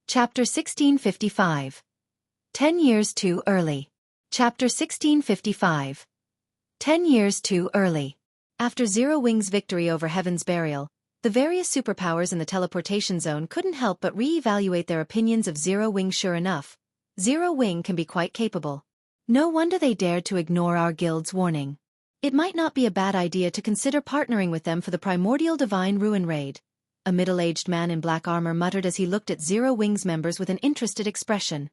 Chapter 1655. 10 years too early. Chapter 1655. 10 years too early. After Zero Wing's victory over Heaven's Burial, the various superpowers in the teleportation zone couldn't help but re-evaluate their opinions of Zero Wing. Sure enough, Zero Wing can be quite capable. No wonder they dared to ignore our guild's warning. It might not be a bad idea to consider partnering with them for the Primordial Divine Ruin raid, a middle-aged man in black armor muttered as he looked at Zero Wing's members with an interested expression.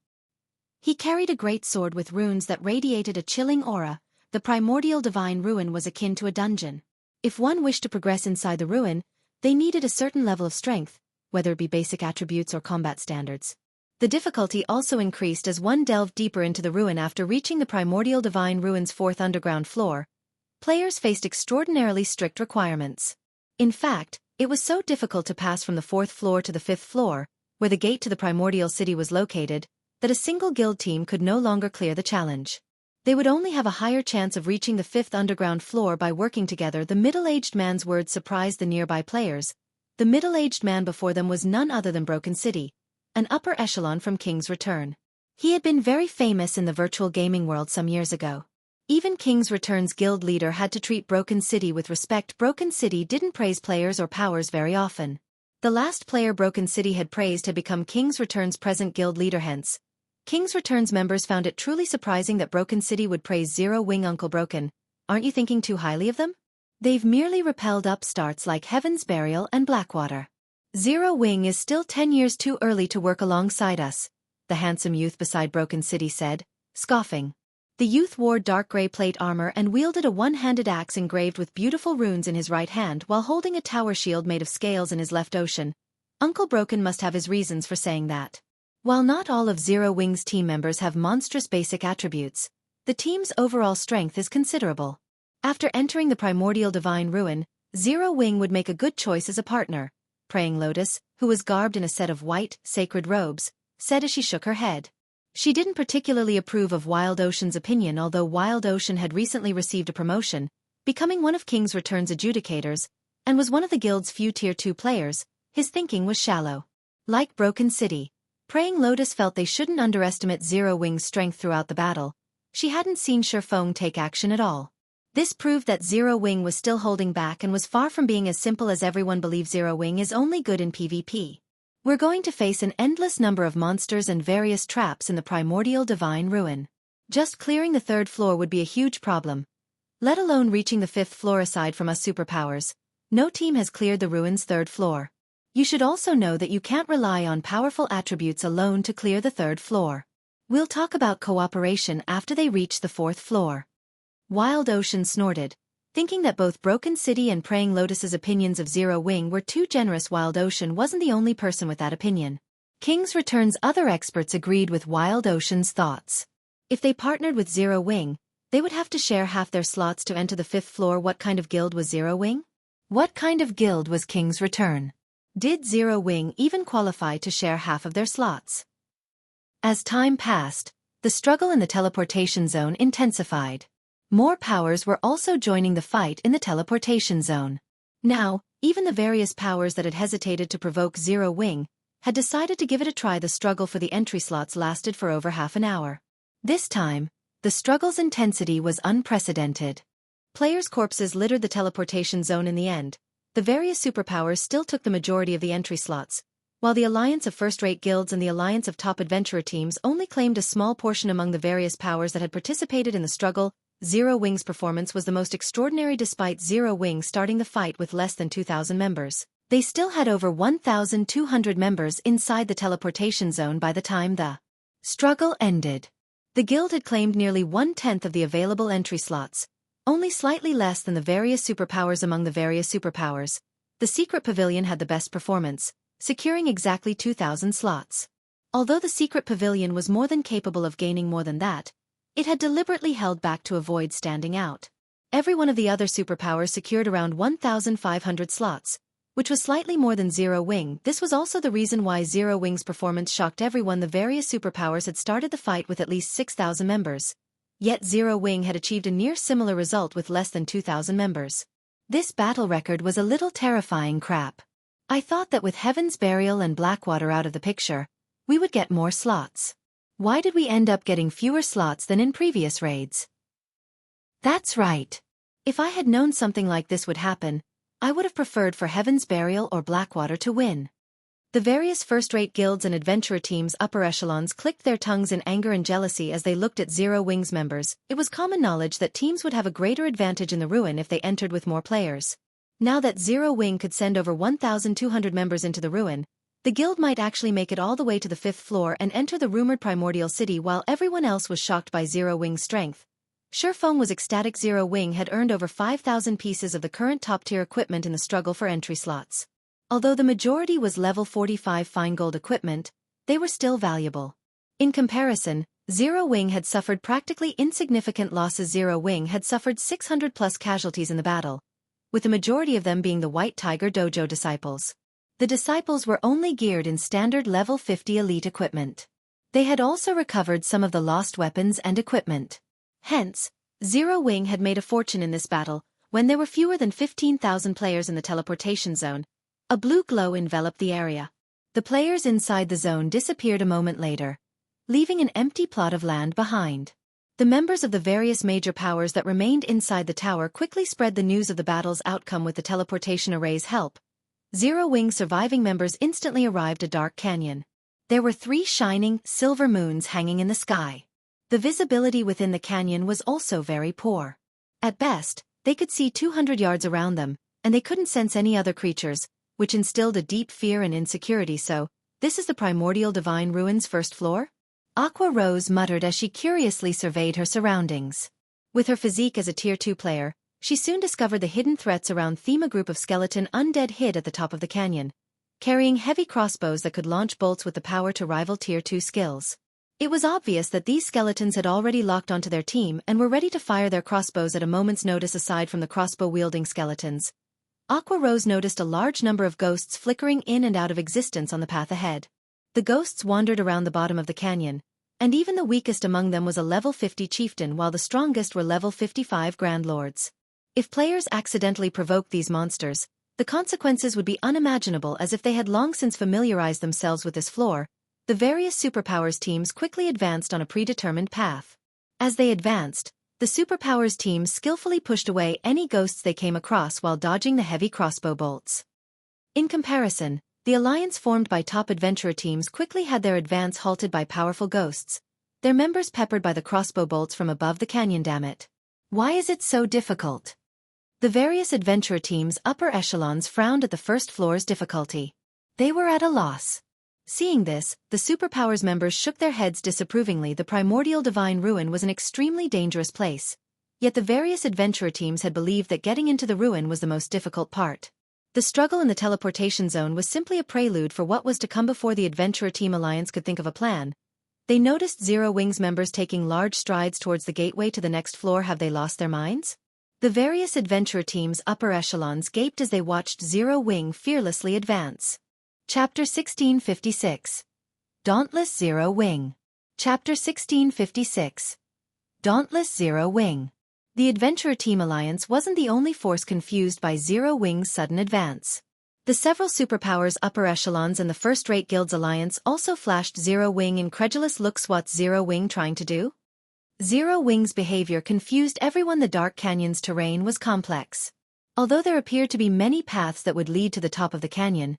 He carried a great sword with runes that radiated a chilling aura. The Primordial Divine Ruin was akin to a dungeon. If one wished to progress inside the ruin, they needed a certain level of strength, whether it be basic attributes or combat standards. The difficulty also increased as one delved deeper into the ruin. After reaching the Primordial Divine Ruin's fourth underground floor, players faced extraordinarily strict requirements. In fact, it was so difficult to pass from the fourth floor to the fifth floor, where the gate to the Primordial City was located, that a single guild team could no longer clear the challenge. They would only have a higher chance of reaching the fifth underground floor by working together. The middle-aged man's words surprised the nearby players. The middle-aged man before them was none other than Broken City, an upper echelon from King's Return. He had been very famous in the virtual gaming world some years ago. Even King's Return's guild leader had to treat Broken City with respect. Broken City didn't praise players or powers very often. The last player Broken City had praised had become King's Return's present guild leader. Hence, King's Return's members found it truly surprising that Broken City would praise Zero Wing. Uncle Broken, aren't you thinking too highly of them? They've merely repelled upstarts like Heaven's Burial and Blackwater. Zero Wing is still 10 years too early to work alongside us, the handsome youth beside Broken City said, scoffing. The youth wore dark gray plate armor and wielded a one-handed axe engraved with beautiful runes in his right hand while holding a tower shield made of scales in his left. Ocean. Uncle Broken must have his reasons for saying that. While not all of Zero Wing's team members have monstrous basic attributes, the team's overall strength is considerable. After entering the Primordial Divine Ruin, Zero Wing would make a good choice as a partner, Praying Lotus, who was garbed in a set of white, sacred robes, said as she shook her head. She didn't particularly approve of Wild Ocean's opinion. Although Wild Ocean had recently received a promotion, becoming one of King's Return's adjudicators, and was one of the guild's few Tier 2 players, his thinking was shallow. Like Broken City, Praying Lotus felt they shouldn't underestimate Zero Wing's strength throughout the battle. She hadn't seen Shifeng take action at all. This proved that Zero Wing was still holding back and was far from being as simple as everyone believed. Zero Wing is only good in PvP. We're going to face an endless number of monsters and various traps in the Primordial Divine Ruin. Just clearing the third floor would be a huge problem, let alone reaching the fifth floor. Aside from us superpowers, no team has cleared the ruin's third floor. You should also know that you can't rely on powerful attributes alone to clear the third floor. We'll talk about cooperation after they reach the fourth floor. Wild Ocean snorted, thinking that both Broken City and Praying Lotus's opinions of Zero Wing were too generous. Wild Ocean wasn't the only person with that opinion. King's Return's other experts agreed with Wild Ocean's thoughts. If they partnered with Zero Wing, they would have to share half their slots to enter the fifth floor. What kind of guild was Zero Wing? What kind of guild was King's Return? Did Zero Wing even qualify to share half of their slots? As time passed, the struggle in the teleportation zone intensified. More powers were also joining the fight in the teleportation zone. Now, even the various powers that had hesitated to provoke Zero Wing had decided to give it a try. The struggle for the entry slots lasted for over half an hour. This time, the struggle's intensity was unprecedented. Players' corpses littered the teleportation zone. In the end, the various superpowers still took the majority of the entry slots, while the Alliance of First-Rate Guilds and the Alliance of Top Adventurer Teams only claimed a small portion. Among the various powers that had participated in the struggle, Zero Wing's performance was the most extraordinary. Despite Zero Wing starting the fight with less than 2,000 members, they still had over 1,200 members inside the teleportation zone by the time the struggle ended. The guild had claimed nearly 1/10 of the available entry slots, only slightly less than the various superpowers. Among the various superpowers, the Secret Pavilion had the best performance, securing exactly 2,000 slots. Although the Secret Pavilion was more than capable of gaining more than that, it had deliberately held back to avoid standing out. Every one of the other superpowers secured around 1,500 slots, which was slightly more than Zero Wing. This was also the reason why Zero Wing's performance shocked everyone. The various superpowers had started the fight with at least 6,000 members. Yet Zero Wing had achieved a near similar result with less than 2,000 members. This battle record was a little terrifying. Crap. I thought that with Heaven's Burial and Blackwater out of the picture, we would get more slots. Why did we end up getting fewer slots than in previous raids? That's right. If I had known something like this would happen, I would have preferred for Heaven's Burial or Blackwater to win. The various first-rate guilds and adventurer teams' upper echelons clicked their tongues in anger and jealousy as they looked at Zero Wings members. It was common knowledge that teams would have a greater advantage in the ruin if they entered with more players. Now that Zero Wing could send over 1,200 members into the ruin, the guild might actually make it all the way to the 5th floor and enter the rumored Primordial city while everyone else was shocked by Zero Wing's strength. Shifeng was ecstatic. Zero Wing had earned over 5,000 pieces of the current top-tier equipment in the struggle for entry slots. Although the majority was level 45 fine gold equipment, they were still valuable. In comparison, Zero Wing had suffered practically insignificant losses. Zero Wing had suffered 600+ casualties in the battle, with the majority of them being the White Tiger Dojo disciples. The disciples were only geared in standard level 50 elite equipment. They had also recovered some of the lost weapons and equipment. Hence, Zero Wing had made a fortune in this battle. When there were fewer than 15,000 players in the teleportation zone, a blue glow enveloped the area. The players inside the zone disappeared a moment later, leaving an empty plot of land behind. The members of the various major powers that remained inside the tower quickly spread the news of the battle's outcome with the teleportation array's help. Zero Wing's surviving members instantly arrived at Dark Canyon. There were 3 shining, silver moons hanging in the sky. The visibility within the canyon was also very poor. At best, they could see 200 yards around them, and they couldn't sense any other creatures, which instilled a deep fear and insecurity. So, this is the Primordial Divine Ruins 1st floor? Aqua Rose muttered as she curiously surveyed her surroundings. With her physique as a Tier 2 player, she soon discovered the hidden threats around them. A group of skeleton undead hid at the top of the canyon, carrying heavy crossbows that could launch bolts with the power to rival Tier 2 skills. It was obvious that these skeletons had already locked onto their team and were ready to fire their crossbows at a moment's notice. Aside from the crossbow-wielding skeletons, Aqua Rose noticed a large number of ghosts flickering in and out of existence on the path ahead. The ghosts wandered around the bottom of the canyon, and even the weakest among them was a level 50 chieftain while the strongest were level 55 grand lords. If players accidentally provoked these monsters, the consequences would be unimaginable. As if they had long since familiarized themselves with this floor, the various superpowers teams quickly advanced on a predetermined path. As they advanced, the superpowers teams skillfully pushed away any ghosts they came across while dodging the heavy crossbow bolts. In comparison, the alliance formed by top adventurer teams quickly had their advance halted by powerful ghosts, their members peppered by the crossbow bolts from above the canyon. Damn it. Why is it so difficult? The various adventurer teams' upper echelons frowned at the 1st floor's difficulty. They were at a loss. Seeing this, the superpowers members shook their heads disapprovingly. The Primordial Divine Ruin was an extremely dangerous place, yet the various adventurer teams had believed that getting into the ruin was the most difficult part. The struggle in the teleportation zone was simply a prelude for what was to come. Before the adventurer team alliance could think of a plan, they noticed Zero Wing's members taking large strides towards the gateway to the next floor. Have they lost their minds? The various adventurer teams' upper echelons gaped as they watched Zero Wing fearlessly advance. Chapter 1656. Dauntless Zero Wing. Chapter 1656. Dauntless Zero Wing. The Adventurer Team Alliance wasn't the only force confused by Zero Wing's sudden advance. The several superpowers upper echelons and the first-rate guilds alliance also flashed Zero Wing incredulous looks. What's Zero Wing trying to do? Zero Wing's behavior confused everyone. The Dark Canyon's terrain was complex. Although there appeared to be many paths that would lead to the top of the canyon,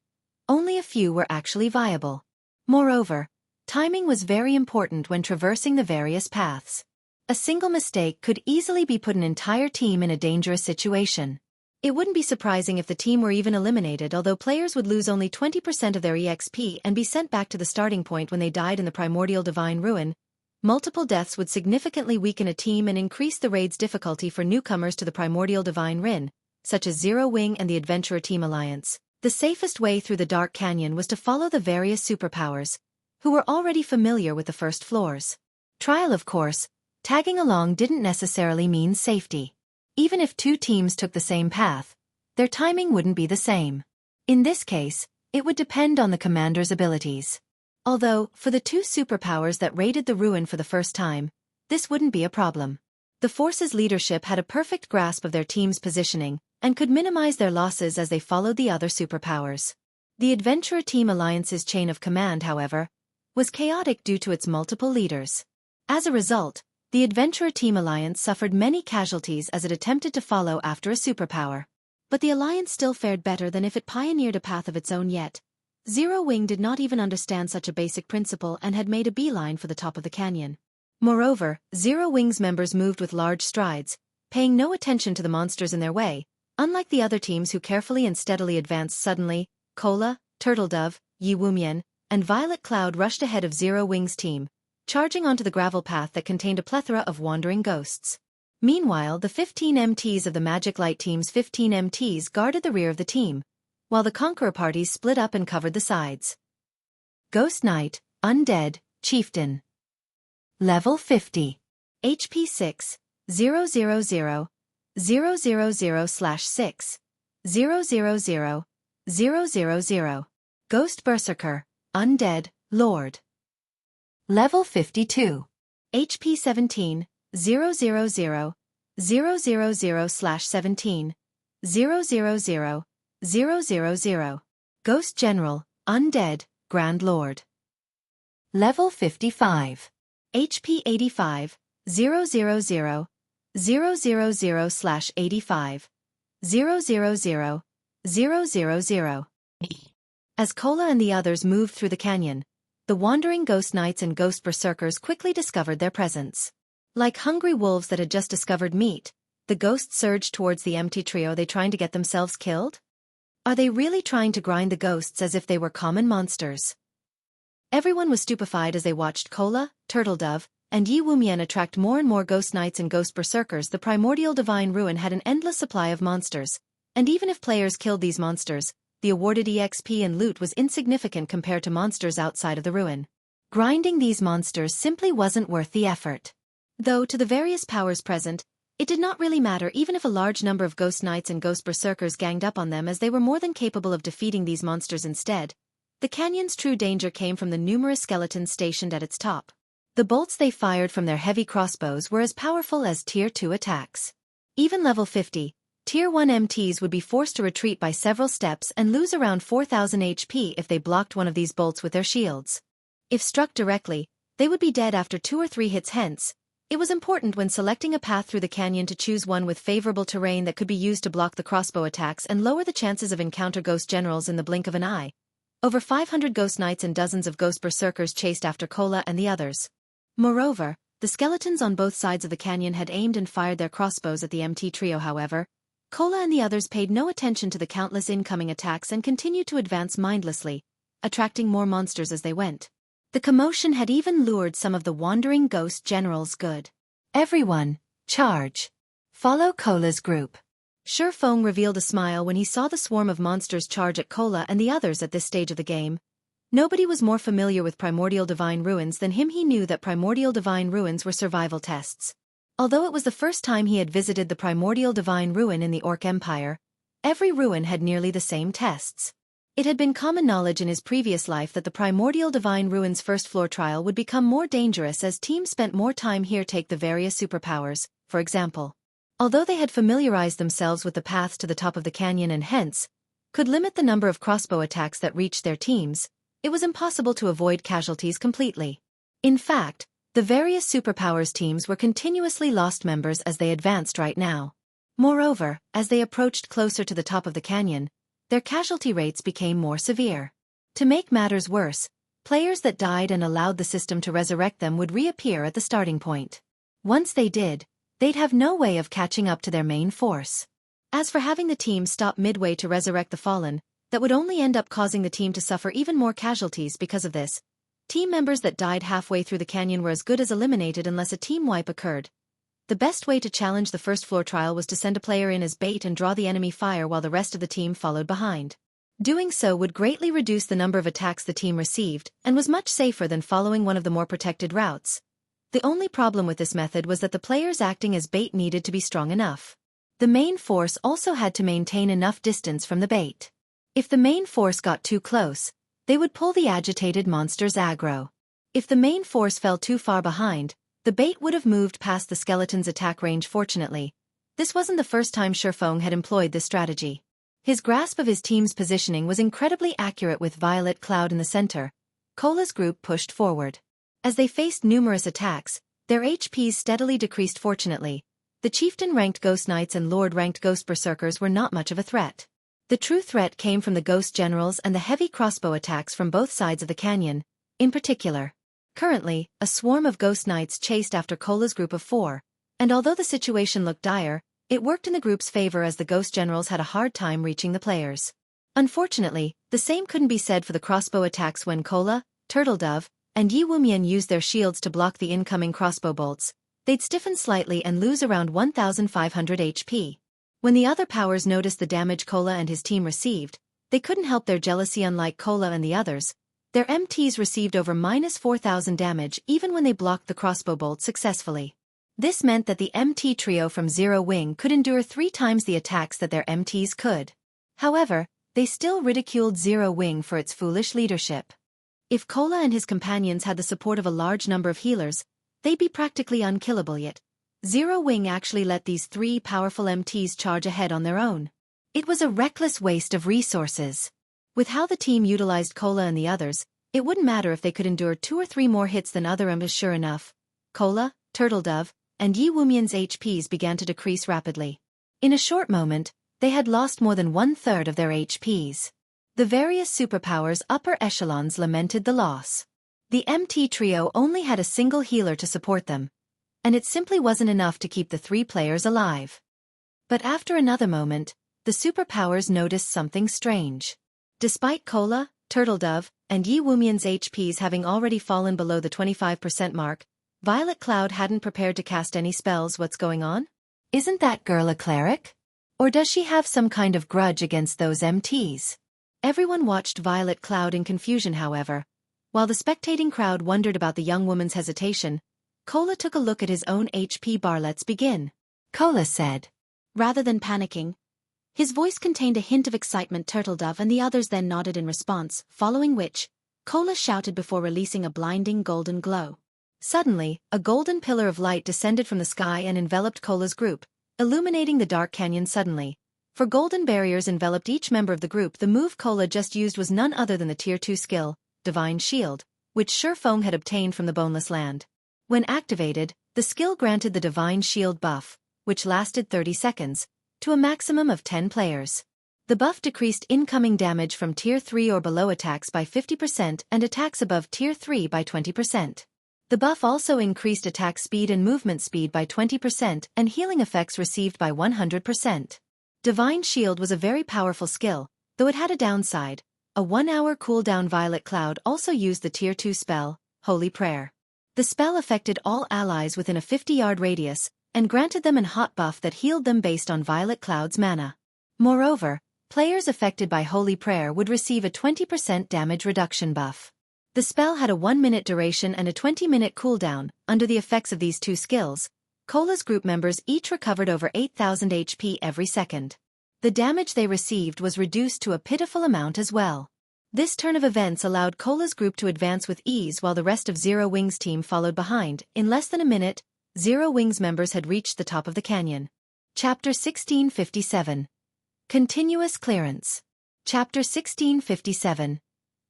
only a few were actually viable. Moreover, timing was very important when traversing the various paths. A single mistake could easily put an entire team in a dangerous situation. It wouldn't be surprising if the team were even eliminated, although players would lose only 20% of their EXP and be sent back to the starting point when they died in the Primordial Divine Ruin. Multiple deaths would significantly weaken a team and increase the raid's difficulty for newcomers to the Primordial Divine Ruin, such as Zero Wing and the Adventurer Team Alliance. The safest way through the Dark Canyon was to follow the various superpowers, who were already familiar with the 1st floors. Trial, of course, tagging along didn't necessarily mean safety. Even if 2 teams took the same path, their timing wouldn't be the same. In this case, it would depend on the commander's abilities. Although, for the 2 superpowers that raided the ruin for the first time, this wouldn't be a problem. The force's leadership had a perfect grasp of their team's positioning, and could minimize their losses as they followed the other superpowers. The Adventurer Team Alliance's chain of command, however, was chaotic due to its multiple leaders. As a result, the Adventurer Team Alliance suffered many casualties as it attempted to follow after a superpower. But the Alliance still fared better than if it pioneered a path of its own yet. Zero Wing did not even understand such a basic principle and had made a beeline for the top of the canyon. Moreover, Zero Wing's members moved with large strides, paying no attention to the monsters in their way, unlike the other teams who carefully and steadily advanced. Suddenly, Cola, Turtledove, Yi Wumian, and Violet Cloud rushed ahead of Zero Wing's team, charging onto the gravel path that contained a plethora of wandering ghosts. Meanwhile, the 15 MTs of the Magic Light Team's 15 MTs guarded the rear of the team, while the Conqueror parties split up and covered the sides. Ghost Knight, Undead, Chieftain. Level 50. HP 6, 000, 000/6, 000, Ghost Berserker, Undead, Lord. Level 52. HP 17, 000, 000/17, 000, 000, Ghost General, Undead, Grand Lord. Level 55. HP 85, 000, 000/85, 000, 000. As Cola and the others moved through the canyon, the wandering Ghost Knights and Ghost Berserkers quickly discovered their presence. Like hungry wolves that had just discovered meat, the ghosts surged towards the empty trio. Are they trying to get themselves killed? Are they really trying to grind the ghosts as if they were common monsters? Everyone was stupefied as they watched Cola, Turtledove, and Yi Wumian attract more and more Ghost Knights and Ghost Berserkers. The Primordial Divine Ruin had an endless supply of monsters, and even if players killed these monsters, the awarded EXP and loot was insignificant compared to monsters outside of the ruin. Grinding these monsters simply wasn't worth the effort. Though to the various powers present, it did not really matter even if a large number of Ghost Knights and Ghost Berserkers ganged up on them, as they were more than capable of defeating these monsters instead. The canyon's true danger came from the numerous skeletons stationed at its top. The bolts they fired from their heavy crossbows were as powerful as Tier 2 attacks. Even level 50, Tier 1 MTs would be forced to retreat by several steps and lose around 4,000 HP if they blocked one of these bolts with their shields. If struck directly, they would be dead after 2 or 3 hits. Hence, it was important when selecting a path through the canyon to choose one with favorable terrain that could be used to block the crossbow attacks and lower the chances of encounter Ghost Generals in the blink of an eye. Over 500 Ghost Knights and dozens of Ghost Berserkers chased after Cola and the others. Moreover, the skeletons on both sides of the canyon had aimed and fired their crossbows at the MT trio. However, Cola and the others paid no attention to the countless incoming attacks and continued to advance mindlessly, attracting more monsters as they went. The commotion had even lured some of the wandering Ghost Generals. Good. Everyone, charge. Follow Cola's group. Shurfeng revealed a smile when he saw the swarm of monsters charge at Cola and the others at this stage of the game. Nobody was more familiar with Primordial Divine Ruins than him. He knew that Primordial Divine Ruins were survival tests. Although it was the first time he had visited the Primordial Divine Ruin in the Orc Empire, every ruin had nearly the same tests. It had been common knowledge in his previous life that the Primordial Divine Ruins first floor trial would become more dangerous as teams spent more time here. Take the various superpowers, for example. Although they had familiarized themselves with the paths to the top of the canyon and hence could limit the number of crossbow attacks that reached their teams, it was impossible to avoid casualties completely. In fact, the various superpowers teams were continuously lost members as they advanced right now. Moreover, as they approached closer to the top of the canyon, their casualty rates became more severe. To make matters worse, players that died and allowed the system to resurrect them would reappear at the starting point. Once they did, they'd have no way of catching up to their main force. As for having the team stop midway to resurrect the fallen, that would only end up causing the team to suffer even more casualties because of this. Team members that died halfway through the canyon were as good as eliminated unless a team wipe occurred. The best way to challenge the first floor trial was to send a player in as bait and draw the enemy fire while the rest of the team followed behind. Doing so would greatly reduce the number of attacks the team received and was much safer than following one of the more protected routes. The only problem with this method was that the players acting as bait needed to be strong enough. The main force also had to maintain enough distance from the bait. If the main force got too close, they would pull the agitated monsters aggro. If the main force fell too far behind, the bait would have moved past the skeleton's attack range. Fortunately, this wasn't the first time Shurfeng had employed this strategy. His grasp of his team's positioning was incredibly accurate with Violet Cloud in the center, Cola's group pushed forward. As they faced numerous attacks, their HPs steadily decreased. Fortunately, the chieftain-ranked ghost knights and lord-ranked ghost berserkers were not much of a threat. The true threat came from the ghost generals and the heavy crossbow attacks from both sides of the canyon, in particular. Currently, a swarm of ghost knights chased after Cola's group of 4, and although the situation looked dire, it worked in the group's favor as the ghost generals had a hard time reaching the players. Unfortunately, the same couldn't be said for the crossbow attacks when Cola, Turtledove, and Yi Wumian used their shields to block the incoming crossbow bolts. They'd stiffen slightly and lose around 1,500 HP. When the other powers noticed the damage Cola and his team received, they couldn't help their jealousy. Unlike Cola and the others, their MTs received over -4,000 damage even when they blocked the crossbow bolt successfully. This meant that the MT trio from Zero Wing could endure 3 times the attacks that their MTs could. However, they still ridiculed Zero Wing for its foolish leadership. If Cola and his companions had the support of a large number of healers, they'd be practically unkillable. Yet Zero Wing actually let these 3 powerful MTs charge ahead on their own. It was a reckless waste of resources. With how the team utilized Cola and the others, it wouldn't matter if they could endure 2 or 3 more hits than other MTs. Sure enough, Cola, Turtledove, and Yi Wumian's HPs began to decrease rapidly. In a short moment, they had lost more than 1/3 of their HPs. The various superpowers' upper echelons lamented the loss. The MT trio only had a single healer to support them, and it simply wasn't enough to keep the 3 players alive. But after another moment, the superpowers noticed something strange. Despite Cola, Turtledove, and Yi Wumian's HPs having already fallen below the 25% mark, Violet Cloud hadn't prepared to cast any spells. What's going on? Isn't that girl a cleric? Or does she have some kind of grudge against those MTs? Everyone watched Violet Cloud in confusion. However, while the spectating crowd wondered about the young woman's hesitation, Cola took a look at his own HP bar. Let's begin, Cola said. Rather than panicking, his voice contained a hint of excitement. Turtledove and the others then nodded in response, following which, Cola shouted before releasing a blinding golden glow. Suddenly, a golden pillar of light descended from the sky and enveloped Cola's group, illuminating the dark canyon suddenly. For golden barriers enveloped each member of the group. The move Cola just used was none other than the Tier 2 skill, Divine Shield, which Shurfeng had obtained from the Boneless Land. When activated, the skill granted the Divine Shield buff, which lasted 30 seconds, to a maximum of 10 players. The buff decreased incoming damage from Tier 3 or below attacks by 50% and attacks above Tier 3 by 20%. The buff also increased attack speed and movement speed by 20% and healing effects received by 100%. Divine Shield was a very powerful skill, though it had a downside. A 1-hour cooldown. Violet Cloud also used the Tier 2 spell, Holy Prayer. The spell affected all allies within a 50-yard radius, and granted them an hot buff that healed them based on Violet Cloud's mana. Moreover, players affected by Holy Prayer would receive a 20% damage reduction buff. The spell had a 1-minute duration and a 20-minute cooldown. Under the effects of these 2 skills, Cola's group members each recovered over 8,000 HP every second. The damage they received was reduced to a pitiful amount as well. This turn of events allowed Cola's group to advance with ease while the rest of Zero Wing's team followed behind. In less than a minute, Zero Wing's members had reached the top of the canyon. Chapter 1657. Continuous Clearance. Chapter 1657.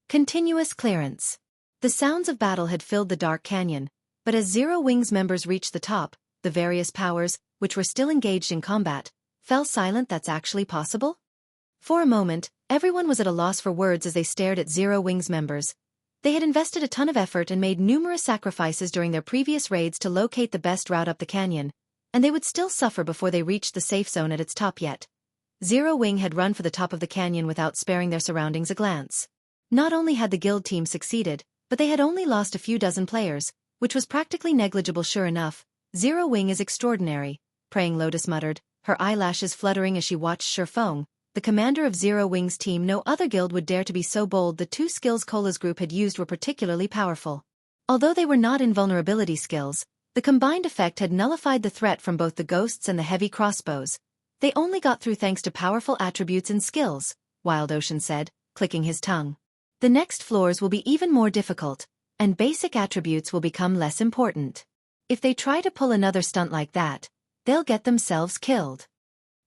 Continuous Clearance. The sounds of battle had filled the dark canyon, but as Zero Wing's members reached the top, the various powers, which were still engaged in combat, fell silent. That's actually possible? For a moment, everyone was at a loss for words as they stared at Zero Wing's members. They had invested a ton of effort and made numerous sacrifices during their previous raids to locate the best route up the canyon, and they would still suffer before they reached the safe zone at its top. Yet Zero Wing had run for the top of the canyon without sparing their surroundings a glance. Not only had the guild team succeeded, but they had only lost a few dozen players, which was practically negligible. Sure enough, Zero Wing is extraordinary, Praying Lotus muttered, her eyelashes fluttering as she watched Shurfeng, the commander of Zero Wing's team. No other guild would dare to be so bold. The 2 skills Cola's group had used were particularly powerful. Although they were not invulnerability skills, the combined effect had nullified the threat from both the ghosts and the heavy crossbows. They only got through thanks to powerful attributes and skills, Wild Ocean said, clicking his tongue. The next floors will be even more difficult, and basic attributes will become less important. If they try to pull another stunt like that, they'll get themselves killed.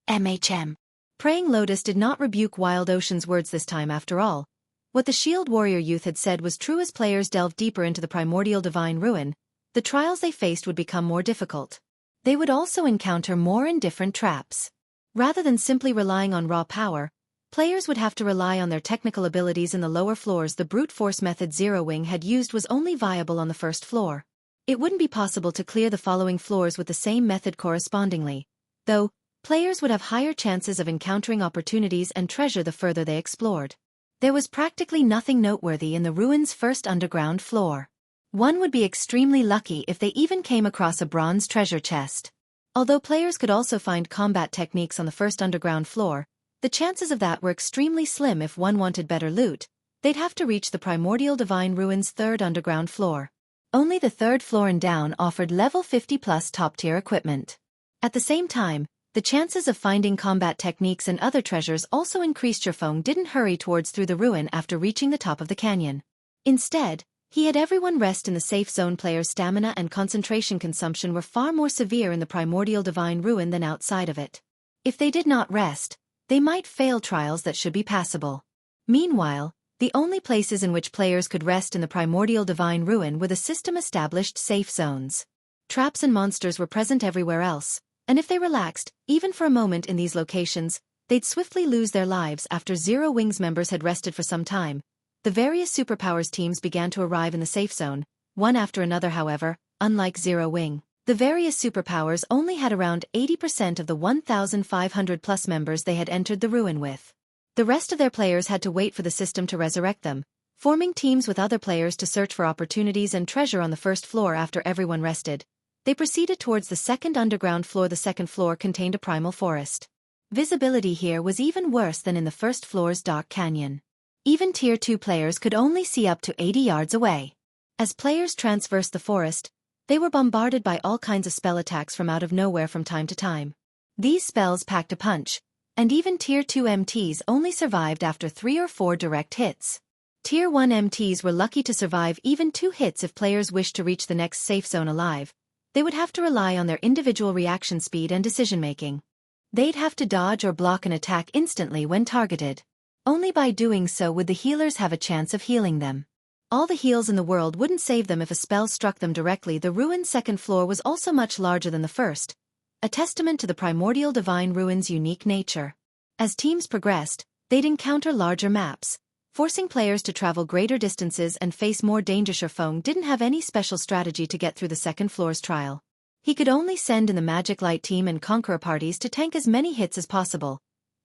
MHM. Praying Lotus did not rebuke Wild Ocean's words this time. After all, What the Shield Warrior youth had said was true. As players delved deeper into the Primordial Divine Ruin, the trials they faced would become more difficult. They would also encounter more and different traps. Rather than simply relying on raw power, players would have to rely on their technical abilities in the lower floors. The brute force method Zero Wing had used was only viable on the first floor. It wouldn't be possible to clear the following floors with the same method correspondingly, though players would have higher chances of encountering opportunities and treasure the further they explored. There was practically nothing noteworthy in the ruins' first underground floor. One would be extremely lucky if they even came across a bronze treasure chest. Although players could also find combat techniques on the first underground floor, the chances of that were extremely slim. If one wanted better loot, they'd have to reach the Primordial Divine Ruins' third underground floor. Only the third floor and down offered level 50+ top-tier equipment. At the same time, the chances of finding combat techniques and other treasures also increased. Feng didn't hurry towards through the ruin after reaching the top of the canyon. Instead, he had everyone rest in the safe zone. Players' stamina and concentration consumption were far more severe in the Primordial Divine Ruin than outside of it. If they did not rest, they might fail trials that should be passable. Meanwhile, the only places in which players could rest in the Primordial Divine Ruin were the system-established safe zones. Traps and monsters were present everywhere else, and if they relaxed, even for a moment in these locations, they'd swiftly lose their lives. After Zero Wing's members had rested for some time, the various superpowers teams began to arrive in the safe zone, one after another. However, unlike Zero Wing, the various superpowers only had around 80% of the 1,500+ members they had entered the ruin with. The rest of their players had to wait for the system to resurrect them, forming teams with other players to search for opportunities and treasure on the first floor. After everyone rested, they proceeded towards the second underground floor. The second floor contained a primal forest. Visibility here was even worse than in the first floor's dark canyon. Even Tier 2 players could only see up to 80 yards away. As players traversed the forest, they were bombarded by all kinds of spell attacks from out of nowhere from time to time. These spells packed a punch, and even Tier 2 MTs only survived after 3 or 4 direct hits. Tier 1 MTs were lucky to survive even 2 hits. If players wished to reach the next safe zone alive, they would have to rely on their individual reaction speed and decision-making. They'd have to dodge or block an attack instantly when targeted. Only by doing so would the healers have a chance of healing them. All the heals in the world wouldn't save them if a spell struck them directly. The ruin's second floor was also much larger than the first, a testament to the Primordial Divine Ruin's unique nature. As teams progressed, they'd encounter larger maps, forcing players to travel greater distances and face more danger. Feng didn't have any special strategy to get through the second floor's trial. He could only send in the Magic Light team and Conqueror parties to tank as many hits as possible,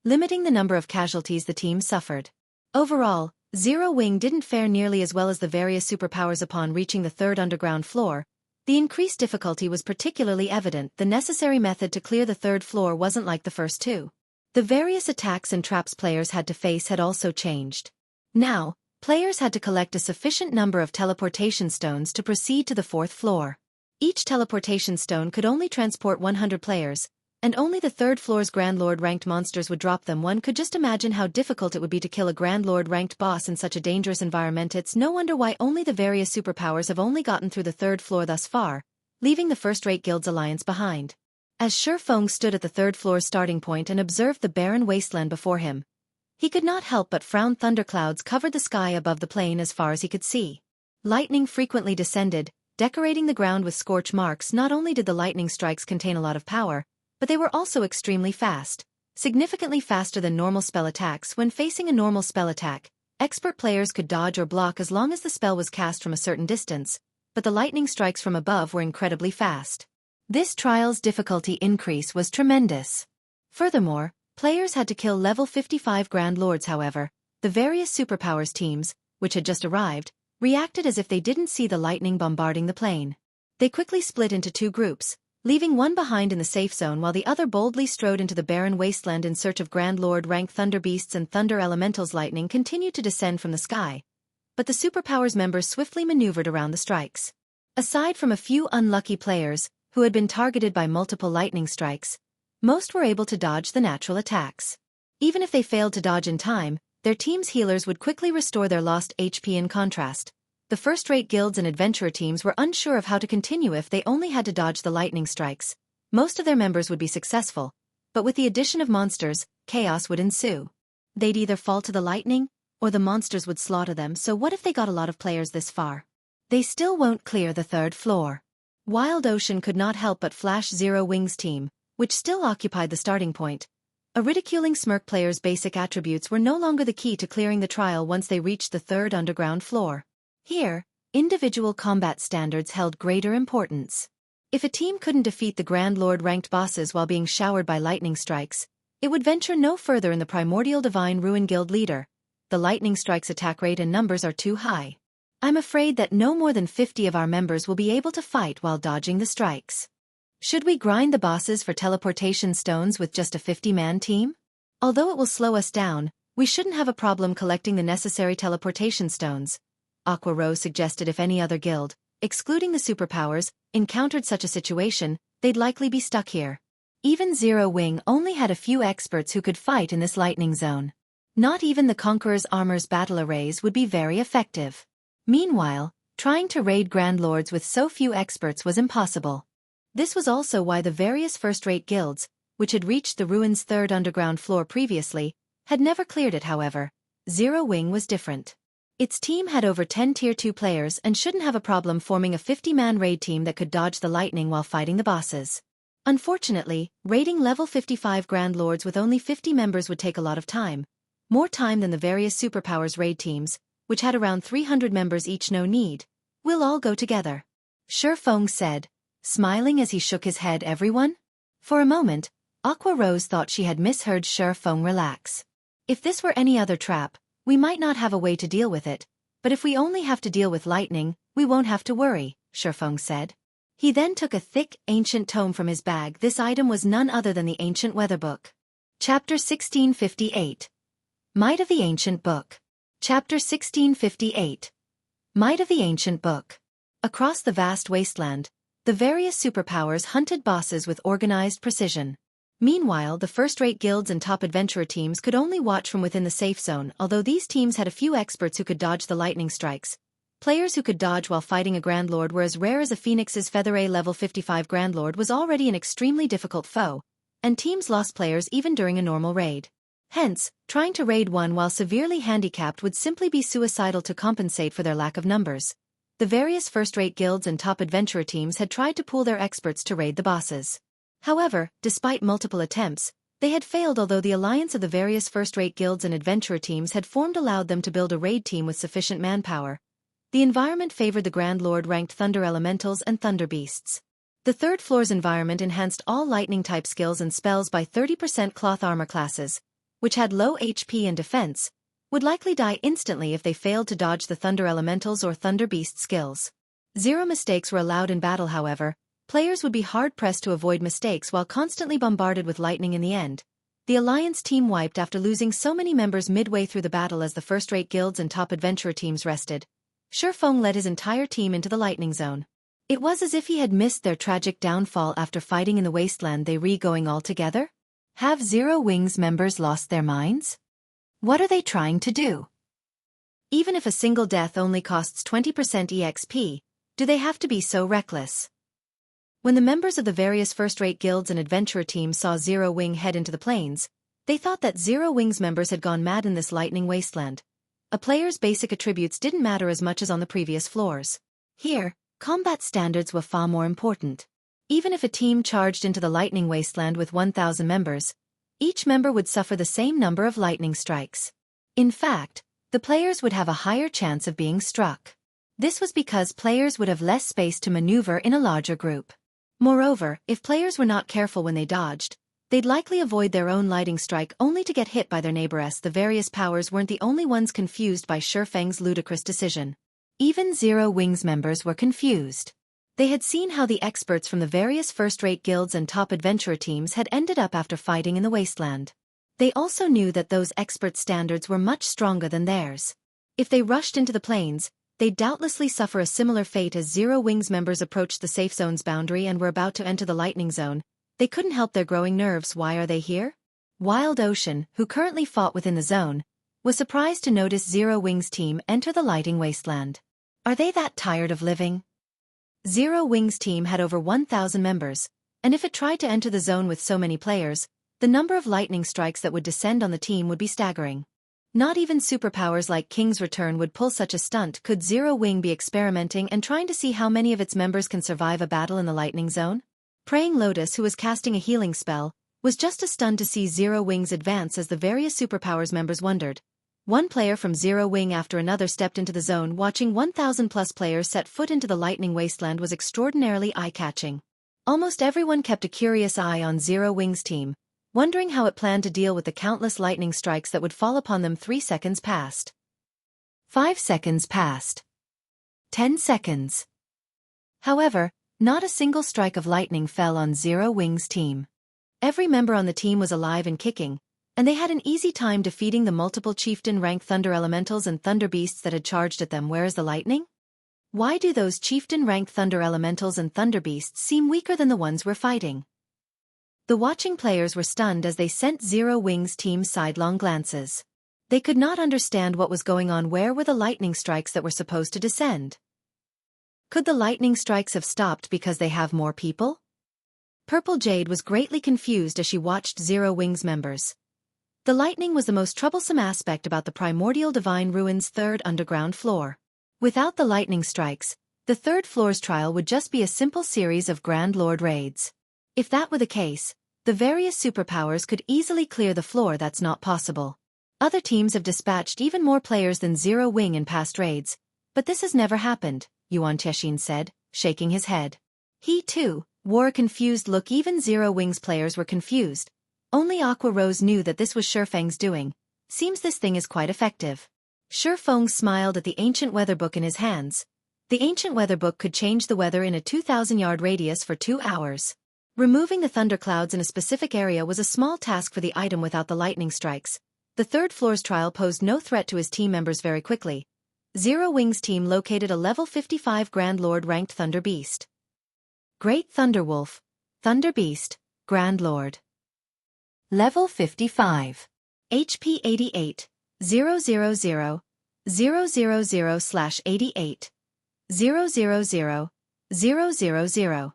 limiting the number of casualties the team suffered. Overall, Zero Wing didn't fare nearly as well as the various superpowers. Upon reaching the third underground floor, the increased difficulty was particularly evident. The necessary method to clear the third floor wasn't like the first two. The various attacks and traps players had to face had also changed. Now, players had to collect a sufficient number of teleportation stones to proceed to the fourth floor. Each teleportation stone could only transport 100 players, and only the third floor's Grand Lord-ranked monsters would drop them. One could just imagine how difficult it would be to kill a Grand Lord-ranked boss in such a dangerous environment. It's no wonder why only the various superpowers have only gotten through the third floor thus far, leaving the first-rate guild's alliance behind. As Feng stood at the third floor's starting point and observed the barren wasteland before him, he could not help but frown. Thunderclouds covered the sky above the plain as far as he could see. Lightning frequently descended, decorating the ground with scorch marks. Not only did the lightning strikes contain a lot of power, but they were also extremely fast, significantly faster than normal spell attacks. When facing a normal spell attack, expert players could dodge or block as long as the spell was cast from a certain distance, but the lightning strikes from above were incredibly fast. This trial's difficulty increase was tremendous. Furthermore, players had to kill level 55 Grand Lords. However, the various superpowers teams, which had just arrived, reacted as if they didn't see the lightning bombarding the plane. They quickly split into 2 groups, leaving one behind in the safe zone while the other boldly strode into the barren wasteland in search of Grand Lord-ranked thunder beasts and thunder elementals. Lightning continued to descend from the sky, but the superpowers members swiftly maneuvered around the strikes. Aside from a few unlucky players, who had been targeted by multiple lightning strikes, most were able to dodge the natural attacks. Even if they failed to dodge in time, their team's healers would quickly restore their lost HP. In contrast, the first-rate guilds and adventurer teams were unsure of how to continue. If they only had to dodge the lightning strikes, most of their members would be successful, but with the addition of monsters, chaos would ensue. They'd either fall to the lightning, or the monsters would slaughter them, so what if they got a lot of players this far? They still won't clear the third floor. Wild Ocean could not help but flash Zero Wings' team, which still occupied the starting point. A ridiculing smirk player's basic attributes were no longer the key to clearing the trial once they reached the third underground floor. Here, individual combat standards held greater importance. If a team couldn't defeat the Grand Lord-ranked bosses while being showered by lightning strikes, it would venture no further in the Primordial Divine Ruin Guild leader. The lightning strikes' attack rate and numbers are too high. I'm afraid that no more than 50 of our members will be able to fight while dodging the strikes. Should we grind the bosses for teleportation stones with just a 50-man team? Although it will slow us down, we shouldn't have a problem collecting the necessary teleportation stones. Aqua Rose suggested if any other guild, excluding the superpowers, encountered such a situation, they'd likely be stuck here. Even Zero Wing only had a few experts who could fight in this lightning zone. Not even the Conqueror's Armor's battle arrays would be very effective. Meanwhile, trying to raid Grand Lords with so few experts was impossible. This was also why the various first-rate guilds, which had reached the ruins' third underground floor previously, had never cleared it. However, Zero Wing was different. Its team had over 10 Tier 2 players and shouldn't have a problem forming a 50-man raid team that could dodge the lightning while fighting the bosses. Unfortunately, raiding level 55 Grand Lords with only 50 members would take a lot of time. More time than the various superpowers raid teams, which had around 300 members each. No need. We'll all go together. Shurfeng said, smiling as he shook his head. Everyone? For a moment, Aqua Rose thought she had misheard Shurfeng relax. If this were any other trap, we might not have a way to deal with it, but if we only have to deal with lightning, we won't have to worry, Shurfeng said. He then took a thick, ancient tome from his bag. This item was none other than the Ancient Weather Book. Chapter 1658. Might of the Ancient Book. Chapter 1658. Might of the Ancient Book. Across the vast wasteland, the various superpowers hunted bosses with organized precision. Meanwhile, the first-rate guilds and top adventurer teams could only watch from within the safe zone. Although these teams had a few experts who could dodge the lightning strikes, players who could dodge while fighting a Grand Lord were as rare as a Phoenix's Feather A level 55 Grand Lord was already an extremely difficult foe, and teams lost players even during a normal raid. Hence, trying to raid one while severely handicapped would simply be suicidal. To compensate for their lack of numbers, the various first-rate guilds and top adventurer teams had tried to pool their experts to raid the bosses. However, despite multiple attempts, they had failed. Although the alliance of the various first-rate guilds and adventurer teams had formed allowed them to build a raid team with sufficient manpower, the environment favored the Grand Lord-ranked Thunder Elementals and Thunder Beasts. The third floor's environment enhanced all lightning-type skills and spells by 30%. Cloth armor classes, which had low HP and defense, would likely die instantly if they failed to dodge the Thunder Elementals or Thunder Beast skills. Zero mistakes were allowed in battle. However, players would be hard-pressed to avoid mistakes while constantly bombarded with lightning. In the end, the Alliance team wiped after losing so many members midway through the battle. As the first-rate guilds and top adventurer teams rested, Shurfeng led his entire team into the lightning zone. It was as if he had missed their tragic downfall after fighting in the wasteland. They going all together? Have Zero Wings members lost their minds? What are they trying to do? Even if a single death only costs 20% EXP, do they have to be so reckless? When the members of the various first-rate guilds and adventurer teams saw Zero Wing head into the plains, they thought that Zero Wing's members had gone mad in this lightning wasteland. A player's basic attributes didn't matter as much as on the previous floors. Here, combat standards were far more important. Even if a team charged into the lightning wasteland with 1,000 members, each member would suffer the same number of lightning strikes. In fact, the players would have a higher chance of being struck. This was because players would have less space to maneuver in a larger group. Moreover, if players were not careful when they dodged, they'd likely avoid their own lightning strike only to get hit by their neighboress. The various powers weren't the only ones confused by Shurfeng's ludicrous decision. Even Zero Wings members were confused. They had seen how the experts from the various first-rate guilds and top adventurer teams had ended up after fighting in the wasteland. They also knew that those expert standards were much stronger than theirs. If they rushed into the plains, they'd doubtlessly suffer a similar fate. As Zero Wings members approached the safe zone's boundary and were about to enter the lightning zone, they couldn't help their growing nerves. Why are they here? Wild Ocean, who currently fought within the zone, was surprised to notice Zero Wings' team enter the lightning wasteland. Are they that tired of living? Zero Wings' team had over 1,000 members, and if it tried to enter the zone with so many players, the number of lightning strikes that would descend on the team would be staggering. Not even superpowers like King's Return would pull such a stunt. Could Zero Wing be experimenting and trying to see how many of its members can survive a battle in the lightning zone? Praying Lotus, who was casting a healing spell, was just as stunned to see Zero Wing's advance as the various superpowers members wondered. One player from Zero Wing after another stepped into the zone. Watching 1,000+ players set foot into the lightning wasteland was extraordinarily eye-catching. Almost everyone kept a curious eye on Zero Wing's team, wondering how it planned to deal with the countless lightning strikes that would fall upon them. 3 seconds passed. 5 seconds passed. 10 seconds. However, not a single strike of lightning fell on Zero Wing's team. Every member on the team was alive and kicking, and they had an easy time defeating the multiple chieftain-ranked thunder elementals and thunder beasts that had charged at them. Where is the lightning? Why do those chieftain-ranked thunder elementals and thunder beasts seem weaker than the ones we're fighting? The watching players were stunned as they sent Zero Wing's team sidelong glances. They could not understand what was going on. Where were the lightning strikes that were supposed to descend? Could the lightning strikes have stopped because they have more people? Purple Jade was greatly confused as she watched Zero Wing's members. The lightning was the most troublesome aspect about the Primordial Divine Ruins' third underground floor. Without the lightning strikes, the third floor's trial would just be a simple series of Grand Lord raids. If that were the case, the various superpowers could easily clear the floor. That's not possible. Other teams have dispatched even more players than Zero Wing in past raids, but this has never happened, Yuan Tianxin said, shaking his head. He, too, wore a confused look. Even Zero Wing's players were confused. Only Aqua Rose knew that this was Shifeng's doing. Seems this thing is quite effective. Shifeng smiled at the ancient weather book in his hands. The ancient weather book could change the weather in a 2,000-yard radius for 2 hours. Removing the thunderclouds in a specific area was a small task for the item without the lightning strikes. The third floor's trial posed no threat to his team members. Very quickly, Zero Wing's team located a level 55 Grand Lord ranked Thunder Beast. Great Thunderwolf, Thunder Beast, Grand Lord. Level 55. HP 88, 000, 000/88, 000, 000.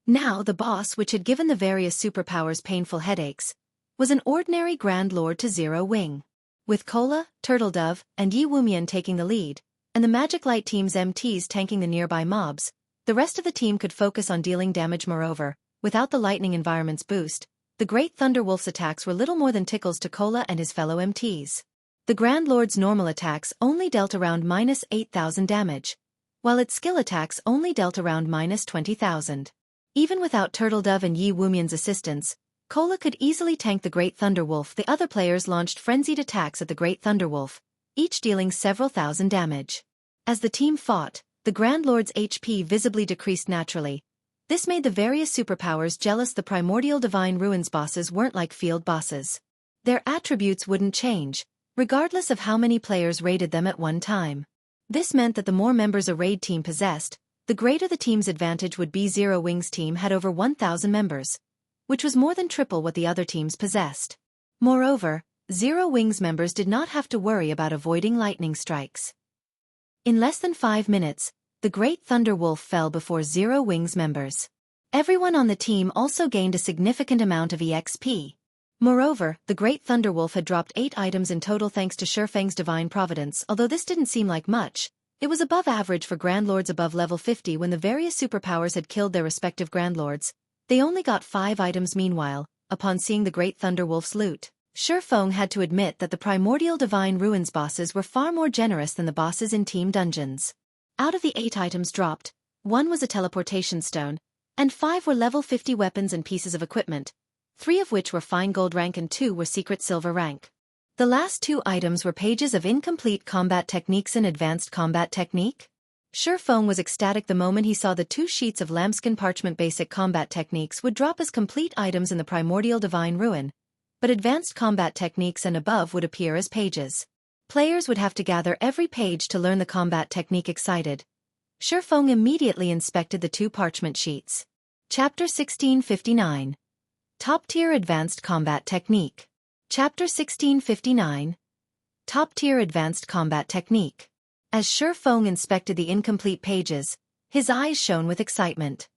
Now the boss, which had given the various superpowers painful headaches, was an ordinary Grand Lord to Zero Wing. With Cola, Turtledove, and Yi Wumian taking the lead, and the Magic Light Team's MTs tanking the nearby mobs, the rest of the team could focus on dealing damage. Moreover, without the lightning environment's boost, the Great Thunderwolf's attacks were little more than tickles to Cola and his fellow MTs. The Grand Lord's normal attacks only dealt around -8,000 damage, while its skill attacks only dealt around -20,000. Even without Turtledove and Yi Wumian's assistance, Cola could easily tank the Great Thunderwolf. The other players launched frenzied attacks at the Great Thunderwolf, each dealing several thousand damage. As the team fought, the Grand Lord's HP visibly decreased naturally. This made the various superpowers jealous. The Primordial Divine Ruins bosses weren't like field bosses. Their attributes wouldn't change, regardless of how many players raided them at one time. This meant that the more members a raid team possessed, the greater the team's advantage would be. Zero Wing's team had over 1,000 members, which was more than triple what the other teams possessed. Moreover, Zero Wing's members did not have to worry about avoiding lightning strikes. In less than 5 minutes, the Great Thunderwolf fell before Zero Wing's members. Everyone on the team also gained a significant amount of EXP. Moreover, the Great Thunderwolf had dropped 8 items in total thanks to Shifeng's divine providence. Although this didn't seem like much, it was above average for Grand Lords above level 50. When the various superpowers had killed their respective Grand Lords, they only got 5 items. Meanwhile, upon seeing the Great Thunderwolf's loot, Shifeng had to admit that the Primordial Divine Ruins bosses were far more generous than the bosses in Team Dungeons. Out of the 8 items dropped, 1 was a teleportation stone, and 5 were level 50 weapons and pieces of equipment, 3 of which were fine gold rank and 2 were secret silver rank. The last 2 items were pages of incomplete combat techniques and advanced combat technique. Shifeng was ecstatic the moment he saw the 2 sheets of lambskin parchment. Basic combat techniques would drop as complete items in the Primordial Divine Ruin, but advanced combat techniques and above would appear as pages. Players would have to gather every page to learn the combat technique. Excited, Shifeng immediately inspected the 2 parchment sheets. Chapter 1659. Top-tier advanced combat technique. Chapter 1659. Top-tier advanced combat technique. As Shifeng inspected the incomplete pages, his eyes shone with excitement.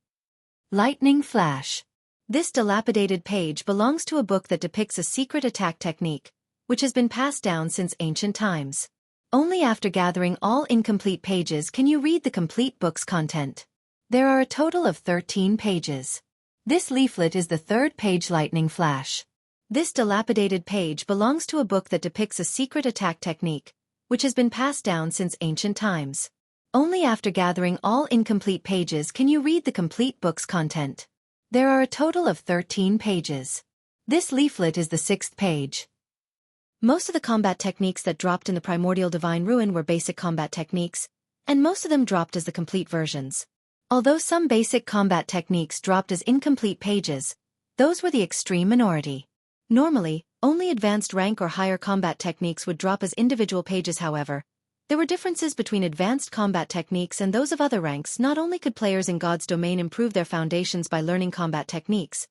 Lightning Flash. This dilapidated page belongs to a book that depicts a secret attack technique, which has been passed down since ancient times. Only after gathering all incomplete pages can you read the complete book's content. There are a total of 13 pages. This leaflet is the third page Lightning Flash. This dilapidated page belongs to a book that depicts a secret attack technique, which has been passed down since ancient times. Only after gathering all incomplete pages can you read the complete book's content. There are a total of 13 pages. This leaflet is the sixth page. Most of the combat techniques that dropped in the Primordial Divine Ruin were basic combat techniques, and most of them dropped as the complete versions. Although some basic combat techniques dropped as incomplete pages, those were the extreme minority. Normally, only advanced rank or higher combat techniques would drop as individual pages. However, there were differences between advanced combat techniques and those of other ranks. Not only could players in God's domain improve their foundations by learning combat techniques,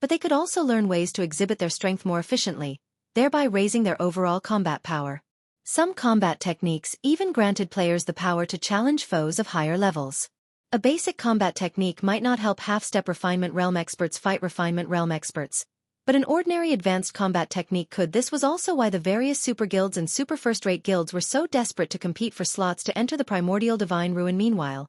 but they could also learn ways to exhibit their strength more efficiently, thereby raising their overall combat power. Some combat techniques even granted players the power to challenge foes of higher levels. A basic combat technique might not help half-step refinement realm experts fight refinement realm experts, but an ordinary advanced combat technique could. This was also why the various super guilds and super first-rate guilds were so desperate to compete for slots to enter the Primordial Divine Ruin. Meanwhile,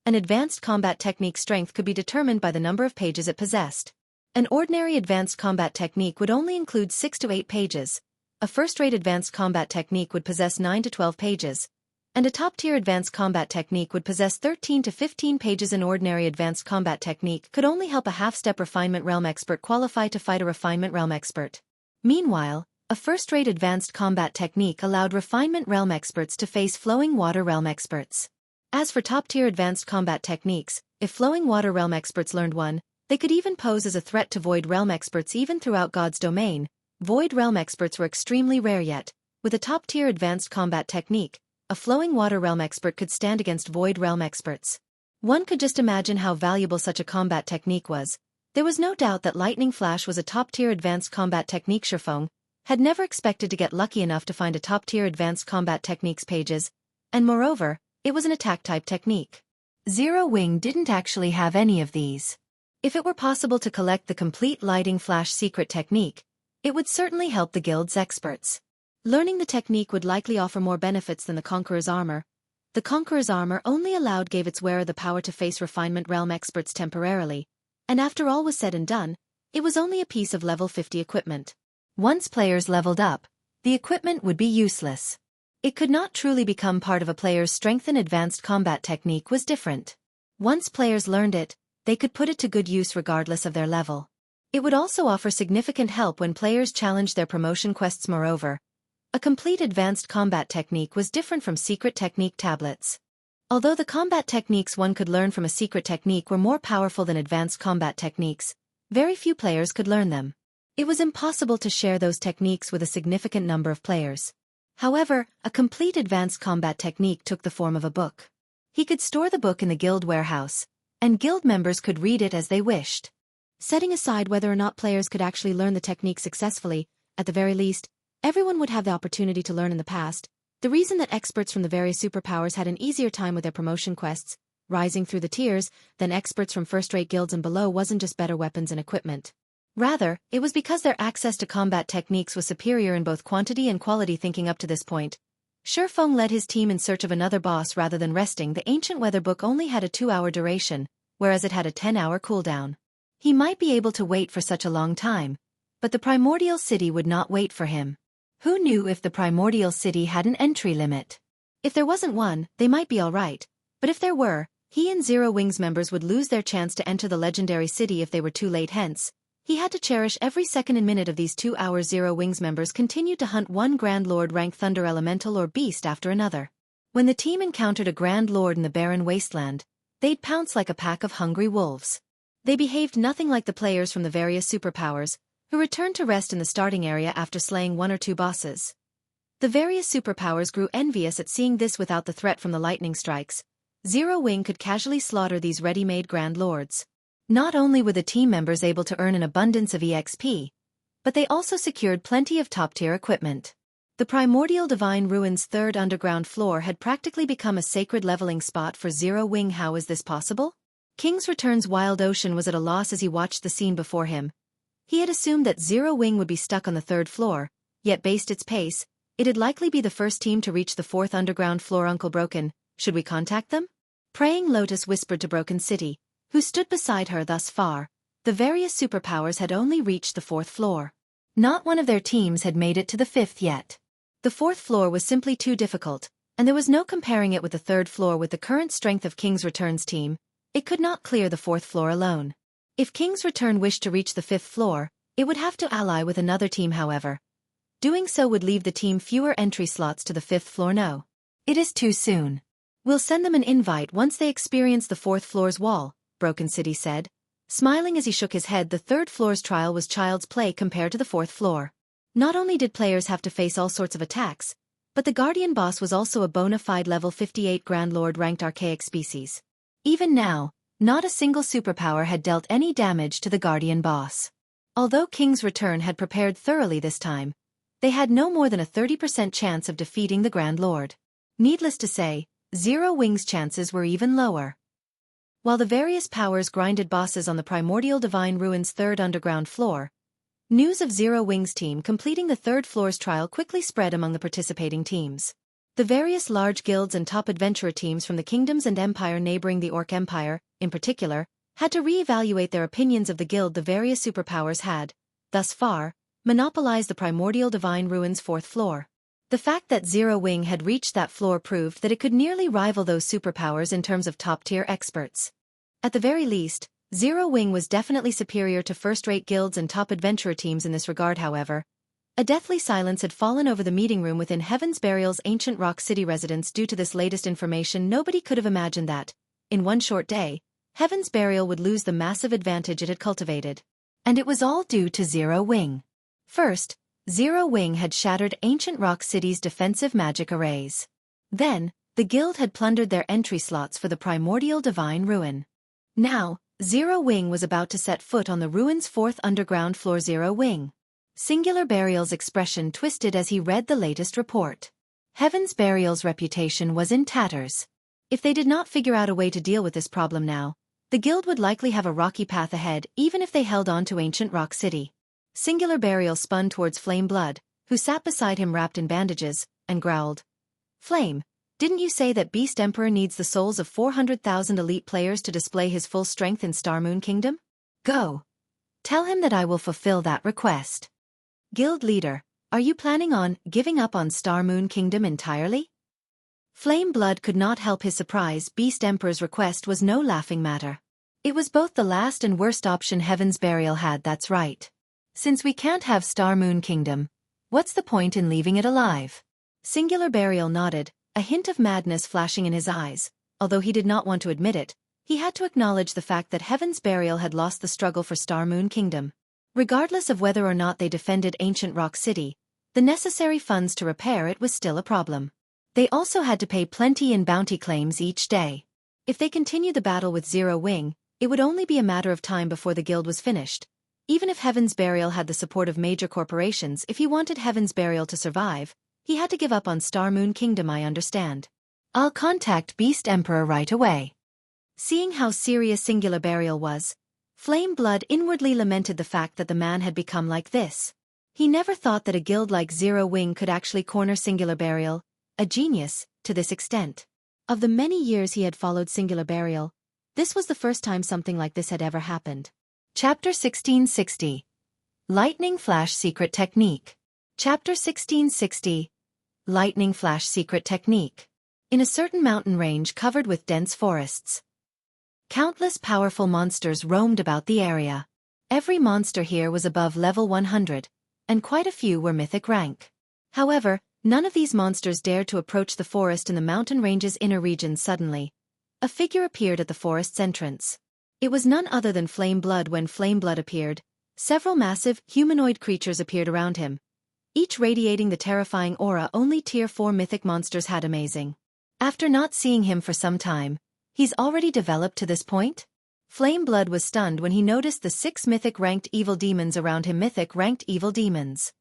an advanced combat technique's strength could be determined by the number of pages it possessed. An ordinary advanced combat technique would only include 6 to 8 pages, a first-rate advanced combat technique would possess 9 to 12 pages, and a top-tier advanced combat technique would possess 13 to 15 pages. An ordinary advanced combat technique could only help a half-step refinement realm expert qualify to fight a refinement realm expert. Meanwhile, a first-rate advanced combat technique allowed refinement realm experts to face flowing water realm experts. As for top-tier advanced combat techniques, if flowing water realm experts learned one, they could even pose as a threat to void realm experts. Even throughout God's domain, void realm experts were extremely rare. Yet, with a top-tier advanced combat technique, a flowing water realm expert could stand against void realm experts. One could just imagine how valuable such a combat technique was. There was no doubt that Lightning Flash was a top-tier advanced combat technique. Shifeng had never expected to get lucky enough to find a top-tier advanced combat techniques pages, and moreover, it was an attack-type technique. Zero Wing didn't actually have any of these. If it were possible to collect the complete Lightning Flash secret technique, it would certainly help the guild's experts. Learning the technique would likely offer more benefits than the Conqueror's armor. The Conqueror's armor only gave its wearer the power to face refinement realm experts temporarily, and after all was said and done, it was only a piece of level 50 equipment. Once players leveled up, the equipment would be useless. It could not truly become part of a player's strength. An advanced combat technique was different. Once players learned it, they could put it to good use regardless of their level. It would also offer significant help when players challenged their promotion quests. Moreover, a complete advanced combat technique was different from secret technique tablets. Although the combat techniques one could learn from a secret technique were more powerful than advanced combat techniques, very few players could learn them. It was impossible to share those techniques with a significant number of players. However, a complete advanced combat technique took the form of a book. He could store the book in the guild warehouse, and guild members could read it as they wished. Setting aside whether or not players could actually learn the technique successfully, at the very least, everyone would have the opportunity to learn in the past. The reason that experts from the various superpowers had an easier time with their promotion quests, rising through the tiers, than experts from first-rate guilds and below wasn't just better weapons and equipment. Rather, it was because their access to combat techniques was superior in both quantity and quality. Thinking up to this point, Shifeng led his team in search of another boss rather than resting. The ancient weather book only had a 2-hour duration, whereas it had a 10-hour cooldown. He might be able to wait for such a long time, but the Primordial City would not wait for him. Who knew if the Primordial City had an entry limit? If there wasn't one, they might be alright, but if there were, he and Zero Wings members would lose their chance to enter the legendary city if they were too late. Hence, he had to cherish every second and minute of these 2 hours. Zero Wings members continued to hunt one Grand Lord rank Thunder Elemental or Beast after another. When the team encountered a Grand Lord in the barren wasteland, they'd pounce like a pack of hungry wolves. They behaved nothing like the players from the various superpowers, who returned to rest in the starting area after slaying 1 or 2 bosses. The various superpowers grew envious at seeing this. Without the threat from the lightning strikes, Zero Wing could casually slaughter these ready-made Grand Lords. Not only were the team members able to earn an abundance of EXP, but they also secured plenty of top-tier equipment. The Primordial Divine Ruin's third underground floor had practically become a sacred leveling spot for Zero Wing. How is this possible? King's Return's Wild Ocean was at a loss as he watched the scene before him. He had assumed that Zero Wing would be stuck on the 3rd floor, yet based its pace, it'd likely be the first team to reach the 4th underground floor. Uncle Broken, should we contact them? Praying Lotus whispered to Broken City, who stood beside her. Thus far, the various superpowers had only reached the 4th floor. Not one of their teams had made it to the 5th yet. The 4th floor was simply too difficult, and there was no comparing it with the 3rd floor. With the current strength of King's Return's team, it could not clear the 4th floor alone. If King's Return wished to reach the 5th floor, it would have to ally with another team. However, doing so would leave the team fewer entry slots to the 5th floor. No. It is too soon. We'll send them an invite once they experience the 4th floor's wall, Broken City said, smiling as he shook his head. The 3rd floor's trial was child's play compared to the 4th floor. Not only did players have to face all sorts of attacks, but the Guardian boss was also a bona fide level 58 Grand Lord ranked archaic species. Even now, not a single superpower had dealt any damage to the Guardian boss. Although King's Return had prepared thoroughly this time, they had no more than a 30% chance of defeating the Grand Lord. Needless to say, Zero Wing's chances were even lower. While the various powers grinded bosses on the Primordial Divine Ruins 3rd underground floor, news of Zero Wing's team completing the 3rd floor's trial quickly spread among the participating teams. The various large guilds and top adventurer teams from the kingdoms and empire neighboring the Orc Empire, in particular, had to re-evaluate their opinions of the guild. The various superpowers had, thus far, monopolized the Primordial Divine Ruins 4th floor. The fact that Zero Wing had reached that floor proved that it could nearly rival those superpowers in terms of top-tier experts. At the very least, Zero Wing was definitely superior to first-rate guilds and top adventurer teams in this regard. However, a deathly silence had fallen over the meeting room within Heaven's Burial's ancient Rock City residence. Due to this latest information, nobody could have imagined that, in one short day, Heaven's Burial would lose the massive advantage it had cultivated. And it was all due to Zero Wing. First, Zero Wing had shattered ancient Rock City's defensive magic arrays. Then, the guild had plundered their entry slots for the Primordial Divine Ruin. Now, Zero Wing was about to set foot on the ruin's 4th underground floor. Zero Wing. Singular Burial's expression twisted as he read the latest report. Heaven's Burial's reputation was in tatters. If they did not figure out a way to deal with this problem now, the guild would likely have a rocky path ahead even if they held on to ancient Rock City. Singular Burial spun towards Flame Blood, who sat beside him wrapped in bandages, and growled. Flame, didn't you say that Beast Emperor needs the souls of 400,000 elite players to display his full strength in Star Moon Kingdom? Go. Tell him that I will fulfill that request. Guild leader, are you planning on giving up on Star Moon Kingdom entirely? Flame Blood could not help his surprise. Beast Emperor's request was no laughing matter. It was both the last and worst option Heaven's Burial had. That's right. Since we can't have Star Moon Kingdom, what's the point in leaving it alive? Singular Burial nodded, a hint of madness flashing in his eyes. Although he did not want to admit it, he had to acknowledge the fact that Heaven's Burial had lost the struggle for Star Moon Kingdom. Regardless of whether or not they defended ancient Rock City, the necessary funds to repair it was still a problem. They also had to pay plenty in bounty claims each day. If they continued the battle with Zero Wing, it would only be a matter of time before the guild was finished. Even if Heaven's Burial had the support of major corporations, if he wanted Heaven's Burial to survive, he had to give up on Star Moon Kingdom. I understand. I'll contact Beast Emperor right away. Seeing how serious Singular Burial was, Flame Blood inwardly lamented the fact that the man had become like this. He never thought that a guild like Zero Wing could actually corner Singular Burial, a genius, to this extent. Of the many years he had followed Singular Burial, this was the first time something like this had ever happened. Chapter 1660. Lightning Flash Secret Technique. Chapter 1660. Lightning Flash Secret Technique. In a certain mountain range covered with dense forests, countless powerful monsters roamed about the area. Every monster here was above level 100, and quite a few were mythic rank. However, none of these monsters dared to approach the forest in the mountain range's inner regions. Suddenly, a figure appeared at the forest's entrance. It was none other than Flame Blood. When Flame Blood appeared, several massive, humanoid creatures appeared around him, each radiating the terrifying aura only Tier 4 mythic monsters had. Amazing. After not seeing him for some time, he's already developed to this point? Flame Blood was stunned when he noticed the 6 mythic-ranked evil demons around him. Mythic-ranked evil demons.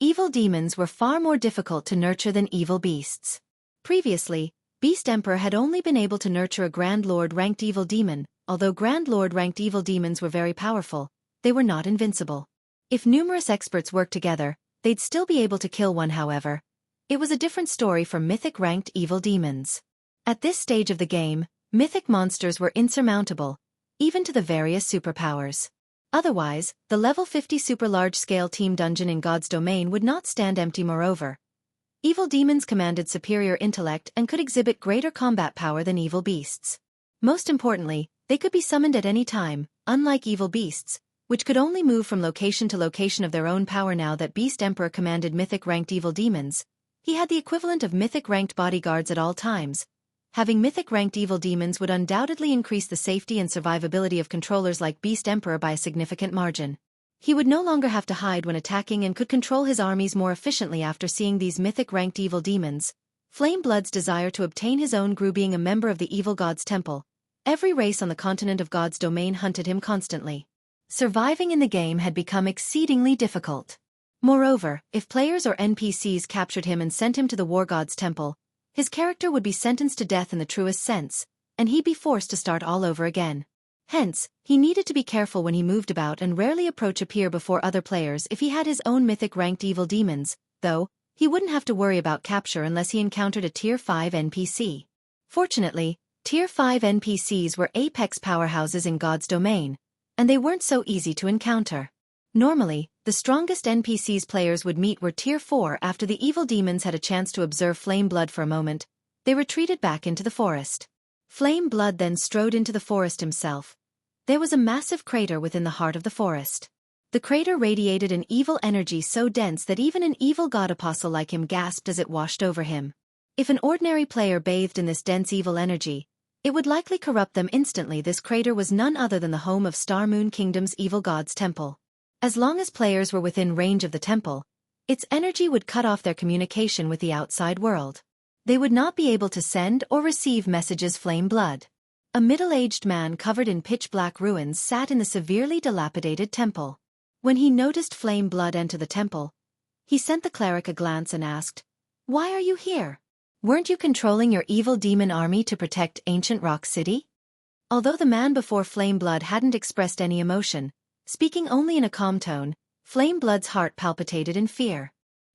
Evil demons were far more difficult to nurture than evil beasts. Previously, Beast Emperor had only been able to nurture a Grand Lord-ranked evil demon. Although Grand Lord-ranked evil demons were very powerful, they were not invincible. If numerous experts worked together, they'd still be able to kill one. However, it was a different story for Mythic-ranked evil demons. At this stage of the game, Mythic monsters were insurmountable, even to the various superpowers. Otherwise, the level 50 super large-scale team dungeon in God's domain would not stand empty. Moreover, evil demons commanded superior intellect and could exhibit greater combat power than evil beasts. Most importantly, they could be summoned at any time, unlike evil beasts, which could only move from location to location of their own power. Now that Beast Emperor commanded Mythic-ranked evil demons, he had the equivalent of Mythic-ranked bodyguards at all times. Having Mythic-ranked evil demons would undoubtedly increase the safety and survivability of controllers like Beast Emperor by a significant margin. He would no longer have to hide when attacking and could control his armies more efficiently. After seeing these Mythic-ranked evil demons, Flameblood's desire to obtain his own grew. Being a member of the evil god's temple, every race on the continent of God's domain hunted him constantly. Surviving in the game had become exceedingly difficult. Moreover, if players or NPCs captured him and sent him to the war god's temple, his character would be sentenced to death in the truest sense, and he'd be forced to start all over again. Hence, he needed to be careful when he moved about and rarely appear before other players. If he had his own Mythic-ranked evil demons, though, he wouldn't have to worry about capture unless he encountered a Tier 5 NPC. Fortunately, Tier 5 NPCs were apex powerhouses in God's domain, and they weren't so easy to encounter. Normally, the strongest NPCs players would meet were Tier 4. After the evil demons had a chance to observe Flameblood for a moment, they retreated back into the forest. Flameblood then strode into the forest himself. There was a massive crater within the heart of the forest. The crater radiated an evil energy so dense that even an evil god apostle like him gasped as it washed over him. If an ordinary player bathed in this dense evil energy, it would likely corrupt them instantly. This crater was none other than the home of Star Moon Kingdom's evil god's temple. As long as players were within range of the temple, its energy would cut off their communication with the outside world. They would not be able to send or receive messages. Flameblood, a middle-aged man covered in pitch-black ruins, sat in the severely dilapidated temple. When he noticed Flameblood enter the temple, he sent the cleric a glance and asked, "Why are you here? Weren't you controlling your evil demon army to protect ancient Rock City?" Although the man before Flameblood hadn't expressed any emotion, speaking only in a calm tone, Flameblood's heart palpitated in fear.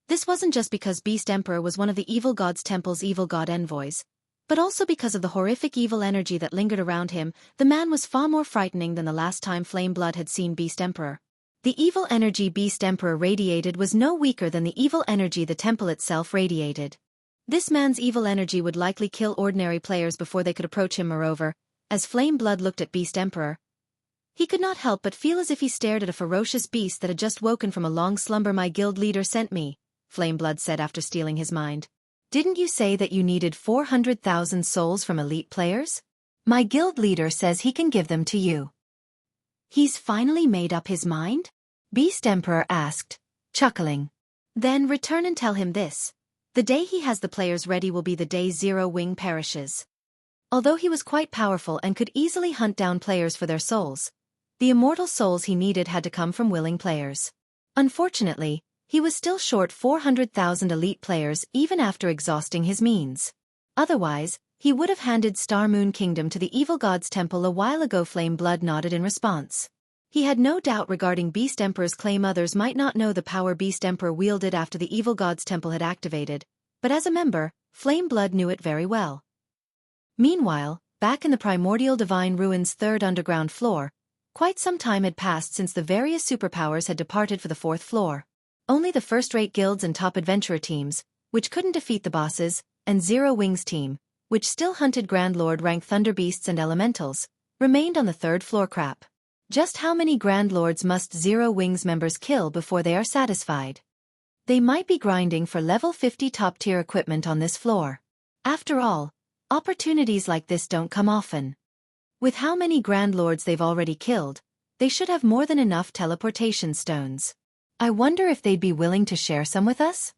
This wasn't just because Beast Emperor was one of the evil god's temple's evil god envoys, but also because of the horrific evil energy that lingered around him. The man was far more frightening than the last time Flameblood had seen Beast Emperor. The evil energy Beast Emperor radiated was no weaker than the evil energy the temple itself radiated. This man's evil energy would likely kill ordinary players before they could approach him. Moreover, as Flameblood looked at Beast Emperor, he could not help but feel as if he stared at a ferocious beast that had just woken from a long slumber. "My guild leader sent me," Flameblood said after stealing his mind. "Didn't you say that you needed 400,000 souls from elite players? My guild leader says he can give them to you." "He's finally made up his mind?" Beast Emperor asked, chuckling. "Then return and tell him this. The day he has the players ready will be the day Zero Wing perishes." Although he was quite powerful and could easily hunt down players for their souls, the immortal souls he needed had to come from willing players. Unfortunately, he was still short 400,000 elite players even after exhausting his means. Otherwise, he would have handed Star Moon Kingdom to the evil god's temple a while ago. Flameblood nodded in response. He had no doubt regarding Beast Emperor's claim. Others might not know the power Beast Emperor wielded after the evil god's temple had activated, but as a member, Flameblood knew it very well. Meanwhile, back in the Primordial Divine Ruins' third underground floor, quite some time had passed since the various superpowers had departed for the fourth floor. Only the first-rate guilds and top adventurer teams, which couldn't defeat the bosses, and Zero Wings team, which still hunted Grand Lord-rank thunderbeasts and elementals, remained on the third floor. Crap. Just how many Grand Lords must Zero Wings members kill before they are satisfied? They might be grinding for level 50 top-tier equipment on this floor. After all, opportunities like this don't come often. With how many Grand Lords they've already killed, they should have more than enough teleportation stones. I wonder if they'd be willing to share some with us?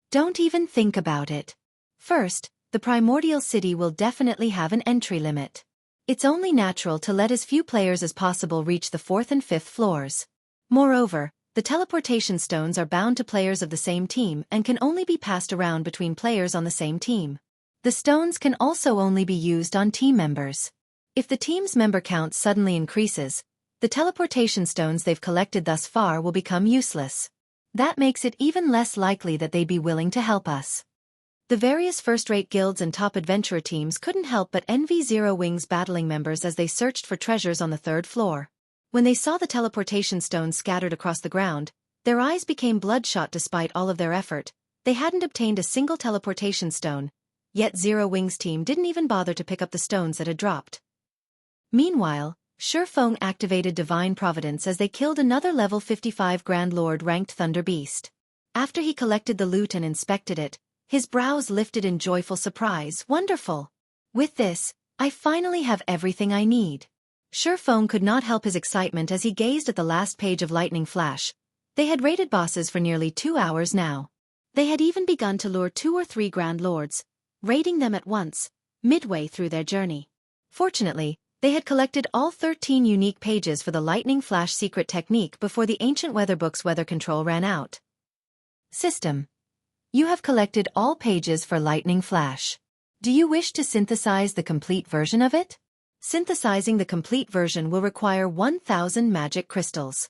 Don't even think about it. First, the Primordial City will definitely have an entry limit. It's only natural to let as few players as possible reach the 4th and 5th floors. Moreover, the teleportation stones are bound to players of the same team and can only be passed around between players on the same team. The stones can also only be used on team members. If the team's member count suddenly increases, the teleportation stones they've collected thus far will become useless. That makes it even less likely that they'd be willing to help us. The various first-rate guilds and top adventurer teams couldn't help but envy Zero Wing's battling members as they searched for treasures on the 3rd floor. When they saw the teleportation stones scattered across the ground, their eyes became bloodshot despite all of their effort. They hadn't obtained a single teleportation stone, yet Zero Wing's team didn't even bother to pick up the stones that had dropped. Meanwhile, Shifeng activated Divine Providence as they killed another level 55 Grand Lord ranked Thunder Beast. After he collected the loot and inspected it, his brows lifted in joyful surprise. Wonderful! With this, I finally have everything I need. Shifeng could not help his excitement as he gazed at the last page of Lightning Flash. They had raided bosses for nearly 2 hours now. They had even begun to lure 2 or 3 Grand Lords, raiding them at once, midway through their journey. Fortunately, they had collected all 13 unique pages for the Lightning Flash secret technique before the ancient Weatherbook's weather control ran out. System. You have collected all pages for Lightning Flash. Do you wish to synthesize the complete version of it? Synthesizing the complete version will require 1,000 magic crystals.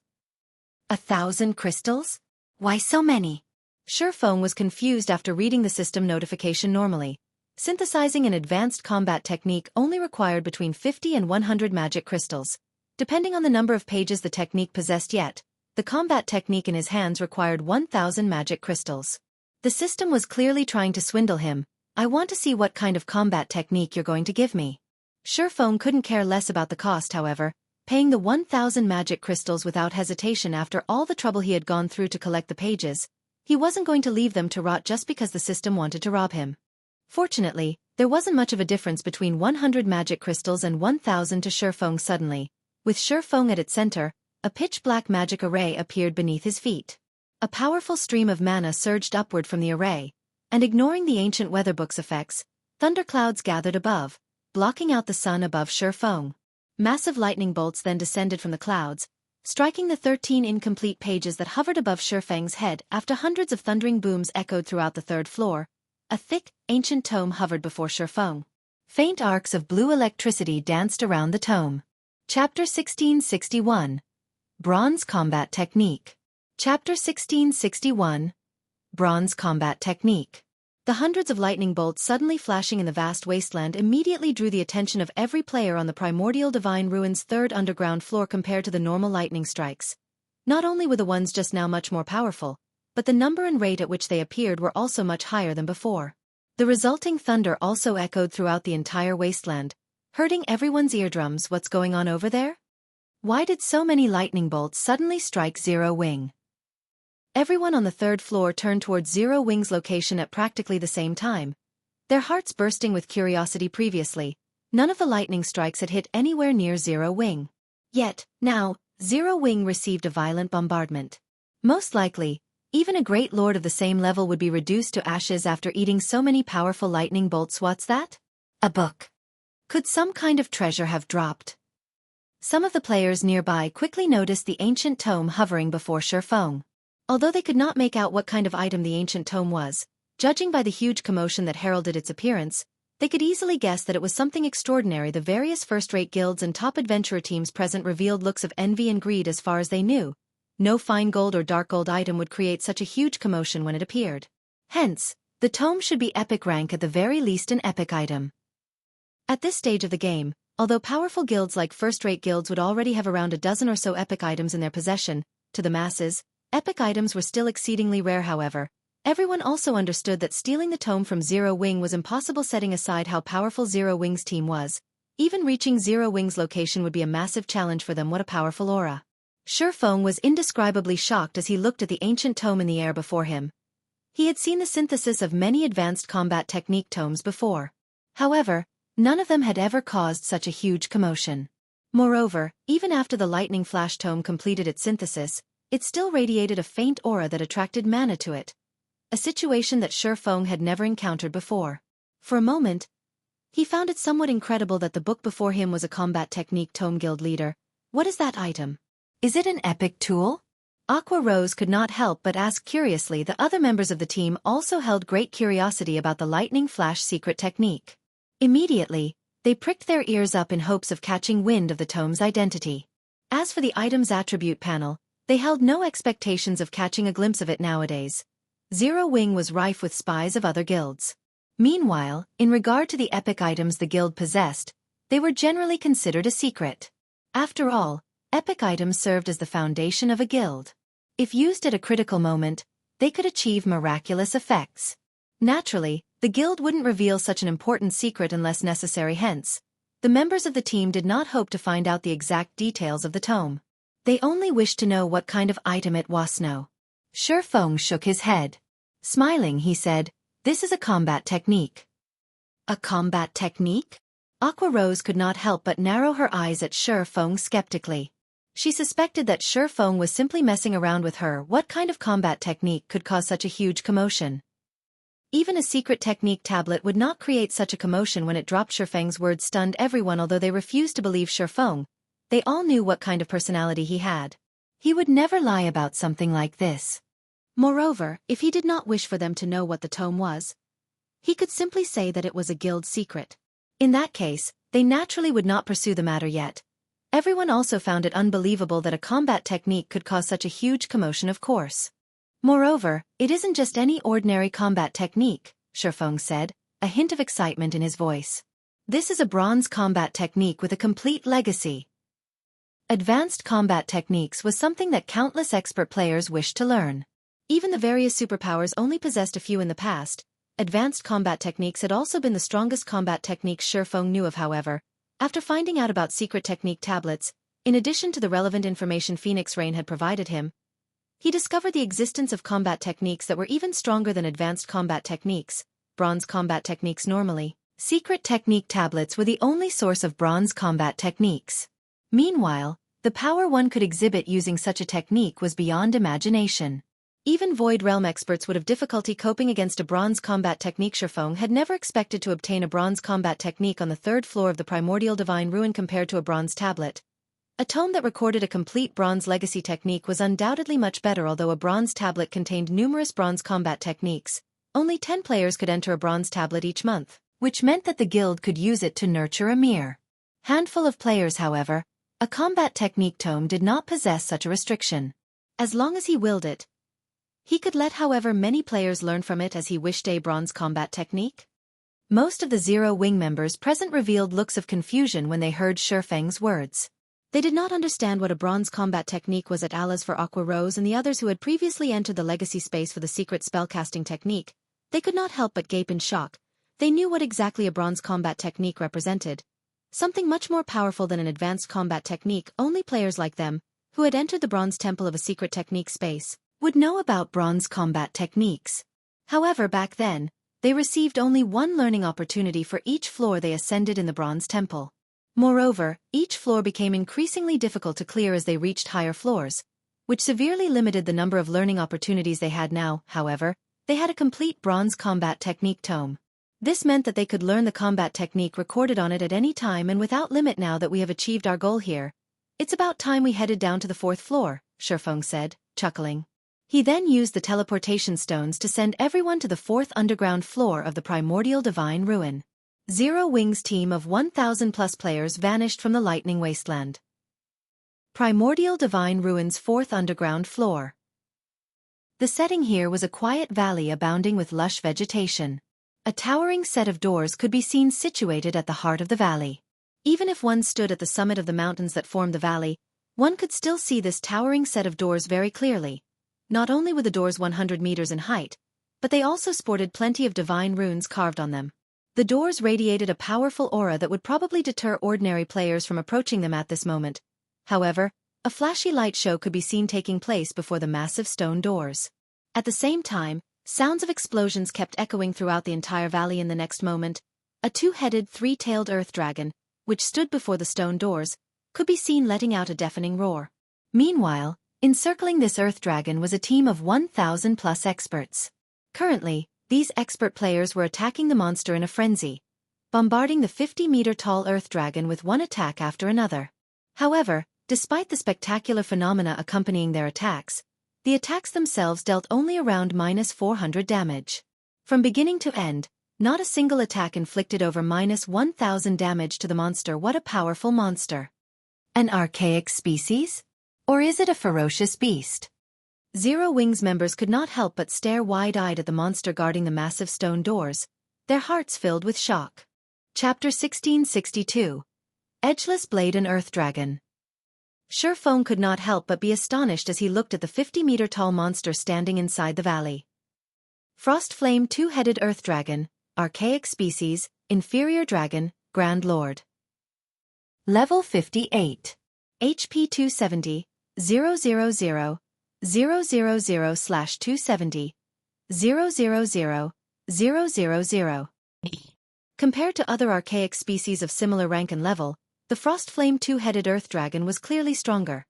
1,000 crystals? Why so many? Shifeng was confused after reading the system notification normally. Synthesizing an advanced combat technique only required between 50 and 100 magic crystals. Depending on the number of pages the technique possessed yet, the combat technique in his hands required 1,000 magic crystals. The system was clearly trying to swindle him. I want to see what kind of combat technique you're going to give me. Shifeng couldn't care less about the cost, however, paying the 1,000 magic crystals without hesitation after all the trouble he had gone through to collect the pages. He wasn't going to leave them to rot just because the system wanted to rob him. Fortunately, there wasn't much of a difference between 100 magic crystals and 1,000 to Shifeng suddenly. With Shifeng at its center, a pitch-black magic array appeared beneath his feet. A powerful stream of mana surged upward from the array, and ignoring the ancient Weatherbook's effects, thunderclouds gathered above, blocking out the sun above Shifeng. Massive lightning bolts then descended from the clouds, striking the 13 incomplete pages that hovered above Shifeng's head. After hundreds of thundering booms echoed throughout the 3rd floor, a thick, ancient tome hovered before Shifeng. Faint arcs of blue electricity danced around the tome. Chapter 1661. Bronze Combat Technique. Chapter 1661. Bronze Combat Technique. The hundreds of lightning bolts suddenly flashing in the vast wasteland immediately drew the attention of every player on the Primordial Divine Ruins' 3rd underground floor compared to the normal lightning strikes. Not only were the ones just now much more powerful, but the number and rate at which they appeared were also much higher than before. The resulting thunder also echoed throughout the entire wasteland, hurting everyone's eardrums. What's going on over there? Why did so many lightning bolts suddenly strike Zero Wing? Everyone on the 3rd floor turned towards Zero Wing's location at practically the same time, their hearts bursting with curiosity. Previously, none of the lightning strikes had hit anywhere near Zero Wing. Yet, now, Zero Wing received a violent bombardment. Most likely, even a great lord of the same level would be reduced to ashes after eating so many powerful lightning bolts. What's that? A book. Could some kind of treasure have dropped? Some of the players nearby quickly noticed the ancient tome hovering before Shifeng. Although they could not make out what kind of item the ancient tome was, judging by the huge commotion that heralded its appearance, they could easily guess that it was something extraordinary. The various first-rate guilds and top adventurer teams present revealed looks of envy and greed. As far as they knew, no fine gold or dark gold item would create such a huge commotion when it appeared. Hence, the tome should be epic rank, at the very least an epic item. At this stage of the game, although powerful guilds like first-rate guilds would already have around a dozen or so epic items in their possession, to the masses, epic items were still exceedingly rare. However, everyone also understood that stealing the tome from Zero Wing was impossible. Setting aside how powerful Zero Wing's team was, even reaching Zero Wing's location would be a massive challenge for them. What a powerful aura! Shifeng was indescribably shocked as he looked at the ancient tome in the air before him. He had seen the synthesis of many advanced combat technique tomes before. However, none of them had ever caused such a huge commotion. Moreover, even after the Lightning Flash tome completed its synthesis, it still radiated a faint aura that attracted mana to it. A situation that Shifeng had never encountered before. For a moment, he found it somewhat incredible that the book before him was a combat technique tome guild leader. What is that item? Is it an epic tool? Aqua Rose could not help but ask curiously. The other members of the team also held great curiosity about the Lightning Flash secret technique. Immediately, they pricked their ears up in hopes of catching wind of the tome's identity. As for the item's attribute panel, They held no expectations of catching a glimpse of it nowadays. Zero Wing was rife with spies of other guilds. Meanwhile, in regard to the epic items the guild possessed, they were generally considered a secret. After all, epic items served as the foundation of a guild. If used at a critical moment, they could achieve miraculous effects. Naturally, the guild wouldn't reveal such an important secret unless necessary, hence, the members of the team did not hope to find out the exact details of the tome. They only wished to know what kind of item it was. No. Shifeng shook his head. Smiling, he said, "This is a combat technique." A combat technique? Aqua Rose could not help but narrow her eyes at Shifeng skeptically. She suspected that Shifeng was simply messing around with her. What kind of combat technique could cause such a huge commotion? Even a secret technique tablet would not create such a commotion. When it dropped, Shifeng's words stunned everyone. Although they refused to believe Shifeng, they all knew what kind of personality he had. He would never lie about something like this. Moreover, if he did not wish for them to know what the tome was, he could simply say that it was a guild secret. In that case, they naturally would not pursue the matter yet. Everyone also found it unbelievable that a combat technique could cause such a huge commotion, of course. Moreover, it isn't just any ordinary combat technique, Shifeng said, a hint of excitement in his voice. This is a bronze combat technique with a complete legacy. Advanced combat techniques was something that countless expert players wished to learn. Even the various superpowers only possessed a few in the past. Advanced combat techniques had also been the strongest combat techniques Shifeng knew of. However, after finding out about secret technique tablets, in addition to the relevant information Phoenix Rain had provided him, he discovered the existence of combat techniques that were even stronger than advanced combat techniques, bronze combat techniques. Normally, secret technique tablets were the only source of bronze combat techniques. Meanwhile, the power one could exhibit using such a technique was beyond imagination. Even Void Realm experts would have difficulty coping against a bronze combat technique. Shifeng had never expected to obtain a bronze combat technique on the third floor of the Primordial Divine Ruin compared to a bronze tablet. A tome that recorded a complete bronze legacy technique was undoubtedly much better. Although a bronze tablet contained numerous bronze combat techniques, only 10 players could enter a bronze tablet each month, which meant that the guild could use it to nurture a mere handful of players. However, a combat technique tome did not possess such a restriction. As long as he willed it, he could let however many players learn from it as he wished. A bronze combat technique? Most of the Zero Wing members present revealed looks of confusion when they heard Shifeng's words. They did not understand what a bronze combat technique was. At Alas for Aqua Rose and the others who had previously entered the legacy space for the secret spellcasting technique, they could not help but gape in shock. They knew what exactly a bronze combat technique represented. Something much more powerful than an advanced combat technique. Only players like them, who had entered the bronze temple of a secret technique space, would know about bronze combat techniques. However, back then, they received only one learning opportunity for each floor they ascended in the bronze temple. Moreover, each floor became increasingly difficult to clear as they reached higher floors, which severely limited the number of learning opportunities they had now. However, they had a complete bronze combat technique tome. This meant that they could learn the combat technique recorded on it at any time and without limit. Now that we have achieved our goal here, it's about time we headed down to the 4th floor, Shifeng said, chuckling. He then used the teleportation stones to send everyone to the 4th underground floor of the Primordial Divine Ruin. Zero Wing's team of 1,000+ players vanished from the lightning wasteland. Primordial Divine Ruin's 4th underground floor. The setting here was a quiet valley abounding with lush vegetation. A towering set of doors could be seen situated at the heart of the valley. Even if one stood at the summit of the mountains that formed the valley, one could still see this towering set of doors very clearly. Not only were the doors 100 meters in height, but they also sported plenty of divine runes carved on them. The doors radiated a powerful aura that would probably deter ordinary players from approaching them at this moment. However, a flashy light show could be seen taking place before the massive stone doors. At the same time, sounds of explosions kept echoing throughout the entire valley. In the next moment, a two-headed, three-tailed earth dragon, which stood before the stone doors, could be seen letting out a deafening roar. Meanwhile, encircling this earth dragon was a team of 1,000+ experts. Currently, these expert players were attacking the monster in a frenzy, bombarding the 50-meter-tall earth dragon with one attack after another. However, despite the spectacular phenomena accompanying their attacks, the attacks themselves dealt only around -400 damage. From beginning to end, not a single attack inflicted over -1,000 damage to the monster. What a powerful monster! An archaic species? Or is it a ferocious beast? Zero Wings members could not help but stare wide-eyed at the monster guarding the massive stone doors, their hearts filled with shock. Chapter 1662. Edgeless Blade and Earth Dragon. Shurfeng could not help but be astonished as he looked at the 50-meter-tall monster standing inside the valley. Frost Flame Two-Headed Earth Dragon, Archaic Species, Inferior Dragon, Grand Lord. Level 58. HP 270, 000, 000/270, 000, 000. Compared to other archaic species of similar rank and level, the Frost Flame Two-Headed Earth Dragon was clearly stronger.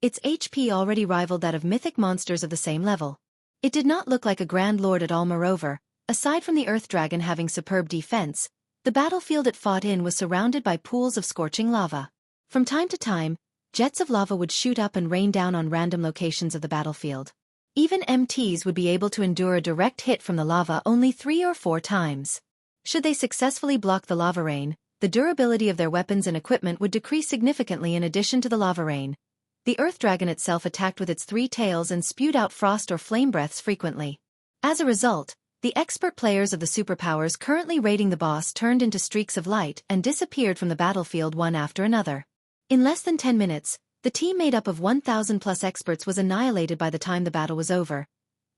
Its HP already rivaled that of mythic monsters of the same level. It did not look like a Grand Lord at all. Moreover, aside from the Earth Dragon having superb defense, the battlefield it fought in was surrounded by pools of scorching lava. From time to time, jets of lava would shoot up and rain down on random locations of the battlefield. Even MTs would be able to endure a direct hit from the lava only 3 or 4 times. Should they successfully block the lava rain, the durability of their weapons and equipment would decrease significantly. In addition to the lava rain, the Earth Dragon itself attacked with its 3 tails and spewed out frost or flame breaths frequently. As a result, the expert players of the superpowers currently raiding the boss turned into streaks of light and disappeared from the battlefield one after another. In less than 10 minutes, the team made up of 1,000+ experts was annihilated by the time the battle was over.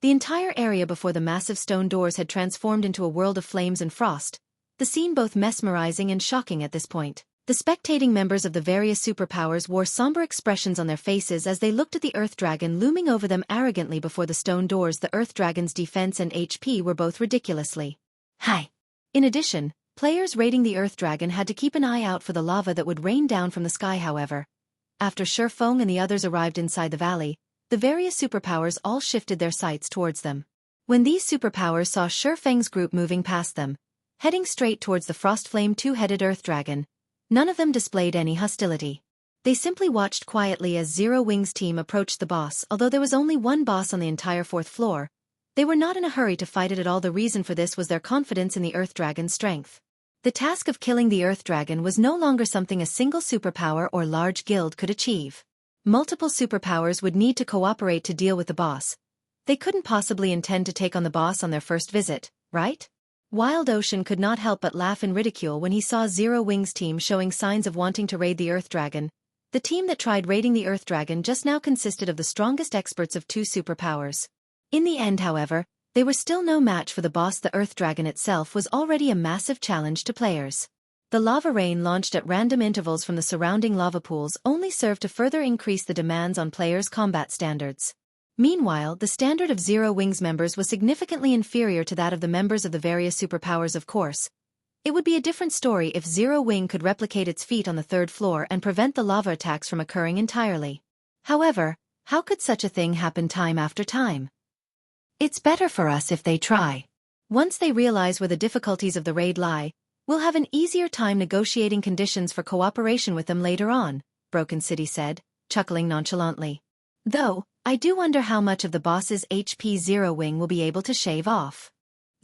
The entire area before the massive stone doors had transformed into a world of flames and frost, the scene both mesmerizing and shocking at this point. The spectating members of the various superpowers wore somber expressions on their faces as they looked at the Earth Dragon looming over them arrogantly before the stone doors. The Earth Dragon's defense and HP were both ridiculously high. In addition, players raiding the Earth Dragon had to keep an eye out for the lava that would rain down from the sky. However, after Shurfeng and the others arrived inside the valley, the various superpowers all shifted their sights towards them. When these superpowers saw Shurfeng's group moving past them, heading straight towards the Frost Flame Two-Headed Earth Dragon, none of them displayed any hostility. They simply watched quietly as Zero Wings' team approached the boss. Although there was only one boss on the entire 4th floor, they were not in a hurry to fight it at all. The reason for this was their confidence in the Earth Dragon's strength. The task of killing the Earth Dragon was no longer something a single superpower or large guild could achieve. Multiple superpowers would need to cooperate to deal with the boss. They couldn't possibly intend to take on the boss on their first visit, right? Wild Ocean could not help but laugh in ridicule when he saw Zero Wings' team showing signs of wanting to raid the Earth Dragon. The team that tried raiding the Earth Dragon just now consisted of the strongest experts of 2 superpowers. In the end, however, they were still no match for the boss. The Earth Dragon itself was already a massive challenge to players. The lava rain launched at random intervals from the surrounding lava pools only served to further increase the demands on players' combat standards. Meanwhile, the standard of Zero Wings members was significantly inferior to that of the members of the various superpowers. Of course, it would be a different story if Zero Wing could replicate its feat on the 3rd floor and prevent the lava attacks from occurring entirely. However, how could such a thing happen time after time? It's better for us if they try. Once they realize where the difficulties of the raid lie, we'll have an easier time negotiating conditions for cooperation with them later on, Broken City said, chuckling nonchalantly. Though, I do wonder how much of the boss's HP Zero Wing will be able to shave off.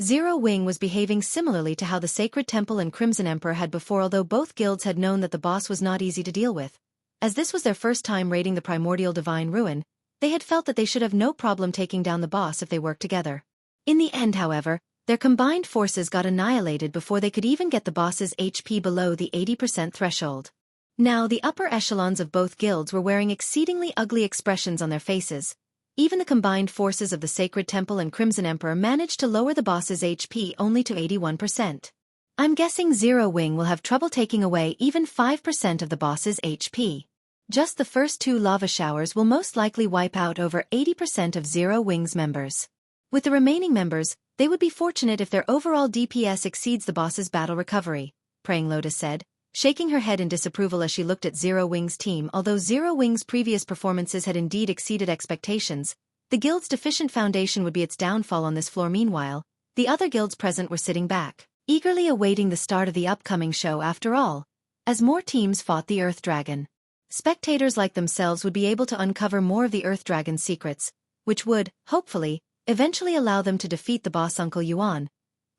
Zero Wing was behaving similarly to how the Sacred Temple and Crimson Emperor had before, although both guilds had known that the boss was not easy to deal with. As this was their first time raiding the Primordial Divine Ruin, they had felt that they should have no problem taking down the boss if they worked together. In the end, however, their combined forces got annihilated before they could even get the boss's HP below the 80% threshold. Now the upper echelons of both guilds were wearing exceedingly ugly expressions on their faces. Even the combined forces of the Sacred Temple and Crimson Emperor managed to lower the boss's HP only to 81%. I'm guessing Zero Wing will have trouble taking away even 5% of the boss's HP. Just the first 2 lava showers will most likely wipe out over 80% of Zero Wing's members. With the remaining members, they would be fortunate if their overall DPS exceeds the boss's battle recovery, Praying Lotus said, shaking her head in disapproval as she looked at Zero Wing's team. Although Zero Wing's previous performances had indeed exceeded expectations, the guild's deficient foundation would be its downfall on this floor. Meanwhile, the other guilds present were sitting back, eagerly awaiting the start of the upcoming show. After all, as more teams fought the Earth Dragon, spectators like themselves would be able to uncover more of the Earth Dragon's secrets, which would, hopefully, eventually allow them to defeat the boss. Uncle Yuan,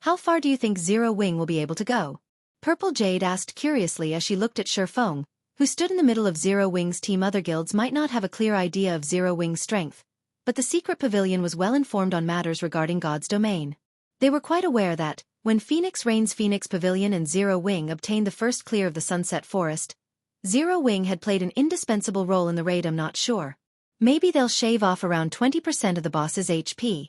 how far do you think Zero Wing will be able to go? Purple Jade asked curiously as she looked at Shurfeng, who stood in the middle of Zero Wing's team. Other guilds might not have a clear idea of Zero Wing's strength, but the secret pavilion was well informed on matters regarding God's domain. They were quite aware that, when Phoenix Rain's Phoenix Pavilion and Zero Wing obtained the first clear of the Sunset Forest, Zero Wing had played an indispensable role in the raid. I'm not sure. Maybe they'll shave off around 20% of the boss's HP.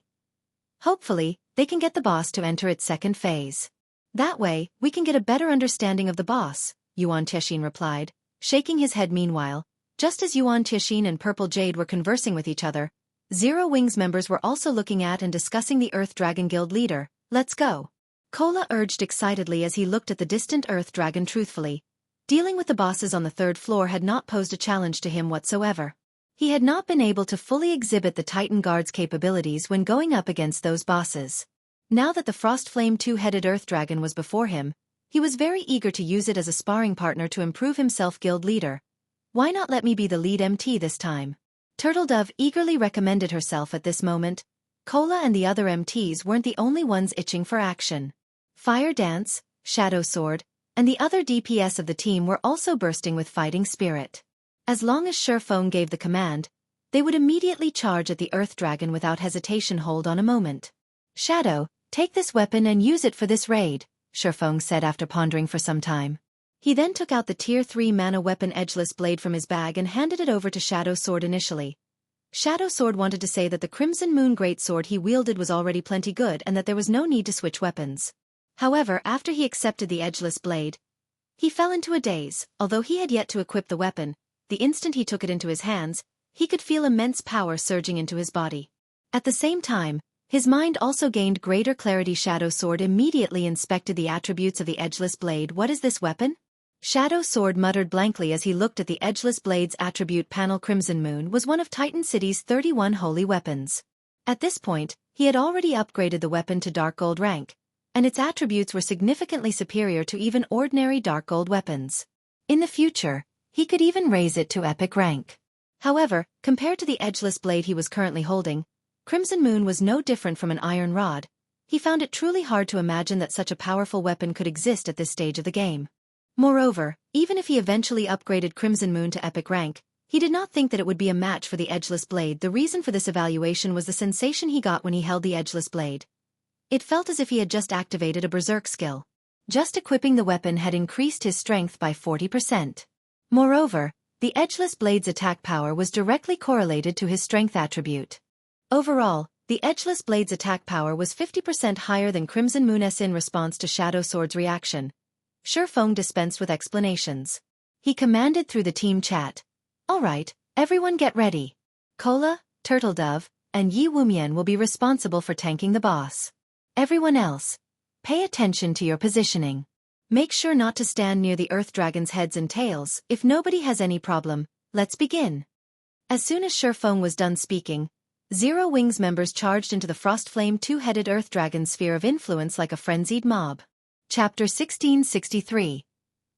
Hopefully, they can get the boss to enter its second phase. That way, we can get a better understanding of the boss, Yuan Tianxin replied, shaking his head. Meanwhile, just as Yuan Tianxin and Purple Jade were conversing with each other, Zero Wing's members were also looking at and discussing the Earth Dragon Guild leader. Let's go. Kola urged excitedly as he looked at the distant Earth Dragon. Truthfully, dealing with the bosses on the third floor had not posed a challenge to him whatsoever. He had not been able to fully exhibit the Titan Guard's capabilities when going up against those bosses. Now that the Frostflame two-headed Earth Dragon was before him, he was very eager to use it as a sparring partner to improve himself. Guild leader, why not let me be the lead MT this time? Turtledove eagerly recommended herself at this moment. Kola and the other MTs weren't the only ones itching for action. Fire Dance, Shadow Sword, and the other DPS of the team were also bursting with fighting spirit. As long as Shurfeng gave the command, they would immediately charge at the Earth Dragon without hesitation. Hold on a moment. Shadow, take this weapon and use it for this raid, Shurfeng said after pondering for some time. He then took out the Tier 3 mana weapon Edgeless blade from his bag and handed it over to Shadow Sword initially. Shadow Sword wanted to say that the Crimson Moon greatsword he wielded was already plenty good and that there was no need to switch weapons. However, after he accepted the Edgeless blade, he fell into a daze. Although he had yet to equip the weapon, the instant he took it into his hands, he could feel immense power surging into his body. At the same time, his mind also gained greater clarity. Shadow Sword immediately inspected the attributes of the Edgeless blade. What is this weapon? Shadow Sword muttered blankly as he looked at the Edgeless blade's attribute panel. Crimson Moon was one of Titan City's 31 holy weapons. At this point, he had already upgraded the weapon to Dark Gold rank, and its attributes were significantly superior to even ordinary Dark Gold weapons. In the future, he could even raise it to Epic rank. However, compared to the Edgeless blade he was currently holding, Crimson Moon was no different from an iron rod. He found it truly hard to imagine that such a powerful weapon could exist at this stage of the game. Moreover, even if he eventually upgraded Crimson Moon to Epic rank, he did not think that it would be a match for the Edgeless blade. The reason for this evaluation was the sensation he got when he held the Edgeless blade. It felt as if he had just activated a berserk skill. Just equipping the weapon had increased his strength by 40%. Moreover, the Edgeless blade's attack power was directly correlated to his strength attribute. Overall, the Edgeless blade's attack power was 50% higher than Crimson Moon's. In response to Shadow Sword's reaction, Shurfeng dispensed with explanations. He commanded through the team chat. Alright, everyone get ready. Kola, Turtledove, and Yi Wumian will be responsible for tanking the boss. Everyone else, pay attention to your positioning. Make sure not to stand near the Earth Dragon's heads and tails. If nobody has any problem, let's begin. As soon as Shurfeng was done speaking, Zero Wing's members charged into the Frostflame two-headed Earth Dragon's sphere of influence like a frenzied mob. Chapter 1663.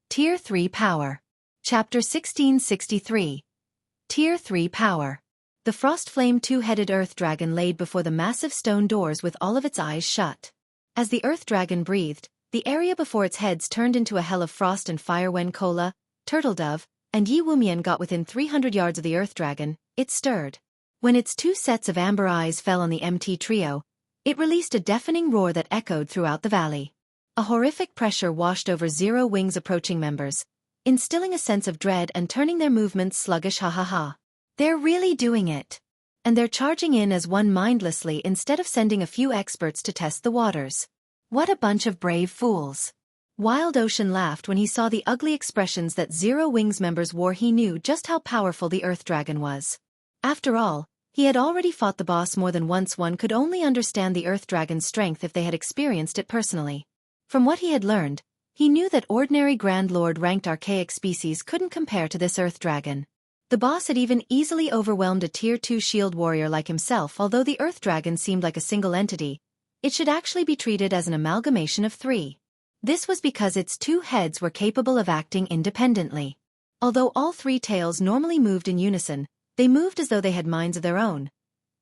Tier 3 Power. Chapter 1663. Tier 3 Power. The Frostflame two-headed Earth Dragon laid before the massive stone doors with all of its eyes shut. As the Earth Dragon breathed, the area before its heads turned into a hell of frost and fire. When Kola, Turtledove, and Yi Wumian got within 300 yards of the Earth Dragon, it stirred. When its two sets of amber eyes fell on the MT trio, it released a deafening roar that echoed throughout the valley. A horrific pressure washed over Zero Wing's approaching members, instilling a sense of dread and turning their movements sluggish. Ha ha ha. They're really doing it. And they're charging in as one mindlessly instead of sending a few experts to test the waters. What a bunch of brave fools. Wild Ocean laughed when he saw the ugly expressions that Zero Wing's members wore. He knew just how powerful the Earth Dragon was. After all, he had already fought the boss more than once. One could only understand the Earth Dragon's strength if they had experienced it personally. From what he had learned, he knew that ordinary Grand Lord-ranked archaic species couldn't compare to this Earth Dragon. The boss had even easily overwhelmed a Tier 2 shield warrior like himself. Although the Earth Dragon seemed like a single entity, it should actually be treated as an amalgamation of three. This was because its two heads were capable of acting independently. Although all three tails normally moved in unison, they moved as though they had minds of their own.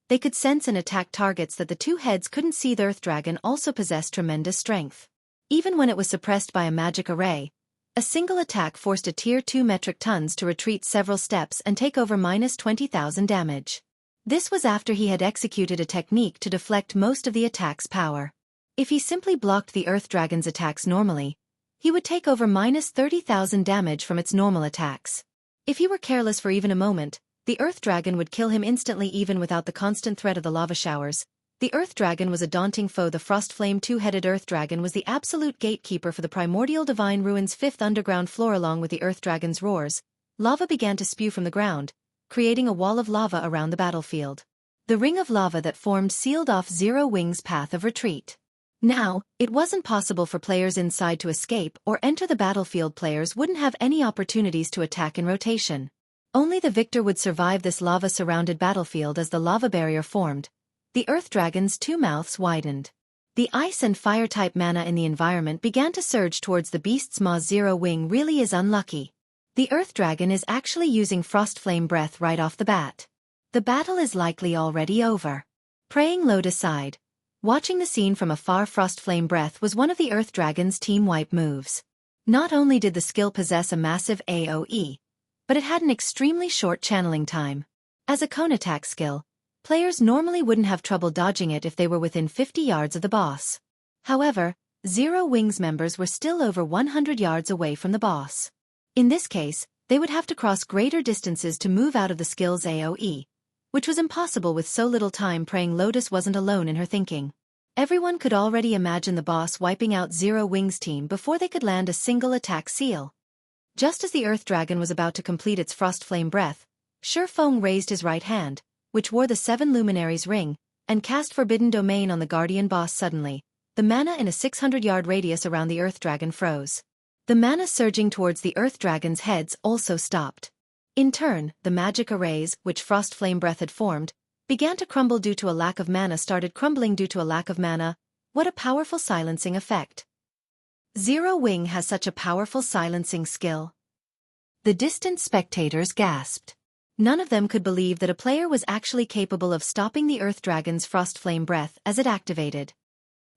They could sense and attack targets that the two heads couldn't see. The Earth Dragon also possessed tremendous strength. Even when it was suppressed by a magic array, A single attack forced a tier 2 metric tons to retreat several steps and take over minus 20,000 damage. This was after he had executed a technique to deflect most of the attack's power. If he simply blocked the Earth Dragon's attacks normally, he would take over minus 30,000 damage from its normal attacks. If he were careless for even a moment, the Earth Dragon would kill him instantly even without the constant threat of the lava showers. The Earth Dragon was a daunting foe. The Frostflame two-headed Earth Dragon was the absolute gatekeeper for the Primordial Divine Ruins' 5th underground floor. Along with the Earth Dragon's roars, lava began to spew from the ground, creating a wall of lava around the battlefield. The ring of lava that formed sealed off Zero Wing's path of retreat. Now, it wasn't possible for players inside to escape or enter the battlefield. Players wouldn't have any opportunities to attack in rotation. Only the victor would survive this lava-surrounded battlefield. As the lava barrier formed, the Earth Dragon's two mouths widened. The ice and fire-type mana in the environment began to surge towards the beast's maw. Zero Wing really is unlucky. The Earth Dragon is actually using Frostflame breath right off the bat. The battle is likely already over. Praying Lotus sighed. Watching the scene from afar, Frostflame breath was one of the Earth Dragon's team wipe moves. Not only did the skill possess a massive AoE, but it had an extremely short channeling time. As a cone attack skill, players normally wouldn't have trouble dodging it if they were within 50 yards of the boss. However, Zero Wing's members were still over 100 yards away from the boss. In this case, they would have to cross greater distances to move out of the skill's AoE, which was impossible with so little time. Praying Lotus wasn't alone in her thinking. Everyone could already imagine the boss wiping out Zero Wing's team before they could land a single attack seal. Just as the Earth Dragon was about to complete its Frostflame breath, Shurfeng raised his right hand, which wore the 7 Luminaries ring, and cast Forbidden Domain on the Guardian boss. Suddenly, the mana in a 600-yard radius around the Earth Dragon froze. The mana surging towards the Earth Dragon's heads also stopped. In turn, the magic arrays, which Frostflame breath had formed, began to crumble due to a lack of mana. Started crumbling due to a lack of mana. What a powerful silencing effect. Zero Wing has such a powerful silencing skill. The distant spectators gasped. None of them could believe that a player was actually capable of stopping the Earth Dragon's Frostflame breath as it activated.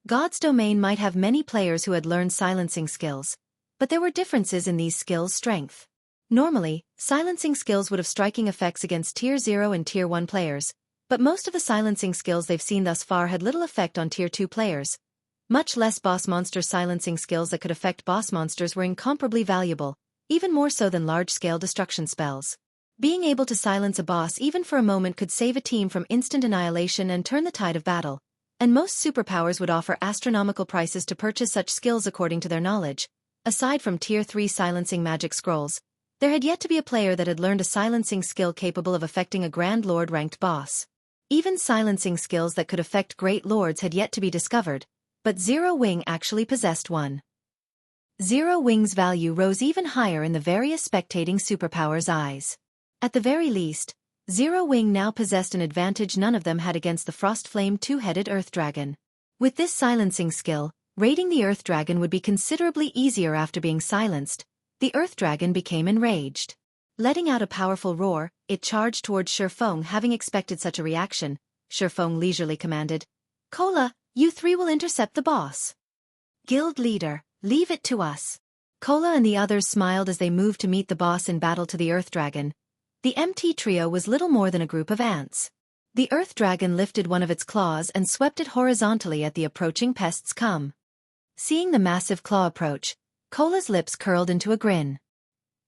God's Domain might have many players who had learned silencing skills, but there were differences in these skills' strength. Normally, silencing skills would have striking effects against Tier 0 and Tier 1 players, but most of the silencing skills they've seen thus far had little effect on Tier 2 players. Much less boss monster silencing skills that could affect boss monsters were incomparably valuable, even more so than large-scale destruction spells. Being able to silence a boss even for a moment could save a team from instant annihilation and turn the tide of battle, and most superpowers would offer astronomical prices to purchase such skills according to their knowledge. Aside from Tier 3 silencing magic scrolls, there had yet to be a player that had learned a silencing skill capable of affecting a Grand Lord-ranked boss. Even silencing skills that could affect Great Lords had yet to be discovered, but Zero Wing actually possessed one. Zero Wing's value rose even higher in the various spectating superpowers' eyes. At the very least, Zero Wing now possessed an advantage none of them had against the Frostflame two-headed Earth Dragon. With this silencing skill, raiding the Earth Dragon would be considerably easier. After being silenced, the Earth Dragon became enraged. Letting out a powerful roar, it charged towards Shurfeng. Having expected such a reaction, Shurfeng leisurely commanded, "Kola, you three will intercept the boss." "Guild leader, leave it to us." Kola and the others smiled as they moved to meet the boss in battle. To the Earth Dragon, the MT trio was little more than a group of ants. The Earth Dragon lifted one of its claws and swept it horizontally at the approaching pests. Come. Seeing the massive claw approach, Kola's lips curled into a grin.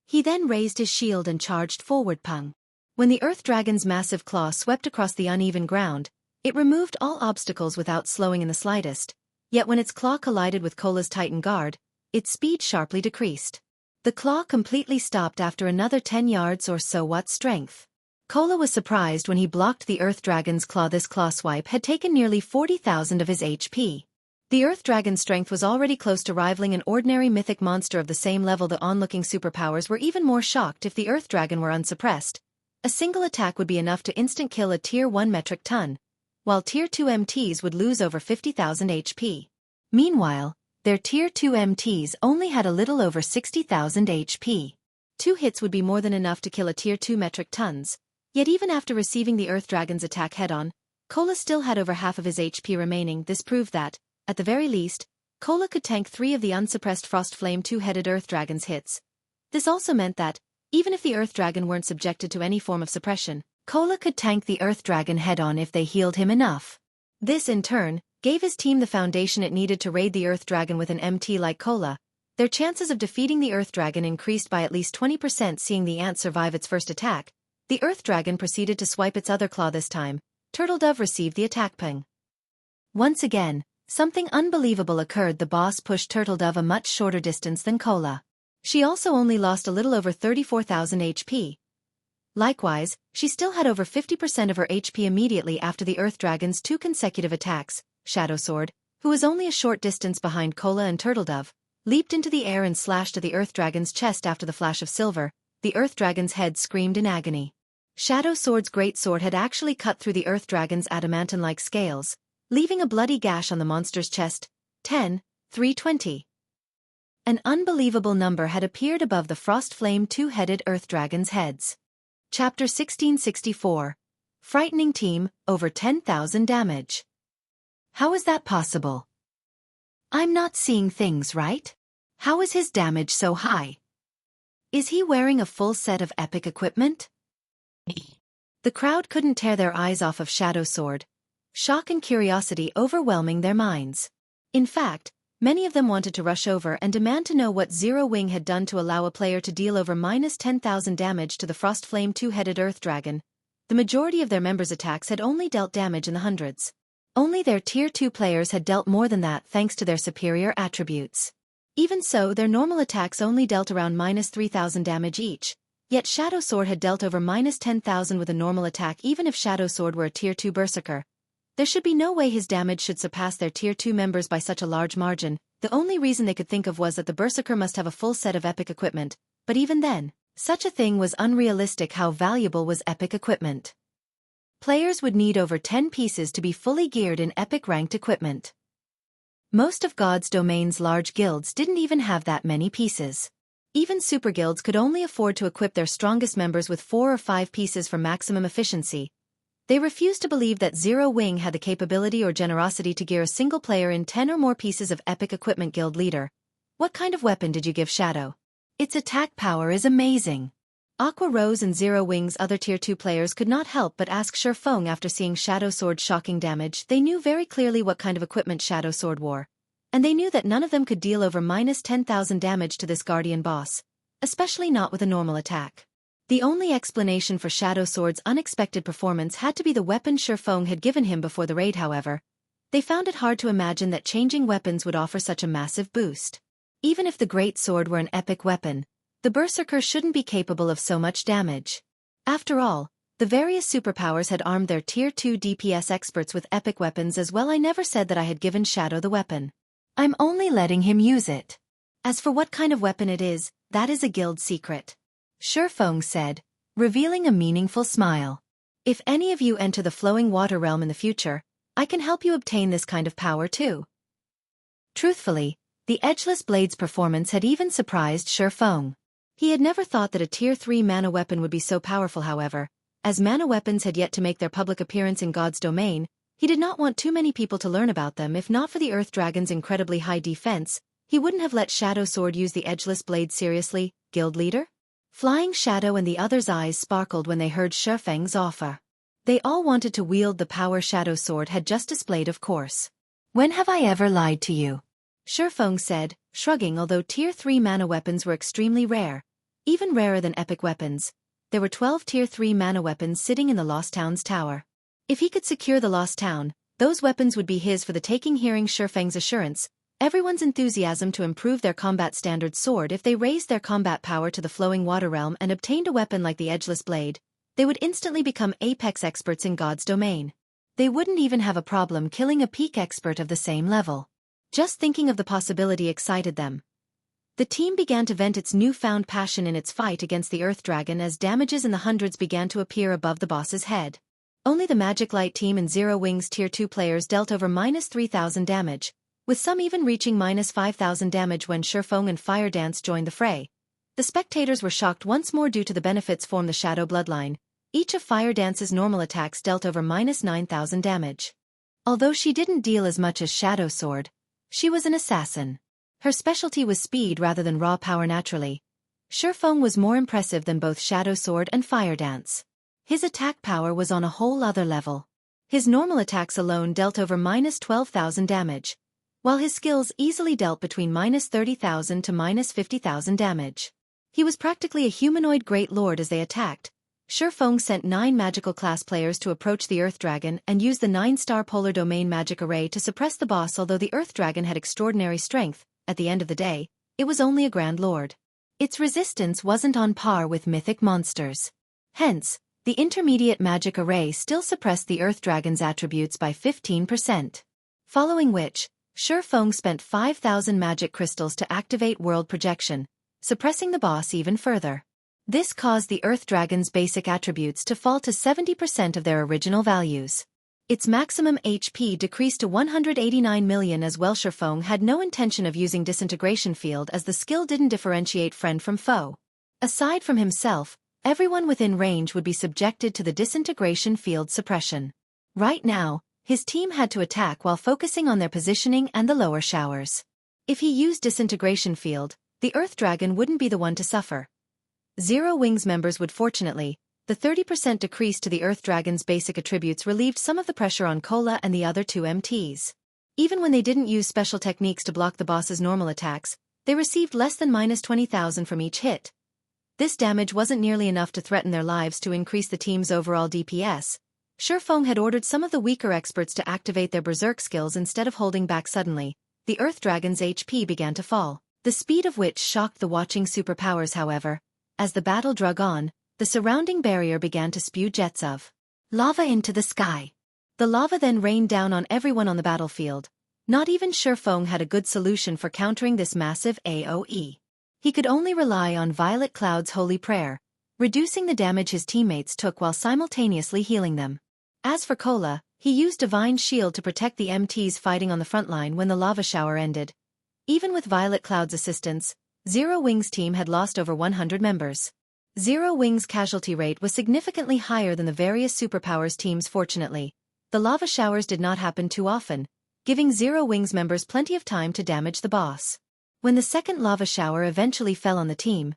He then raised his shield and charged forward. Pung. When the Earth Dragon's massive claw swept across the uneven ground, it removed all obstacles without slowing in the slightest, yet when its claw collided with Kola's Titan guard, its speed sharply decreased. The claw completely stopped after another 10 yards or so. What strength? Kola was surprised when he blocked the Earth Dragon's claw. This claw swipe had taken nearly 40,000 of his HP. The Earth Dragon's strength was already close to rivaling an ordinary mythic monster of the same level. The onlooking superpowers were even more shocked. If the Earth Dragon were unsuppressed, a single attack would be enough to instant kill a Tier 1 metric ton, while Tier 2 MTs would lose over 50,000 HP. Meanwhile, their Tier 2 MTs only had a little over 60,000 HP. 2 hits would be more than enough to kill a Tier 2 metric tons, yet even after receiving the Earth Dragon's attack head-on, Kola still had over half of his HP remaining. This proved that, at the very least, Cola could tank 3 of the unsuppressed Frost Flame 2-headed Earth Dragon's hits. This also meant that, even if the Earth Dragon weren't subjected to any form of suppression, Cola could tank the Earth Dragon head-on if they healed him enough. This, in turn, gave his team the foundation it needed to raid the Earth Dragon with an MT like Cola. Their chances of defeating the Earth Dragon increased by at least 20%. Seeing the ant survive its first attack, the Earth Dragon proceeded to swipe its other claw. This time, Turtledove received the attack ping. Once again, something unbelievable occurred. The boss pushed Turtledove a much shorter distance than Cola. She also only lost a little over 34,000 HP. Likewise, she still had over 50% of her HP immediately after the Earth Dragon's 2 consecutive attacks. Shadow Sword, who was only a short distance behind Cola and Turtledove, leaped into the air and slashed at the Earth Dragon's chest. After the flash of silver, the Earth Dragon's head screamed in agony. Shadow Sword's great sword had actually cut through the Earth Dragon's adamantine-like scales, leaving a bloody gash on the monster's chest. 10,320. An unbelievable number had appeared above the Frost Flame 2-headed Earth Dragon's heads. Chapter 1664. Frightening Team, over 10,000 damage. How is that possible? I'm not seeing things right. How is his damage so high? Is he wearing a full set of epic equipment? The crowd couldn't tear their eyes off of Shadow Sword, shock and curiosity overwhelming their minds. In fact, many of them wanted to rush over and demand to know what Zero Wing had done to allow a player to deal over -10,000 damage to the Frost Flame 2-headed Earth Dragon. The majority of their members' attacks had only dealt damage in the hundreds. Only their Tier 2 players had dealt more than that thanks to their superior attributes. Even so, their normal attacks only dealt around -3,000 damage each, yet Shadow Sword had dealt over -10,000 with a normal attack. Even if Shadow Sword were a Tier 2 Berserker, there should be no way his damage should surpass their Tier 2 members by such a large margin. The only reason they could think of was that the Berserker must have a full set of epic equipment, but even then, such a thing was unrealistic. How valuable was epic equipment? Players would need over 10 pieces to be fully geared in epic ranked equipment. Most of God's Domain's large guilds didn't even have that many pieces. Even super guilds could only afford to equip their strongest members with 4 or 5 pieces for maximum efficiency. They refused to believe that Zero Wing had the capability or generosity to gear a single player in 10 or more pieces of epic equipment. Guild leader, what kind of weapon did you give Shadow? Its attack power is amazing. Aqua Rose and Zero Wing's other Tier 2 players could not help but ask Shurfeng after seeing Shadow Sword's shocking damage. They knew very clearly what kind of equipment Shadow Sword wore, and they knew that none of them could deal over -10,000 damage to this Guardian boss, especially not with a normal attack. The only explanation for Shadow Sword's unexpected performance had to be the weapon Shurfeng had given him before the raid. However, they found it hard to imagine that changing weapons would offer such a massive boost. Even if the Great Sword were an epic weapon, the Berserker shouldn't be capable of so much damage. After all, the various superpowers had armed their Tier 2 DPS experts with epic weapons as well. I never said that I had given Shadow the weapon. I'm only letting him use it. As for what kind of weapon it is, that is a guild secret. Shurfeng said, revealing a meaningful smile. If any of you enter the Flowing Water Realm in the future, I can help you obtain this kind of power too. Truthfully, the Edgeless Blade's performance had even surprised Shurfeng. He had never thought that a Tier 3 mana weapon would be so powerful. However, as mana weapons had yet to make their public appearance in God's Domain, he did not want too many people to learn about them. If not for the Earth Dragon's incredibly high defense, he wouldn't have let Shadow Sword use the Edgeless Blade seriously. Guild leader? Flying Shadow and the others' eyes sparkled when they heard Shurfeng's offer. They all wanted to wield the power Shadow Sword had just displayed. Of course. When have I ever lied to you? Shurfeng said, shrugging. Although Tier 3 mana weapons were extremely rare, even rarer than epic weapons, there were 12 Tier 3 mana weapons sitting in the Lost Town's tower. If he could secure the Lost Town, those weapons would be his for the taking. Hearing Shurfeng's assurance, everyone's enthusiasm to improve their combat standard soared. If they raised their combat power to the Flowing Water Realm and obtained a weapon like the Edgeless Blade, they would instantly become apex experts in God's Domain. They wouldn't even have a problem killing a peak expert of the same level. Just thinking of the possibility excited them. The team began to vent its newfound passion in its fight against the Earth Dragon as damages in the hundreds began to appear above the boss's head. Only the Magic Light team and Zero Wing's Tier 2 players dealt over -3,000 damage, with some even reaching -5,000 damage when Shurfeng and Fire Dance joined the fray. The spectators were shocked once more due to the benefits from the Shadow Bloodline. Each of Fire Dance's normal attacks dealt over -9,000 damage. Although she didn't deal as much as Shadow Sword, She was an assassin. Her specialty was speed rather than raw power naturally. Shifeng was more impressive than both Shadow Sword and Fire Dance. His attack power was on a whole other level. His normal attacks alone dealt over -12,000 damage, while his skills easily dealt between -30,000 to -50,000 damage. He was practically a humanoid great lord as they attacked. Shifeng sent 9 magical class players to approach the Earth Dragon and use the 9-star Polar Domain magic array to suppress the boss. Although the Earth Dragon had extraordinary strength, at the end of the day, it was only a Grand Lord. Its resistance wasn't on par with mythic monsters. Hence, the intermediate magic array still suppressed the Earth Dragon's attributes by 15%. Following which, Shifeng spent 5,000 magic crystals to activate World Projection, suppressing the boss even further. This caused the Earth Dragon's basic attributes to fall to 70% of their original values. Its maximum HP decreased to 189 million as well. Shifeng had no intention of using Disintegration Field as the skill didn't differentiate friend from foe. Aside from himself, everyone within range would be subjected to the Disintegration Field suppression. Right now, his team had to attack while focusing on their positioning and the lower showers. If he used Disintegration Field, the Earth Dragon wouldn't be the one to suffer. Zero Wings members would. Fortunately, the 30% decrease to the Earth Dragon's basic attributes relieved some of the pressure on Cola and the other 2 MTs. Even when they didn't use special techniques to block the boss's normal attacks, they received less than -20,000 from each hit. This damage wasn't nearly enough to threaten their lives to increase the team's overall DPS. Shifeng had ordered some of the weaker experts to activate their berserk skills instead of holding back. Suddenly, the Earth Dragon's HP began to fall, the speed of which shocked the watching superpowers. However, as the battle drug on, the surrounding barrier began to spew jets of lava into the sky. The lava then rained down on everyone on the battlefield. Not even Shifeng had a good solution for countering this massive AoE. He could only rely on Violet Cloud's holy prayer, reducing the damage his teammates took while simultaneously healing them. As for Cola, he used Divine Shield to protect the MTs fighting on the front line when the lava shower ended. Even with Violet Cloud's assistance, Zero Wings' team had lost over 100 members. Zero Wings' casualty rate was significantly higher than the various superpowers teams. Fortunately, the lava showers did not happen too often, giving Zero Wings members plenty of time to damage the boss. When the second lava shower eventually fell on the team,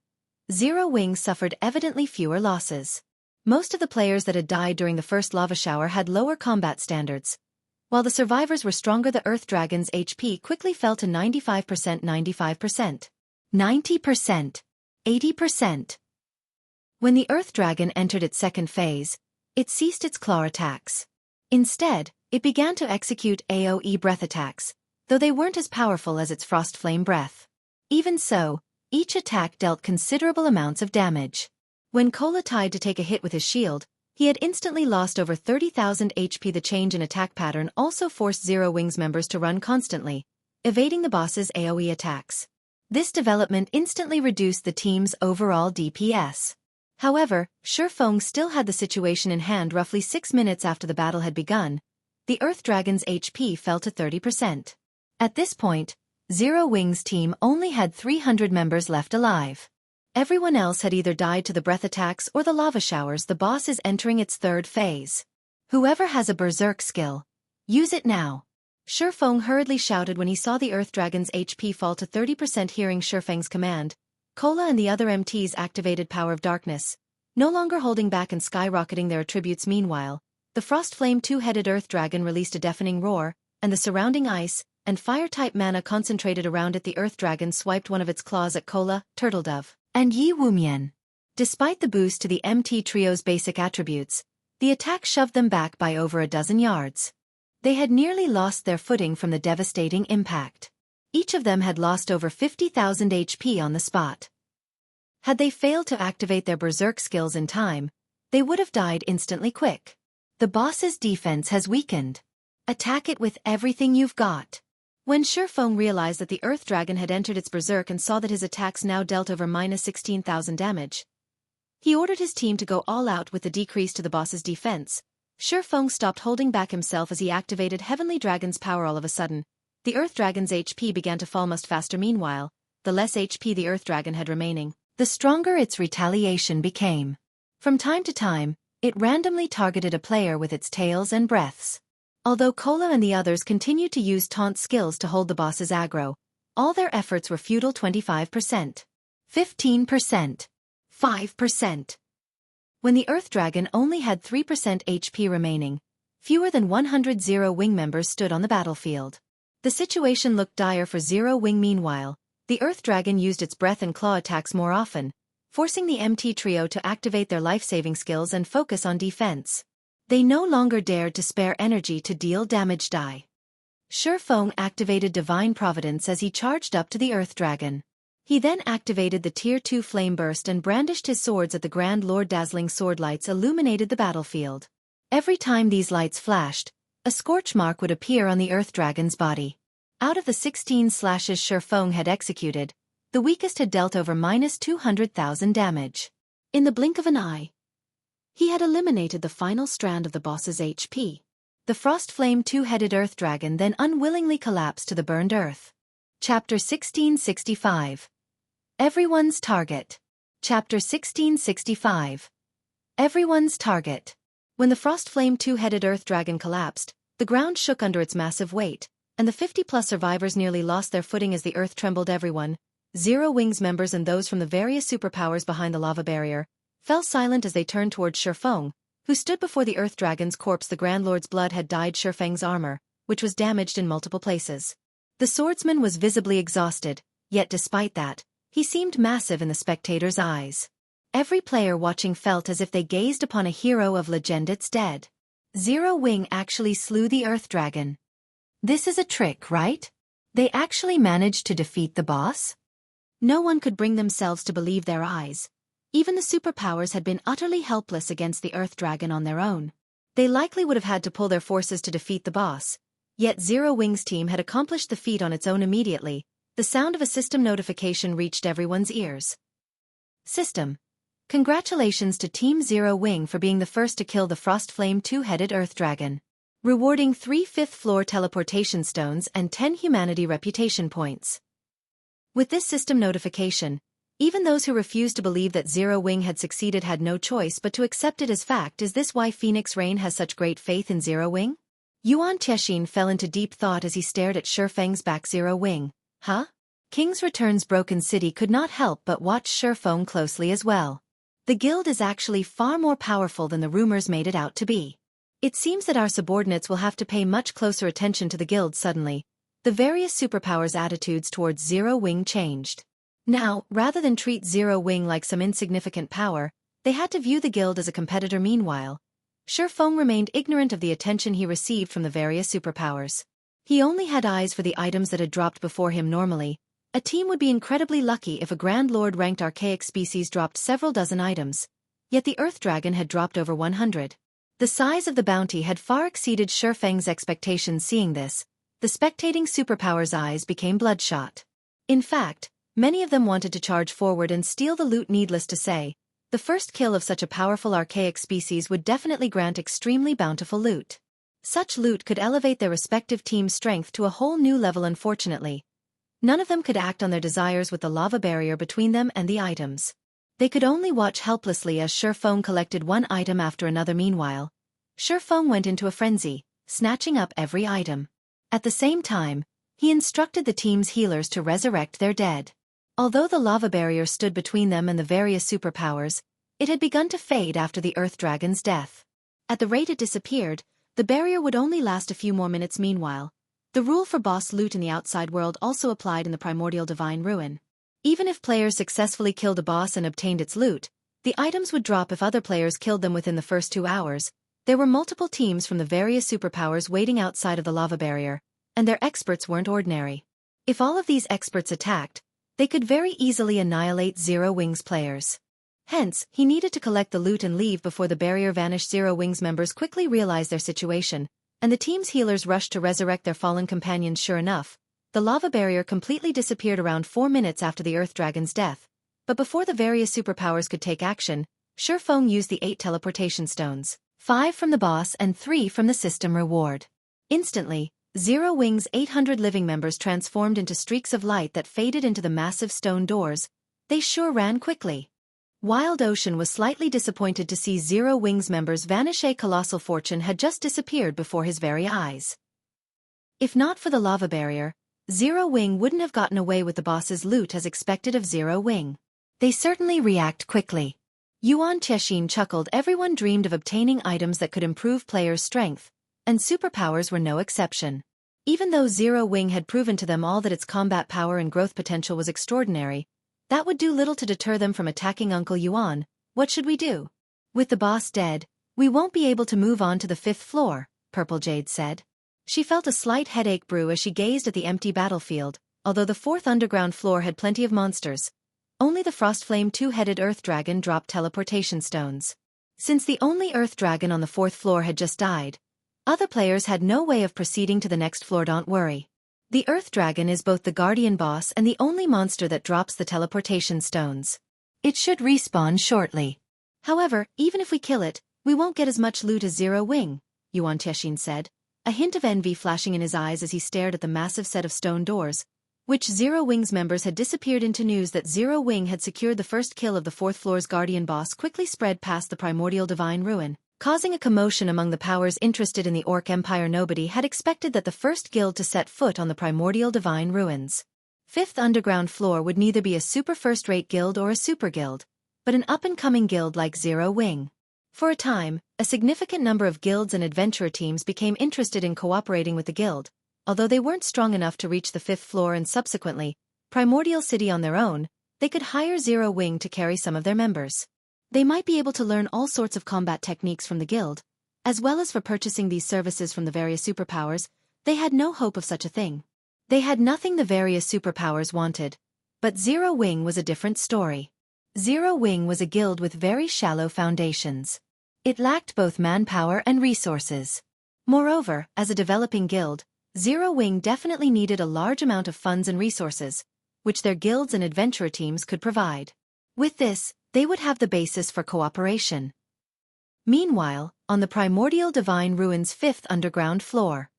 Zero Wings suffered evidently fewer losses. Most of the players that had died during the first lava shower had lower combat standards. While the survivors were stronger, the Earth Dragon's HP quickly fell to 95%, 90%, 80%. When the Earth Dragon entered its second phase, it ceased its claw attacks. Instead, it began to execute AoE breath attacks, though they weren't as powerful as its Frost Flame breath. Even so, each attack dealt considerable amounts of damage. When Cola tried to take a hit with his shield, he had instantly lost over 30,000 HP. The change in attack pattern also forced Zero Wings members to run constantly, evading the boss's AoE attacks. This development instantly reduced the team's overall DPS. However, Shifeng still had the situation in hand. Roughly 6 minutes after the battle had begun, the Earth Dragon's HP fell to 30%. At this point, Zero Wings' team only had 300 members left alive. Everyone else had either died to the breath attacks or the lava showers. The boss is entering its third phase. Whoever has a berserk skill, use it now. Shifeng hurriedly shouted when he saw the Earth Dragon's HP fall to 30%. Hearing Shifeng's command, Cola and the other MTs activated Power of Darkness, no longer holding back and skyrocketing their attributes. Meanwhile, the Frost Flame 2-headed Earth Dragon released a deafening roar, and the surrounding ice and fire-type mana concentrated around it. The Earth Dragon swiped one of its claws at Cola, Turtledove, and Yi Wumian. Despite the boost to the MT trio's basic attributes, the attack shoved them back by over a dozen yards. They had nearly lost their footing from the devastating impact. Each of them had lost over 50,000 HP on the spot. Had they failed to activate their berserk skills in time, they would have died instantly. Quick. The boss's defense has weakened. Attack it with everything you've got. When Shifeng realized that the Earth Dragon had entered its berserk and saw that his attacks now dealt over -16,000 damage, he ordered his team to go all out with the decrease to the boss's defense. Shifeng stopped holding back himself as he activated Heavenly Dragon's power. All of a sudden, the Earth Dragon's HP began to fall much faster. Meanwhile, the less HP the Earth Dragon had remaining, the stronger its retaliation became. From time to time, it randomly targeted a player with its tails and breaths. Although Cola and the others continued to use taunt skills to hold the boss's aggro, all their efforts were futile. 25%. 15%. 5%. When the Earth Dragon only had 3% HP remaining, fewer than 100 Zero Wing members stood on the battlefield. The situation looked dire for Zero Wing. Meanwhile, the Earth Dragon used its breath and claw attacks more often, forcing the MT trio to activate their life-saving skills and focus on defense. They no longer dared to spare energy to deal damage. Shifeng activated Divine Providence as he charged up to the Earth Dragon. He then activated the Tier 2 Flame Burst and brandished his swords at the Grand Lord. Dazzling sword lights illuminated the battlefield. Every time these lights flashed, a scorch mark would appear on the Earth Dragon's body. Out of the 16 slashes Shifeng had executed, the weakest had dealt over -200,000 damage. In the blink of an eye, he had eliminated the final strand of the boss's HP. The Frost Flame two-headed Earth Dragon then unwillingly collapsed to the burned earth. Chapter 1665. Everyone's Target. Chapter 1665. Everyone's Target. When the Frost Flame two-headed Earth Dragon collapsed, the ground shook under its massive weight, and the 50-plus survivors nearly lost their footing as the earth trembled. Everyone, Zero Wings members and those from the various superpowers behind the lava barrier, fell silent as they turned towards Shifeng, who stood before the Earth Dragon's corpse. The Grand Lord's blood had dyed Shifeng's armor, which was damaged in multiple places. The swordsman was visibly exhausted, yet despite that, he seemed massive in the spectators' eyes. Every player watching felt as if they gazed upon a hero of legend. It's dead. Zero Wing actually slew the Earth Dragon. This is a trick, right? They actually managed to defeat the boss? No one could bring themselves to believe their eyes. Even the superpowers had been utterly helpless against the Earth Dragon on their own. They likely would have had to pull their forces to defeat the boss. Yet Zero Wing's team had accomplished the feat on its own immediately. The sound of a system notification reached everyone's ears. System. Congratulations to Team Zero Wing for being the first to kill the Frost Flame two-headed Earth Dragon. Rewarding 3 fifth-floor teleportation stones and 10 humanity reputation points. With this system notification, even those who refused to believe that Zero Wing had succeeded had no choice but to accept it as fact. Is this why Phoenix Rain has such great faith in Zero Wing? Yuan Tiexin fell into deep thought as he stared at Shifeng's back. Zero Wing, huh? King's Return's Broken City could not help but watch Shifeng closely as well. The guild is actually far more powerful than the rumors made it out to be. It seems that our subordinates will have to pay much closer attention to the guild. Suddenly, the various superpowers' attitudes towards Zero Wing changed. Now, rather than treat Zero Wing like some insignificant power, they had to view the guild as a competitor. Meanwhile, Shifeng remained ignorant of the attention he received from the various superpowers. He only had eyes for the items that had dropped before him. Normally, a team would be incredibly lucky if a Grand Lord-ranked archaic species dropped several dozen items, yet the Earth Dragon had dropped over 100. The size of the bounty had far exceeded Shifeng's expectations. Seeing this, the spectating superpowers' eyes became bloodshot. In fact, many of them wanted to charge forward and steal the loot. Needless to say, the first kill of such a powerful archaic species would definitely grant extremely bountiful loot. Such loot could elevate their respective team's strength to a whole new level. Unfortunately, none of them could act on their desires with the lava barrier between them and the items. They could only watch helplessly as Shifeng collected one item after another. Meanwhile, Shifeng went into a frenzy, snatching up every item. At the same time, he instructed the team's healers to resurrect their dead. Although the lava barrier stood between them and the various superpowers, it had begun to fade after the Earth Dragon's death. At the rate it disappeared, the barrier would only last a few more minutes. Meanwhile, the rule for boss loot in the outside world also applied in the Primordial Divine Ruin. Even if players successfully killed a boss and obtained its loot, the items would drop if other players killed them within the first 2 hours. There were multiple teams from the various superpowers waiting outside of the lava barrier, and their experts weren't ordinary. If all of these experts attacked, they could very easily annihilate Zero Wing's players. Hence, he needed to collect the loot and leave before the barrier vanished. Zero Wing's members quickly realized their situation, and the team's healers rushed to resurrect their fallen companions. Sure enough, the lava barrier completely disappeared around 4 minutes after the Earth Dragon's death. But before the various superpowers could take action, Shifeng used the 8 teleportation stones, 5 from the boss and 3 from the system reward. Instantly, Zero Wing's 800 living members transformed into streaks of light that faded into the massive stone doors. They sure ran quickly. Wild Ocean was slightly disappointed to see Zero Wings members vanish. A colossal fortune had just disappeared before his very eyes. If not for the lava barrier, Zero Wing wouldn't have gotten away with the boss's loot as expected of Zero Wing. They certainly react quickly. Yuan Tiexin chuckled. Everyone dreamed of obtaining items that could improve players' strength, and superpowers were no exception. Even though Zero Wing had proven to them all that its combat power and growth potential was extraordinary, that would do little to deter them from attacking Uncle Yuan. What should we do? With the boss dead, we won't be able to move on to the 5th floor, Purple Jade said. She felt a slight headache brew as she gazed at the empty battlefield. Although the 4th underground floor had plenty of monsters, only the Frostflame two-headed Earth Dragon dropped teleportation stones. Since the only Earth Dragon on the 4th floor had just died, other players had no way of proceeding to the next floor. Don't worry. The Earth Dragon is both the guardian boss and the only monster that drops the teleportation stones. It should respawn shortly. However, even if we kill it, we won't get as much loot as Zero Wing, Yuan Tiexin said, a hint of envy flashing in his eyes as he stared at the massive set of stone doors, which Zero Wing's members had disappeared into. News that Zero Wing had secured the first kill of the 4th floor's guardian boss quickly spread past the Primordial Divine Ruin, causing a commotion among the powers interested in the Orc Empire. Nobody had expected that the first guild to set foot on the Primordial Divine Ruins. 5th underground floor would neither be a super first-rate guild or a super guild, but an up-and-coming guild like Zero Wing. For a time, a significant number of guilds and adventurer teams became interested in cooperating with the guild, although they weren't strong enough to reach the 5th floor and subsequently, Primordial City on their own. They could hire Zero Wing to carry some of their members. They might be able to learn all sorts of combat techniques from the guild, as well as for purchasing these services from the various superpowers. They had no hope of such a thing. They had nothing the various superpowers wanted. But Zero Wing was a different story. Zero Wing was a guild with very shallow foundations. It lacked both manpower and resources. Moreover, as a developing guild, Zero Wing definitely needed a large amount of funds and resources, which their guilds and adventurer teams could provide. With this, they would have the basis for cooperation. Meanwhile, on the Primordial Divine Ruins' 5th underground floor.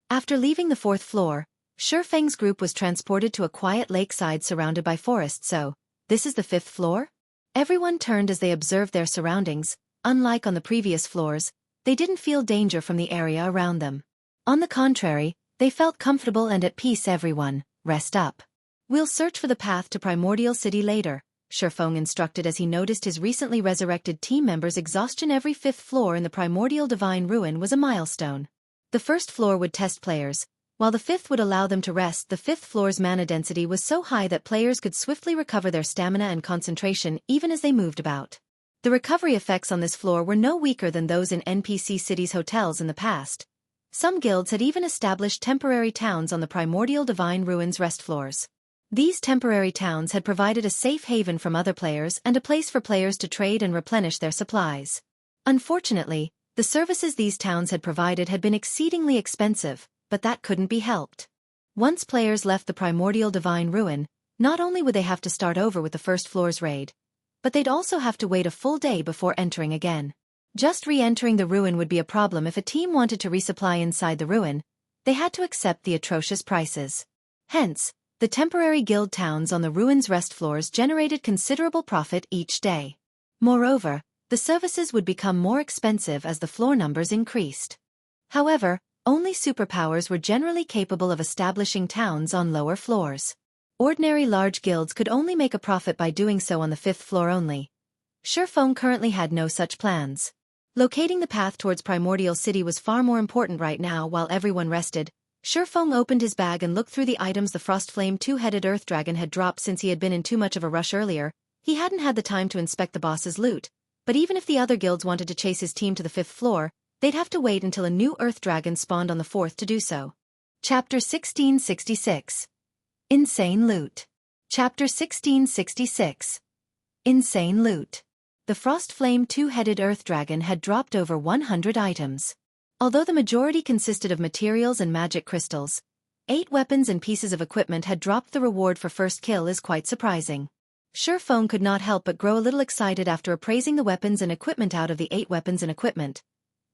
After leaving the 4th floor, Shifeng's group was transported to a quiet lakeside surrounded by forests. So, this is the 5th floor? Everyone turned as they observed their surroundings. Unlike on the previous floors, they didn't feel danger from the area around them. On the contrary, they felt comfortable and at peace. Everyone, rest up. We'll search for the path to Primordial City later, Shifeng instructed as he noticed his recently resurrected team members' exhaustion. Every 5th floor in the Primordial Divine Ruin was a milestone. The 1st floor would test players, while the 5th would allow them to rest. The 5th floor's mana density was so high that players could swiftly recover their stamina and concentration even as they moved about. The recovery effects on this floor were no weaker than those in NPC cities' hotels in the past. Some guilds had even established temporary towns on the Primordial Divine Ruins' rest floors. These temporary towns had provided a safe haven from other players and a place for players to trade and replenish their supplies. Unfortunately, the services these towns had provided had been exceedingly expensive, but that couldn't be helped. Once players left the Primordial Divine Ruin, not only would they have to start over with the 1st floor's raid, but they'd also have to wait a full day before entering again. Just re-entering the ruin would be a problem. If a team wanted to resupply inside the ruin, they had to accept the atrocious prices. Hence, the temporary guild towns on the ruins' rest floors generated considerable profit each day. Moreover, the services would become more expensive as the floor numbers increased. However, only superpowers were generally capable of establishing towns on lower floors. Ordinary large guilds could only make a profit by doing so on the 5th floor only. Shifeng currently had no such plans. Locating the path towards Primordial City was far more important right now. While everyone rested, Shifeng opened his bag and looked through the items the Frostflame two-headed Earth Dragon had dropped. Since he had been in too much of a rush earlier, he hadn't had the time to inspect the boss's loot. But even if the other guilds wanted to chase his team to the 5th floor, they'd have to wait until a new Earth Dragon spawned on the 4th to do so. Chapter 1666. Insane Loot. Chapter 1666. Insane Loot. The Frostflame two-headed Earth Dragon had dropped over 100 items. Although the majority consisted of materials and magic crystals, 8 weapons and pieces of equipment had dropped. The reward for first kill is quite surprising. Shifeng could not help but grow a little excited after appraising the weapons and equipment. Out of the 8 weapons and equipment,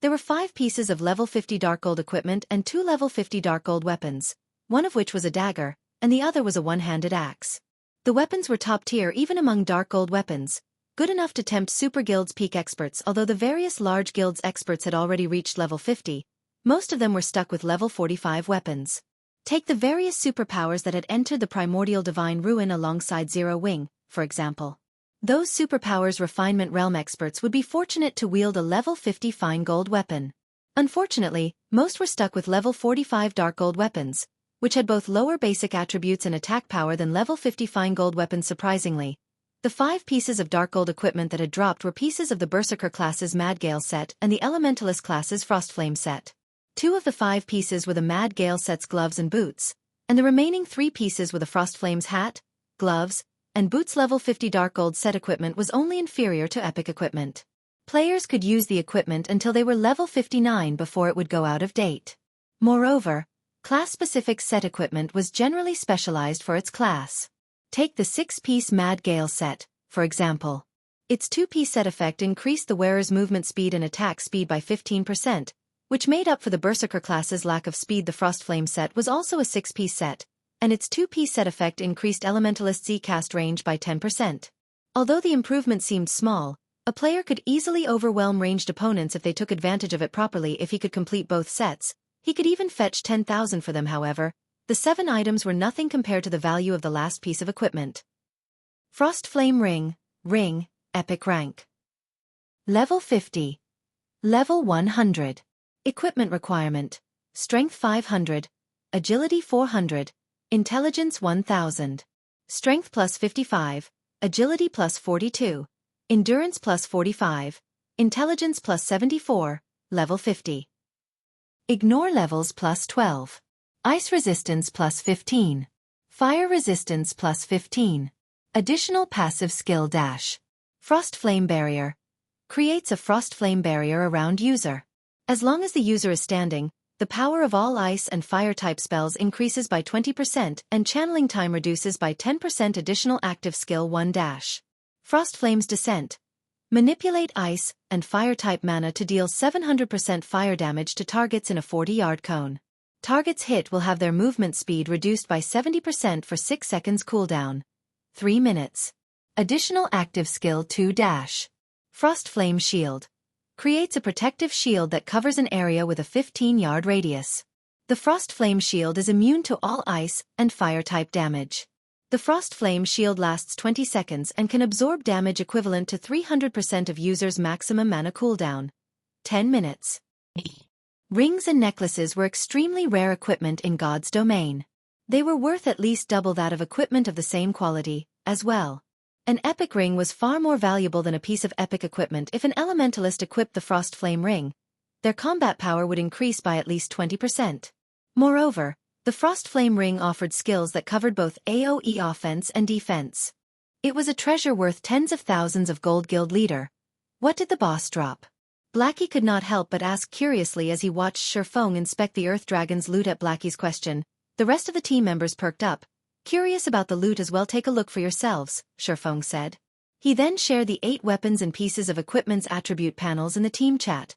there were 5 pieces of level 50 dark gold equipment and 2 level 50 dark gold weapons, one of which was a dagger, and the other was a one-handed axe. The weapons were top tier even among dark gold weapons, good enough to tempt Super Guild's peak experts. Although the various large guilds' experts had already reached level 50, most of them were stuck with level 45 weapons. Take the various superpowers that had entered the Primordial Divine Ruin alongside Zero Wing, for example. Those superpowers refinement realm experts would be fortunate to wield a level 50 fine gold weapon. Unfortunately, most were stuck with level 45 dark gold weapons, which had both lower basic attributes and attack power than level 50 fine gold weapons. Surprisingly, the 5 pieces of dark gold equipment that had dropped were pieces of the Berserker class's Mad Gale set and the Elementalist class's Frostflame set. 2 of the 5 pieces were the Mad Gale set's gloves and boots, and the remaining 3 pieces were the Frostflame's hat, gloves, and boots. Level 50 dark gold set equipment was only inferior to epic equipment. Players could use the equipment until they were level 59 before it would go out of date. Moreover, class-specific set equipment was generally specialized for its class. Take the 6-piece Mad Gale set, for example. Its 2-piece set effect increased the wearer's movement speed and attack speed by 15%, which made up for the Berserker class's lack of speed. The Frostflame set was also a 6-piece set, and its 2-piece set effect increased Elementalist's E-cast range by 10%. Although the improvement seemed small, a player could easily overwhelm ranged opponents if they took advantage of it properly. If he could complete both sets, he could even fetch 10,000 for them. However, the 7 items were nothing compared to the value of the last piece of equipment. Frostflame Ring, Epic Rank. Level 50. Level 100. Equipment requirement: Strength 500, Agility 400, Intelligence 1000. Strength plus 55, Agility plus 42, Endurance plus 45, Intelligence plus 74, level 50. Ignore levels plus 12. Ice resistance plus 15. Fire resistance plus 15. Additional passive skill dash. Frost Flame Barrier. Creates a frost flame barrier around user. As long as the user is standing, the power of all ice and fire-type spells increases by 20% and channeling time reduces by 10%. Additional active skill 1 dash. Frost Flame's Descent. Manipulate ice and fire-type mana to deal 700% fire damage to targets in a 40-yard cone. Targets hit will have their movement speed reduced by 70% for 6 seconds cooldown. 3 minutes. Additional active skill 2 dash. Frost Flame Shield. Creates a protective shield that covers an area with a 15-yard radius. The Frost Flame Shield is immune to all ice and fire-type damage. The Frost Flame Shield lasts 20 seconds and can absorb damage equivalent to 300% of user's maximum mana cooldown. 10 minutes. Rings and necklaces were extremely rare equipment in God's domain. They were worth at least double that of equipment of the same quality, as well. An epic ring was far more valuable than a piece of epic equipment. If an elementalist equipped the Frost Flame ring, their combat power would increase by at least 20%. Moreover, the Frost Flame ring offered skills that covered both AoE offense and defense. It was a treasure worth tens of thousands of gold. Guild leader. What did the boss drop? Blackie could not help but ask curiously as he watched Shurfeng inspect the Earth Dragon's loot. At Blackie's question, the rest of the team members perked up. Curious about the loot as well? Take a look for yourselves, Shurfeng said. He then shared the 8 weapons and pieces of equipment's attribute panels in the team chat,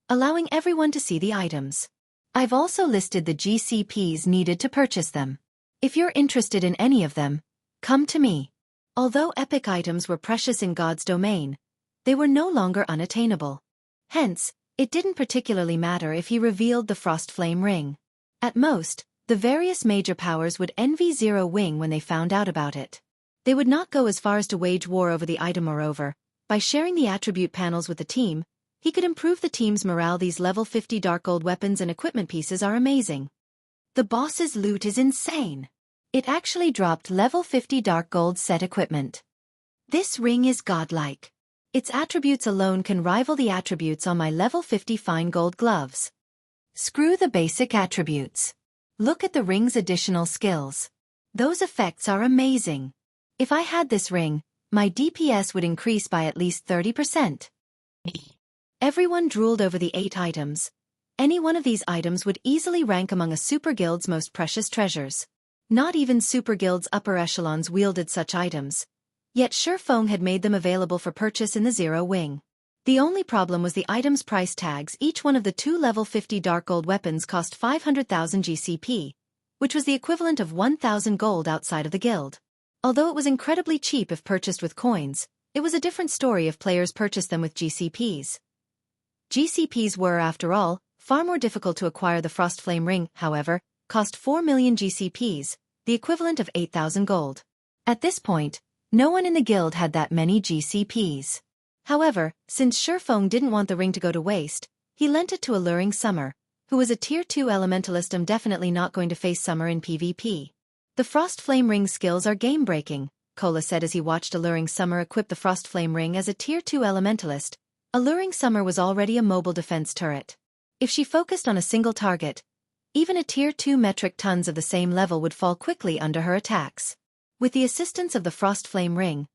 allowing everyone to see the items. I've also listed the GCPs needed to purchase them. If you're interested in any of them, come to me. Although epic items were precious in God's domain, they were no longer unattainable. Hence, it didn't particularly matter if he revealed the Frost Flame ring. At most, the various major powers would envy Zero Wing when they found out about it. They would not go as far as to wage war over the item. Moreover, by sharing the attribute panels with the team, he could improve the team's morale. These level 50 dark gold weapons and equipment pieces are amazing. The boss's loot is insane. It actually dropped level 50 dark gold set equipment. This ring is godlike. Its attributes alone can rival the attributes on my level 50 fine gold gloves. Screw the basic attributes. Look at the ring's additional skills. Those effects are amazing. If I had this ring, my DPS would increase by at least 30%. Everyone drooled over the 8 items. Any one of these items would easily rank among a super guild's most precious treasures. Not even super guild's upper echelons wielded such items. Yet Shurfeng had made them available for purchase in the Zero Wing. The only problem was the items' price tags. Each one of the 2 level 50 dark gold weapons cost 500,000 GCP, which was the equivalent of 1,000 gold outside of the guild. Although it was incredibly cheap if purchased with coins, It was a different story if players purchased them with GCPs. GCPs were, after all, far more difficult to acquire. The Frostflame ring, however, cost 4 million GCPs, the equivalent of 8,000 gold. At this point, no one in the guild had that many GCPs. However, since Shifeng didn't want the ring to go to waste, he lent it to Alluring Summer, who was a Tier 2 elementalist. I'm definitely not going to face Summer in PvP. The Frostflame ring's skills are game-breaking, Cola said as he watched Alluring Summer equip the Frostflame ring as a Tier 2 elementalist. Alluring Summer was already a mobile defense turret. If she focused on a single target, even a Tier 2 metric tons of the same level would fall quickly under her attacks. With the assistance of the Frostflame ring,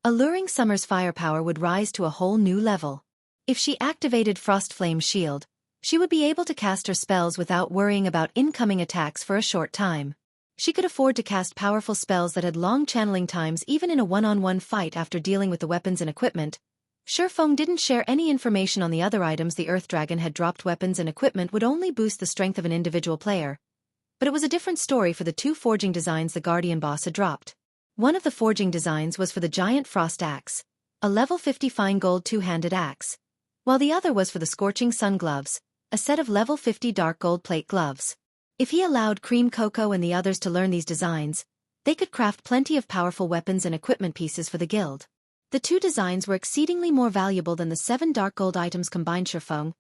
Alluring Summer's firepower would rise to a whole new level. If she activated Frostflame's shield, she would be able to cast her spells without worrying about incoming attacks for a short time. She could afford to cast powerful spells that had long channeling times even in a one-on-one fight. After dealing with the weapons and equipment, Shifeng didn't share any information on the other items the Earth Dragon had dropped. Weapons and equipment would only boost the strength of an individual player. But it was a different story for the two forging designs the Guardian boss had dropped. One of the forging designs was for the Giant Frost Axe, a level 50 fine gold two-handed axe, while the other was for the Scorching Sun Gloves, a set of level 50 dark gold plate gloves. If he allowed Cream Coco and the others to learn these designs, they could craft plenty of powerful weapons and equipment pieces for the guild. The two designs were exceedingly more valuable than the 7 dark gold items combined. Shifeng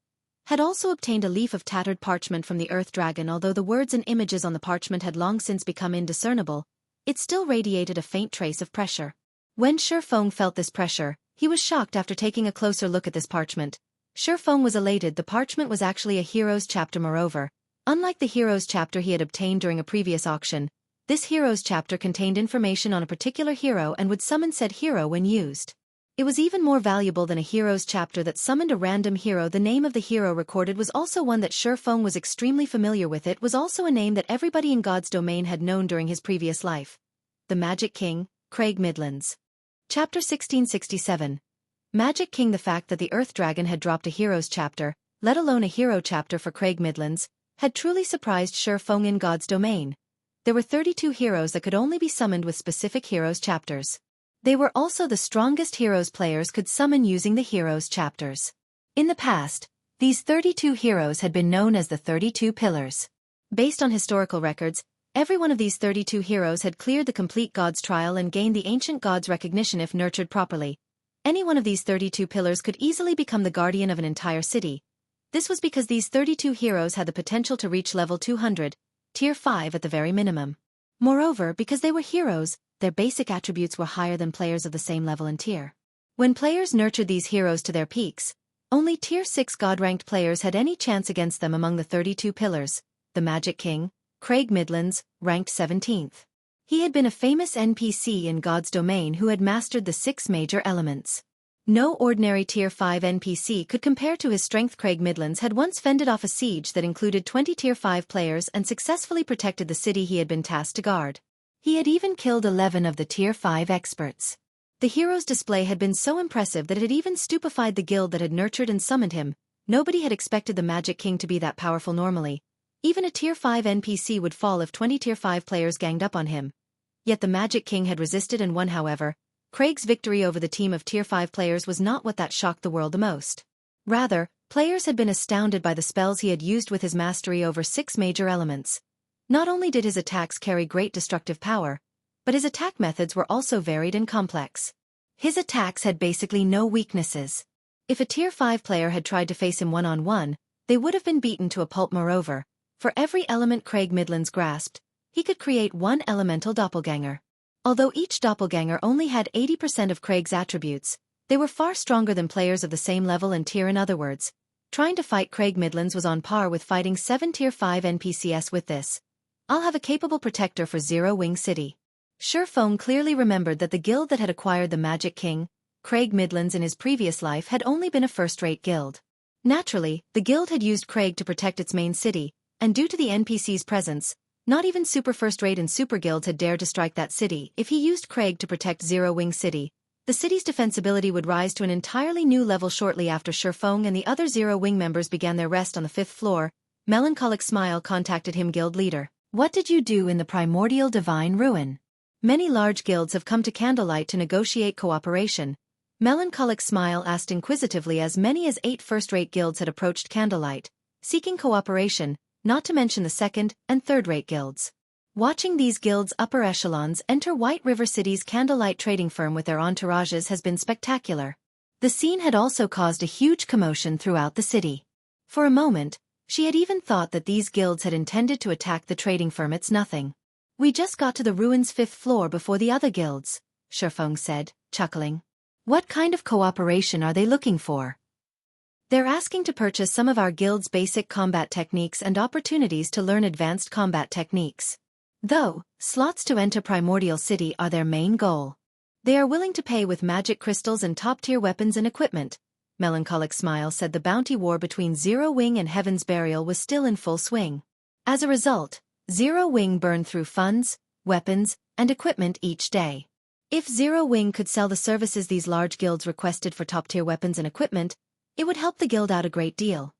had also obtained a leaf of tattered parchment from the Earth Dragon. Although the words and images on the parchment had long since become indiscernible, it still radiated a faint trace of pressure. When Shifeng felt this pressure, he was shocked. After taking a closer look at this parchment, Shifeng was elated. The parchment was actually a Heroes chapter. Moreover, unlike the Heroes chapter he had obtained during a previous auction, this Heroes chapter contained information on a particular hero and would summon said hero when used. It was even more valuable than a Heroes chapter that summoned a random hero. The name of the hero recorded was also one that Shifeng was extremely familiar with. It was also a name that everybody in God's domain had known during his previous life. The Magic King, Craig Midlands. Chapter 1667. Magic King. The fact that the Earth Dragon had dropped a Heroes chapter, let alone a hero chapter for Craig Midlands, had truly surprised Shifeng. In God's domain, there were 32 heroes that could only be summoned with specific Heroes chapters. They were also the strongest Heroes players could summon using the Heroes chapters. In the past, these 32 heroes had been known as the 32 Pillars. Based on historical records, every one of these 32 heroes had cleared the complete God's trial and gained the ancient God's recognition if nurtured properly. Any one of these 32 pillars could easily become the guardian of an entire city. This was because these 32 heroes had the potential to reach level 200, Tier 5 at the very minimum. Moreover, because they were heroes, their basic attributes were higher than players of the same level and tier. When players nurtured these heroes to their peaks, only Tier 6 God-ranked players had any chance against them. Among the 32 pillars, the Magic King, Craig Midlands, ranked 17th. He had been a famous NPC in God's domain who had mastered the 6 major elements. No ordinary Tier 5 NPC could compare to his strength. Craig Midlands had once fended off a siege that included 20 Tier 5 players and successfully protected the city he had been tasked to guard. He had even killed 11 of the Tier 5 experts. The hero's display had been so impressive that it had even stupefied the guild that had nurtured and summoned him. Nobody had expected the Magic King to be that powerful normally. Even a Tier 5 NPC would fall if 20 Tier 5 players ganged up on him. Yet the Magic King had resisted and won. However, Craig's victory over the team of Tier 5 players was not what that shocked the world the most. Rather, players had been astounded by the spells he had used with his mastery over 6 major elements. Not only did his attacks carry great destructive power, but his attack methods were also varied and complex. His attacks had basically no weaknesses. If a Tier 5 player had tried to face him one-on-one, they would have been beaten to a pulp. Moreover, for every element Craig Midlands grasped, he could create one elemental doppelganger. Although each doppelganger only had 80% of Craig's attributes, they were far stronger than players of the same level and tier. In other words, trying to fight Craig Midlands was on par with fighting 7 Tier 5 NPCs. With this, I'll have a capable protector for Zero Wing City. Shifeng clearly remembered that the guild that had acquired the Magic King, Craig Midlands, in his previous life had only been a first-rate guild. Naturally, the guild had used Craig to protect its main city, and due to the NPC's presence, not even super first-rate and super guilds had dared to strike that city. If he used Craig to protect Zero Wing City, the city's defensibility would rise to an entirely new level. Shortly after Shifeng and the other Zero Wing members began their rest on the 5th floor, Melancholic Smile contacted him. Guild leader, what did you do in the Primordial Divine Ruin? Many large guilds have come to Candlelight to negotiate cooperation, Melancholic Smile asked inquisitively as many as 8 first-rate guilds had approached Candlelight, seeking cooperation, not to mention the second- and third-rate guilds. Watching these guilds' upper echelons enter White River City's Candlelight trading firm with their entourages has been spectacular. The scene had also caused a huge commotion throughout the city. For a moment, she had even thought that these guilds had intended to attack the trading firm. It's nothing. We just got to the ruins' 5th floor before the other guilds, Shifeng said, chuckling. What kind of cooperation are they looking for? They're asking to purchase some of our guild's basic combat techniques and opportunities to learn advanced combat techniques. Though, slots to enter Primordial City are their main goal. They are willing to pay with magic crystals and top-tier weapons and equipment. Melancholic Smile said the bounty war between Zero Wing and Heaven's Burial was still in full swing. As a result, Zero Wing burned through funds, weapons, and equipment each day. If Zero Wing could sell the services these large guilds requested for top-tier weapons and equipment, it would help the guild out a great deal.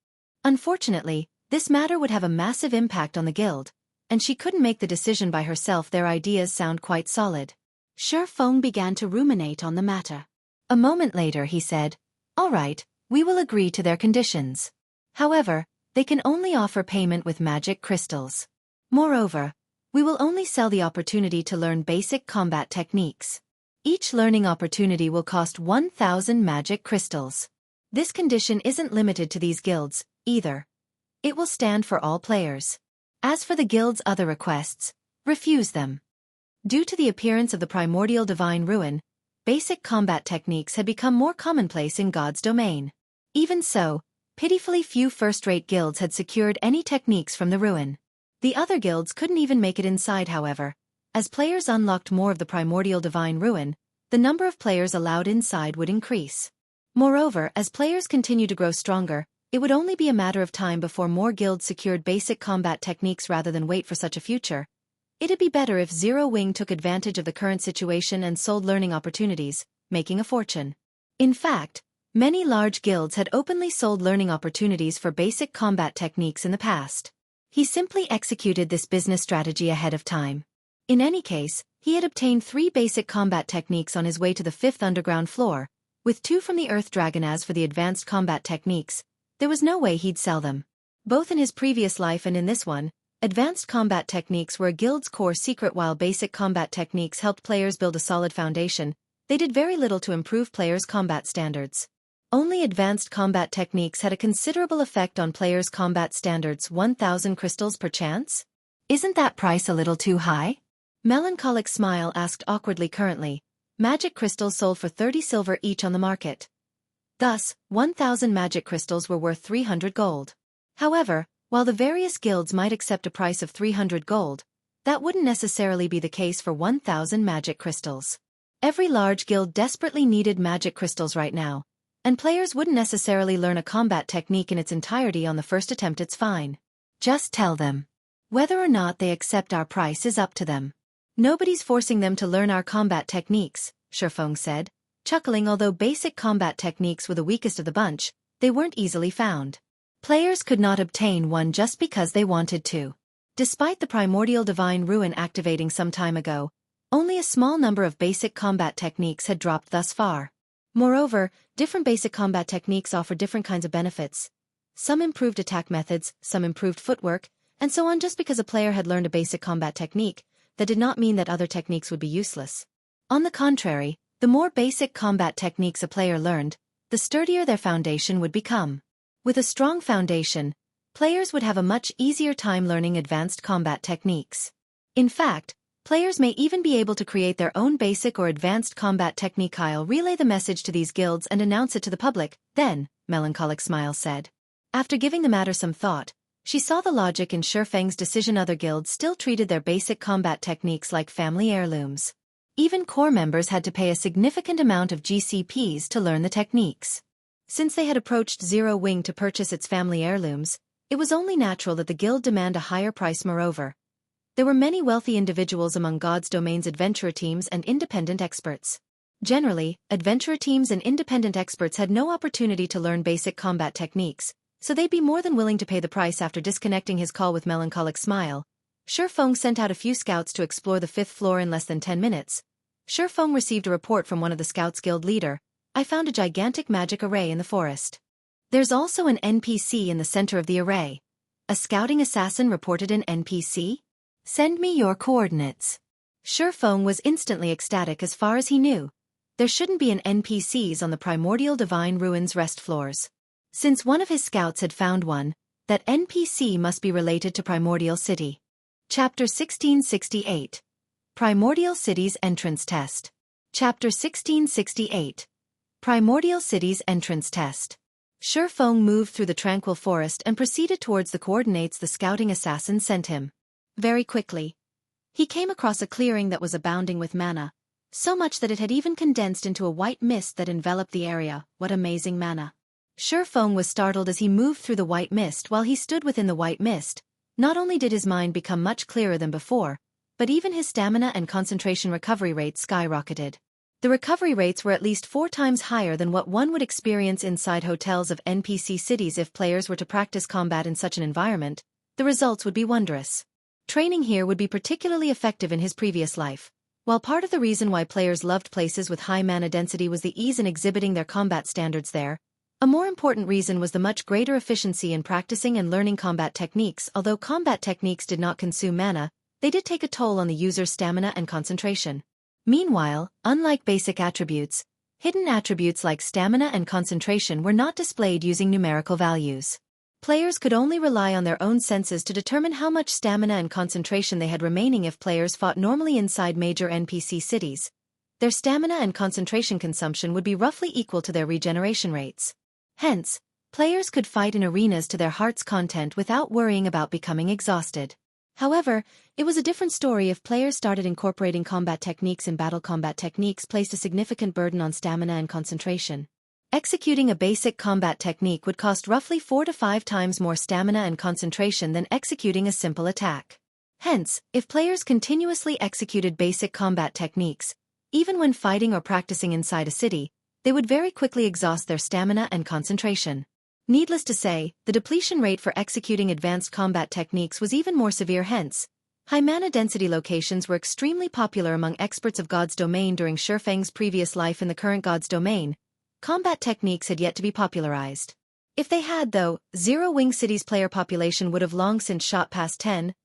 Unfortunately, this matter would have a massive impact on the guild, and she couldn't make the decision by herself. Their ideas sound quite solid. Shifeng began to ruminate on the matter. A moment later he said, "All right, we will agree to their conditions. However, they can only offer payment with magic crystals. Moreover, we will only sell the opportunity to learn basic combat techniques. Each learning opportunity will cost 1,000 magic crystals. This condition isn't limited to these guilds, either. It will stand for all players. As for the guild's other requests, refuse them." Due to the appearance of the primordial divine ruin, basic combat techniques had become more commonplace in God's domain. Even so, pitifully few first-rate guilds had secured any techniques from the ruin. The other guilds couldn't even make it inside. However, as players unlocked more of the primordial divine ruin, the number of players allowed inside would increase. Moreover, as players continue to grow stronger, it would only be a matter of time before more guilds secured basic combat techniques. Rather than wait for such a future, it'd be better if Zero Wing took advantage of the current situation and sold learning opportunities, making a fortune. In fact, many large guilds had openly sold learning opportunities for basic combat techniques in the past. He simply executed this business strategy ahead of time. In any case, he had obtained 3 basic combat techniques on his way to the 5th underground floor, with 2 from the Earth Dragon. As for the advanced combat techniques, there was no way he'd sell them. Both in his previous life and in this one, advanced combat techniques were a guild's core secret. While basic combat techniques helped players build a solid foundation, they did very little to improve players' combat standards. Only advanced combat techniques had a considerable effect on players' combat standards. 1,000 crystals per chance? Isn't that price a little too high? Melancholic Smile asked awkwardly. Currently, magic crystals sold for 30 silver each on the market. Thus, 1,000 magic crystals were worth 300 gold. However, while the various guilds might accept a price of 300 gold, that wouldn't necessarily be the case for 1,000 magic crystals. Every large guild desperately needed magic crystals right now, and players wouldn't necessarily learn a combat technique in its entirety on the first attempt. It's fine. Just tell them. Whether or not they accept our price is up to them. Nobody's forcing them to learn our combat techniques, Shifeng said, chuckling. Although basic combat techniques were the weakest of the bunch, they weren't easily found. Players could not obtain one just because they wanted to. Despite the primordial divine ruin activating some time ago, only a small number of basic combat techniques had dropped thus far. Moreover, different basic combat techniques offer different kinds of benefits. Some improved attack methods, some improved footwork, and so on. Just because a player had learned a basic combat technique, that did not mean that other techniques would be useless. On the contrary, the more basic combat techniques a player learned, the sturdier their foundation would become. With a strong foundation, players would have a much easier time learning advanced combat techniques. In fact, players may even be able to create their own basic or advanced combat technique. I'll relay the message to these guilds and announce it to the public, then, Melancholic Smile said. After giving the matter some thought, she saw the logic in Shifeng's decision. Other guilds still treated their basic combat techniques like family heirlooms. Even core members had to pay a significant amount of GCPs to learn the techniques. Since they had approached Zero Wing to purchase its family heirlooms, it was only natural that the guild demand a higher price. Moreover, there were many wealthy individuals among God's domain's adventurer teams and independent experts. Generally, adventurer teams and independent experts had no opportunity to learn basic combat techniques, so they'd be more than willing to pay the price. After disconnecting his call with Melancholic Smile, Shifeng sent out a few scouts to explore the 5th floor. In less than 10 minutes, Shifeng received a report from one of the scouts' guild leader, I found a gigantic magic array in the forest. There's also an NPC in the center of the array. A scouting assassin reported an NPC? Send me your coordinates. Shifeng was instantly ecstatic as far as he knew. There shouldn't be an NPCs on the Primordial Divine Ruins rest floors. Since one of his scouts had found one, that NPC must be related to Primordial City. Chapter 1668. Primordial City's Entrance Test. Chapter 1668. Primordial City's Entrance Test. Shifeng moved through the tranquil forest and proceeded towards the coordinates the scouting assassin sent him. Very quickly, he came across a clearing that was abounding with mana, so much that it had even condensed into a white mist that enveloped the area. What amazing mana! Shifeng was startled as he moved through the white mist. While he stood within the white mist, not only did his mind become much clearer than before, but even his stamina and concentration recovery rates skyrocketed. The recovery rates were at least 4 times higher than what one would experience inside hotels of NPC cities. If players were to practice combat in such an environment, the results would be wondrous. Training here would be particularly effective in his previous life. While part of the reason why players loved places with high mana density was the ease in exhibiting their combat standards there, a more important reason was the much greater efficiency in practicing and learning combat techniques. Although combat techniques did not consume mana, they did take a toll on the user's stamina and concentration. Meanwhile, unlike basic attributes, hidden attributes like stamina and concentration were not displayed using numerical values. Players could only rely on their own senses to determine how much stamina and concentration they had remaining. If players fought normally inside major NPC cities, their stamina and concentration consumption would be roughly equal to their regeneration rates. Hence, players could fight in arenas to their heart's content without worrying about becoming exhausted. However, it was a different story if players started incorporating combat techniques in battle. Combat techniques placed a significant burden on stamina and concentration. Executing a basic combat technique would cost roughly 4 to 5 times more stamina and concentration than executing a simple attack. Hence, if players continuously executed basic combat techniques, even when fighting or practicing inside a city, they would very quickly exhaust their stamina and concentration. Needless to say, the depletion rate for executing advanced combat techniques was even more severe. Hence, high mana density locations were extremely popular among experts of God's Domain. During Shifeng's previous life in the current God's Domain, combat techniques had yet to be popularized. If they had, though, Zero Wing City's player population would have long since shot past 10,000.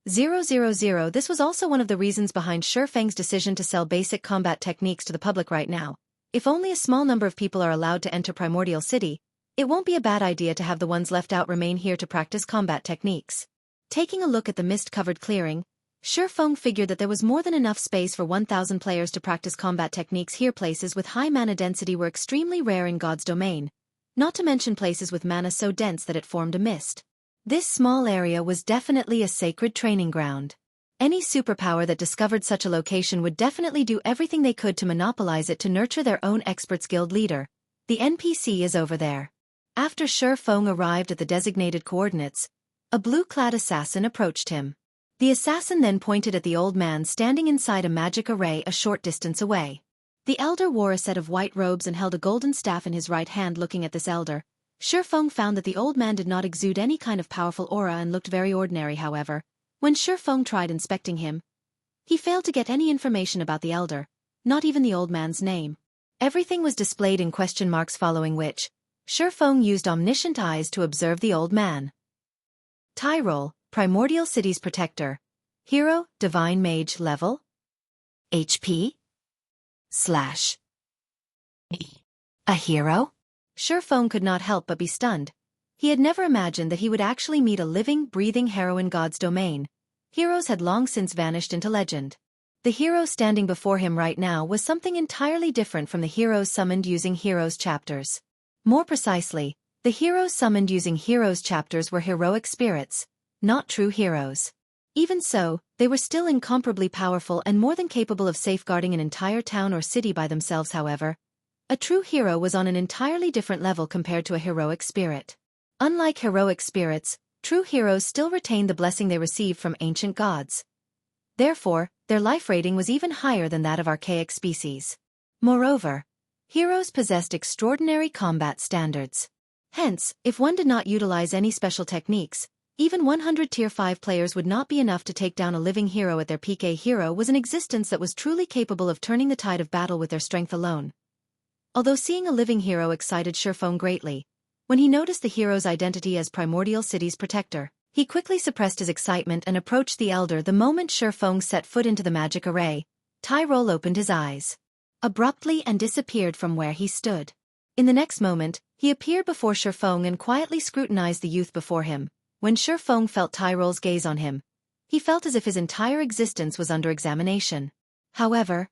This was also one of the reasons behind Shifeng's decision to sell basic combat techniques to the public right now. If only a small number of people are allowed to enter Primordial City, it won't be a bad idea to have the ones left out remain here to practice combat techniques. Taking a look at the mist-covered clearing, Shifeng figured that there was more than enough space for 1,000 players to practice combat techniques here. Places with high mana density were extremely rare in God's Domain, not to mention places with mana so dense that it formed a mist. This small area was definitely a sacred training ground. Any superpower that discovered such a location would definitely do everything they could to monopolize it to nurture their own experts. Guild leader, the NPC is over there. After Shifeng arrived at the designated coordinates, a blue-clad assassin approached him. The assassin then pointed at the old man standing inside a magic array a short distance away. The elder wore a set of white robes and held a golden staff in his right hand. Looking at this elder, Shifeng found that the old man did not exude any kind of powerful aura and looked very ordinary. However, when Shifeng tried inspecting him, he failed to get any information about the elder, not even the old man's name. Everything was displayed in question marks, following which, Shifeng used omniscient eyes to observe the old man. Tyrol, Primordial City's protector. Hero, Divine Mage level. HP? A hero? Shifeng could not help but be stunned. He had never imagined that he would actually meet a living, breathing hero in God's Domain. Heroes had long since vanished into legend. The hero standing before him right now was something entirely different from the heroes summoned using heroes chapters. More precisely, the heroes summoned using heroes chapters were heroic spirits, not true heroes. Even so, they were still incomparably powerful and more than capable of safeguarding an entire town or city by themselves. However, a true hero was on an entirely different level compared to a heroic spirit. Unlike heroic spirits, true heroes still retained the blessing they received from ancient gods. Therefore, their life rating was even higher than that of archaic species. Moreover, heroes possessed extraordinary combat standards. Hence, if one did not utilize any special techniques, Even 100 Tier 5 players would not be enough to take down a living hero at their peak. A hero was an existence that was truly capable of turning the tide of battle with their strength alone. Although seeing a living hero excited Shifeng greatly, when he noticed the hero's identity as Primordial City's protector, he quickly suppressed his excitement and approached the Elder. The moment Shifeng set foot into the magic array, Tyrol opened his eyes abruptly and disappeared from where he stood. In the next moment, he appeared before Shifeng and quietly scrutinized the youth before him. When Shifeng felt Tyrol's gaze on him, he felt as if his entire existence was under examination. However,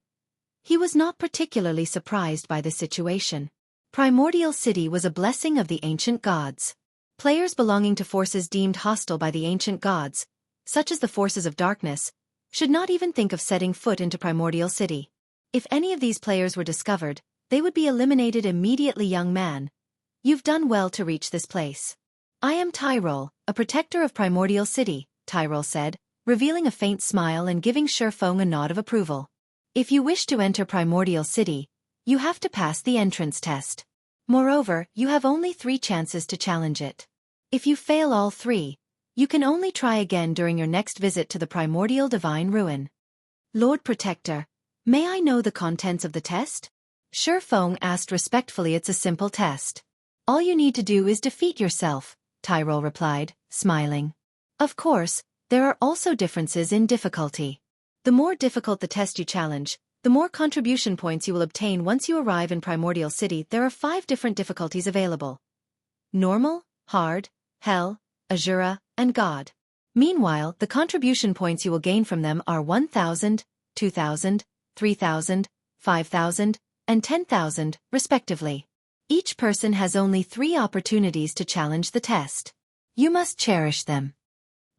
he was not particularly surprised by this situation. Primordial City was a blessing of the ancient gods. Players belonging to forces deemed hostile by the ancient gods, such as the forces of darkness, should not even think of setting foot into Primordial City. If any of these players were discovered, they would be eliminated immediately. Young man, you've done well to reach this place. I am Tyrol, a protector of Primordial City, Tyrol said, revealing a faint smile and giving Shifeng a nod of approval. If you wish to enter Primordial City, you have to pass the entrance test. Moreover, you have only 3 chances to challenge it. If you fail all 3, you can only try again during your next visit to the Primordial Divine Ruin. Lord Protector, may I know the contents of the test? Shifeng asked respectfully. It's a simple test. All you need to do is defeat yourself, Tyrol replied, smiling. Of course, there are also differences in difficulty. The more difficult the test you challenge, the more contribution points you will obtain once you arrive in Primordial City. There are 5 different difficulties available: Normal, Hard, Hell, Azura, and God. Meanwhile, the contribution points you will gain from them are 1,000, 2,000, 3,000, 5,000, and 10,000, respectively. Each person has only 3 opportunities to challenge the test. You must cherish them.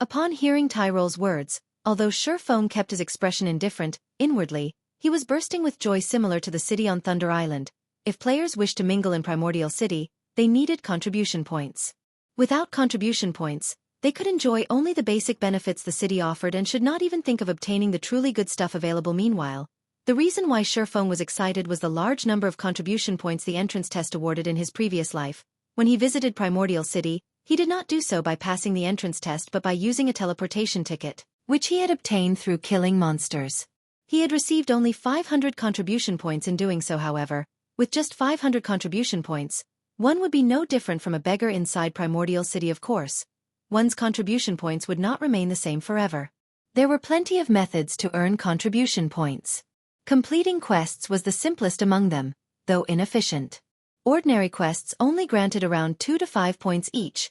Upon hearing Tyrol's words, although Shifeng kept his expression indifferent, inwardly, he was bursting with joy. Similar to the city on Thunder Island, if players wished to mingle in Primordial City, they needed contribution points. Without contribution points, they could enjoy only the basic benefits the city offered and should not even think of obtaining the truly good stuff available. Meanwhile, the reason why Shifeng was excited was the large number of contribution points the entrance test awarded. In his previous life, when he visited Primordial City, he did not do so by passing the entrance test but by using a teleportation ticket, which he had obtained through killing monsters. He had received only 500 contribution points in doing so. However, with just 500 contribution points, one would be no different from a beggar inside Primordial City. Of course, one's contribution points would not remain the same forever. There were plenty of methods to earn contribution points. Completing quests was the simplest among them, though inefficient. Ordinary quests only granted around 2 to 5 points each,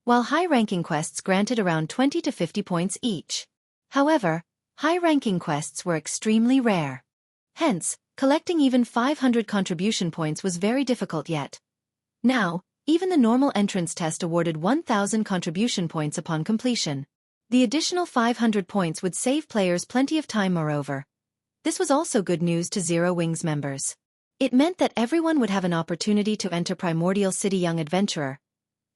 while high-ranking quests granted around 20 to 50 points each. However, high-ranking quests were extremely rare. Hence, collecting even 500 contribution points was very difficult. Yet now, even the normal entrance test awarded 1,000 contribution points upon completion. The additional 500 points would save players plenty of time. Moreover, this was also good news to Zero Wings members. It meant that everyone would have an opportunity to enter Primordial City. Young adventurer,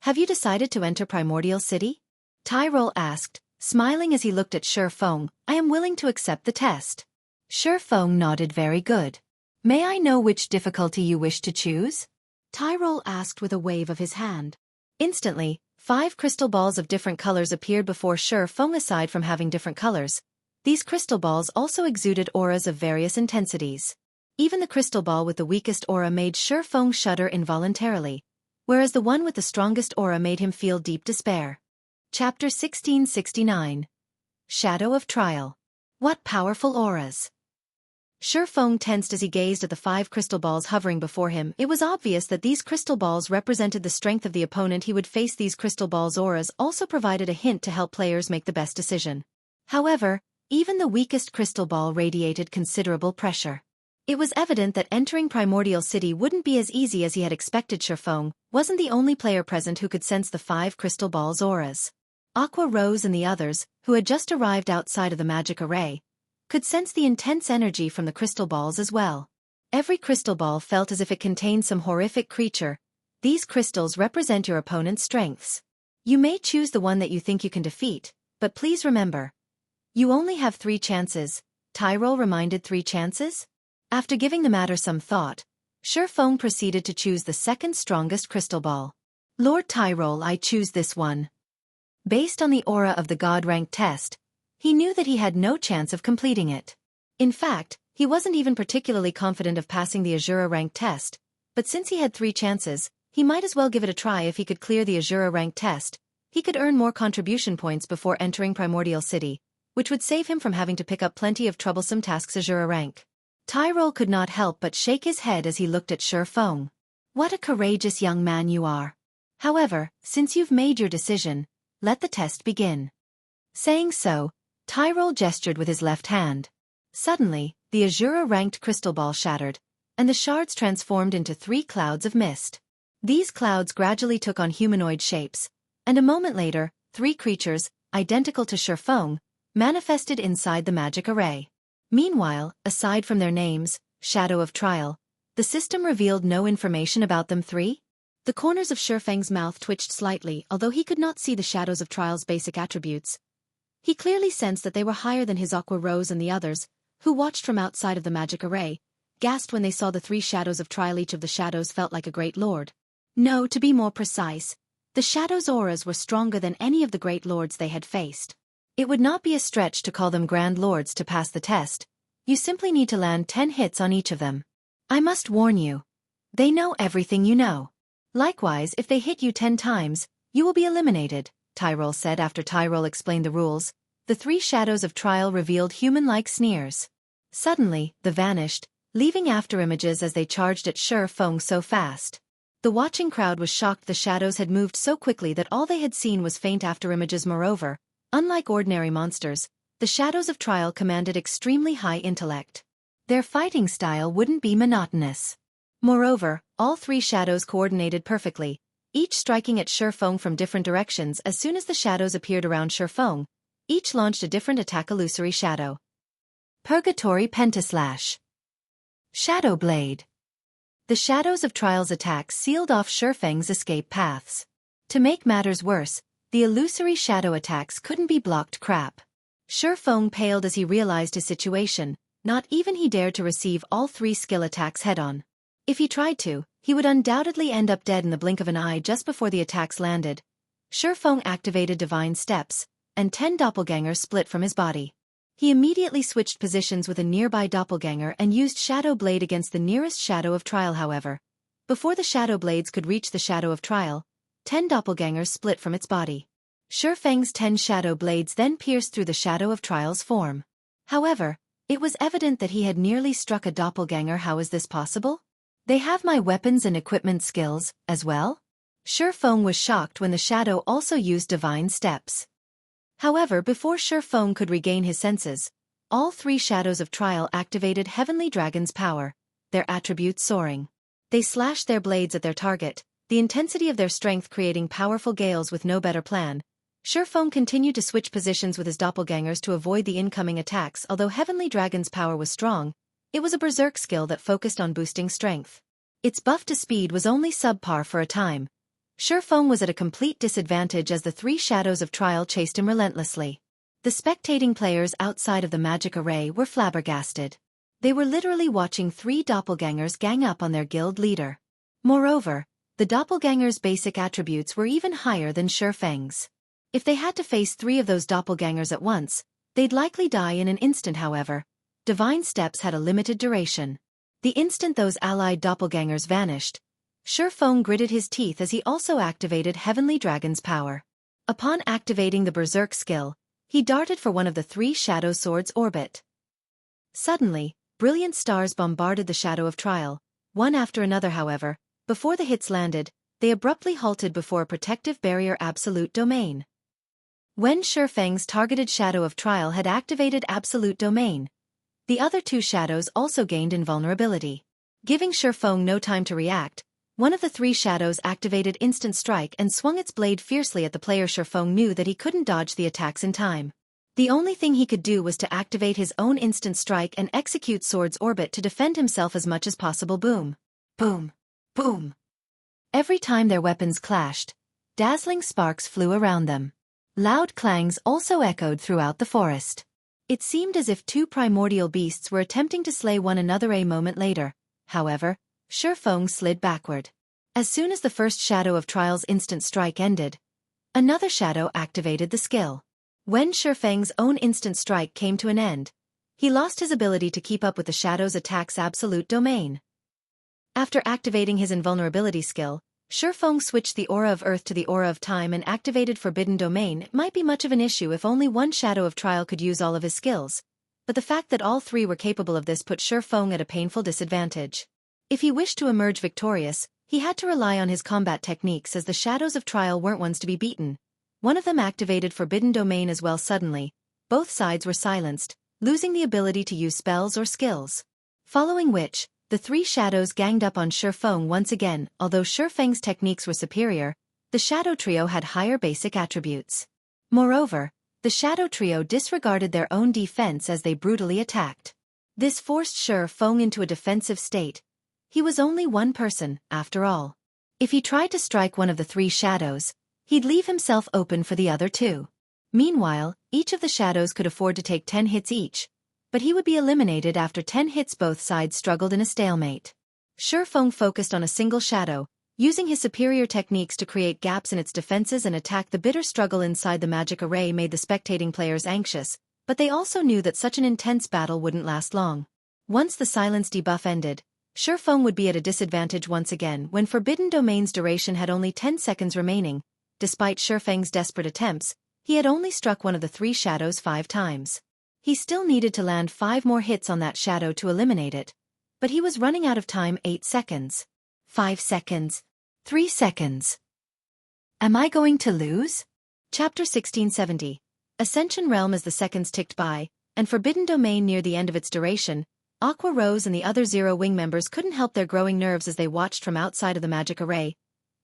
have you decided to enter Primordial City? Tyrol asked, smiling as he looked at Shifeng. I am willing to accept the test. Shifeng nodded. Very good. May I know which difficulty you wish to choose? Tyrol asked with a wave of his hand. Instantly, 5 crystal balls of different colors appeared before Shifeng. Aside from having different colors, these crystal balls also exuded auras of various intensities. Even the crystal ball with the weakest aura made Shifeng shudder involuntarily, whereas the one with the strongest aura made him feel deep despair. Chapter 1669. Shadow of Trial. What powerful auras! Shifeng tensed as he gazed at the 5 crystal balls hovering before him. It was obvious that these crystal balls represented the strength of the opponent he would face. These crystal balls' auras also provided a hint to help players make the best decision. However, even the weakest crystal ball radiated considerable pressure. It was evident that entering Primordial City wouldn't be as easy as he had expected. Shifeng wasn't the only player present who could sense the 5 crystal balls' auras. Aqua Rose and the others, who had just arrived outside of the magic array, could sense the intense energy from the crystal balls as well. Every crystal ball felt as if it contained some horrific creature. These crystals represent your opponent's strengths. You may choose the one that you think you can defeat, but please remember, you only have 3 chances. Tyrol reminded. 3 chances? After giving the matter some thought, Shifeng proceeded to choose the second strongest crystal ball. Lord Tyrol, I choose this one. Based on the aura of the God rank test, he knew that he had no chance of completing it. In fact, he wasn't even particularly confident of passing the Azura rank test, but since he had 3 chances, he might as well give it a try. If he could clear the Azura rank test, he could earn more contribution points before entering Primordial City, which would save him from having to pick up plenty of troublesome tasks. Azura rank. Tyrol could not help but shake his head as he looked at Shifeng. What a courageous young man you are. However, since you've made your decision, let the test begin. Saying so, Tyrol gestured with his left hand. Suddenly, the Azura-ranked crystal ball shattered, and the shards transformed into 3 clouds of mist. These clouds gradually took on humanoid shapes, and a moment later, 3 creatures, identical to Shifeng, manifested inside the magic array. Meanwhile, aside from their names, Shadow of Trial, the system revealed no information about them. 3. The corners of Shifeng's mouth twitched slightly, although he could not see the Shadows of Trial's basic attributes. He clearly sensed that they were higher than his Aqua Rose, and the others, who watched from outside of the magic array, gasped when they saw the 3 Shadows of Trial. Each of the shadows felt like a great lord. No, to be more precise, the shadows' auras were stronger than any of the great lords they had faced. It would not be a stretch to call them grand lords to pass the test. You simply need to land 10 hits on each of them. I must warn you. They know everything you know. Likewise, if they hit you 10 times, you will be eliminated, Tyrol said. After Tyrol explained the rules, the 3 Shadows of Trial revealed human-like sneers. Suddenly, they vanished, leaving afterimages as they charged at Shifeng so fast. The watching crowd was shocked. The shadows had moved so quickly that all they had seen was faint afterimages. Moreover, unlike ordinary monsters, the Shadows of Trial commanded extremely high intellect. Their fighting style wouldn't be monotonous. Moreover, all 3 shadows coordinated perfectly, each striking at Shifeng from different directions. As soon as the shadows appeared around Shifeng, each launched a different attack. Illusory Shadow, Purgatory Pentaslash, Shadow Blade. The Shadows of Trial's attacks sealed off Shifeng's escape paths. To make matters worse, the illusory shadow attacks couldn't be blocked. Crap. Shifeng paled as he realized his situation. Not even he dared to receive all 3 skill attacks head-on. If he tried to, he would undoubtedly end up dead in the blink of an eye. Just before the attacks landed, Shifeng activated Divine Steps, and 10 doppelgangers split from his body. He immediately switched positions with a nearby doppelganger and used Shadow Blade against the nearest Shadow of Trial. However, before the Shadow Blades could reach the Shadow of Trial, 10 doppelgangers split from its body. Shifeng's 10 Shadow Blades then pierced through the Shadow of Trial's form. However, it was evident that he had nearly struck a doppelganger. How is this possible? They have my weapons and equipment skills, as well? Shifeng was shocked when the shadow also used Divine Steps. However, before Shifeng could regain his senses, all 3 Shadows of Trial activated Heavenly Dragon's power, their attributes soaring. They slashed their blades at their target, the intensity of their strength creating powerful gales. With no better plan, Shifeng continued to switch positions with his doppelgangers to avoid the incoming attacks. Although Heavenly Dragon's power was strong, it was a berserk skill that focused on boosting strength. Its buff to speed was only subpar for a time. Shifeng was at a complete disadvantage as the 3 Shadows of Trial chased him relentlessly. The spectating players outside of the magic array were flabbergasted. They were literally watching 3 doppelgangers gang up on their guild leader. Moreover, the doppelgangers' basic attributes were even higher than Shifeng's. If they had to face 3 of those doppelgangers at once, they'd likely die in an instant. However, Divine Steps had a limited duration. The instant those allied doppelgangers vanished, Shifeng gritted his teeth as he also activated Heavenly Dragon's power. Upon activating the berserk skill, he darted for one of the 3 Shadow Swords' orbit. Suddenly, brilliant stars bombarded the Shadow of Trial, one after another. However, before the hits landed, they abruptly halted before a protective barrier. Absolute Domain. When Shifeng's targeted Shadow of Trial had activated Absolute Domain, the other 2 shadows also gained invulnerability. Giving Shifeng no time to react, one of the 3 shadows activated Instant Strike and swung its blade fiercely at the player. Shifeng knew that he couldn't dodge the attacks in time. The only thing he could do was to activate his own Instant Strike and execute Sword's Orbit to defend himself as much as possible. Boom. Boom. Boom. Every time their weapons clashed, dazzling sparks flew around them. Loud clangs also echoed throughout the forest. It seemed as if 2 primordial beasts were attempting to slay one another. A moment later, however, Shifeng slid backward. As soon as the first Shadow of Trial's Instant Strike ended, Another shadow activated the skill. When Shifeng's own instant strike came to an end, he lost his ability to keep up with the shadow's attack's absolute domain. After activating his invulnerability skill, Shifeng switched the aura of Earth to the aura of Time and activated Forbidden Domain. It might be much of an issue if only one shadow of trial could use all of his skills, but the fact that all three were capable of this put Shifeng at a painful disadvantage. If he wished to emerge victorious, he had to rely on his combat techniques as the shadows of trial weren't ones to be beaten. One of them activated Forbidden Domain as well suddenly. Both sides were silenced, losing the ability to use spells or skills. Following which, the three shadows ganged up on Shifeng once again. Although Shifeng's techniques were superior, the shadow trio had higher basic attributes. Moreover, the shadow trio disregarded their own defense as they brutally attacked. This forced Shifeng into a defensive state. He was only one person, after all. If he tried to strike one of the three shadows, he'd leave himself open for the other two. Meanwhile, each of the shadows could afford to take 10 hits each, but he would be eliminated after 10 hits. Both sides struggled in a stalemate. Shifeng focused on a single shadow, using his superior techniques to create gaps in its defenses and attack. The bitter struggle inside the magic array made the spectating players anxious, but they also knew that such an intense battle wouldn't last long. Once the silence debuff ended, Shifeng would be at a disadvantage once again. When Forbidden Domain's duration had only 10 seconds remaining, despite Shifeng's desperate attempts, he had only struck one of the three shadows 5 times. He still needed to land 5 more hits on that shadow to eliminate it, but he was running out of time. 8 seconds. 5 seconds. 3 seconds. Am I going to lose? Chapter 1670. Ascension Realm. As the seconds ticked by, and Forbidden Domain near the end of its duration, Aqua Rose and the other Zero Wing members couldn't help their growing nerves as they watched from outside of the magic array.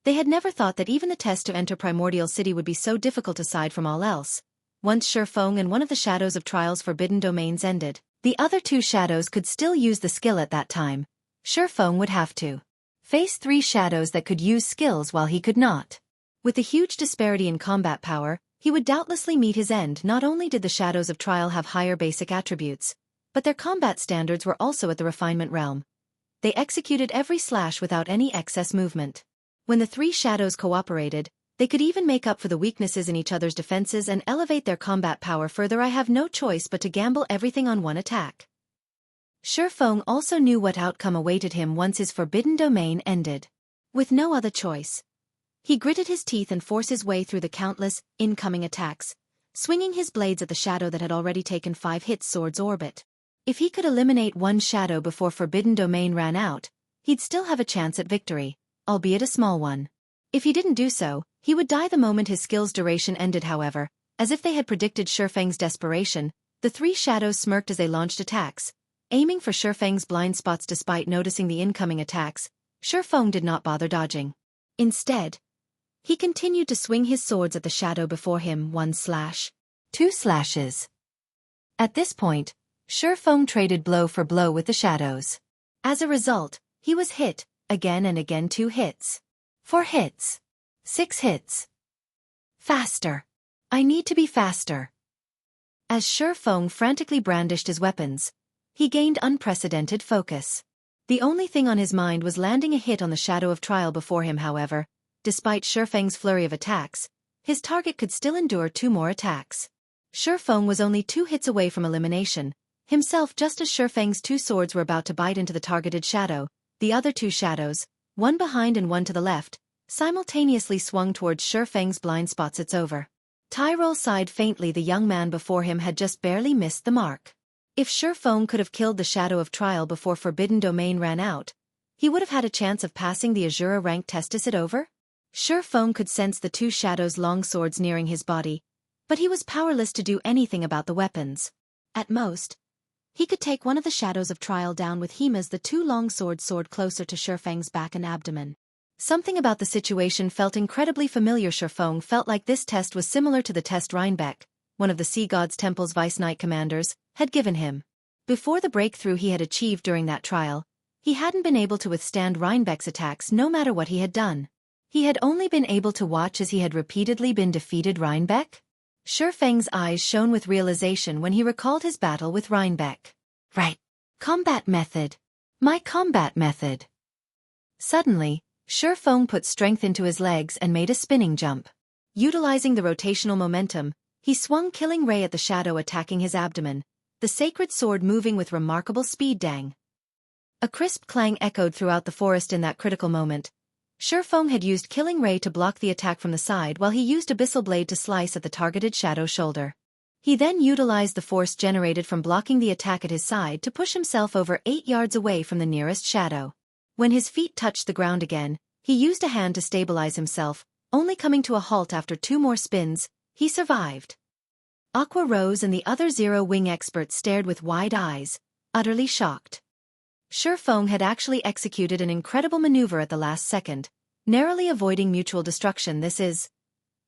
They had never thought that even the test to enter Primordial City would be so difficult aside from all else. Once Shifeng and one of the shadows of trial's Forbidden Domains ended, the other two shadows could still use the skill at that time. Shifeng would have to face 3 shadows that could use skills while he could not. With the huge disparity in combat power, he would doubtlessly meet his end. Not only did the shadows of trial have higher basic attributes, but their combat standards were also at the refinement realm. They executed every slash without any excess movement. When the 3 shadows cooperated, they could even make up for the weaknesses in each other's defenses and elevate their combat power further. I have no choice but to gamble everything on one attack. Shifeng also knew what outcome awaited him once his Forbidden Domain ended. With no other choice, he gritted his teeth and forced his way through the countless, incoming attacks, swinging his blades at the shadow that had already taken 5 hits. Sword's orbit. If he could eliminate one shadow before Forbidden Domain ran out, he'd still have a chance at victory, albeit a small one. If he didn't do so, he would die the moment his skill's duration ended. However, as if they had predicted Shifeng's desperation, the 3 shadows smirked as they launched attacks, aiming for Shifeng's blind spots. Despite noticing the incoming attacks, Shifeng did not bother dodging. Instead, he continued to swing his swords at the shadow before him. 1 slash. 2 slashes. At this point, Shifeng traded blow for blow with the shadows. As a result, he was hit, again and again. 2 hits. 4 hits. 6 hits. Faster. I need to be faster. As Shifeng frantically brandished his weapons, he gained unprecedented focus. The only thing on his mind was landing a hit on the shadow of trial before him. However, despite Shifeng's flurry of attacks, his target could still endure 2 more attacks. Shifeng was only 2 hits away from elimination, himself. Just as Shifeng's 2 swords were about to bite into the targeted shadow, the other 2 shadows, one behind and one to the left, simultaneously swung towards Shifeng's blind spots. It's over. Tyrol sighed faintly. The young man before him had just barely missed the mark. If Shifeng could have killed the shadow of trial before Forbidden Domain ran out, he would have had a chance of passing the Azura rank test. Is it over? Shifeng could sense the 2 shadows' long swords nearing his body, but he was powerless to do anything about the weapons. At most, he could take one of the shadows of trial down with him as the 2 long swords soared closer to Shifeng's back and abdomen. Something about the situation felt incredibly familiar. Shifeng felt like this test was similar to the test Reinbeck, one of the Sea God's Temple's Vice Knight commanders, had given him. Before the breakthrough he had achieved during that trial, he hadn't been able to withstand Reinbeck's attacks no matter what he had done. He had only been able to watch as he had repeatedly been defeated. Reinbeck? Shifeng's eyes shone with realization when he recalled his battle with Reinbeck. Right. Combat method. My combat method. Suddenly, Shifeng put strength into his legs and made a spinning jump. Utilizing the rotational momentum, he swung Killing Ray at the shadow attacking his abdomen, the sacred sword moving with remarkable speed. Dang! A crisp clang echoed throughout the forest in that critical moment. Shifeng had used Killing Ray to block the attack from the side while he used Abyssal Blade to slice at the targeted shadow's shoulder. He then utilized the force generated from blocking the attack at his side to push himself over 8 yards away from the nearest shadow. When his feet touched the ground again, he used a hand to stabilize himself, only coming to a halt after 2 more spins. He survived. Aqua Rose and the other Zero-Wing experts stared with wide eyes, utterly shocked. Shifeng had actually executed an incredible maneuver at the last second, narrowly avoiding mutual destruction. This is...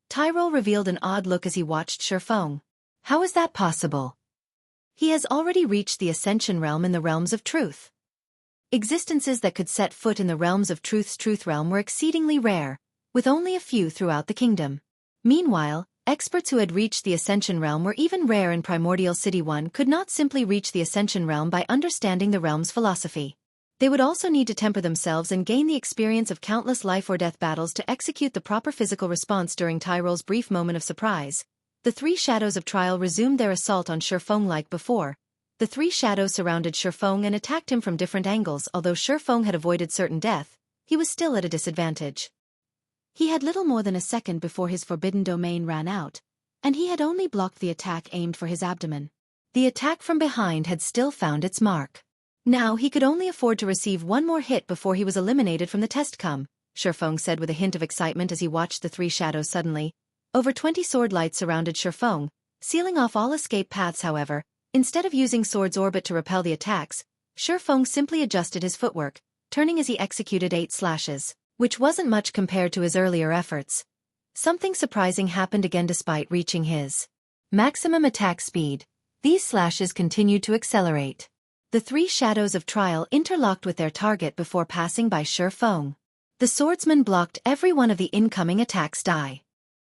Tyrol revealed an odd look as he watched Shifeng. How is that possible? He has already reached the Ascension realm in the realms of truth. Existences that could set foot in the realms of truth's truth realm were exceedingly rare, with only a few throughout the kingdom. Meanwhile, experts who had reached the Ascension realm were even rare in Primordial City. One could not simply reach the Ascension realm by understanding the realm's philosophy. They would also need to temper themselves and gain the experience of countless life-or-death battles to execute the proper physical response. During Tyrol's brief moment of surprise, the 3 shadows of trial resumed their assault on Shifeng like before. The 3 shadows surrounded Shifeng and attacked him from different angles. Although Shifeng had avoided certain death, he was still at a disadvantage. He had little more than a second before his forbidden domain ran out, and he had only blocked the attack aimed for his abdomen. The attack from behind had still found its mark. Now he could only afford to receive 1 more hit before he was eliminated from the test. Come, Shifeng said with a hint of excitement as he watched the 3 shadows. Suddenly, over 20 sword lights surrounded Shifeng, sealing off all escape paths. However, instead of using Sword's orbit to repel the attacks, Shifeng simply adjusted his footwork, turning as he executed 8 slashes, which wasn't much compared to his earlier efforts. Something surprising happened again. Despite reaching his maximum attack speed, these slashes continued to accelerate. The 3 shadows of trial interlocked with their target before passing by Shifeng. The swordsman blocked every one of the incoming attacks.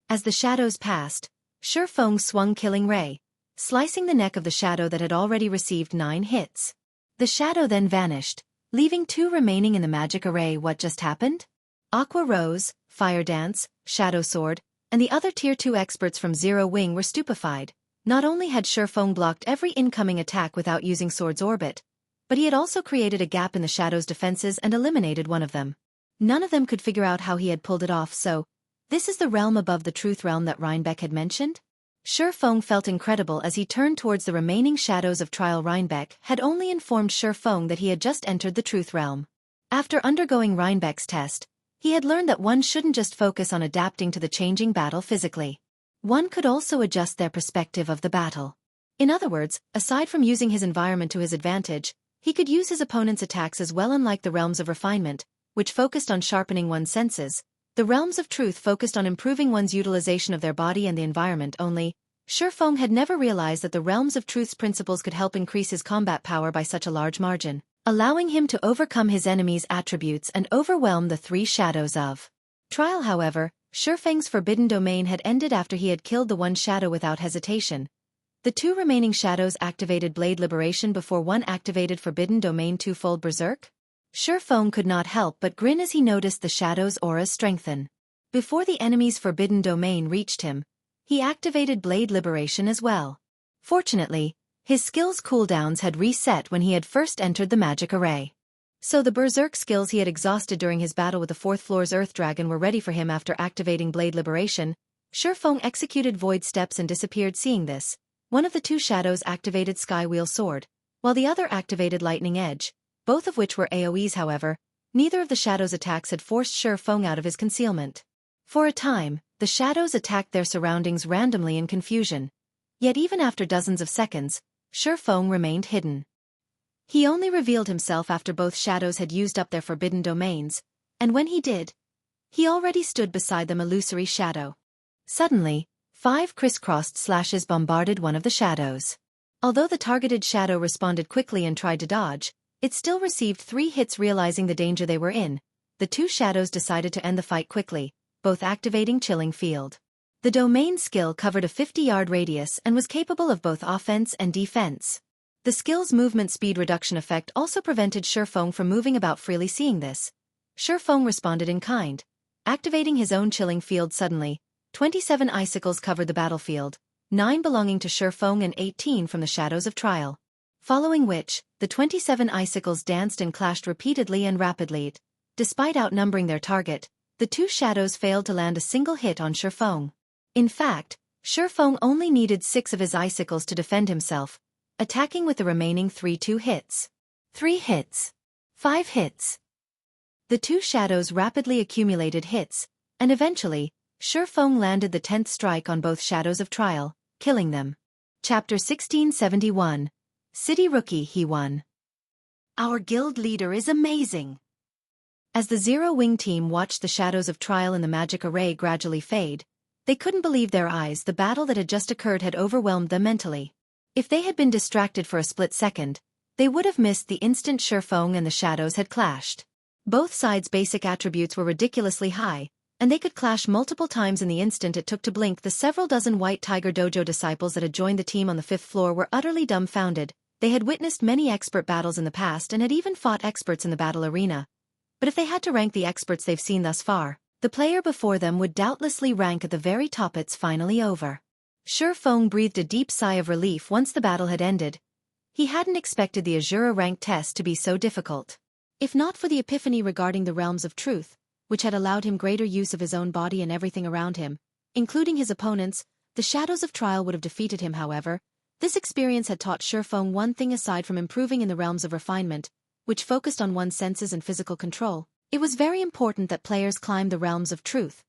As the shadows passed, Shifeng swung Killing Ray, slicing the neck of the shadow that had already received 9 hits. The shadow then vanished, leaving 2 remaining in the magic array. What just happened? Aqua Rose, Fire Dance, Shadow Sword, and the other Tier 2 experts from Zero Wing were stupefied. Not only had Shifeng blocked every incoming attack without using Sword's orbit, but he had also created a gap in the shadow's defenses and eliminated one of them. None of them could figure out how he had pulled it off. So, this is the realm above the truth realm that Rhinebeck had mentioned? Shifeng felt incredible as he turned towards the remaining shadows of trial. Rhinebeck had only informed Shifeng that he had just entered the truth realm. After undergoing Rhinebeck's test, he had learned that one shouldn't just focus on adapting to the changing battle physically. One could also adjust their perspective of the battle. In other words, aside from using his environment to his advantage, he could use his opponent's attacks as well. Unlike the realms of refinement, which focused on sharpening one's senses, the realms of truth focused on improving one's utilization of their body and the environment only. Shifeng had never realized that the realms of truth's principles could help increase his combat power by such a large margin, allowing him to overcome his enemy's attributes and overwhelm the 3 shadows of trial. However, Shifeng's forbidden domain had ended after he had killed the 1 shadow without hesitation. The 2 remaining shadows activated Blade Liberation before one activated forbidden domain twofold Berserk. Shifeng could not help but grin as he noticed the shadow's auras strengthen. Before the enemy's forbidden domain reached him, he activated Blade Liberation as well. Fortunately, his skill's cooldowns had reset when he had first entered the magic array. So the Berserk skills he had exhausted during his battle with the 4th floor's Earth Dragon were ready for him. After activating Blade Liberation, Shifeng executed Void Steps and disappeared. Seeing this, one of the 2 shadows activated Skywheel Sword, while the other activated Lightning Edge, both of which were AoEs. However, neither of the shadows' attacks had forced Shifeng out of his concealment. For a time, the shadows attacked their surroundings randomly in confusion. Yet even after dozens of seconds, Shifeng remained hidden. He only revealed himself after both shadows had used up their forbidden domains, and when he did, he already stood beside them, illusory shadow. Suddenly, 5 crisscrossed slashes bombarded one of the shadows. Although the targeted shadow responded quickly and tried to dodge, it still received 3 hits. Realizing the danger they were in, the 2 shadows decided to end the fight quickly, both activating Chilling Field. The domain skill covered a 50-yard radius and was capable of both offense and defense. The skill's movement speed reduction effect also prevented Shifeng from moving about freely. Seeing this, Shifeng responded in kind, activating his own Chilling Field. Suddenly, 27 icicles covered the battlefield, 9 belonging to Shifeng and 18 from the Shadows of Trial. Following which, the 27 icicles danced and clashed repeatedly and rapidly. Despite outnumbering their target, the two shadows failed to land a single hit on Shifeng. In fact, Shifeng only needed 6 of his icicles to defend himself, attacking with the remaining 2 hits. 3 hits. 5 hits. The two shadows rapidly accumulated hits, and eventually, Shifeng landed the 10th strike on both Shadows of Trial, killing them. Chapter 1671. City Rookie He won. Our guild leader is amazing. As the Zero Wing team watched the Shadows of Trial in the magic array gradually fade, they couldn't believe their eyes. The battle that had just occurred had overwhelmed them mentally. If they had been distracted for a split second, they would have missed the instant Shifeng and the Shadows had clashed. Both sides' basic attributes were ridiculously high, and they could clash multiple times in the instant it took to blink. The several dozen White Tiger Dojo disciples that had joined the team on the 5th floor were utterly dumbfounded. They had witnessed many expert battles in the past and had even fought experts in the battle arena. But if they had to rank the experts they've seen thus far, the player before them would doubtlessly rank at the very top. It's finally over. Shifeng breathed a deep sigh of relief once the battle had ended. He hadn't expected the Azura rank test to be so difficult. If not for the epiphany regarding the realms of truth, which had allowed him greater use of his own body and everything around him, including his opponents, the Shadows of Trial would have defeated him. However, this experience had taught Shifeng one thing aside from improving in the realms of refinement, which focused on one's senses and physical control. It was very important that players climb the realms of truth.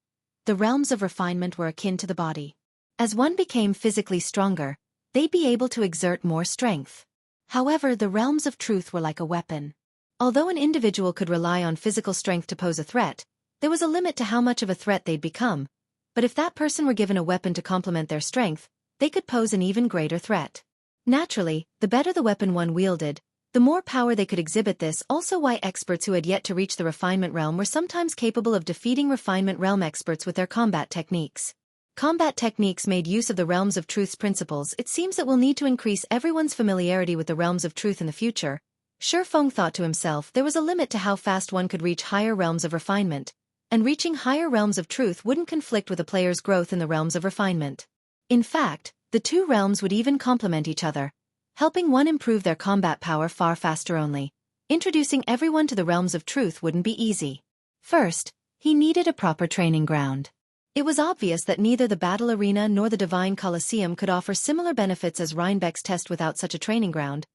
The realms of refinement were akin to the body. As one became physically stronger, they'd be able to exert more strength. However, the realms of truth were like a weapon. Although an individual could rely on physical strength to pose a threat, there was a limit to how much of a threat they'd become. But if that person were given a weapon to complement their strength, they could pose an even greater threat. Naturally, the better the weapon one wielded, the more power they could exhibit. This also why experts who had yet to reach the refinement realm were sometimes capable of defeating refinement realm experts with their combat techniques. Combat techniques made use of the realms of truth's principles. It seems that we'll need to increase everyone's familiarity with the realms of truth in the future. Shifeng thought to himself. There was a limit to how fast one could reach higher realms of refinement, and reaching higher realms of truth wouldn't conflict with a player's growth in the realms of refinement. In fact, the two realms would even complement each other, helping one improve their combat power far faster. Only introducing everyone to the realms of truth wouldn't be easy. First, he needed a proper training ground. It was obvious that neither the battle arena nor the Divine Colosseum could offer similar benefits as Rhinebeck's test. Without such a training ground,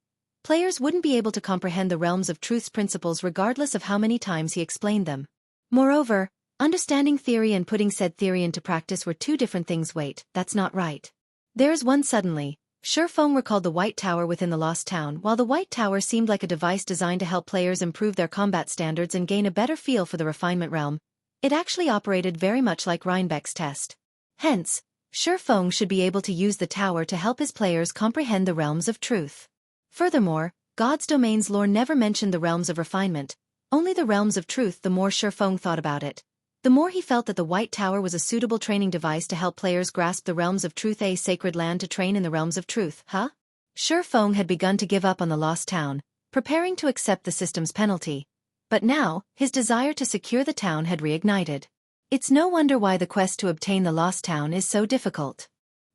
players wouldn't be able to comprehend the realms of truth's principles regardless of how many times he explained them. Moreover, understanding theory and putting said theory into practice were two different things. Wait, that's not right. There's one. Suddenly, Shifeng recalled the White Tower within the Lost Town. While the White Tower seemed like a device designed to help players improve their combat standards and gain a better feel for the refinement realm, it actually operated very much like Rhinebeck's test. Hence, Shifeng should be able to use the tower to help his players comprehend the realms of truth. Furthermore, God's Domain's lore never mentioned the realms of refinement, only the realms of truth. The more Shifeng thought about it, the more he felt that the White Tower was a suitable training device to help players grasp the realms of truth. A sacred land to train in the realms of truth, huh? Shifeng had begun to give up on the Lost Town, preparing to accept the system's penalty. But now, his desire to secure the town had reignited. It's no wonder why the quest to obtain the Lost Town is so difficult.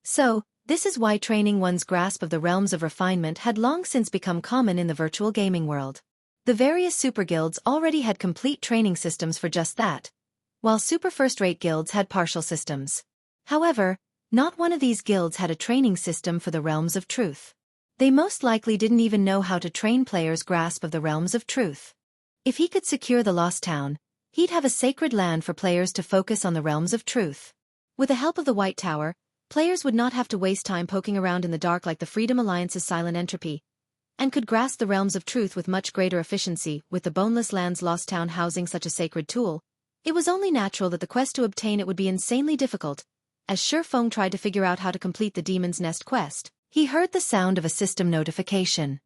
So, this is why training one's grasp of the realms of refinement had long since become common in the virtual gaming world. The various super guilds already had complete training systems for just that, while super first-rate guilds had partial systems. However, not one of these guilds had a training system for the realms of truth. They most likely didn't even know how to train players' grasp of the realms of truth. If he could secure the Lost Town, he'd have a sacred land for players to focus on the realms of truth. With the help of the White Tower, players would not have to waste time poking around in the dark like the Freedom Alliance's Silent Entropy, and could grasp the realms of truth with much greater efficiency. With the Boneless Land's Lost Town housing such a sacred tool, it was only natural that the quest to obtain it would be insanely difficult. As Shifeng tried to figure out how to complete the Demon's Nest quest, he heard the sound of a system notification.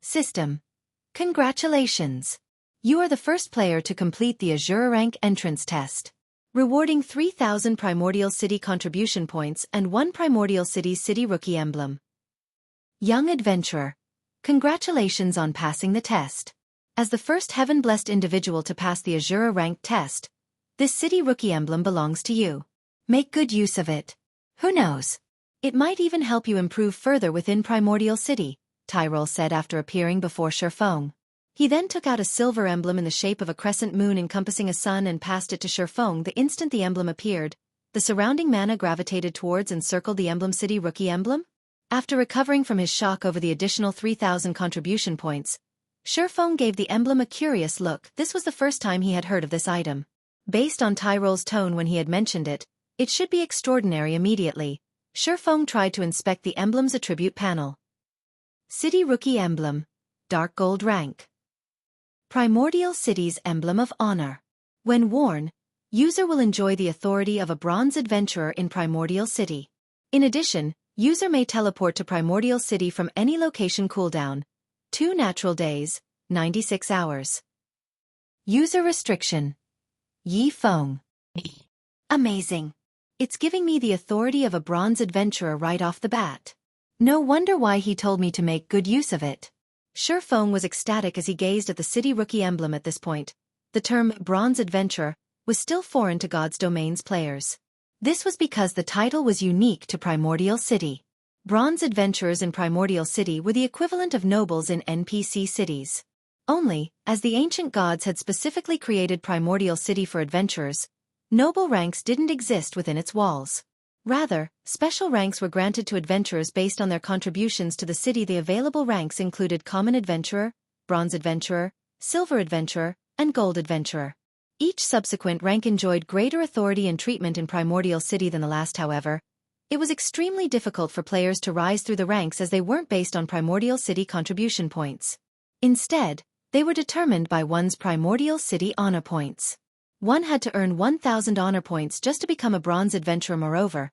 System. Congratulations! You are the first player to complete the Azura rank entrance test. Rewarding 3,000 Primordial City contribution points and 1 Primordial City Rookie emblem. Young adventurer, congratulations on passing the test. As the first heaven-blessed individual to pass the Azura rank test, this City Rookie emblem belongs to you. Make good use of it. Who knows? It might even help you improve further within Primordial City, Tyrol said after appearing before Shifeng. He then took out a silver emblem in the shape of a crescent moon encompassing a sun and passed it to Shifeng. The instant the emblem appeared, the surrounding mana gravitated towards and circled the emblem city rookie emblem. After recovering from his shock over the additional 3,000 contribution points, Shifeng gave the emblem a curious look. This was the first time he had heard of this item. Based on Tyrol's tone when he had mentioned it, it should be extraordinary immediately. Shifeng tried to inspect the emblem's attribute panel. City Rookie Emblem. Dark Gold Rank. Primordial City's Emblem of Honor. When worn, user will enjoy the authority of a bronze adventurer in Primordial City. In addition, user may teleport to Primordial City from any location. Cooldown: 2 natural days, 96 hours. User restriction: Yi Feng. Amazing. It's giving me the authority of a bronze adventurer right off the bat. No wonder why he told me to make good use of it. Shifeng was ecstatic as he gazed at the city rookie emblem. At this point, the term bronze adventurer was still foreign to God's Domain's players. This was because the title was unique to Primordial City. Bronze adventurers in Primordial City were the equivalent of nobles in NPC cities. Only, as the ancient gods had specifically created Primordial City for adventurers, noble ranks didn't exist within its walls. Rather, special ranks were granted to adventurers based on their contributions to the city. The available ranks included Common Adventurer, Bronze Adventurer, Silver Adventurer, and Gold Adventurer. Each subsequent rank enjoyed greater authority and treatment in Primordial City than the last. However, it was extremely difficult for players to rise through the ranks as they weren't based on Primordial City contribution points. Instead, they were determined by one's Primordial City honor points. One had to earn 1,000 honor points just to become a bronze adventurer. Moreover,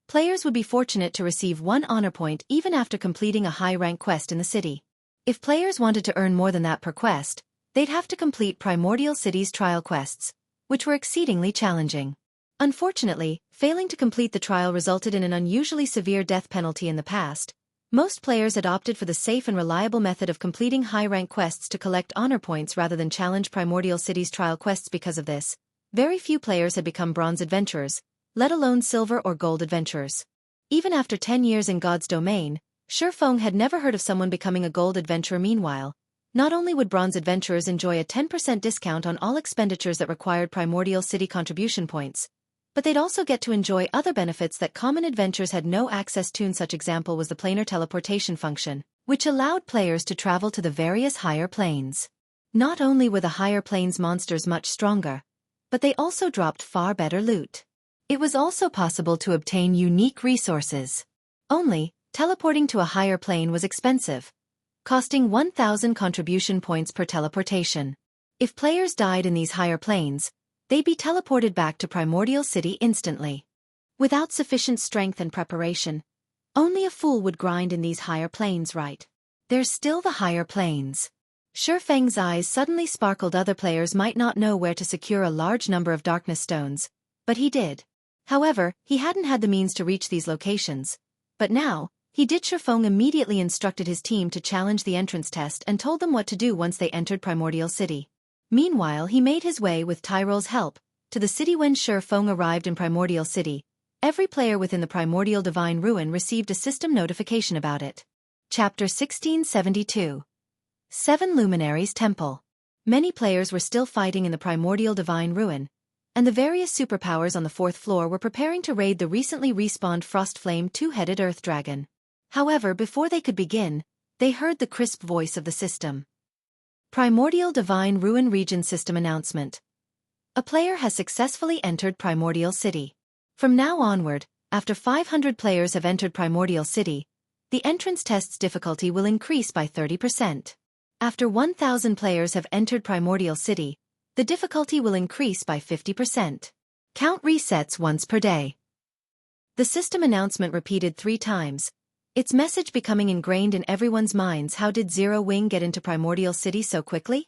players would be fortunate to receive 1 honor point even after completing a high-rank quest in the city. If players wanted to earn more than that per quest, they'd have to complete Primordial City's trial quests, which were exceedingly challenging. Unfortunately, failing to complete the trial resulted in an unusually severe death penalty in the past. Most players had opted for the safe and reliable method of completing high-rank quests to collect honor points rather than challenge Primordial City's trial quests. Because of this, very few players had become bronze adventurers, let alone silver or gold adventurers. Even after 10 years in God's Domain, Shifeng had never heard of someone becoming a gold adventurer. Meanwhile, not only would bronze adventurers enjoy a 10% discount on all expenditures that required Primordial City contribution points, but they'd also get to enjoy other benefits that common adventurers had no access to. Such example was the planar teleportation function, which allowed players to travel to the various higher planes. Not only were the higher planes monsters much stronger, but they also dropped far better loot. It was also possible to obtain unique resources. Only, teleporting to a higher plane was expensive, costing 1,000 contribution points per teleportation. If players died in these higher planes, they'd be teleported back to Primordial City instantly. Without sufficient strength and preparation, only a fool would grind in these higher planes. Right? There's still the higher planes. Shifeng's eyes suddenly sparkled. Other players might not know where to secure a large number of darkness stones, but he did. However, he hadn't had the means to reach these locations. But now, he did. Shifeng immediately instructed his team to challenge the entrance test and told them what to do once they entered Primordial City. Meanwhile, he made his way with Tyrol's help to the city. When Shifeng arrived in Primordial City, every player within the Primordial Divine Ruin received a system notification about it. Chapter 1672. 7 Luminaries Temple. Many players were still fighting in the Primordial Divine Ruin, and the various superpowers on the 4th floor were preparing to raid the recently respawned Frostflame 2-headed Earth Dragon. However, before they could begin, they heard the crisp voice of the system. Primordial Divine Ruin Region System Announcement. A player has successfully entered Primordial City. From now onward, after 500 players have entered Primordial City, the entrance test's difficulty will increase by 30%. After 1,000 players have entered Primordial City, the difficulty will increase by 50%. Count resets once per day. The system announcement repeated 3 times, its message becoming ingrained in everyone's minds. How did Zero Wing get into Primordial City so quickly?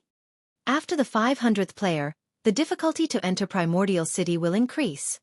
After the 500th player, the difficulty to enter Primordial City will increase.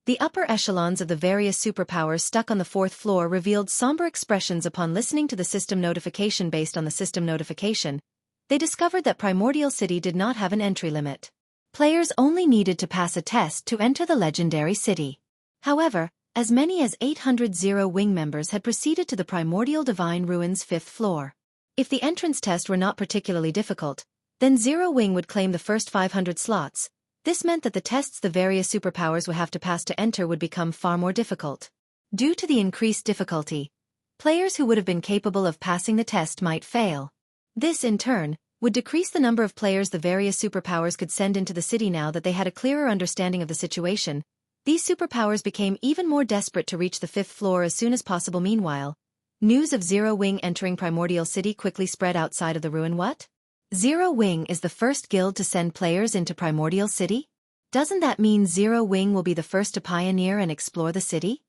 The upper echelons of the various superpowers stuck on the 4th floor revealed somber expressions upon listening to the system notification. Based on the system notification, they discovered that Primordial City did not have an entry limit. Players only needed to pass a test to enter the legendary city. However, as many as 800 Zero-Wing members had proceeded to the Primordial Divine Ruins 5th floor. If the entrance test were not particularly difficult, then Zero-Wing would claim the first 500 slots. This meant that the tests the various superpowers would have to pass to enter would become far more difficult. Due to the increased difficulty, players who would have been capable of passing the test might fail. This, in turn, would decrease the number of players the various superpowers could send into the city. Now that they had a clearer understanding of the situation, these superpowers became even more desperate to reach the 5th floor as soon as possible. Meanwhile, news of Zero-Wing entering Primordial City quickly spread outside of the ruin. What? Zero-Wing is the first guild to send players into Primordial City? Doesn't that mean Zero-Wing will be the first to pioneer and explore the city?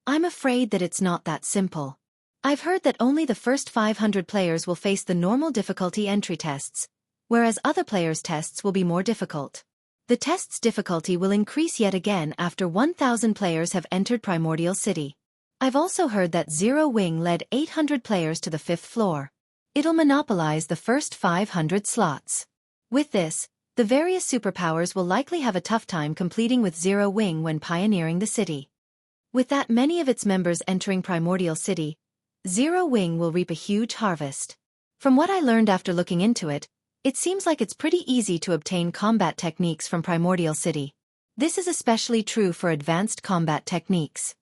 I'm afraid that it's not that simple. I've heard that only the first 500 players will face the normal difficulty entry tests, whereas other players' tests will be more difficult. The test's difficulty will increase yet again after 1,000 players have entered Primordial City. I've also heard that Zero-Wing led 800 players to the 5th floor. It'll monopolize the first 500 slots. With this, the various superpowers will likely have a tough time competing with Zero-Wing when pioneering the city. With that many of its members entering Primordial City, Zero-Wing will reap a huge harvest. From what I learned after looking into it, it seems like it's pretty easy to obtain combat techniques from Primordial City. This is especially true for advanced combat techniques.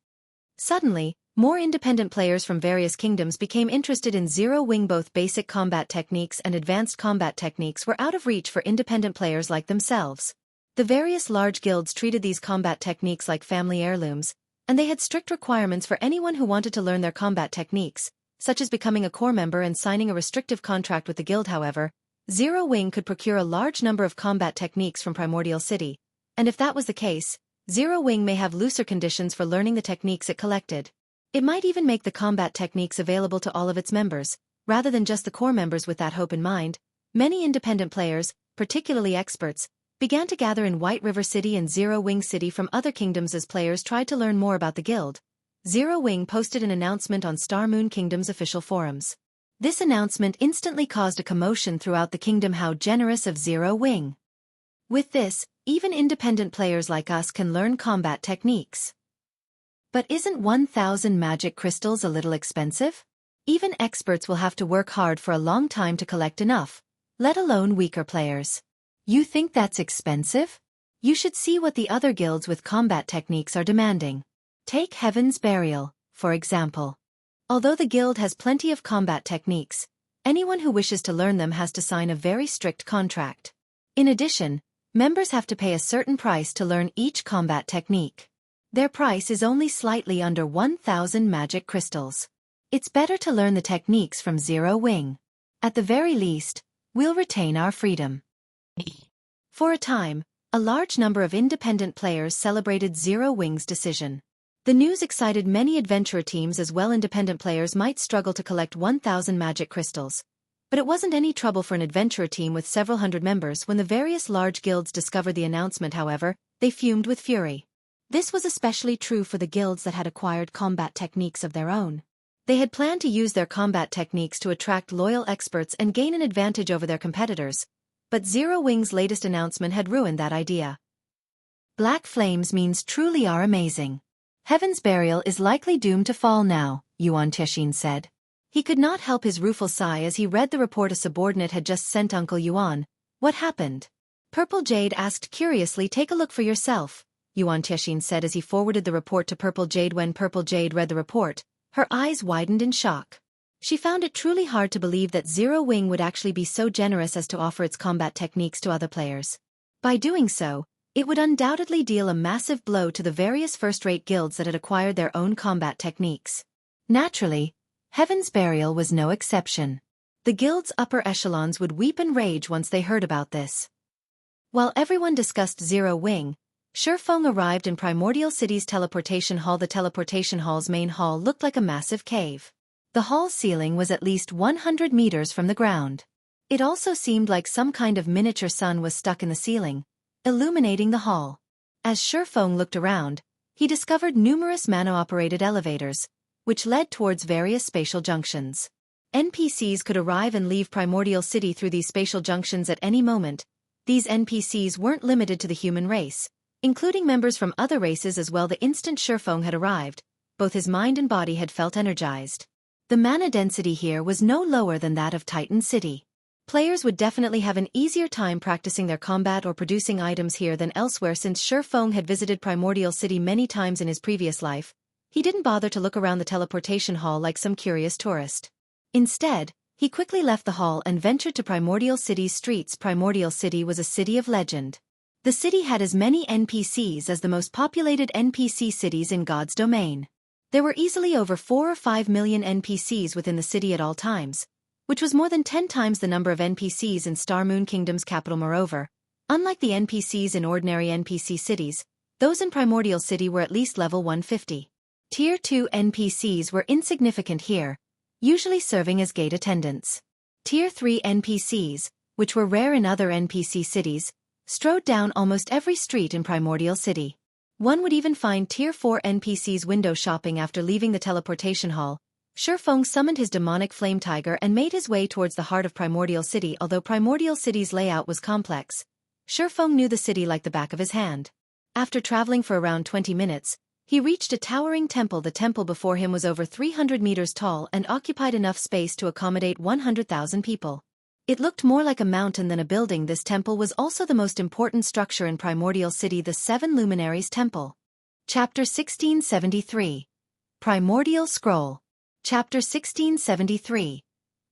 Suddenly, more independent players from various kingdoms became interested in Zero-Wing. Both basic combat techniques and advanced combat techniques were out of reach for independent players like themselves. The various large guilds treated these combat techniques like family heirlooms, and they had strict requirements for anyone who wanted to learn their combat techniques, such as becoming a core member and signing a restrictive contract with the guild. However, Zero-Wing could procure a large number of combat techniques from Primordial City, and if that was the case, Zero-Wing may have looser conditions for learning the techniques it collected. It might even make the combat techniques available to all of its members, rather than just the core members. With that hope in mind, many independent players, particularly experts, began to gather in White River City and Zero-Wing City from other kingdoms. As players tried to learn more about the guild, Zero-Wing posted an announcement on Star Moon Kingdom's official forums. This announcement instantly caused a commotion throughout the kingdom. How generous of Zero-Wing! With this, even independent players like us can learn combat techniques. But isn't 1,000 magic crystals a little expensive? Even experts will have to work hard for a long time to collect enough, let alone weaker players. You think that's expensive? You should see what the other guilds with combat techniques are demanding. Take Heaven's Burial, for example. Although the guild has plenty of combat techniques, anyone who wishes to learn them has to sign a very strict contract. In addition, members have to pay a certain price to learn each combat technique. Their price is only slightly under 1,000 magic crystals. It's better to learn the techniques from Zero-Wing. At the very least, we'll retain our freedom. For a time, a large number of independent players celebrated Zero-Wing's decision. The news excited many adventurer teams as well. Independent players might struggle to collect 1,000 magic crystals, but it wasn't any trouble for an adventurer team with several hundred members. When the various large guilds discovered the announcement, however, they fumed with fury. This was especially true for the guilds that had acquired combat techniques of their own. They had planned to use their combat techniques to attract loyal experts and gain an advantage over their competitors, but Zero-Wing's latest announcement had ruined that idea. Black flames means truly are amazing. Heaven's Burial is likely doomed to fall now, Xianxia said. He could not help his rueful sigh as he read the report a subordinate had just sent Uncle Yuan. What happened? Purple Jade asked curiously. Take a look for yourself, Xianxia said as he forwarded the report to Purple Jade. When Purple Jade read the report, her eyes widened in shock. She found it truly hard to believe that Zero-Wing would actually be so generous as to offer its combat techniques to other players. By doing so, it would undoubtedly deal a massive blow to the various first-rate guilds that had acquired their own combat techniques. Naturally, Heaven's Burial was no exception. The guild's upper echelons would weep and rage once they heard about this. While everyone discussed Zero-Wing, Shifeng arrived in Primordial City's teleportation hall. The teleportation hall's main hall looked like a massive cave. The hall's ceiling was at least 100 meters from the ground. It also seemed like some kind of miniature sun was stuck in the ceiling, illuminating the hall. As Shifeng looked around, he discovered numerous mano-operated elevators, which led towards various spatial junctions. NPCs could arrive and leave Primordial City through these spatial junctions at any moment, These NPCs weren't limited to the human race, including members from other races as well. The instant Shifeng had arrived, both his mind and body had felt energized. The mana density here was no lower than that of Titan City. Players would definitely have an easier time practicing their combat or producing items here than elsewhere. Since Shifeng had visited Primordial City many times in his previous life, he didn't bother to look around the teleportation hall like some curious tourist. Instead, he quickly left the hall and ventured to Primordial City's streets. Primordial City was a city of legend. The city had as many NPCs as the most populated NPC cities in God's domain. There were easily over 4 or 5 million NPCs within the city at all times, which was more than 10 times the number of NPCs in Star Moon Kingdom's capital. Moreover, unlike the NPCs in ordinary NPC cities, those in Primordial City were at least level 150. Tier 2 NPCs were insignificant here, usually serving as gate attendants. Tier 3 NPCs, which were rare in other NPC cities, strode down almost every street in Primordial City. One would even find Tier 4 NPCs window shopping. After leaving the teleportation hall, Shifeng summoned his demonic flame tiger and made his way towards the heart of Primordial City. Although Primordial City's layout was complex, Shifeng knew the city like the back of his hand. After traveling for around 20 minutes, he reached a towering temple. The temple before him was over 300 meters tall and occupied enough space to accommodate 100,000 people. It looked more like a mountain than a building. This temple was also the most important structure in Primordial City, the 7 Luminaries Temple. Chapter 1673. Primordial Scroll. Chapter 1673.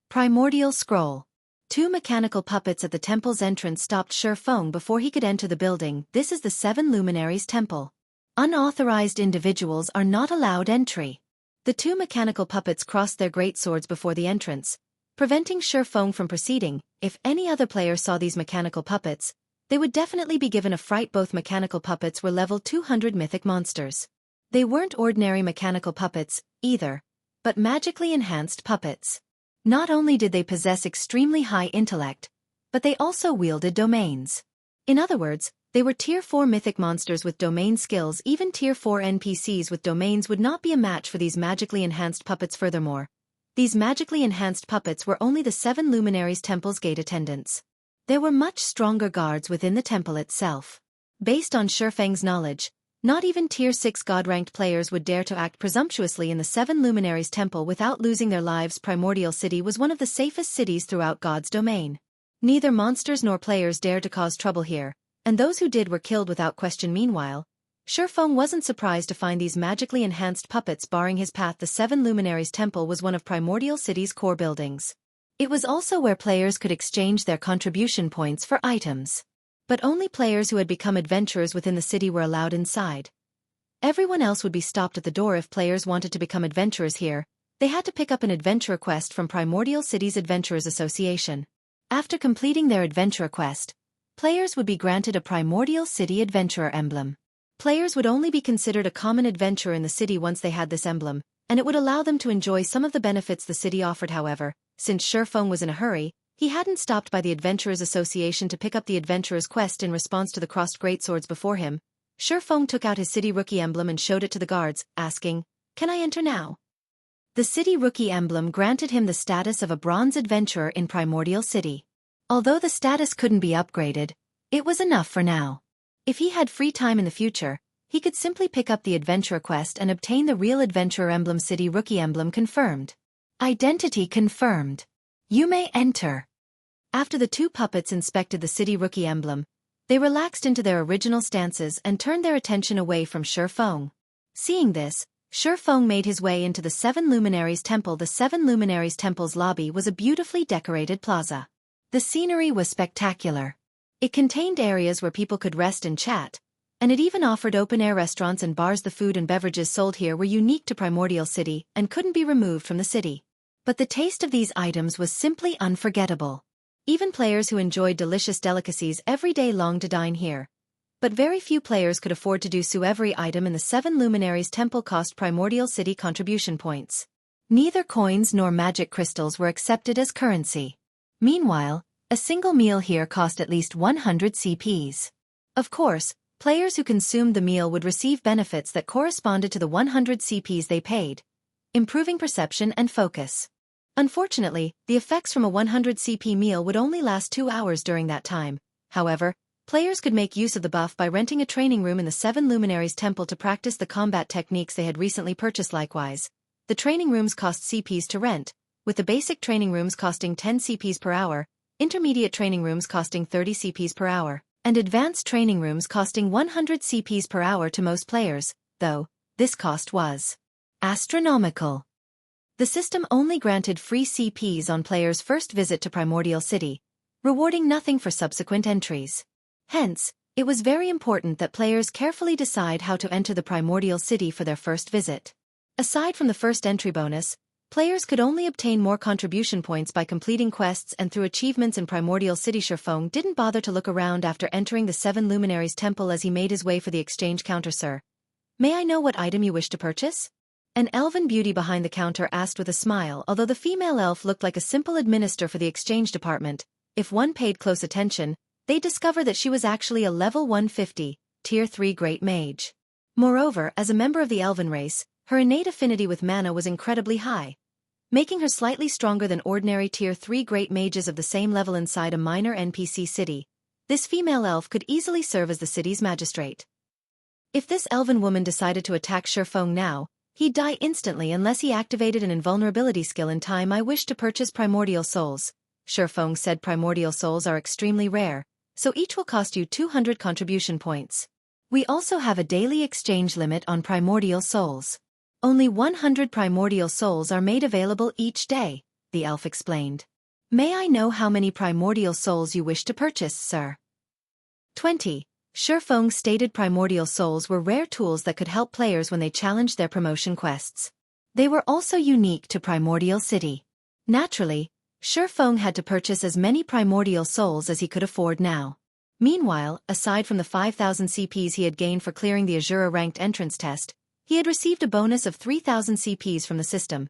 Primordial Scroll. 2 mechanical puppets at the temple's entrance stopped Shifeng before he could enter the building. This is the 7 Luminaries Temple. Unauthorized individuals are not allowed entry. The 2 mechanical puppets crossed their great swords before the entrance, preventing Shifeng from proceeding. If any other player saw these mechanical puppets, they would definitely be given a fright. Both mechanical puppets were level 200 mythic monsters. They weren't ordinary mechanical puppets, either, but magically enhanced puppets. Not only did they possess extremely high intellect, but they also wielded domains. In other words, they were Tier 4 mythic monsters with domain skills. Even Tier 4 NPCs with domains would not be a match for these magically enhanced puppets. Furthermore, these magically enhanced puppets were only the 7 Luminaries Temple's gate attendants. There were much stronger guards within the temple itself. Based on Shifeng's knowledge, not even Tier 6 God-ranked players would dare to act presumptuously in the 7 Luminaries Temple without losing their lives. Primordial City was one of the safest cities throughout God's domain. Neither monsters nor players dared to cause trouble here, and those who did were killed without question. Meanwhile, Shifeng wasn't surprised to find these magically enhanced puppets barring his path. The 7 Luminaries Temple was one of Primordial City's core buildings. It was also where players could exchange their contribution points for items. But only players who had become adventurers within the city were allowed inside. Everyone else would be stopped at the door. If players wanted to become adventurers here, they had to pick up an adventurer quest from Primordial City's Adventurers Association. After completing their adventurer quest, players would be granted a Primordial City Adventurer emblem. Players would only be considered a common adventurer in the city once they had this emblem, and it would allow them to enjoy some of the benefits the city offered. However, since Shifeng was in a hurry, he hadn't stopped by the Adventurers Association to pick up the adventurer's quest. In response to the crossed greatswords before him, Shifeng took out his city rookie emblem and showed it to the guards, asking, "Can I enter now?" The city rookie emblem granted him the status of a bronze adventurer in Primordial City. Although the status couldn't be upgraded, it was enough for now. If he had free time in the future, he could simply pick up the adventurer quest and obtain the real adventurer emblem. City rookie emblem confirmed. Identity confirmed. You may enter. After the 2 puppets inspected the city rookie emblem, they relaxed into their original stances and turned their attention away from Shifeng. Seeing this, Shifeng made his way into the 7 Luminaries Temple. The 7 Luminaries Temple's lobby was a beautifully decorated plaza. The scenery was spectacular. It contained areas where people could rest and chat, and it even offered open-air restaurants and bars. The food and beverages sold here were unique to Primordial City and couldn't be removed from the city. But the taste of these items was simply unforgettable. Even players who enjoyed delicious delicacies every day longed to dine here. But very few players could afford to do so. Every item in the 7 Luminaries Temple cost Primordial City contribution points. Neither coins nor magic crystals were accepted as currency. Meanwhile, a single meal here cost at least 100 CPs. Of course, players who consumed the meal would receive benefits that corresponded to the 100 CPs they paid, improving perception and focus. Unfortunately, the effects from a 100 CP meal would only last 2 hours. During that time, However, players could make use of the buff by renting a training room in the 7 Luminaries temple to practice the combat techniques they had recently purchased. Likewise, the training rooms cost CPs to rent, with the basic training rooms costing 10 CPs per hour, intermediate training rooms costing 30 CPs per hour, and advanced training rooms costing 100 CPs per hour to most players, though this cost was astronomical. The system only granted free CPs on players' first visit to Primordial City, rewarding nothing for subsequent entries. Hence, it was very important that players carefully decide how to enter the Primordial City for their first visit. Aside from the first entry bonus, players could only obtain more contribution points by completing quests and through achievements in Primordial City. Shurfeng didn't bother to look around after entering the 7 Luminaries temple as he made his way for the exchange counter. Sir, may I know what item you wish to purchase? An elven beauty behind the counter asked with a smile. Although the female elf looked like a simple administrator for the exchange department, if one paid close attention, they'd discover that she was actually a level 150, tier 3 great mage. Moreover, as a member of the elven race, her innate affinity with mana was incredibly high, making her slightly stronger than ordinary tier 3 great mages of the same level inside a minor NPC city. This female elf could easily serve as the city's magistrate. If this elven woman decided to attack Shurfeng now, he'd die instantly unless he activated an invulnerability skill in time. I wish to purchase primordial souls. Shurfeng said primordial souls are extremely rare, so each will cost you 200 contribution points. We also have a daily exchange limit on primordial souls. Only 100 primordial souls are made available each day, the elf explained. May I know how many primordial souls you wish to purchase, sir? 20. Shurfeng stated primordial souls were rare tools that could help players when they challenged their promotion quests. They were also unique to Primordial City. Naturally, Shurfeng had to purchase as many primordial souls as he could afford now. Meanwhile, aside from the 5,000 CPs he had gained for clearing the Azura ranked entrance test, he had received a bonus of 3,000 CPs from the system,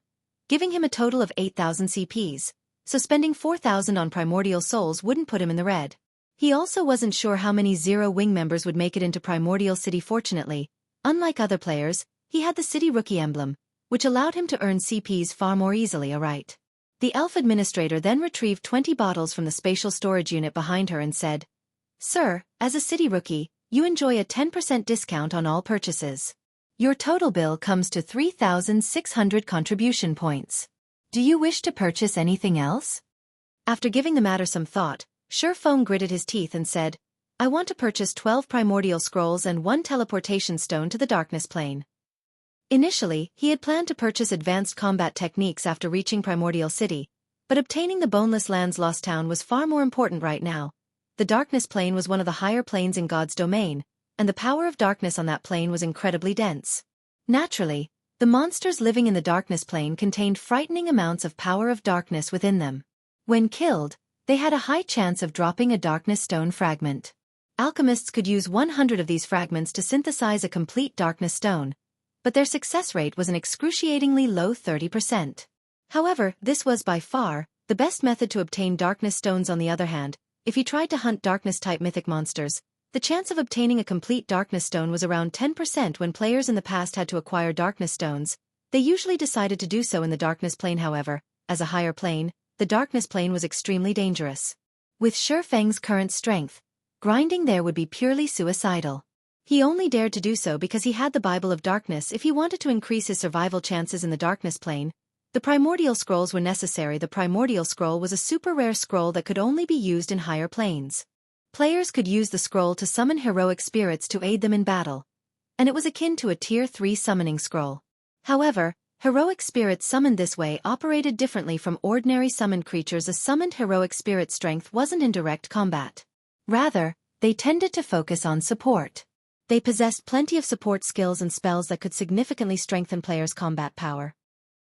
giving him a total of 8,000 CPs, so spending 4,000 on primordial souls wouldn't put him in the red. He also wasn't sure how many Zero Wing members would make it into Primordial City. Fortunately, unlike other players, he had the City Rookie emblem, which allowed him to earn CPs far more easily. Alright. The elf administrator then retrieved 20 bottles from the spatial storage unit behind her and said, Sir, as a City Rookie, you enjoy a 10% discount on all purchases. Your total bill comes to 3,600 contribution points. Do you wish to purchase anything else? After giving the matter some thought, Shurfeng gritted his teeth and said, I want to purchase 12 primordial scrolls and 1 teleportation stone to the darkness plane. Initially, he had planned to purchase advanced combat techniques after reaching Primordial City, but obtaining the Boneless Lands Lost Town was far more important right now. The darkness plane was one of the higher planes in God's domain, and the power of darkness on that plane was incredibly dense. Naturally, the monsters living in the darkness plane contained frightening amounts of power of darkness within them. When killed, they had a high chance of dropping a darkness stone fragment. Alchemists could use 100 of these fragments to synthesize a complete darkness stone, but their success rate was an excruciatingly low 30%. However, this was by far the best method to obtain darkness stones. On the other hand, if you tried to hunt darkness-type mythic monsters, the chance of obtaining a complete darkness stone was around 10%. When players in the past had to acquire darkness stones, they usually decided to do so in the darkness plane. However, as a higher plane, the darkness plane was extremely dangerous. With Shurfeng's current strength, grinding there would be purely suicidal. He only dared to do so because he had the Bible of Darkness. If he wanted to increase his survival chances in the darkness plane, the primordial scrolls were necessary. The primordial scroll was a super rare scroll that could only be used in higher planes. Players could use the scroll to summon heroic spirits to aid them in battle, and it was akin to a tier 3 summoning scroll. However, heroic spirits summoned this way operated differently from ordinary summoned creatures. A summoned heroic spirit strength wasn't in direct combat. Rather, they tended to focus on support. They possessed plenty of support skills and spells that could significantly strengthen players' combat power.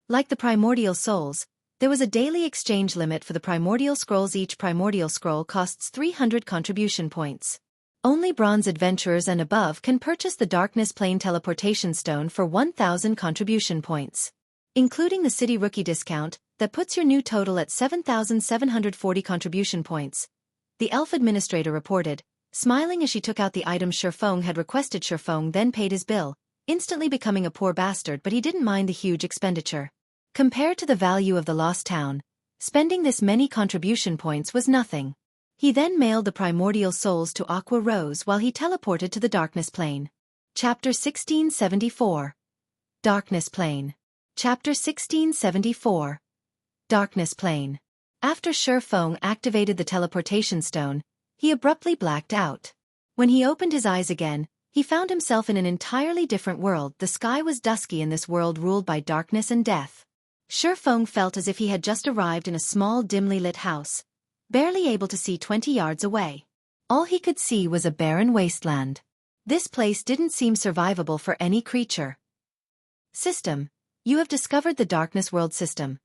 Like the primordial souls, there was a daily exchange limit for the primordial scrolls. Each primordial scroll costs 300 contribution points. Only bronze adventurers and above can purchase the Darkness Plane Teleportation Stone for 1,000 contribution points. Including the City Rookie discount, that puts your new total at 7,740 contribution points. The elf administrator reported, smiling as she took out the items Shurfeng had requested. Shurfeng then paid his bill, instantly becoming a poor bastard, but he didn't mind the huge expenditure. Compared to the value of the Lost Town, spending this many contribution points was nothing. He then mailed the primordial souls to Aqua Rose while he teleported to the Darkness Plane. Chapter 1674. Darkness Plane. Chapter 1674. Darkness Plane. After Shi Feng activated the teleportation stone, he abruptly blacked out. When he opened his eyes again, he found himself in an entirely different world. The sky was dusky in this world ruled by darkness and death. Shi Feng felt as if he had just arrived in a small dimly lit house, barely able to see 20 yards away. All he could see was a barren wasteland. This place didn't seem survivable for any creature. System. You have discovered the Darkness World system.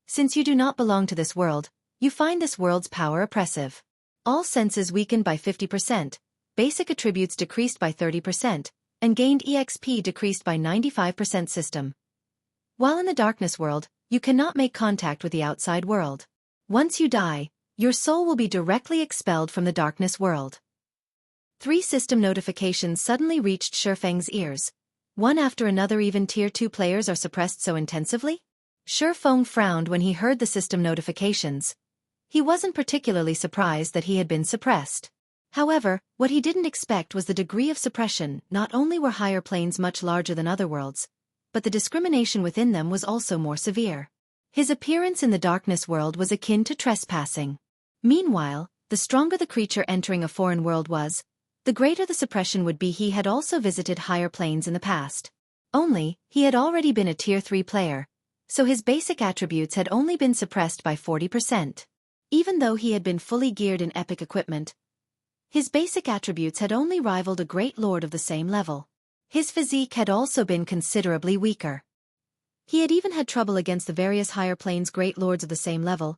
Since you do not belong to this world, you find this world's power oppressive. All senses weakened by 50%, basic attributes decreased by 30%, and gained EXP decreased by 95% system. While in the Darkness World, you cannot make contact with the outside world. Once you die, your soul will be directly expelled from the Darkness World. 3 system notifications suddenly reached Shi Feng's ears. One after another. Even Tier 2 players are suppressed so intensively? Shi Feng frowned when he heard the system notifications. He wasn't particularly surprised that he had been suppressed. However, what he didn't expect was the degree of suppression. Not only were higher planes much larger than other worlds, but the discrimination within them was also more severe. His appearance in the Darkness World was akin to trespassing. Meanwhile, the stronger the creature entering a foreign world was, the greater the suppression would be. He had also visited higher planes in the past. Only, he had already been a Tier 3 player, so his basic attributes had only been suppressed by 40%. Even though he had been fully geared in epic equipment, his basic attributes had only rivaled a great lord of the same level. His physique had also been considerably weaker. He had even had trouble against the various higher planes great lords of the same level.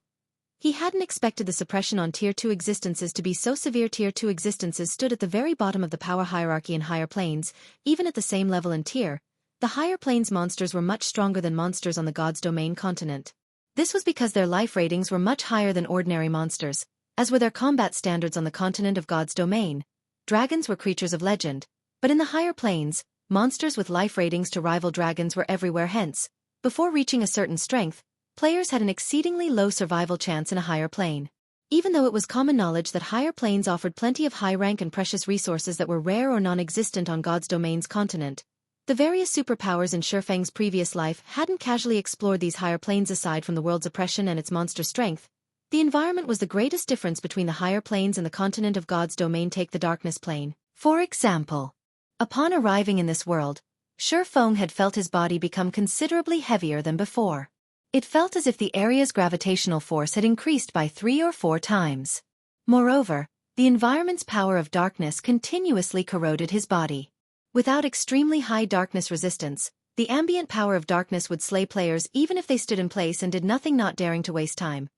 He hadn't expected the suppression on Tier 2 existences to be so severe. Tier 2 existences stood at the very bottom of the power hierarchy in higher planes, even at the same level in tier. The higher planes monsters were much stronger than monsters on the God's Domain continent. This was because their life ratings were much higher than ordinary monsters, as were their combat standards on the continent of God's Domain. Dragons were creatures of legend, but in the higher planes, monsters with life ratings to rival dragons were everywhere. Hence, before reaching a certain strength, players had an exceedingly low survival chance in a higher plane. Even though it was common knowledge that higher planes offered plenty of high rank and precious resources that were rare or non-existent on God's Domain's continent, the various superpowers in Shi Feng's previous life hadn't casually explored these higher planes. Aside from the world's oppression and its monster strength, the environment was the greatest difference between the higher planes and the continent of God's Domain. Take the Darkness Plane, for example. Upon arriving in this world, Shi Feng had felt his body become considerably heavier than before. It felt as if the area's gravitational force had increased by 3 or 4 times. Moreover, the environment's power of darkness continuously corroded his body. Without extremely high darkness resistance, the ambient power of darkness would slay players even if they stood in place and did nothing. Not daring to waste time,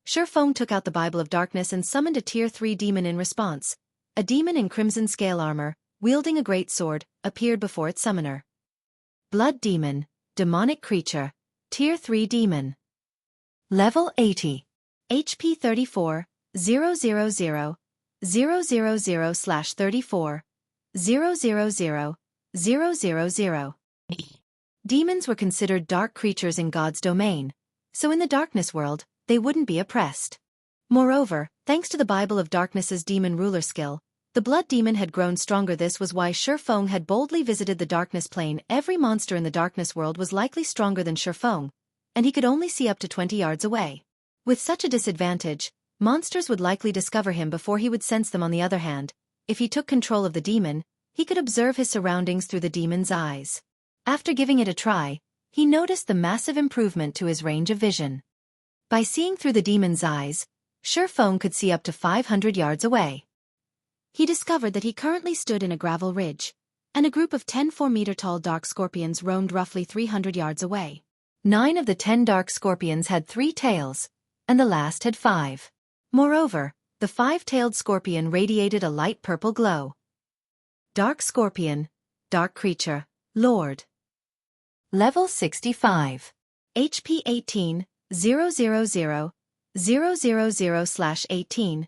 Shi Feng took out the Bible of Darkness and summoned a Tier 3 demon in response. A demon in crimson scale armor, wielding a great sword, appeared before its summoner. Blood Demon, demonic creature, Tier 3 demon. Level 80. HP 34, 000, 000/34, 000, 000. Demons were considered dark creatures in God's Domain, so in the Darkness World, they wouldn't be oppressed. Moreover, thanks to the Bible of Darkness's demon ruler skill, the Blood Demon had grown stronger. This was why Shi Feng had boldly visited the Darkness Plane. Every monster in the Darkness World was likely stronger than Shi Feng, and he could only see up to 20 yards away. With such a disadvantage, monsters would likely discover him before he would sense them. On the other hand, if he took control of the demon, he could observe his surroundings through the demon's eyes. After giving it a try, he noticed the massive improvement to his range of vision. By seeing through the demon's eyes, Shi Feng could see up to 500 yards away. He discovered that he currently stood in a gravel ridge, and a group of 10 4-meter-tall dark scorpions roamed roughly 300 yards away. 9 of the 10 dark scorpions had 3 tails, and the last had 5. Moreover, the 5-tailed scorpion radiated a light purple glow. Dark Scorpion, Dark Creature, Lord. Level 65. HP 18, 000, 000/18,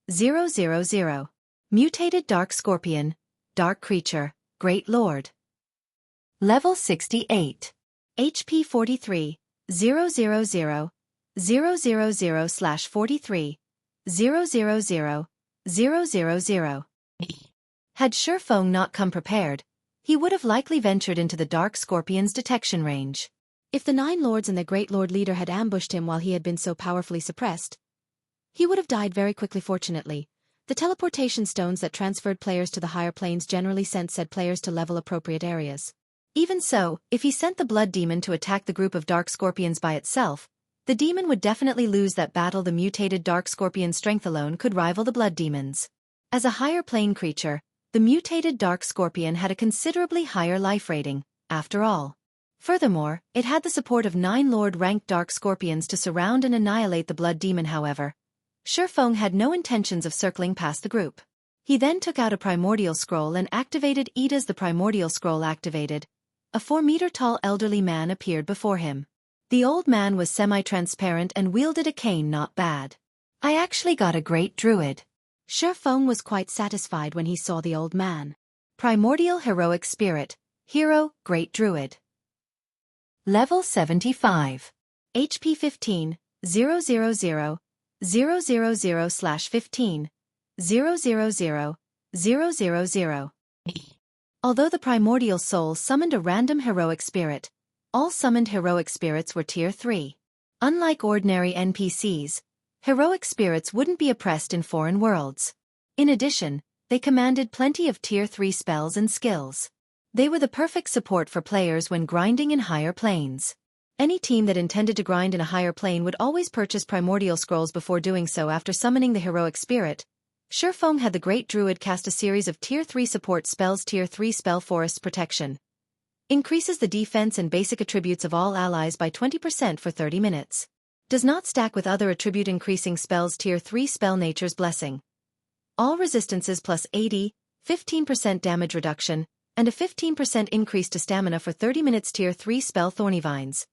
000, 000. Mutated Dark Scorpion, Dark Creature, Great Lord. Level 68. HP 43, 000, 000/43, 000, Had Shifeng not come prepared, he would have likely ventured into the Dark Scorpion's detection range. If the Nine Lords and the Great Lord Leader had ambushed him while he had been so powerfully suppressed, he would have died very quickly. Fortunately, the teleportation stones that transferred players to the higher planes generally sent said players to level-appropriate areas. Even so, if he sent the Blood Demon to attack the group of Dark Scorpions by itself, the demon would definitely lose that battle. The mutated Dark Scorpion's strength alone could rival the Blood Demon's. As a higher plane creature, the mutated Dark Scorpion had a considerably higher life rating, after all. Furthermore, it had the support of 9 Lord-ranked Dark Scorpions to surround and annihilate the Blood Demon. However, Shifeng had no intentions of circling past the group. He then took out a Primordial Scroll and activated it. As the Primordial Scroll activated, a 4-meter-tall elderly man appeared before him. The old man was semi-transparent and wielded a cane. Not bad. I actually got a great druid. Shifeng was quite satisfied when he saw the old man. Primordial Heroic Spirit, Hero, Great Druid. Level 75. HP 15, 000, 000/15, 000, 000. Although the Primordial Soul summoned a random Heroic Spirit, all summoned Heroic Spirits were Tier 3. Unlike ordinary NPCs, Heroic Spirits wouldn't be oppressed in foreign worlds. In addition, they commanded plenty of Tier 3 spells and skills. They were the perfect support for players when grinding in higher planes. Any team that intended to grind in a higher plane would always purchase Primordial Scrolls before doing so. After summoning the Heroic Spirit, Shifeng had the Great Druid cast a series of Tier 3 support spells. Tier 3 spell Forest Protection increases the defense and basic attributes of all allies by 20% for 30 minutes. Does not stack with other attribute increasing spells. Tier 3 spell Nature's Blessing. All resistances plus 80, 15% damage reduction, and a 15% increase to stamina for 30 minutes. Tier 3 spell Thorny Vines.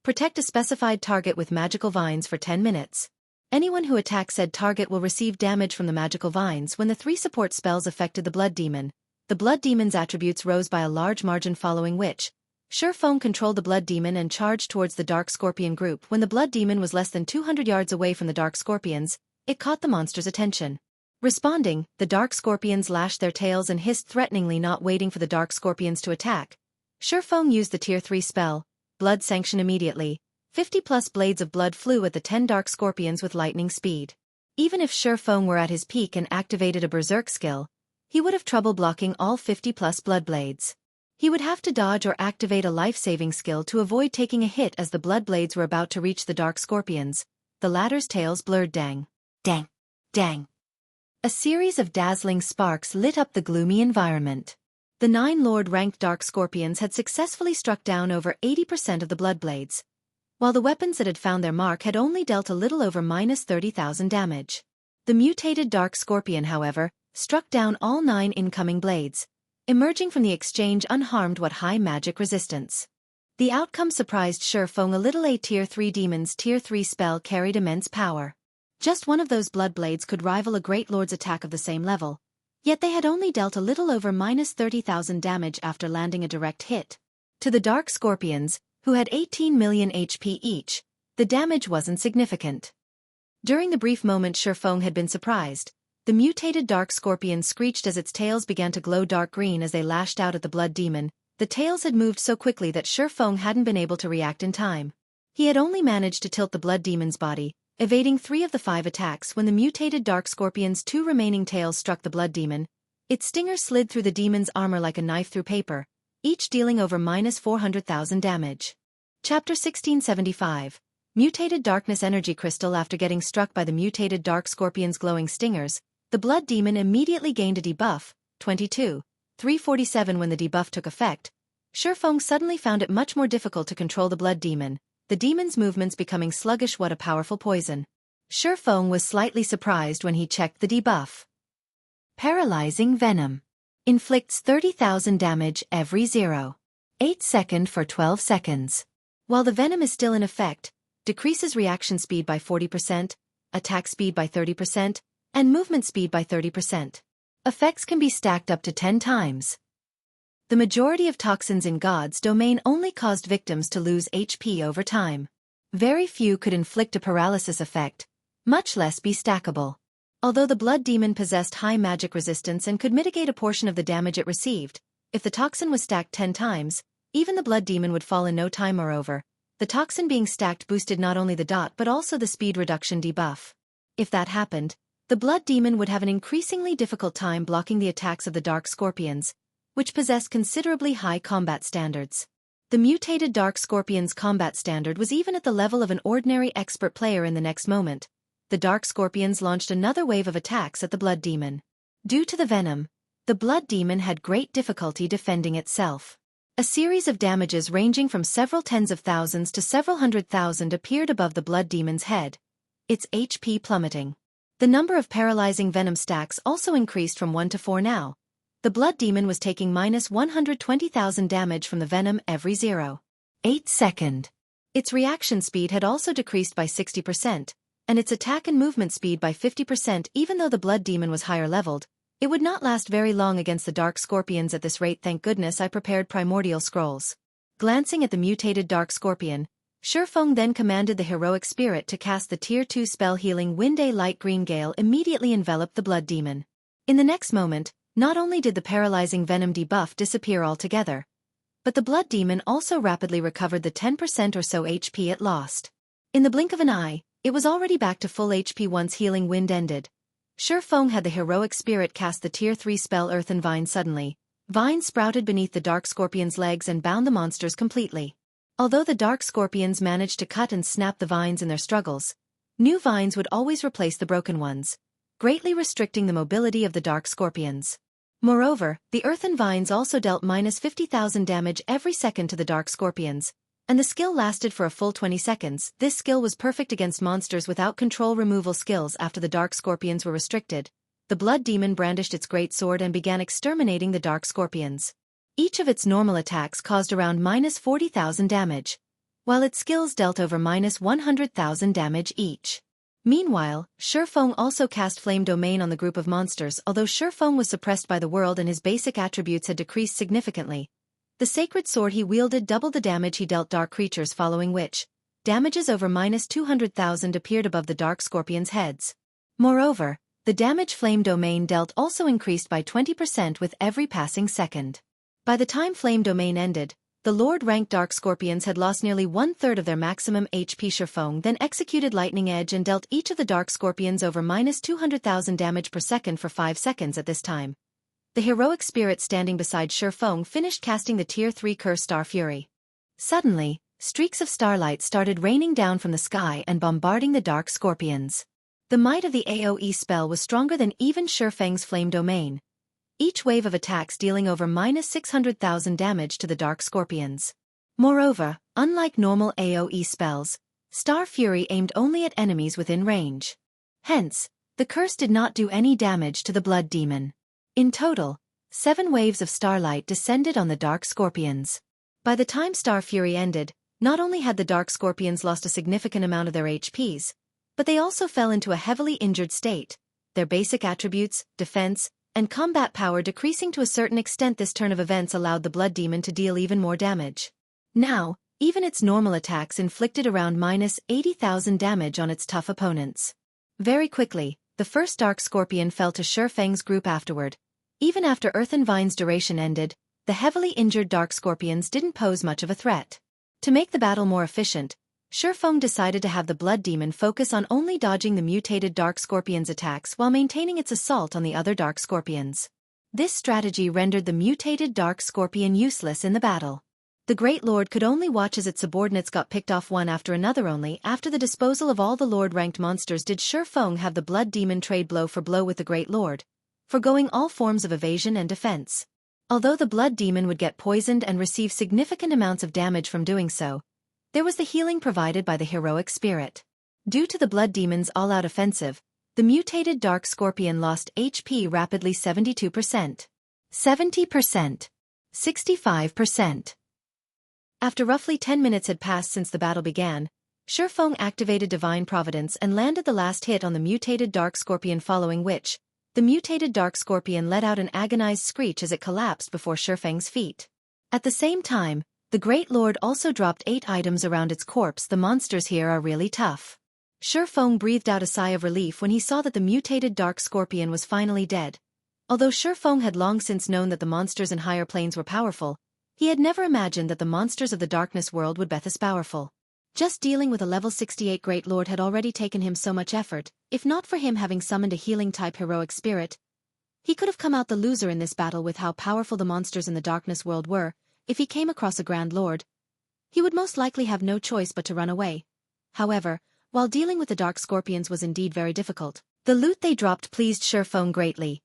Protect a specified target with magical vines for 10 minutes. Anyone who attacks said target will receive damage from the magical vines. When the 3 support spells affected the Blood Demon, the Blood Demon's attributes rose by a large margin, following which, Shifeng controlled the Blood Demon and charged towards the Dark Scorpion group. When the Blood Demon was less than 200 yards away from the Dark Scorpions, it caught the monster's attention. Responding, the Dark Scorpions lashed their tails and hissed threateningly. Not waiting for the Dark Scorpions to attack, Shifeng used the Tier 3 spell, Blood Sanction. Immediately, 50+ blades of blood flew at the 10 Dark Scorpions with lightning speed. Even if Shifeng were at his peak and activated a Berserk skill, he would have trouble blocking all 50+ blood blades. He would have to dodge or activate a life-saving skill to avoid taking a hit. As the blood blades were about to reach the Dark Scorpions, the latter's tails blurred. Dang. Dang. Dang. A series of dazzling sparks lit up the gloomy environment. The 9 Lord-ranked Dark Scorpions had successfully struck down over 80% of the blood blades, while the weapons that had found their mark had only dealt a little over -30,000 damage. The mutated Dark Scorpion, however, struck down all 9 incoming blades, emerging from the exchange unharmed. What high magic resistance. The outcome surprised Shifeng a little. A Tier 3 demon's Tier 3 spell carried immense power. Just one of those blood blades could rival a Great Lord's attack of the same level, yet they had only dealt a little over -30,000 damage after landing a direct hit. To the Dark Scorpions, who had 18 million HP each, the damage wasn't significant. During the brief moment Shifeng had been surprised, the mutated Dark Scorpion screeched as its tails began to glow dark green as they lashed out at the Blood Demon. The tails had moved so quickly that Shifeng hadn't been able to react in time. He had only managed to tilt the Blood Demon's body, evading 3 of the 5 attacks. When the mutated Dark Scorpion's 2 remaining tails struck the Blood Demon, its stinger slid through the demon's armor like a knife through paper, each dealing over -400,000 damage. Chapter 1675. Mutated Darkness Energy Crystal. After getting struck by the mutated Dark Scorpion's glowing stingers, the Blood Demon immediately gained a debuff, 22,347. When the debuff took effect, Shifeng suddenly found it much more difficult to control the Blood Demon, the demon's movements becoming sluggish. What a powerful poison. Shifeng was slightly surprised when he checked the debuff. Paralyzing Venom. Inflicts 30,000 damage every 0.8 second for 12 seconds. While the venom is still in effect, decreases reaction speed by 40%, attack speed by 30%, and movement speed by 30%. Effects can be stacked up to 10 times. The majority of toxins in God's domain only caused victims to lose HP over time. Very few could inflict a paralysis effect, much less be stackable. Although the blood demon possessed high magic resistance and could mitigate a portion of the damage it received, if the toxin was stacked 10 times, even the blood demon would fall in no time. Moreover, the toxin being stacked boosted not only the dot but also the speed reduction debuff. If that happened, the blood demon would have an increasingly difficult time blocking the attacks of the dark scorpions, which possessed considerably high combat standards. The mutated dark scorpion's combat standard was even at the level of an ordinary expert player. In the next moment, the dark scorpions launched another wave of attacks at the blood demon. Due to the venom, the blood demon had great difficulty defending itself. A series of damages ranging from several tens of thousands to several 100,000 appeared above the blood demon's head, its HP plummeting. The number of paralyzing venom stacks also increased from 1 to 4 now. The blood demon was taking minus 120,000 damage from the venom every 0.8 second. Its reaction speed had also decreased by 60%, and its attack and movement speed by 50%. Even though the blood demon was higher leveled, it would not last very long against the dark scorpions at this rate. Thank goodness I prepared primordial scrolls. Glancing at the mutated dark scorpion, Shifeng then commanded the heroic spirit to cast the Tier 2 spell healing wind. A light green gale immediately enveloped the blood demon. In the next moment, not only did the paralyzing venom debuff disappear altogether, but the blood demon also rapidly recovered the 10% or so HP it lost. In the blink of an eye, it was already back to full HP once healing wind ended. Shifeng had the heroic spirit cast the Tier 3 spell Earthen Vine. Suddenly, vines sprouted beneath the dark scorpion's legs and bound the monsters completely. Although the dark scorpions managed to cut and snap the vines in their struggles, new vines would always replace the broken ones, greatly restricting the mobility of the dark scorpions. Moreover, the earthen vines also dealt minus 50,000 damage every second to the dark scorpions, and the skill lasted for a full 20 seconds. This skill was perfect against monsters without control removal skills. After the dark scorpions were restricted, the blood demon brandished its great sword and began exterminating the dark scorpions. Each of its normal attacks caused around minus 40,000 damage, while its skills dealt over minus 100,000 damage each. Meanwhile, Shifeng also cast Flame Domain on the group of monsters. Although Shifeng was suppressed by the world and his basic attributes had decreased significantly, the sacred sword he wielded doubled the damage he dealt dark creatures, following which, damages over minus 200,000 appeared above the dark scorpions' heads. Moreover, the damage Flame Domain dealt also increased by 20% with every passing second. By the time Flame Domain ended, the Lord-ranked Dark Scorpions had lost nearly 1/3 of their maximum HP. Shifeng then executed Lightning Edge and dealt each of the Dark Scorpions over minus 200,000 damage per second for 5 seconds. At this time, the heroic spirit standing beside Shifeng finished casting the Tier 3 Curse Star Fury. Suddenly, streaks of starlight started raining down from the sky and bombarding the Dark Scorpions. The might of the AoE spell was stronger than even Shifeng's Flame Domain, each wave of attacks dealing over minus 600,000 damage to the Dark Scorpions. Moreover, unlike normal AoE spells, Star Fury aimed only at enemies within range. Hence, the curse did not do any damage to the blood demon. In total, 7 waves of starlight descended on the Dark Scorpions. By the time Star Fury ended, not only had the Dark Scorpions lost a significant amount of their HPs, but they also fell into a heavily injured state, their basic attributes, defense, and combat power decreasing to a certain extent. This turn of events allowed the blood demon to deal even more damage. Now, even its normal attacks inflicted around minus 80,000 damage on its tough opponents. Very quickly, the first Dark Scorpion fell to Shifeng's group. Afterward, even after Earthen Vine's duration ended, the heavily injured Dark Scorpions didn't pose much of a threat. To make the battle more efficient, Shifeng decided to have the blood demon focus on only dodging the mutated Dark Scorpion's attacks while maintaining its assault on the other Dark Scorpions. This strategy rendered the mutated Dark Scorpion useless in the battle. The Great Lord could only watch as its subordinates got picked off one after another. Only after the disposal of all the Lord-ranked monsters did Shifeng have the blood demon trade blow for blow with the Great Lord, forgoing all forms of evasion and defense. Although the blood demon would get poisoned and receive significant amounts of damage from doing so, there was the healing provided by the heroic spirit. Due to the blood demon's all-out offensive, the mutated Dark Scorpion lost HP rapidly. 72%, 70%, 65%. After roughly 10 minutes had passed since the battle began, Shifeng activated Divine Providence and landed the last hit on the mutated Dark Scorpion, following which, the mutated Dark Scorpion let out an agonized screech as it collapsed before Shifeng's feet. At the same time, The Great Lord also dropped 8 items around its corpse. The monsters here are really tough. Shifeng breathed out a sigh of relief when he saw that the mutated dark scorpion was finally dead. Although Shifeng had long since known that the monsters in higher planes were powerful, he had never imagined that the monsters of the darkness world would be this powerful. Just dealing with a level 68 Great Lord had already taken him so much effort. If not for him having summoned a healing-type heroic spirit, he could have come out the loser in this battle. With how powerful the monsters in the darkness world were, if he came across a Grand Lord, he would most likely have no choice but to run away. However, while dealing with the dark scorpions was indeed very difficult, the loot they dropped pleased Shifeng greatly.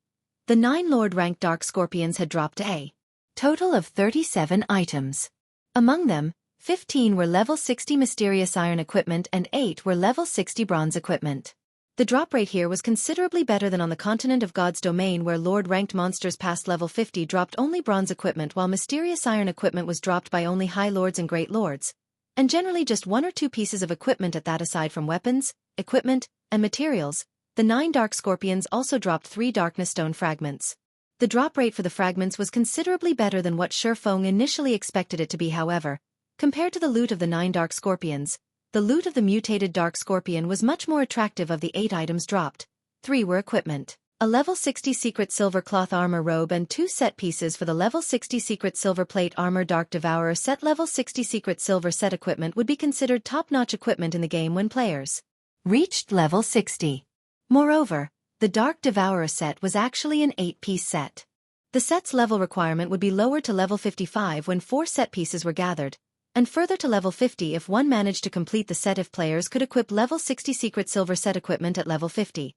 The 9 Lord-ranked dark scorpions had dropped a total of 37 items. Among them, 15 were level 60 mysterious iron equipment and 8 were level 60 bronze equipment. The drop rate here was considerably better than on the continent of God's domain, where Lord-ranked monsters past level 50 dropped only bronze equipment, while mysterious iron equipment was dropped by only High Lords and Great Lords, and generally just 1 or 2 pieces of equipment at that. Aside from weapons, equipment, and materials, the 9 dark scorpions also dropped 3 darkness stone fragments. The drop rate for the fragments was considerably better than what Shifeng initially expected it to be. However, compared to the loot of the 9 dark scorpions, the loot of the mutated dark scorpion was much more attractive. Of the 8 items dropped, 3 were equipment. A level 60 secret silver cloth armor robe and 2 set pieces for the level 60 secret silver plate armor. Dark Devourer set. Level 60 secret silver set equipment would be considered top-notch equipment in the game when players reached level 60. Moreover, the Dark Devourer set was actually an 8-piece set. The set's level requirement would be lowered to level 55 when 4 set pieces were gathered, and further to level 50 if one managed to complete the set. If players could equip level 60 secret silver set equipment at level 50,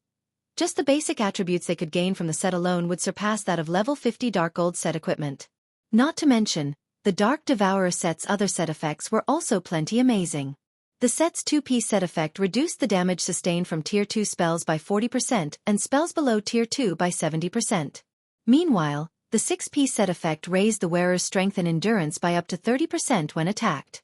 just the basic attributes they could gain from the set alone would surpass that of level 50 dark gold set equipment. Not to mention, the Dark Devourer set's other set effects were also plenty amazing. The set's 2-piece set effect reduced the damage sustained from Tier 2 spells by 40% and spells below Tier 2 by 70%. Meanwhile, the 6-piece set effect raised the wearer's strength and endurance by up to 30% when attacked.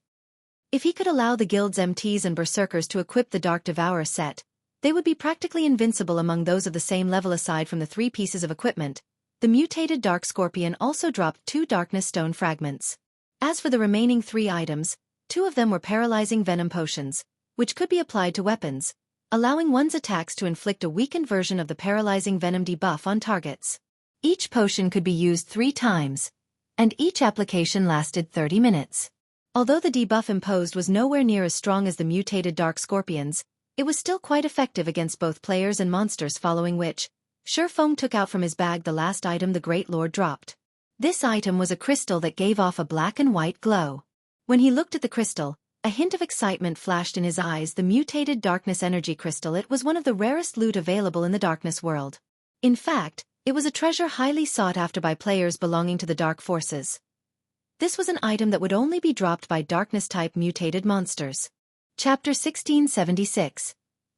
If he could allow the guild's MTs and berserkers to equip the Dark Devourer set, they would be practically invincible among those of the same level. Aside from the 3 pieces of equipment, the mutated dark scorpion also dropped 2 darkness stone fragments. As for the remaining 3 items, 2 of them were paralyzing venom potions, which could be applied to weapons, allowing one's attacks to inflict a weakened version of the paralyzing venom debuff on targets. Each potion could be used 3 times, and each application lasted 30 minutes. Although the debuff imposed was nowhere near as strong as the mutated dark scorpions, it was still quite effective against both players and monsters, following which, Shifeng took out from his bag the last item the Great Lord dropped. This item was a crystal that gave off a black and white glow. When he looked at the crystal, a hint of excitement flashed in his eyes. The mutated darkness energy crystal. It was one of the rarest loot available in the darkness world. In fact, it was a treasure highly sought after by players belonging to the dark forces. This was an item that would only be dropped by darkness-type mutated monsters. Chapter 1676.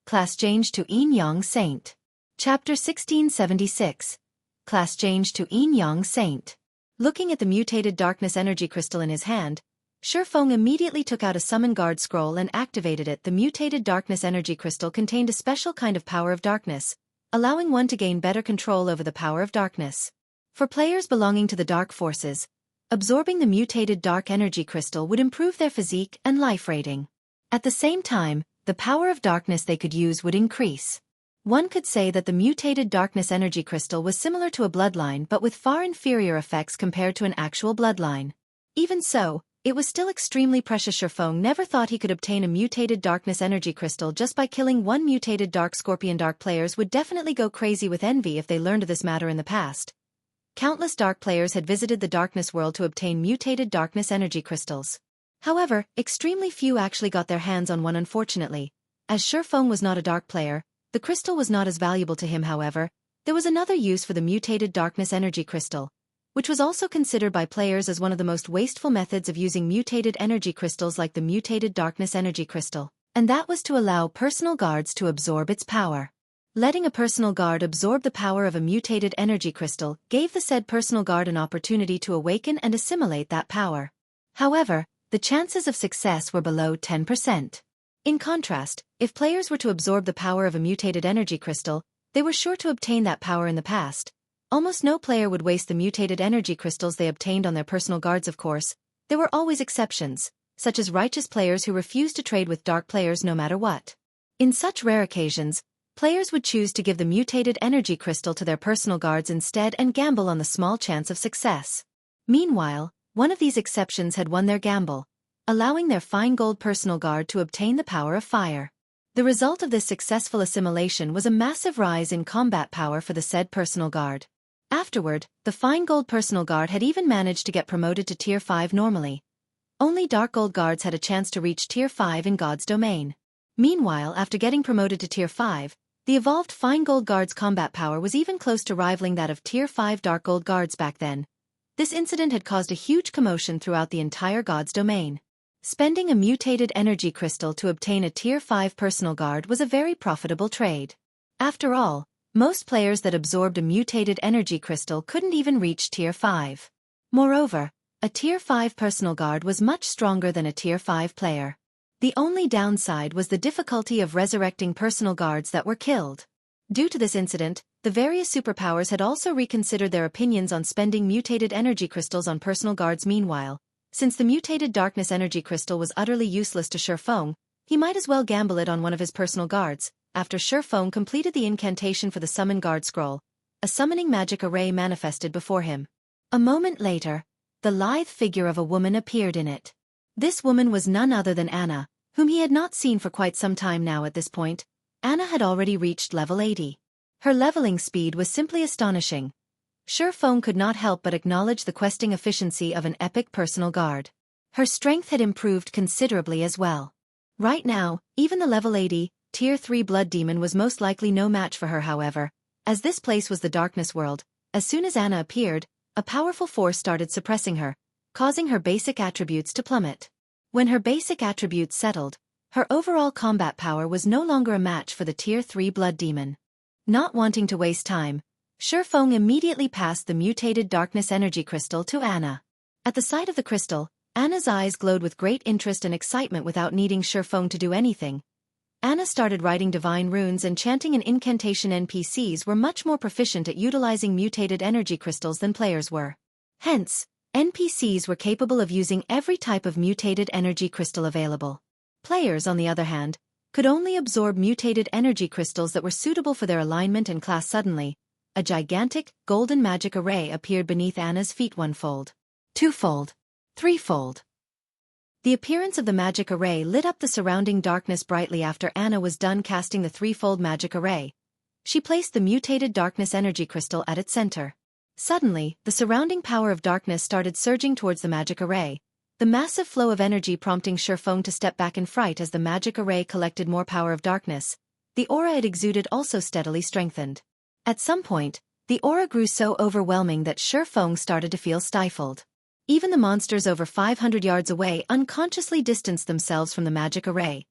Class Change to Yin Yang Saint. Chapter 1676. Class Change to Yin Yang Saint. Looking at the mutated darkness energy crystal in his hand, Shifeng immediately took out a summon guard scroll and activated it. The mutated darkness energy crystal contained a special kind of power of darkness, allowing one to gain better control over the power of darkness. For players belonging to the dark forces, absorbing the mutated dark energy crystal would improve their physique and life rating. At the same time, the power of darkness they could use would increase. One could say that the mutated darkness energy crystal was similar to a bloodline, but with far inferior effects compared to an actual bloodline. Even so, it was still extremely precious. Shifeng never thought he could obtain a mutated darkness energy crystal just by killing one mutated dark scorpion. Dark players would definitely go crazy with envy if they learned of this matter in the past. Countless dark players had visited the darkness world to obtain mutated darkness energy crystals. However, extremely few actually got their hands on one. Unfortunately, as Shifeng was not a dark player, the crystal was not as valuable to him. However, there was another use for the mutated darkness energy crystal, which was also considered by players as one of the most wasteful methods of using mutated energy crystals like the mutated darkness energy crystal, and that was to allow personal guards to absorb its power. Letting a personal guard absorb the power of a mutated energy crystal gave the said personal guard an opportunity to awaken and assimilate that power. However, the chances of success were below 10%. In contrast, if players were to absorb the power of a mutated energy crystal, they were sure to obtain that power in the past. Almost no player would waste the mutated energy crystals they obtained on their personal guards, of course, There were always exceptions, such as righteous players who refused to trade with dark players no matter what. In such rare occasions, players would choose to give the mutated energy crystal to their personal guards instead and gamble on the small chance of success. Meanwhile, one of these exceptions had won their gamble, allowing their fine gold personal guard to obtain the power of fire. The result of this successful assimilation was a massive rise in combat power for the said personal guard. Afterward, the fine gold personal guard had even managed to get promoted to Tier 5 normally. Only dark gold guards had a chance to reach Tier 5 in God's domain. Meanwhile, after getting promoted to Tier 5, the evolved fine gold guard's combat power was even close to rivaling that of Tier 5 dark gold guards back then. This incident had caused a huge commotion throughout the entire God's domain. Spending a mutated energy crystal to obtain a Tier 5 personal guard was a very profitable trade. After all, most players that absorbed a mutated energy crystal couldn't even reach Tier 5. Moreover, a Tier 5 personal guard was much stronger than a Tier 5 player. The only downside was the difficulty of resurrecting personal guards that were killed. Due to this incident, the various superpowers had also reconsidered their opinions on spending mutated energy crystals on personal guards. Meanwhile, since the mutated darkness energy crystal was utterly useless to Shifeng, he might as well gamble it on one of his personal guards. After Shifeng completed the incantation for the summon guard scroll, a summoning magic array manifested before him. A moment later, the lithe figure of a woman appeared in it. This woman was none other than Anna, whom he had not seen for quite some time now. At this point, Anna had already reached level 80. Her leveling speed was simply astonishing. Shifeng could not help but acknowledge the questing efficiency of an epic personal guard. Her strength had improved considerably as well. Right now, even the level 80, Tier 3 blood demon was most likely no match for her. However, as this place was the darkness world, as soon as Anna appeared, a powerful force started suppressing her, causing her basic attributes to plummet. When her basic attributes settled, her overall combat power was no longer a match for the Tier 3 blood demon. Not wanting to waste time, Shifeng immediately passed the mutated darkness energy crystal to Anna. At the sight of the crystal, Anna's eyes glowed with great interest and excitement. Without needing Shifeng to do anything, Anna started writing divine runes and chanting an incantation. NPCs were much more proficient at utilizing mutated energy crystals than players were. Hence, NPCs were capable of using every type of mutated energy crystal available. Players, on the other hand, could only absorb mutated energy crystals that were suitable for their alignment and class. Suddenly, a gigantic, golden magic array appeared beneath Anna's feet. 1-fold, 2-fold, 3-fold. The appearance of the magic array lit up the surrounding darkness brightly. After Anna was done casting the 3-fold magic array, she placed the mutated darkness energy crystal at its center. Suddenly, the surrounding power of darkness started surging towards the magic array, the massive flow of energy prompting Shifeng to step back in fright. As the magic array collected more power of darkness, the aura it exuded also steadily strengthened. At some point, the aura grew so overwhelming that Shifeng started to feel stifled. Even the monsters over 500 yards away unconsciously distanced themselves from the magic array.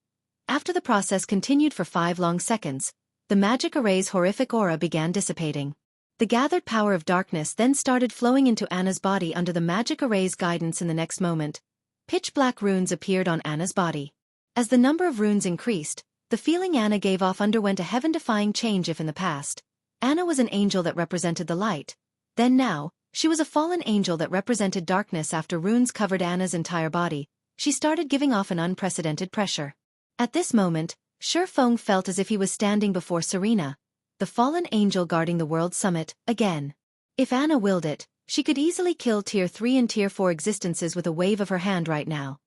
After the process continued for 5 long seconds, the magic array's horrific aura began dissipating. The gathered power of darkness then started flowing into Anna's body under the magic array's guidance. In the next moment, pitch-black runes appeared on Anna's body. As the number of runes increased, the feeling Anna gave off underwent a heaven-defying change. If in the past, Anna was an angel that represented the light, then now, she was a fallen angel that represented darkness. After runes covered Anna's entire body, she started giving off an unprecedented pressure. At this moment, Shifeng felt as if he was standing before Serena, the fallen angel guarding the world summit, again. If Anna willed it, she could easily kill Tier 3 and Tier 4 existences with a wave of her hand right now.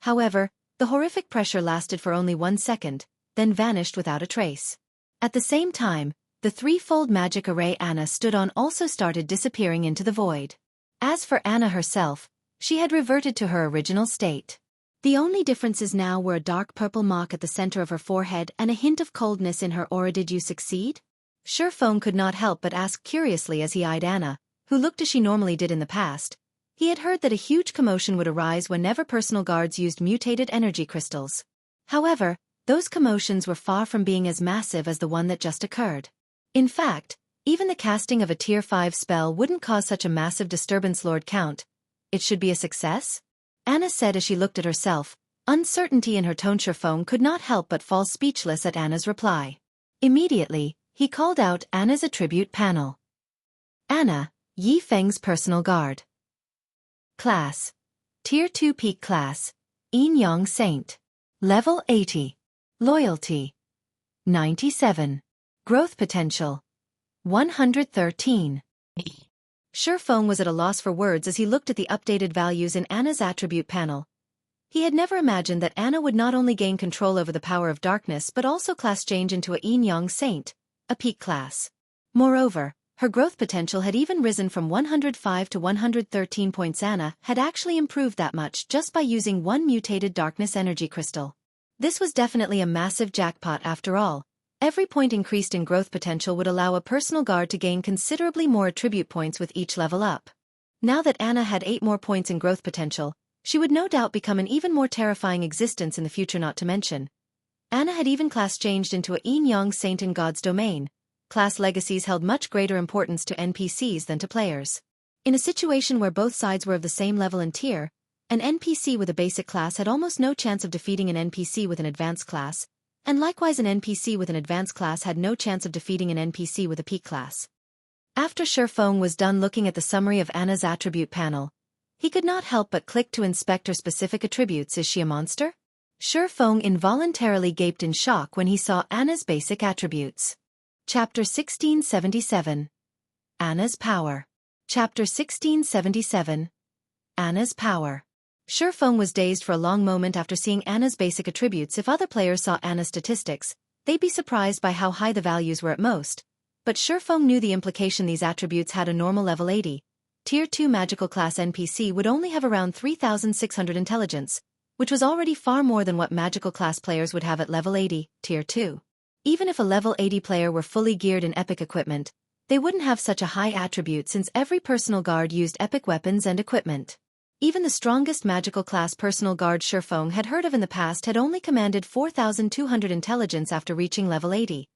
However, the horrific pressure lasted for only 1 second, then vanished without a trace. At the same time, the 3-fold magic array Anna stood on also started disappearing into the void. As for Anna herself, she had reverted to her original state. The only differences now were a dark purple mark at the center of her forehead and a hint of coldness in her aura. Did you succeed? Shifeng could not help but ask curiously as he eyed Anna, who looked as she normally did in the past. He had heard that a huge commotion would arise whenever personal guards used mutated energy crystals. However, those commotions were far from being as massive as the one that just occurred. In fact, even the casting of a Tier 5 spell wouldn't cause such a massive disturbance. Lord Count, it should be a success? Anna said as she looked at herself, uncertainty in her tone. Shifeng could not help but fall speechless at Anna's reply. Immediately, he called out Anna's attribute panel. Anna, Yi Feng's personal guard. Class: Tier 2 Peak Class, Yin Yang Saint. Level 80. Loyalty, 97. Growth Potential, 113. Shifeng was at a loss for words as he looked at the updated values in Anna's attribute panel. He had never imagined that Anna would not only gain control over the power of darkness but also class change into a Yin Yang Saint, a peak class. Moreover, her growth potential had even risen from 105 to 113 points. Anna had actually improved that much just by using one mutated darkness energy crystal. This was definitely a massive jackpot after all. Every point increased in growth potential would allow a personal guard to gain considerably more attribute points with each level up. Now that Anna had 8 more points in growth potential, she would no doubt become an even more terrifying existence in the future. Not to mention, Anna had even class changed into a Yin Yang Saint in God's domain. Class legacies held much greater importance to NPCs than to players. In a situation where both sides were of the same level and tier, an NPC with a basic class had almost no chance of defeating an NPC with an advanced class, and likewise an NPC with an advanced class had no chance of defeating an NPC with a peak class. After Shifeng was done looking at the summary of Anna's attribute panel, he could not help but click to inspect her specific attributes. Is she a monster? Shifeng involuntarily gaped in shock when he saw Anna's basic attributes. Chapter 1677. Anna's Power. Chapter 1677. Anna's Power. Shifeng was dazed for a long moment after seeing Anna's basic attributes. If other players saw Anna's statistics, they'd be surprised by how high the values were at most. But Shifeng knew the implication these attributes had. A normal level 80, Tier 2 magical class NPC would only have around 3,600 intelligence, which was already far more than what magical class players would have at level 80, Tier 2. Even if a level 80 player were fully geared in epic equipment, they wouldn't have such a high attribute since every personal guard used epic weapons and equipment. Even the strongest magical class personal guard Shifeng had heard of in the past had only commanded 4,200 intelligence after reaching level 80.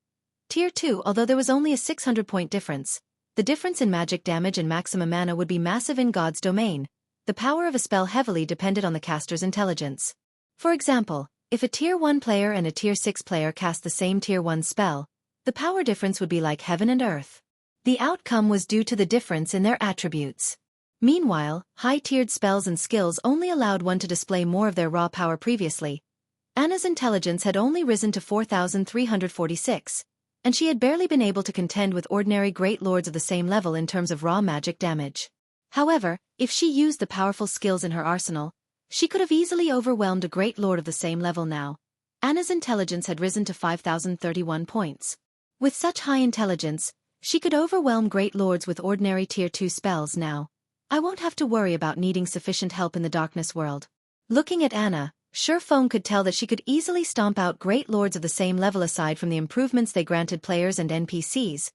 Tier 2. Although there was only a 600-point difference, the difference in magic damage and maximum mana would be massive in God's domain. The power of a spell heavily depended on the caster's intelligence. For example, if a Tier 1 player and a Tier 6 player cast the same Tier 1 spell, the power difference would be like heaven and earth. The outcome was due to the difference in their attributes. Meanwhile, high-tiered spells and skills only allowed one to display more of their raw power previously. Anna's intelligence had only risen to 4,346, and she had barely been able to contend with ordinary great lords of the same level in terms of raw magic damage. However, if she used the powerful skills in her arsenal, she could have easily overwhelmed a great lord of the same level now. Anna's intelligence had risen to 5,031 points. With such high intelligence, she could overwhelm great lords with ordinary Tier 2 spells now. I won't have to worry about needing sufficient help in the darkness world. Looking at Anna, Shifeng could tell that she could easily stomp out great lords of the same level. Aside from the improvements they granted players and NPCs,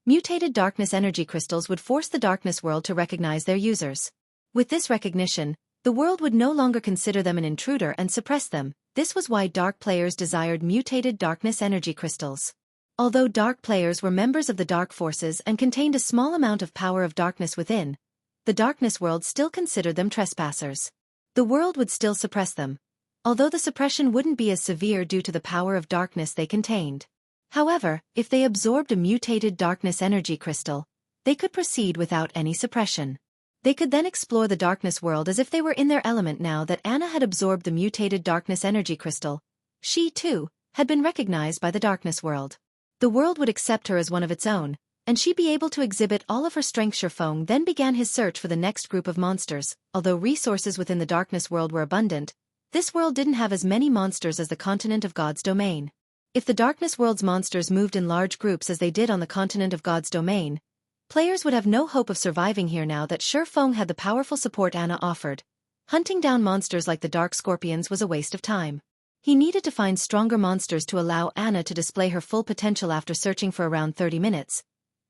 mutated darkness energy crystals would force the darkness world to recognize their users. With this recognition, the world would no longer consider them an intruder and suppress them. This was why dark players desired mutated darkness energy crystals. Although dark players were members of the dark forces and contained a small amount of power of darkness within, the darkness world still considered them trespassers. The world would still suppress them, although the suppression wouldn't be as severe due to the power of darkness they contained. However, if they absorbed a mutated darkness energy crystal, they could proceed without any suppression. They could then explore the darkness world as if they were in their element. Now that Anna had absorbed the mutated darkness energy crystal, she, too, had been recognized by the darkness world. The world would accept her as one of its own, and she'd be able to exhibit all of her strength. Shifeng then began his search for the next group of monsters. Although resources within the darkness world were abundant, this world didn't have as many monsters as the continent of God's domain. If the darkness world's monsters moved in large groups as they did on the continent of God's domain, players would have no hope of surviving here. Now that Shifeng had the powerful support Anna offered, hunting down monsters like the dark scorpions was a waste of time. He needed to find stronger monsters to allow Anna to display her full potential. After searching for around 30 minutes,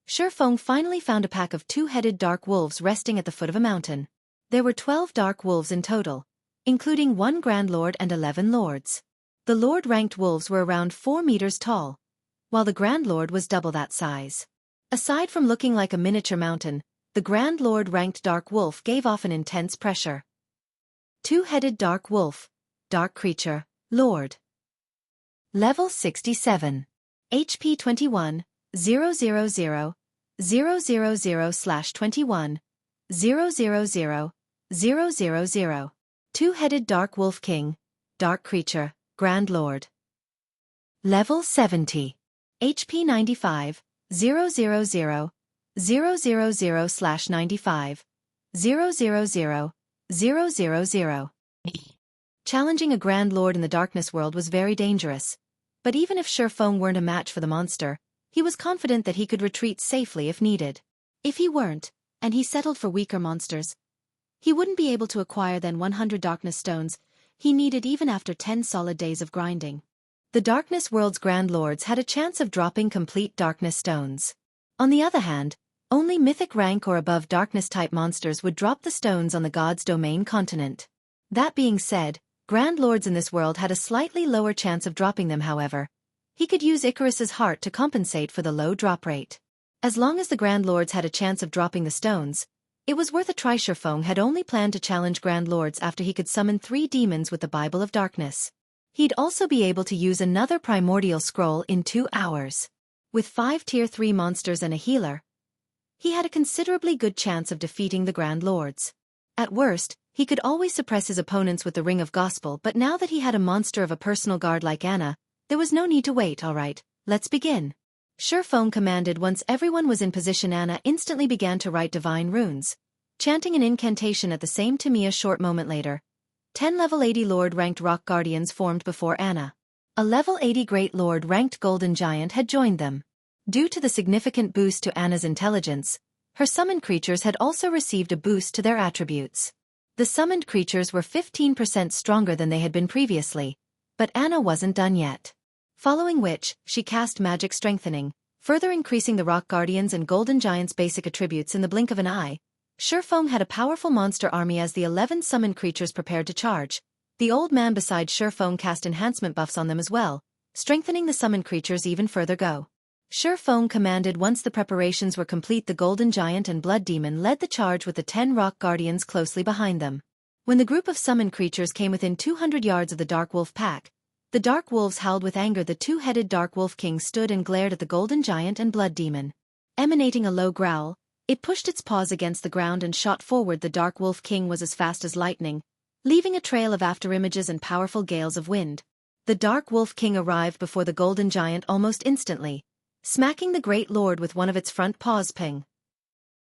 Shifeng finally found a pack of 2-headed dark wolves resting at the foot of a mountain. There were 12 dark wolves in total, including 1 Grand Lord and 11 lords. The Lord-ranked wolves were around 4 meters tall, while the Grand Lord was double that size. Aside from looking like a miniature mountain, the Grand Lord-ranked dark wolf gave off an intense pressure. 2-headed dark wolf, dark creature, Lord. Level 67. HP 21, 000, 000/21, 000, 000. Two-headed Dark Wolf King, Dark Creature, Grand Lord. Level 70. HP 95, 000, 000/95, 000, 000. Challenging a Grand Lord in the Darkness world was very dangerous. But even if Shurfeng weren't a match for the monster, he was confident that he could retreat safely if needed. If he weren't, and he settled for weaker monsters, he wouldn't be able to acquire then 100 Darkness Stones he needed even after 10 solid days of grinding. The Darkness world's Grand Lords had a chance of dropping complete Darkness Stones. On the other hand, only Mythic rank or above Darkness-type monsters would drop the stones on the God's Domain continent. That being said, Grand Lords in this world had a slightly lower chance of dropping them however. He could use Icarus's heart to compensate for the low drop rate. As long as the Grand Lords had a chance of dropping the stones, it was worth a try. Shurfeng had only planned to challenge Grand Lords after he could summon 3 demons with the Bible of Darkness. He'd also be able to use another Primordial scroll in 2 hours. With 5 Tier 3 monsters and a healer, he had a considerably good chance of defeating the Grand Lords. At worst, he could always suppress his opponents with the Ring of Gospel, but now that he had a monster of a personal guard like Anna, there was no need to wait. Alright, let's begin. Shurfeng commanded. Once everyone was in position, Anna instantly began to write divine runes, chanting an incantation at the same time. A short moment later, 10 level 80 Lord-ranked Rock Guardians formed before Anna. A level 80 Great Lord-ranked Golden Giant had joined them. Due to the significant boost to Anna's intelligence, her summoned creatures had also received a boost to their attributes. The summoned creatures were 15% stronger than they had been previously, but Anna wasn't done yet. Following which, she cast Magic Strengthening, further increasing the Rock Guardians and Golden Giant's basic attributes in the blink of an eye. Shurfeng had a powerful monster army as the 11 summoned creatures prepared to charge. The old man beside Shurfeng cast enhancement buffs on them as well, strengthening the summoned creatures even further. Go. Shurfeng commanded. Once the preparations were complete, the Golden Giant and Blood Demon led the charge with the 10 Rock Guardians closely behind them. When the group of summoned creatures came within 200 yards of the Dark Wolf pack, the Dark Wolves howled with anger. The two-headed Dark Wolf King stood and glared at the Golden Giant and Blood Demon. Emanating a low growl, it pushed its paws against the ground and shot forward. The Dark Wolf King was as fast as lightning, leaving a trail of afterimages and powerful gales of wind. The Dark Wolf King arrived before the Golden Giant almost instantly, smacking the Great Lord with one of its front paws. Ping.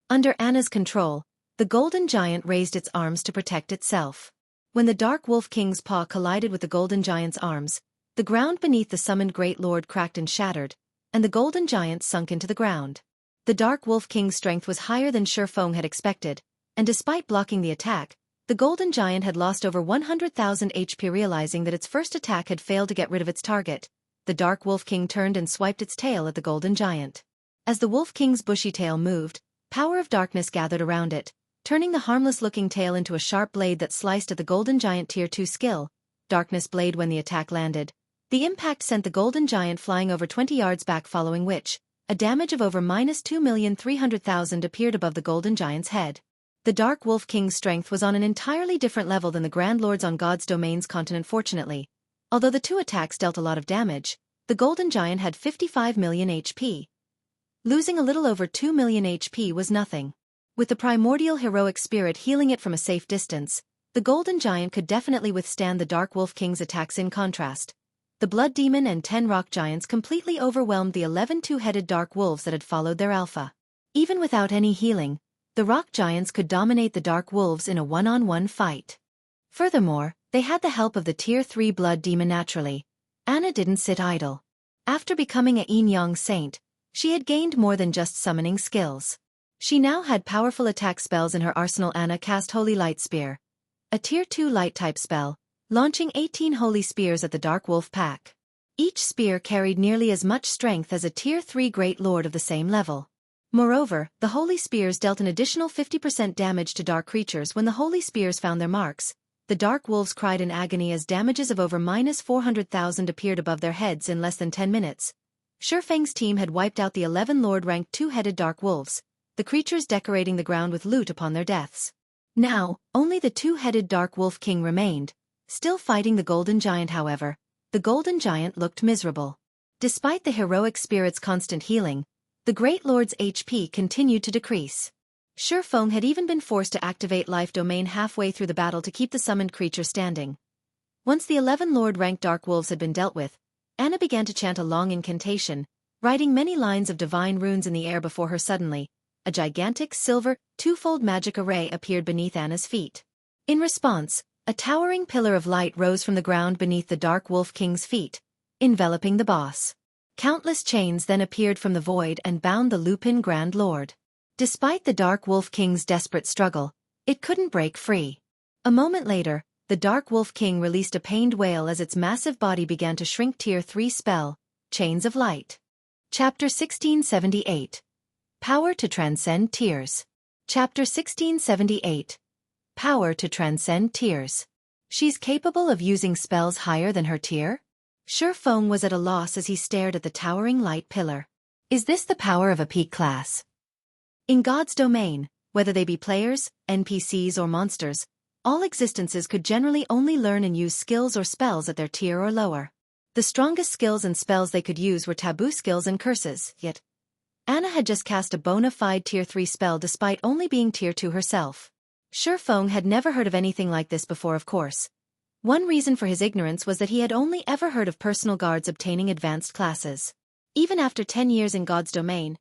Under Anna's control, the Golden Giant raised its arms to protect itself. When the Dark Wolf King's paw collided with the Golden Giant's arms, the ground beneath the summoned Great Lord cracked and shattered, and the Golden Giant sunk into the ground. The Dark Wolf King's strength was higher than Shurfeng had expected, and despite blocking the attack, the Golden Giant had lost over 100,000 HP. Realizing that its first attack had failed to get rid of its target, the Dark Wolf King turned and swiped its tail at the Golden Giant. As the Wolf King's bushy tail moved, power of darkness gathered around it, turning the harmless-looking tail into a sharp blade that sliced at the Golden Giant. Tier 2 skill, Darkness Blade. When the attack landed, the impact sent the Golden Giant flying over 20 yards back, following which, a damage of over -2,300,000 appeared above the Golden Giant's head. The Dark Wolf King's strength was on an entirely different level than the Grand Lords on God's Domain's continent. Fortunately, although the 2 attacks dealt a lot of damage, the Golden Giant had 55 million HP. Losing a little over 2 million HP was nothing. With the Primordial heroic spirit healing it from a safe distance, the Golden Giant could definitely withstand the Dark Wolf King's attacks. In contrast, the Blood Demon and 10 Rock Giants completely overwhelmed the 11 two-headed Dark Wolves that had followed their alpha. Even without any healing, the Rock Giants could dominate the Dark Wolves in a one-on-one fight. Furthermore, they had the help of the Tier 3 Blood Demon. Naturally, Anna didn't sit idle. After becoming a Yin Yang Saint, she had gained more than just summoning skills. She now had powerful attack spells in her arsenal. Anna cast Holy Light Spear, a Tier 2 Light-type spell, launching 18 Holy Spears at the Dark Wolf pack. Each spear carried nearly as much strength as a Tier 3 Great Lord of the same level. Moreover, the Holy Spears dealt an additional 50% damage to dark creatures. When the Holy Spears found their marks, the Dark Wolves cried in agony as damages of over -400,000 appeared above their heads in less than 10 minutes. Shurfeng's team had wiped out the 11 Lord-ranked two-headed Dark Wolves, the creatures decorating the ground with loot upon their deaths. Now, only the two-headed Dark Wolf King remained, still fighting the Golden Giant. However, the Golden Giant looked miserable. Despite the heroic spirit's constant healing, the Great Lord's HP continued to decrease. Feng had even been forced to activate Life Domain halfway through the battle to keep the summoned creature standing. Once the 11 Lord-ranked Dark Wolves had been dealt with, Anna began to chant a long incantation, writing many lines of divine runes in the air before her. Suddenly, a gigantic silver, twofold magic array appeared beneath Anna's feet. In response, a towering pillar of light rose from the ground beneath the Dark Wolf King's feet, enveloping the boss. Countless chains then appeared from the void and bound the Lupin Grand Lord. Despite the Dark Wolf King's desperate struggle, it couldn't break free. A moment later, the Dark Wolf King released a pained wail as its massive body began to shrink. Tier 3 spell, Chains of Light. Chapter 1678. Power to Transcend Tears. Chapter 1678. Power to Transcend Tears. She's capable of using spells higher than her tier? Feng was at a loss as he stared at the towering light pillar. Is this the power of a peak class? In God's domain, whether they be players, NPCs or monsters, all existences could generally only learn and use skills or spells at their tier or lower. The strongest skills and spells they could use were taboo skills and curses, yet Anna had just cast a bona fide tier 3 spell despite only being tier 2 herself. Feng had never heard of anything like this before, of course. One reason for his ignorance was that he had only ever heard of personal guards obtaining advanced classes. Even after 10 years in God's domain,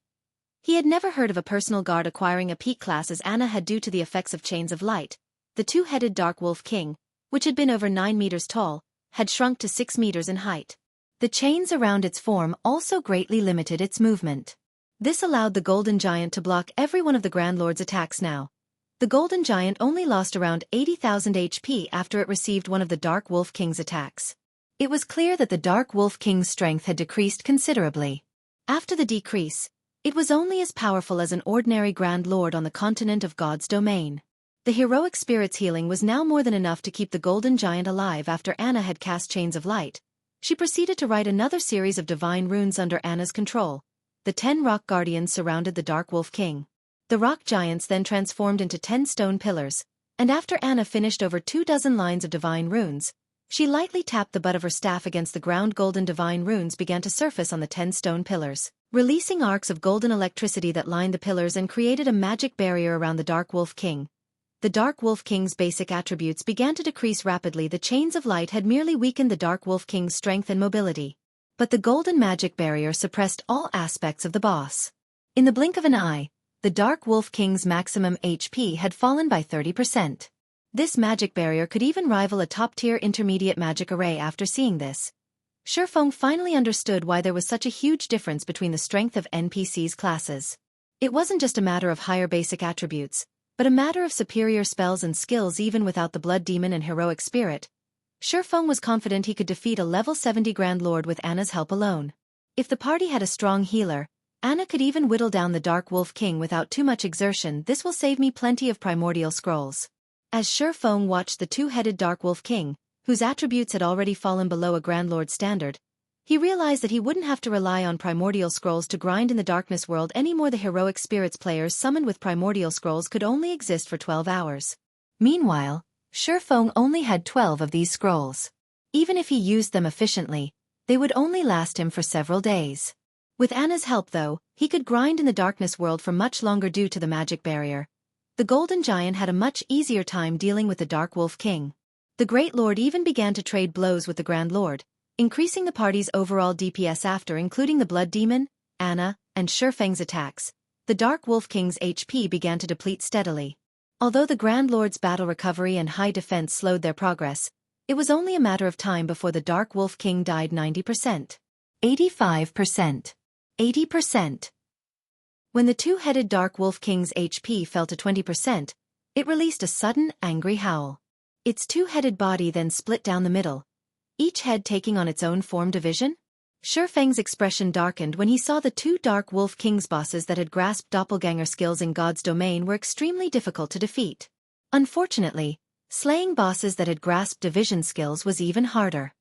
he had never heard of a personal guard acquiring a peak class as Anna had due to the effects of Chains of Light. The two-headed Dark Wolf King, which had been over 9 meters tall, had shrunk to 6 meters in height. The chains around its form also greatly limited its movement. This allowed the Golden Giant to block every one of the Grand Lord's attacks now. The Golden Giant only lost around 80,000 HP after it received one of the Dark Wolf King's attacks. It was clear that the Dark Wolf King's strength had decreased considerably. After the decrease, it was only as powerful as an ordinary Grand Lord on the continent of God's domain. The heroic spirit's healing was now more than enough to keep the Golden Giant alive. After Anna had cast Chains of Light, she proceeded to write another series of divine runes under Anna's control. The 10 rock guardians surrounded the Dark Wolf King. The rock giants then transformed into 10 stone pillars, and after Anna finished over 24 lines of divine runes, she lightly tapped the butt of her staff against the ground. Golden divine runes began to surface on the 10 stone pillars, releasing arcs of golden electricity that lined the pillars and created a magic barrier around the Dark Wolf King. The Dark Wolf King's basic attributes began to decrease rapidly. The Chains of Light had merely weakened the Dark Wolf King's strength and mobility. But the golden magic barrier suppressed all aspects of the boss. In the blink of an eye, the Dark Wolf King's maximum HP had fallen by 30%. This magic barrier could even rival a top-tier intermediate magic array. After seeing this, Feng finally understood why there was such a huge difference between the strength of NPCs' classes. It wasn't just a matter of higher basic attributes, but a matter of superior spells and skills. Even without the Blood Demon and Heroic Spirit, Feng was confident he could defeat a level 70 Grand Lord with Anna's help alone. If the party had a strong healer, Anna could even whittle down the Dark Wolf King without too much exertion. This will save me plenty of primordial scrolls. As Feng watched the two-headed Dark Wolf King, whose attributes had already fallen below a Grand Lord standard, he realized that he wouldn't have to rely on primordial scrolls to grind in the darkness world anymore. The heroic spirits players summoned with primordial scrolls could only exist for 12 hours. Meanwhile, Feng only had 12 of these scrolls. Even if he used them efficiently, they would only last him for several days. With Anna's help though, he could grind in the darkness world for much longer due to the magic barrier. The Golden Giant had a much easier time dealing with the Dark Wolf King. The Great Lord even began to trade blows with the Grand Lord, increasing the party's overall DPS. After including the Blood Demon, Anna, and Feng's attacks, the Dark Wolf King's HP began to deplete steadily. Although the Grand Lord's battle recovery and high defense slowed their progress, it was only a matter of time before the Dark Wolf King died. 90%. 85%. 80%. When the two-headed Dark Wolf King's HP fell to 20%, it released a sudden, angry howl. Its two-headed body then split down the middle, each head taking on its own form division. Feng's expression darkened when he saw the two Dark Wolf King's bosses that had grasped doppelganger skills in God's domain were extremely difficult to defeat. Unfortunately, slaying bosses that had grasped division skills was even harder.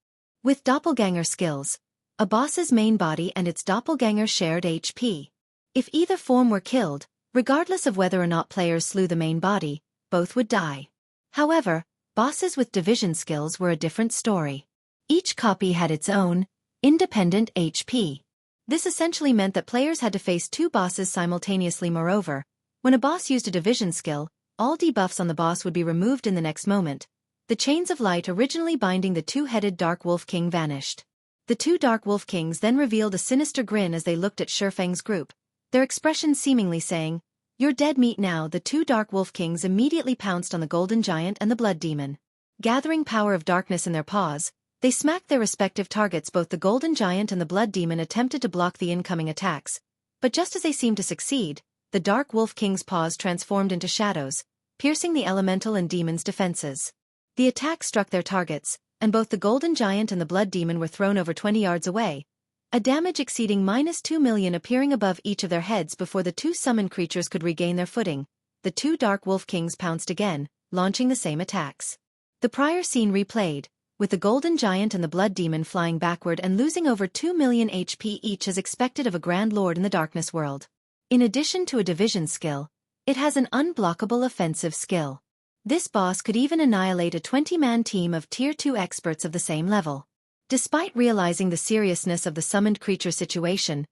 With doppelganger skills, a boss's main body and its doppelganger shared HP. If either form were killed, regardless of whether or not players slew the main body, both would die. However, bosses with division skills were a different story. Each copy had its own, independent HP. This essentially meant that players had to face two bosses simultaneously. Moreover, When a boss used a division skill, all debuffs on the boss would be removed in the next moment. The chains of light originally binding the two-headed Dark Wolf King vanished. The two Dark Wolf Kings then revealed a sinister grin as they looked at Shifeng's group, their expressions seemingly saying, "You're dead meat now." The two Dark Wolf Kings immediately pounced on the Golden Giant and the Blood Demon. Gathering power of darkness in their paws, they smacked their respective targets. Both the Golden Giant and the Blood Demon attempted to block the incoming attacks, but just as they seemed to succeed, the Dark Wolf King's paws transformed into shadows, piercing the elemental and demon's defenses. The attack struck their targets, and both the Golden Giant and the Blood Demon were thrown over 20 yards away, a damage exceeding -2 million appearing above each of their heads. Before the two summoned creatures could regain their footing, the two Dark Wolf Kings pounced again, launching the same attacks. The prior scene replayed, with the Golden Giant and the Blood Demon flying backward and losing over 2 million HP each as expected of a Grand Lord in the Darkness world. In addition to a division skill, it has an unblockable offensive skill. This boss could even annihilate a 20-man team of Tier 2 experts of the same level. Despite realizing the seriousness of the summoned creature situation,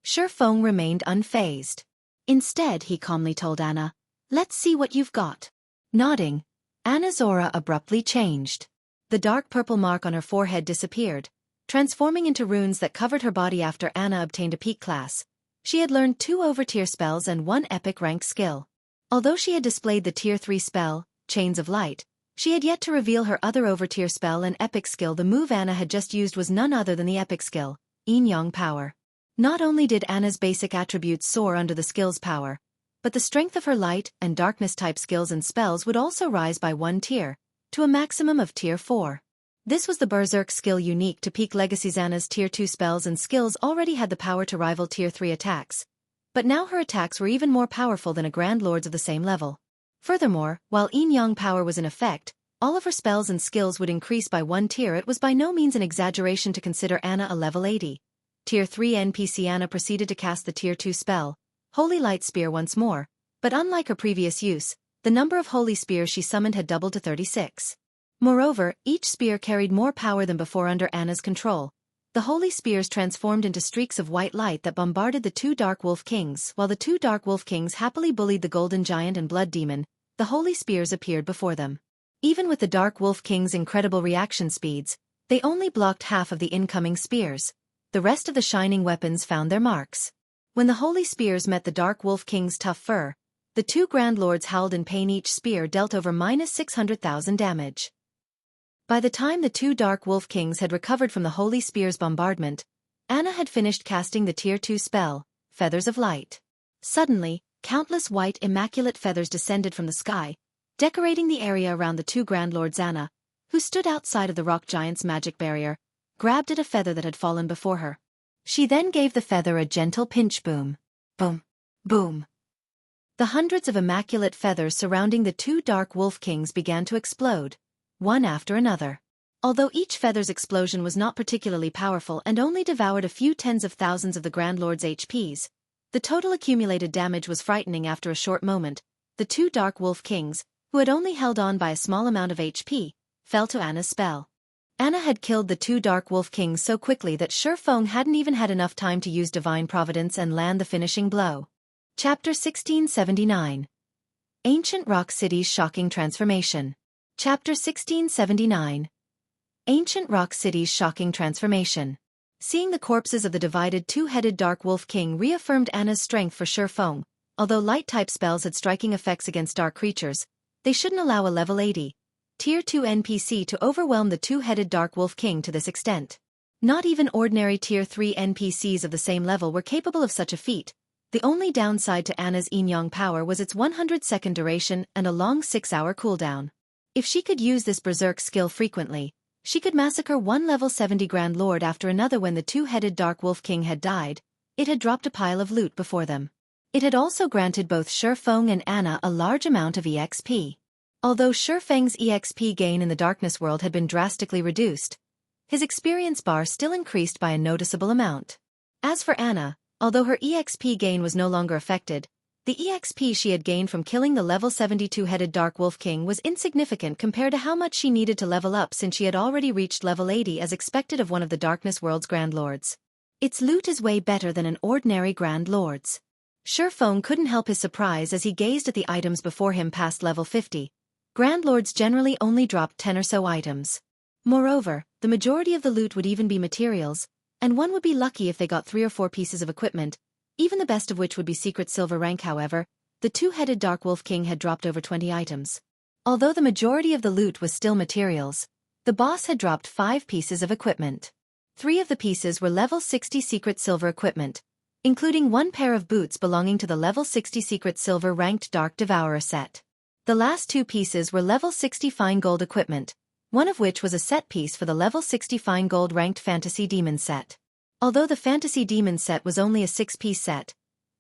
Shifeng remained unfazed. Instead, he calmly told Anna, "Let's see what you've got." Nodding, Anna's aura abruptly changed. The dark purple mark on her forehead disappeared, transforming into runes that covered her body. After Anna obtained a peak class, she had learned 2 over-tier spells and 1 epic rank skill. Although she had displayed the Tier 3 spell, Chains of Light, she had yet to reveal her other over-tier spell and epic skill. The move Anna had just used was none other than the epic skill, Yin Yang Power. Not only did Anna's basic attributes soar under the skill's power, but the strength of her light and darkness-type skills and spells would also rise by 1 tier, to a maximum of Tier 4. This was the Berserk skill unique to peak legacies. Anna's Tier 2 spells and skills already had the power to rival Tier 3 attacks, but now her attacks were even more powerful than a Grand Lord's of the same level. Furthermore, while Yin Yang Power was in effect, all of her spells and skills would increase by 1 tier. It was by no means an exaggeration to consider Anna a level 80. Tier 3 NPC. Anna proceeded to cast the Tier 2 spell, Holy Light Spear, once more, but unlike her previous use, the number of holy spears she summoned had doubled to 36. Moreover, each spear carried more power than before under Anna's control. The holy spears transformed into streaks of white light that bombarded the two Dark Wolf Kings. While the two Dark Wolf Kings happily bullied the Golden Giant and Blood Demon, the holy spears appeared before them. Even with the Dark Wolf King's incredible reaction speeds, they only blocked half of the incoming spears. The rest of the shining weapons found their marks. When the holy spears met the Dark Wolf King's tough fur, the two Grand Lords howled in pain. Each spear dealt over -600,000 damage. By the time the two Dark Wolf Kings had recovered from the Holy Spear's bombardment, Anna had finished casting the Tier 2 spell, Feathers of Light. Suddenly, countless white immaculate feathers descended from the sky, decorating the area around the two Grand Lords. Anna, who stood outside of the rock giant's magic barrier, grabbed at a feather that had fallen before her. She then gave the feather a gentle pinch. Boom. Boom. Boom. The hundreds of immaculate feathers surrounding the two Dark Wolf Kings began to explode, one after another. Although each feather's explosion was not particularly powerful and only devoured a few tens of thousands of the Grand Lord's HPs, the total accumulated damage was frightening. After a short moment, the two Dark Wolf Kings, who had only held on by a small amount of HP, fell to Anna's spell. Anna had killed the two Dark Wolf Kings so quickly that Shifeng hadn't even had enough time to use Divine Providence and land the finishing blow. Chapter 1679. Ancient Rock City's Shocking Transformation. Chapter 1679. Ancient Rock City's Shocking Transformation. Seeing the corpses of the divided two-headed Dark Wolf King reaffirmed Anna's strength for Shifeng. Although light-type spells had striking effects against dark creatures, they shouldn't allow a level 80, Tier 2 NPC to overwhelm the two-headed Dark Wolf King to this extent. Not even ordinary Tier 3 NPCs of the same level were capable of such a feat. The only downside to Anna's Yin Yang power was its 100-second duration and a long 6-hour cooldown. If she could use this Berserk skill frequently, she could massacre one level 70 Grand Lord after another. When the two-headed Dark Wolf King had died, it had dropped a pile of loot before them. It had also granted both Shifeng and Anna a large amount of EXP. Although Shifeng's EXP gain in the Darkness world had been drastically reduced, his experience bar still increased by a noticeable amount. As for Anna, although her EXP gain was no longer affected, the EXP she had gained from killing the level 72-headed Dark Wolf King was insignificant compared to how much she needed to level up, since she had already reached level 80 as expected of one of the Darkness world's Grand Lords. Its loot is way better than an ordinary Grand Lord's. Feng couldn't help his surprise as he gazed at the items before him past level 50. Grand Lords generally only dropped 10 or so items. Moreover, the majority of the loot would even be materials, and one would be lucky if they got 3 or 4 pieces of equipment, even the best of which would be secret silver rank. However, the two-headed Dark Wolf King had dropped over 20 items. Although the majority of the loot was still materials, the boss had dropped 5 pieces of equipment. 3 of the pieces were level 60 secret silver equipment, including 1 pair of boots belonging to the level 60 secret silver ranked Dark Devourer set. The last 2 pieces were level 60 fine gold equipment, one of which was a set piece for the level 60 fine gold ranked Fantasy Demon set. Although the Fantasy Demon set was only a 6-piece set,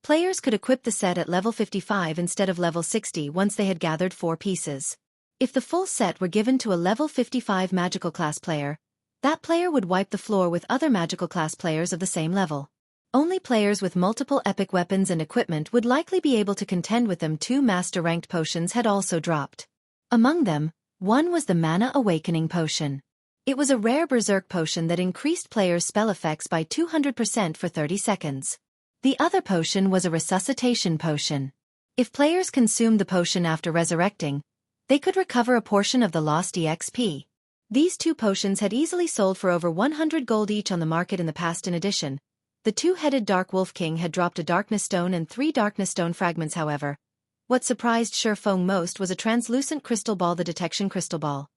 players could equip the set at level 55 instead of level 60 once they had gathered 4 pieces. If the full set were given to a level 55 magical class player, that player would wipe the floor with other magical class players of the same level. Only players with multiple epic weapons and equipment would likely be able to contend with them. 2 master-ranked potions had also dropped. Among them, one was the Mana Awakening Potion. It was a rare berserk potion that increased players' spell effects by 200% for 30 seconds. The other potion was a Resuscitation Potion. If players consumed the potion after resurrecting, they could recover a portion of the lost EXP. These 2 potions had easily sold for over 100 gold each on the market in the past. In addition, the two-headed Dark Wolf King had dropped a Darkness Stone and 3 Darkness Stone fragments. However, what surprised Feng most was a translucent crystal ball, the Detection Crystal Ball.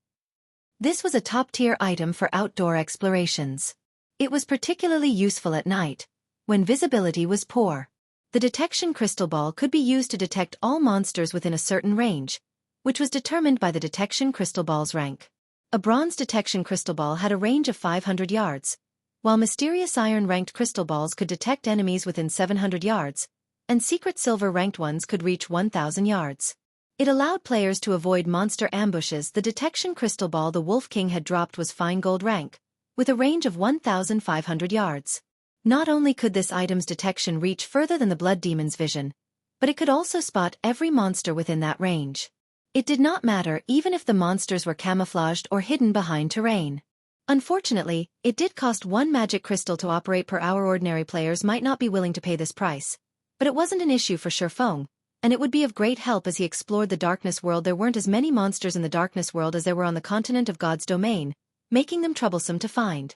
This was a top-tier item for outdoor explorations. It was particularly useful at night, when visibility was poor. The Detection Crystal Ball could be used to detect all monsters within a certain range, which was determined by the Detection Crystal Ball's rank. A bronze Detection Crystal Ball had a range of 500 yards, while mysterious iron-ranked crystal balls could detect enemies within 700 yards, and secret silver-ranked ones could reach 1,000 yards. It allowed players to avoid monster ambushes. The Detection Crystal Ball the Wolf King had dropped was fine gold rank, with a range of 1,500 yards. Not only could this item's detection reach further than the Blood Demon's vision, but it could also spot every monster within that range. It did not matter even if the monsters were camouflaged or hidden behind terrain. Unfortunately, it did cost 1 magic crystal to operate per hour. Ordinary players might not be willing to pay this price, but it wasn't an issue for Feng, and it would be of great help as he explored the Darkness World. There weren't as many monsters in the Darkness World as there were on the continent of God's domain, making them troublesome to find.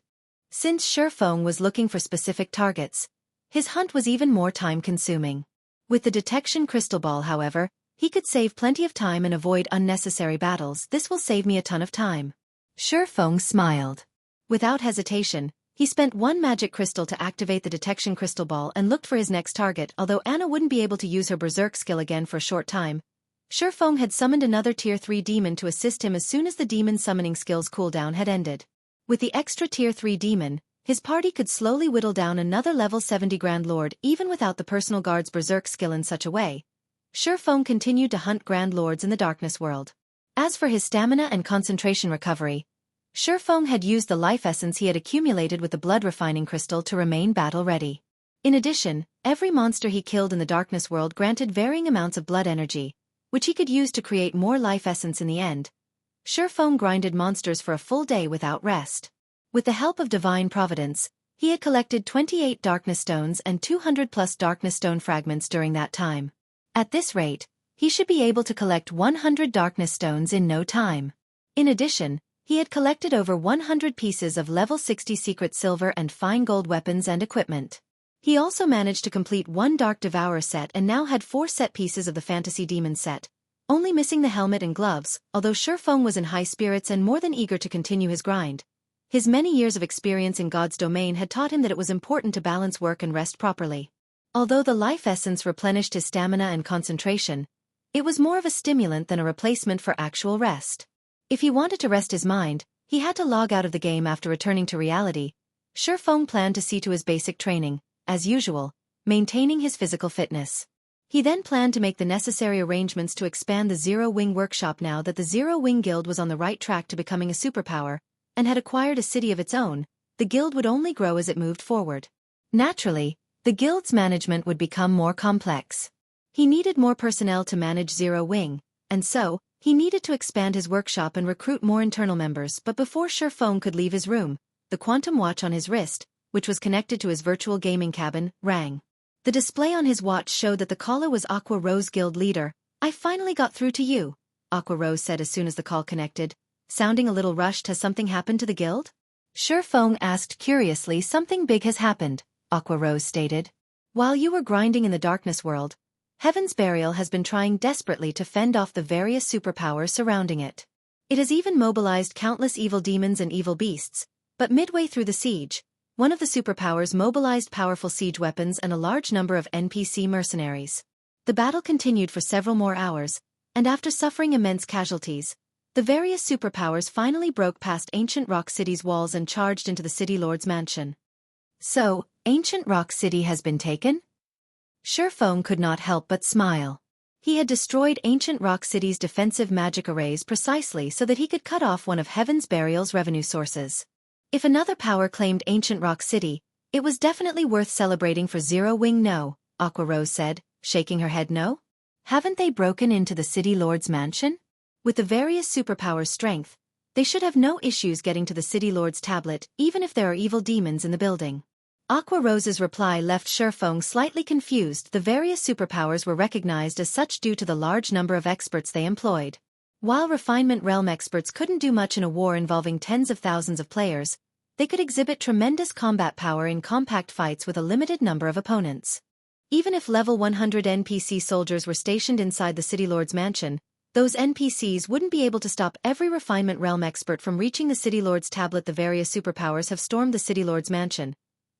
Since Feng was looking for specific targets, his hunt was even more time-consuming. With the Detection Crystal Ball, however, he could save plenty of time and avoid unnecessary battles. This will save me a ton of time. Feng smiled. Without hesitation, he spent 1 magic crystal to activate the Detection Crystal Ball and looked for his next target. Although Anna wouldn't be able to use her berserk skill again for a short time, Feng had summoned another tier 3 demon to assist him as soon as the demon summoning skill's cooldown had ended. With the extra tier 3 demon, his party could slowly whittle down another level 70 Grand Lord even without the personal guard's berserk skill. In such a way, Feng continued to hunt Grand Lords in the Darkness World. As for his stamina and concentration recovery, Feng had used the life essence he had accumulated with the blood refining crystal to remain battle-ready. In addition, every monster he killed in the Darkness World granted varying amounts of blood energy, which he could use to create more life essence. In the end, Feng grinded monsters for a full day without rest. With the help of divine providence, he had collected 28 Darkness Stones and 200+ Darkness Stone fragments during that time. At this rate, he should be able to collect 100 Darkness Stones in no time. In addition, he had collected over 100 pieces of level 60 secret silver and fine gold weapons and equipment. He also managed to complete 1 Dark Devourer set and now had 4 set pieces of the Fantasy Demon set, only missing the helmet and gloves. Although Feng was in high spirits and more than eager to continue his grind, his many years of experience in God's domain had taught him that it was important to balance work and rest properly. Although the life essence replenished his stamina and concentration, it was more of a stimulant than a replacement for actual rest. If he wanted to rest his mind, he had to log out of the game after returning to reality. Feng planned to see to his basic training, as usual, maintaining his physical fitness. He then planned to make the necessary arrangements to expand the Zero Wing workshop. Now that the Zero Wing Guild was on the right track to becoming a superpower, and had acquired a city of its own, the guild would only grow as it moved forward. Naturally, the guild's management would become more complex. He needed more personnel to manage Zero Wing, and so, he needed to expand his workshop and recruit more internal members. But before Feng could leave his room, the quantum watch on his wrist, which was connected to his virtual gaming cabin, rang. The display on his watch showed that the caller was Aqua Rose Guild leader. "I finally got through to you," Aqua Rose said as soon as the call connected. "Sounding a little rushed, has something happened to the guild?" Shifeng asked curiously. "Something big has happened," Aqua Rose stated. "While you were grinding in the darkness world, Heaven's Burial has been trying desperately to fend off the various superpowers surrounding it. It has even mobilized countless evil demons and evil beasts, but midway through the siege, one of the superpowers mobilized powerful siege weapons and a large number of NPC mercenaries. The battle continued for several more hours, and after suffering immense casualties, the various superpowers finally broke past Ancient Rock City's walls and charged into the City Lord's mansion." "So, Ancient Rock City has been taken?" Shifeng could not help but smile. He had destroyed Ancient Rock City's defensive magic arrays precisely so that he could cut off one of Heaven's Burial's revenue sources. If another power claimed Ancient Rock City, it was definitely worth celebrating for Zero Wing. "No," Aqua Rose said, shaking her head. "No? Haven't they broken into the City Lord's mansion? With the various superpowers' strength, they should have no issues getting to the City Lord's tablet, even if there are evil demons in the building." Aqua Rose's reply left Shifeng slightly confused. The various superpowers were recognized as such due to the large number of experts they employed. While Refinement Realm experts couldn't do much in a war involving tens of thousands of players, they could exhibit tremendous combat power in compact fights with a limited number of opponents. Even if level 100 NPC soldiers were stationed inside the City Lord's mansion, those NPCs wouldn't be able to stop every Refinement Realm expert from reaching the City Lord's tablet. The various superpowers have stormed the City Lord's mansion,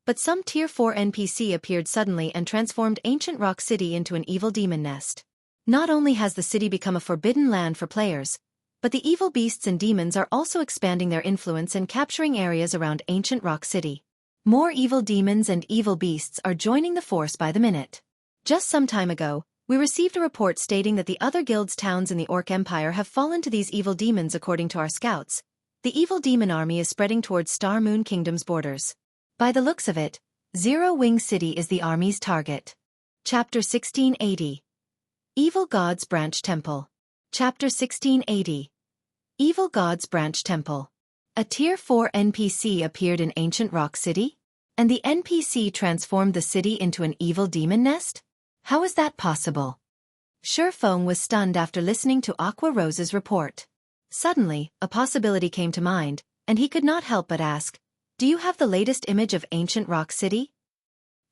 but some Tier 4 NPC appeared suddenly and transformed Ancient Rock City into an evil demon nest. Not only has the city become a forbidden land for players, but the evil beasts and demons are also expanding their influence and capturing areas around Ancient Rock City. More evil demons and evil beasts are joining the force by the minute. Just some time ago, we received a report stating that the other guilds' towns in the Orc Empire have fallen to these evil demons. According to our scouts, the evil demon army is spreading towards Star Moon Kingdom's borders. By the looks of it, Zero Wing City is the army's target. Chapter 1680. Evil Gods Branch Temple. Chapter 1680. Evil Gods Branch Temple. A Tier 4 NPC appeared in Ancient Rock City? And the NPC transformed the city into an evil demon nest? How is that possible? Shifeng was stunned after listening to Aqua Rose's report. Suddenly, a possibility came to mind, and he could not help but ask, "Do you have the latest image of Ancient Rock City?"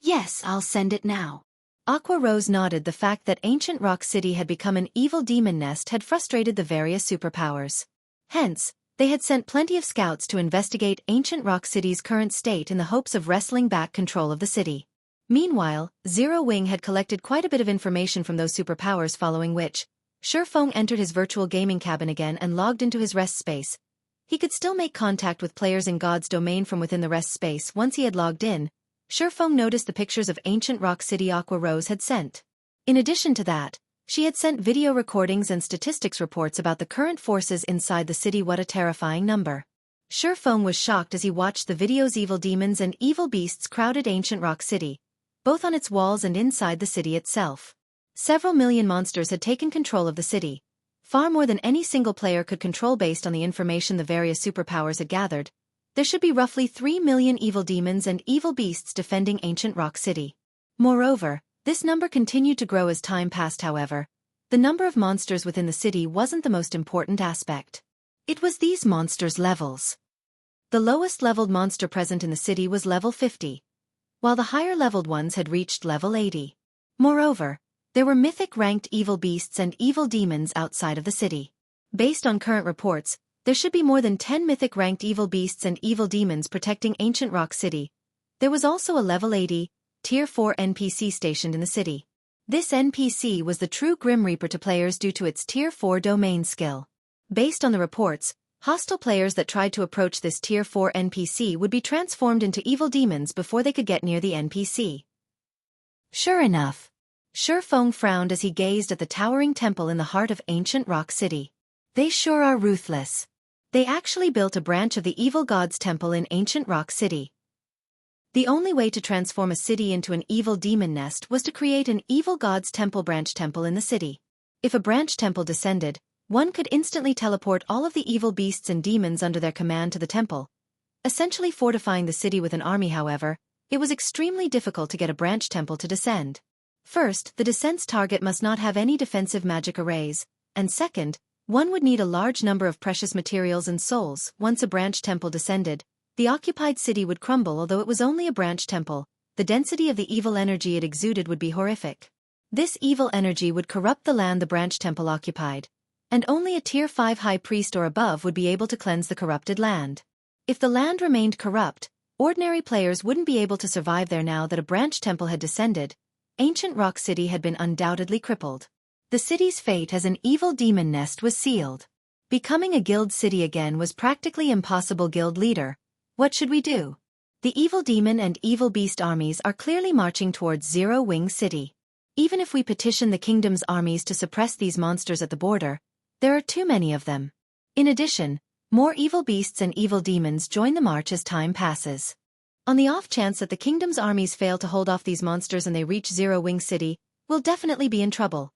"Yes, I'll send it now." Aqua Rose nodded. The fact that Ancient Rock City had become an evil demon nest had frustrated the various superpowers. Hence, they had sent plenty of scouts to investigate Ancient Rock City's current state in the hopes of wresting back control of the city. Meanwhile, Zero Wing had collected quite a bit of information from those superpowers, following which, Shifeng entered his virtual gaming cabin again and logged into his rest space. He could still make contact with players in God's domain from within the rest space. Once he had logged in, Shifeng noticed the pictures of Ancient Rock City Aqua Rose had sent. In addition to that, she had sent video recordings and statistics reports about the current forces inside the city. What a terrifying number. Shifeng was shocked as he watched the videos. Evil demons and evil beasts crowded Ancient Rock City, both on its walls and inside the city itself. Several million monsters had taken control of the city, far more than any single player could control. Based on the information the various superpowers had gathered, there should be roughly 3 million evil demons and evil beasts defending Ancient Rock City. Moreover, this number continued to grow as time passed. However, the number of monsters within the city wasn't the most important aspect. It was these monsters' levels. The lowest leveled monster present in the city was level 50, while the higher leveled ones had reached level 80. Moreover, there were mythic ranked evil beasts and evil demons outside of the city. Based on current reports, there should be more than 10 mythic ranked evil beasts and evil demons protecting Ancient Rock City. There was also a level 80, Tier 4 NPC stationed in the city. This NPC was the true Grim Reaper to players due to its Tier 4 domain skill. Based on the reports, hostile players that tried to approach this Tier 4 NPC would be transformed into evil demons before they could get near the NPC. Sure enough. Shifeng frowned as he gazed at the towering temple in the heart of Ancient Rock City. They sure are ruthless. They actually built a branch of the Evil Gods Temple in Ancient Rock City. The only way to transform a city into an evil demon nest was to create an Evil Gods Temple branch temple in the city. If a branch temple descended, one could instantly teleport all of the evil beasts and demons under their command to the temple, essentially fortifying the city with an army. However, It was extremely difficult to get a branch temple to descend. First, the descent's target must not have any defensive magic arrays, and second, one would need a large number of precious materials and souls. Once a branch temple descended, the occupied city would crumble. Although it was only a branch temple, the density of the evil energy it exuded would be horrific. This evil energy would corrupt the land the branch temple occupied, and only a tier 5 high priest or above would be able to cleanse the corrupted land. If the land remained corrupt, ordinary players wouldn't be able to survive there. Now that a branch temple had descended, ancient rock city had been undoubtedly crippled. The city's fate as an evil demon nest was sealed. Becoming a guild city again was practically impossible. Guild leader, what should we do? The evil demon and evil beast armies are clearly marching towards Zero Wing City. Even if we petition the kingdom's armies to suppress these monsters at the border, there are too many of them. In addition, more evil beasts and evil demons join the march as time passes. On the off chance that the kingdom's armies fail to hold off these monsters and they reach Zero Wing City, we'll definitely be in trouble.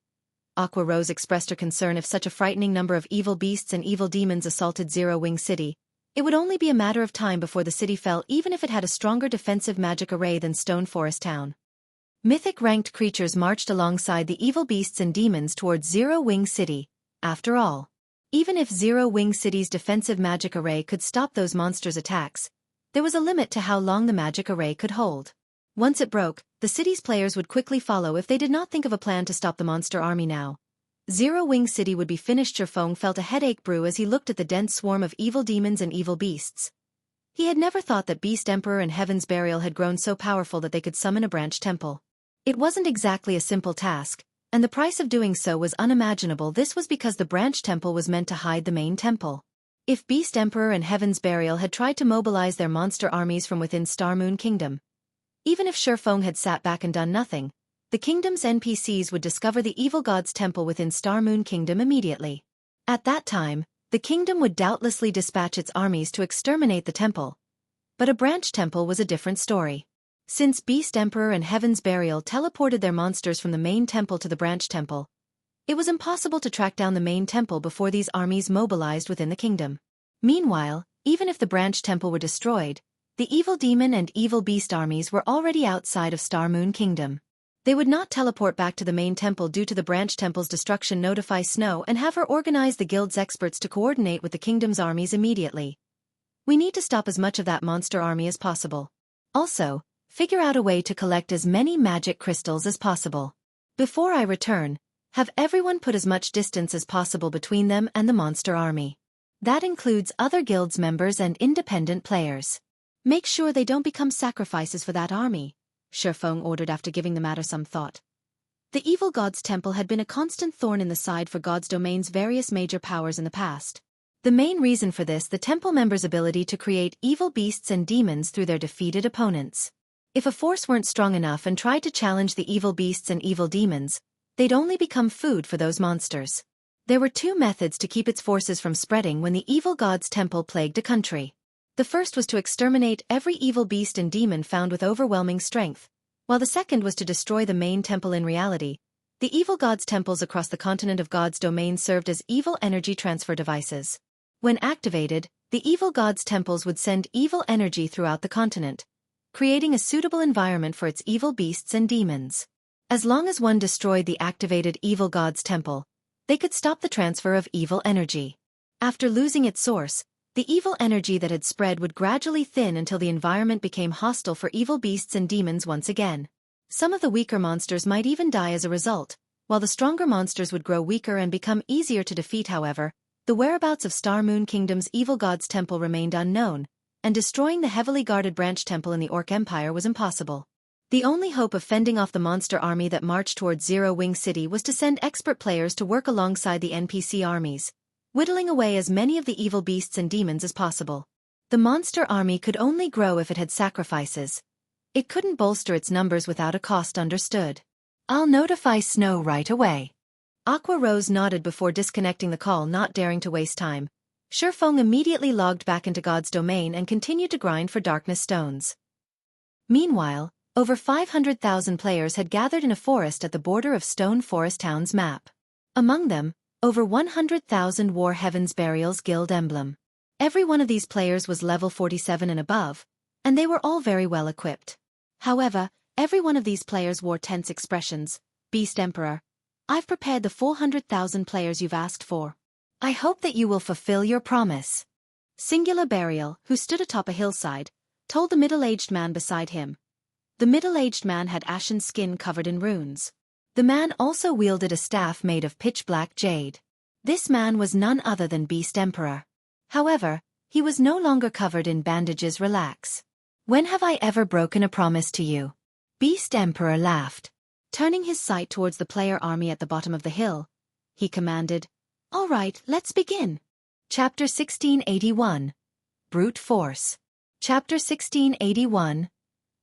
Aqua Rose expressed her concern. If such a frightening number of evil beasts and evil demons assaulted Zero Wing City, it would only be a matter of time before the city fell, even if it had a stronger defensive magic array than Stone Forest Town. Mythic ranked creatures marched alongside the evil beasts and demons towards Zero Wing City. After all, even if Zero Wing City's defensive magic array could stop those monsters' attacks, there was a limit to how long the magic array could hold. Once it broke, the city's players would quickly follow if they did not think of a plan to stop the monster army now. Zero Wing City would be finished. Zhifeng felt a headache brew as he looked at the dense swarm of evil demons and evil beasts. He had never thought that Beast Emperor and Heaven's Burial had grown so powerful that they could summon a branch temple. It wasn't exactly a simple task, and the price of doing so was unimaginable. This was because the branch temple was meant to hide the main temple. If Beast Emperor and Heaven's Burial had tried to mobilize their monster armies from within Star Moon Kingdom, even if Zhifeng had sat back and done nothing, the kingdom's NPCs would discover the evil god's temple within Star Moon Kingdom immediately. At that time, the kingdom would doubtlessly dispatch its armies to exterminate the temple. But a branch temple was a different story. Since Beast Emperor and Heaven's Burial teleported their monsters from the main temple to the branch temple, it was impossible to track down the main temple before these armies mobilized within the kingdom. Meanwhile, even if the branch temple were destroyed, the evil demon and evil beast armies were already outside of Star Moon Kingdom. They would not teleport back to the main temple due to the branch temple's destruction. Notify Snow and have her organize the guild's experts to coordinate with the kingdom's armies immediately. We need to stop as much of that monster army as possible. Also, figure out a way to collect as many magic crystals as possible. Before I return, have everyone put as much distance as possible between them and the monster army. That includes other guild's members and independent players. Make sure they don't become sacrifices for that army, Zhifeng ordered after giving the matter some thought. The evil god's temple had been a constant thorn in the side for God's domain's various major powers in the past. The main reason for this, the temple members' ability to create evil beasts and demons through their defeated opponents. If a force weren't strong enough and tried to challenge the evil beasts and evil demons, they'd only become food for those monsters. There were two methods to keep its forces from spreading when the evil god's temple plagued a country. The first was to exterminate every evil beast and demon found with overwhelming strength, while the second was to destroy the main temple. In reality, the evil god's temples across the continent of God's domain served as evil energy transfer devices. When activated, the evil god's temples would send evil energy throughout the continent, creating a suitable environment for its evil beasts and demons. As long as one destroyed the activated evil god's temple, they could stop the transfer of evil energy. After losing its source, the evil energy that had spread would gradually thin until the environment became hostile for evil beasts and demons once again. Some of the weaker monsters might even die as a result, while the stronger monsters would grow weaker and become easier to defeat. However, the whereabouts of Star Moon Kingdom's evil god's temple remained unknown, and destroying the heavily guarded branch temple in the Orc Empire was impossible. The only hope of fending off the monster army that marched towards Zero Wing City was to send expert players to work alongside the NPC armies, whittling away as many of the evil beasts and demons as possible. The monster army could only grow if it had sacrifices. It couldn't bolster its numbers without a cost. Understood. I'll notify Snow right away. Aqua Rose nodded before disconnecting the call, not daring to waste time. Zhifeng immediately logged back into God's domain and continued to grind for darkness stones. Meanwhile, over 500,000 players had gathered in a forest at the border of Stone Forest Town's map. Among them, over 100,000 wore Heaven's Burial's guild emblem. Every one of these players was level 47 and above, and they were all very well equipped. However, every one of these players wore tense expressions. Beast Emperor, I've prepared the 400,000 players you've asked for. I hope that you will fulfill your promise. Singular Burial, who stood atop a hillside, told the middle-aged man beside him. The middle-aged man had ashen skin covered in runes. The man also wielded a staff made of pitch-black jade. This man was none other than Beast Emperor. However, he was no longer covered in bandages. Relax. When have I ever broken a promise to you? Beast Emperor laughed. Turning his sight towards the player army at the bottom of the hill, he commanded, All right, let's begin. Chapter 1681. Brute Force. Chapter 1681.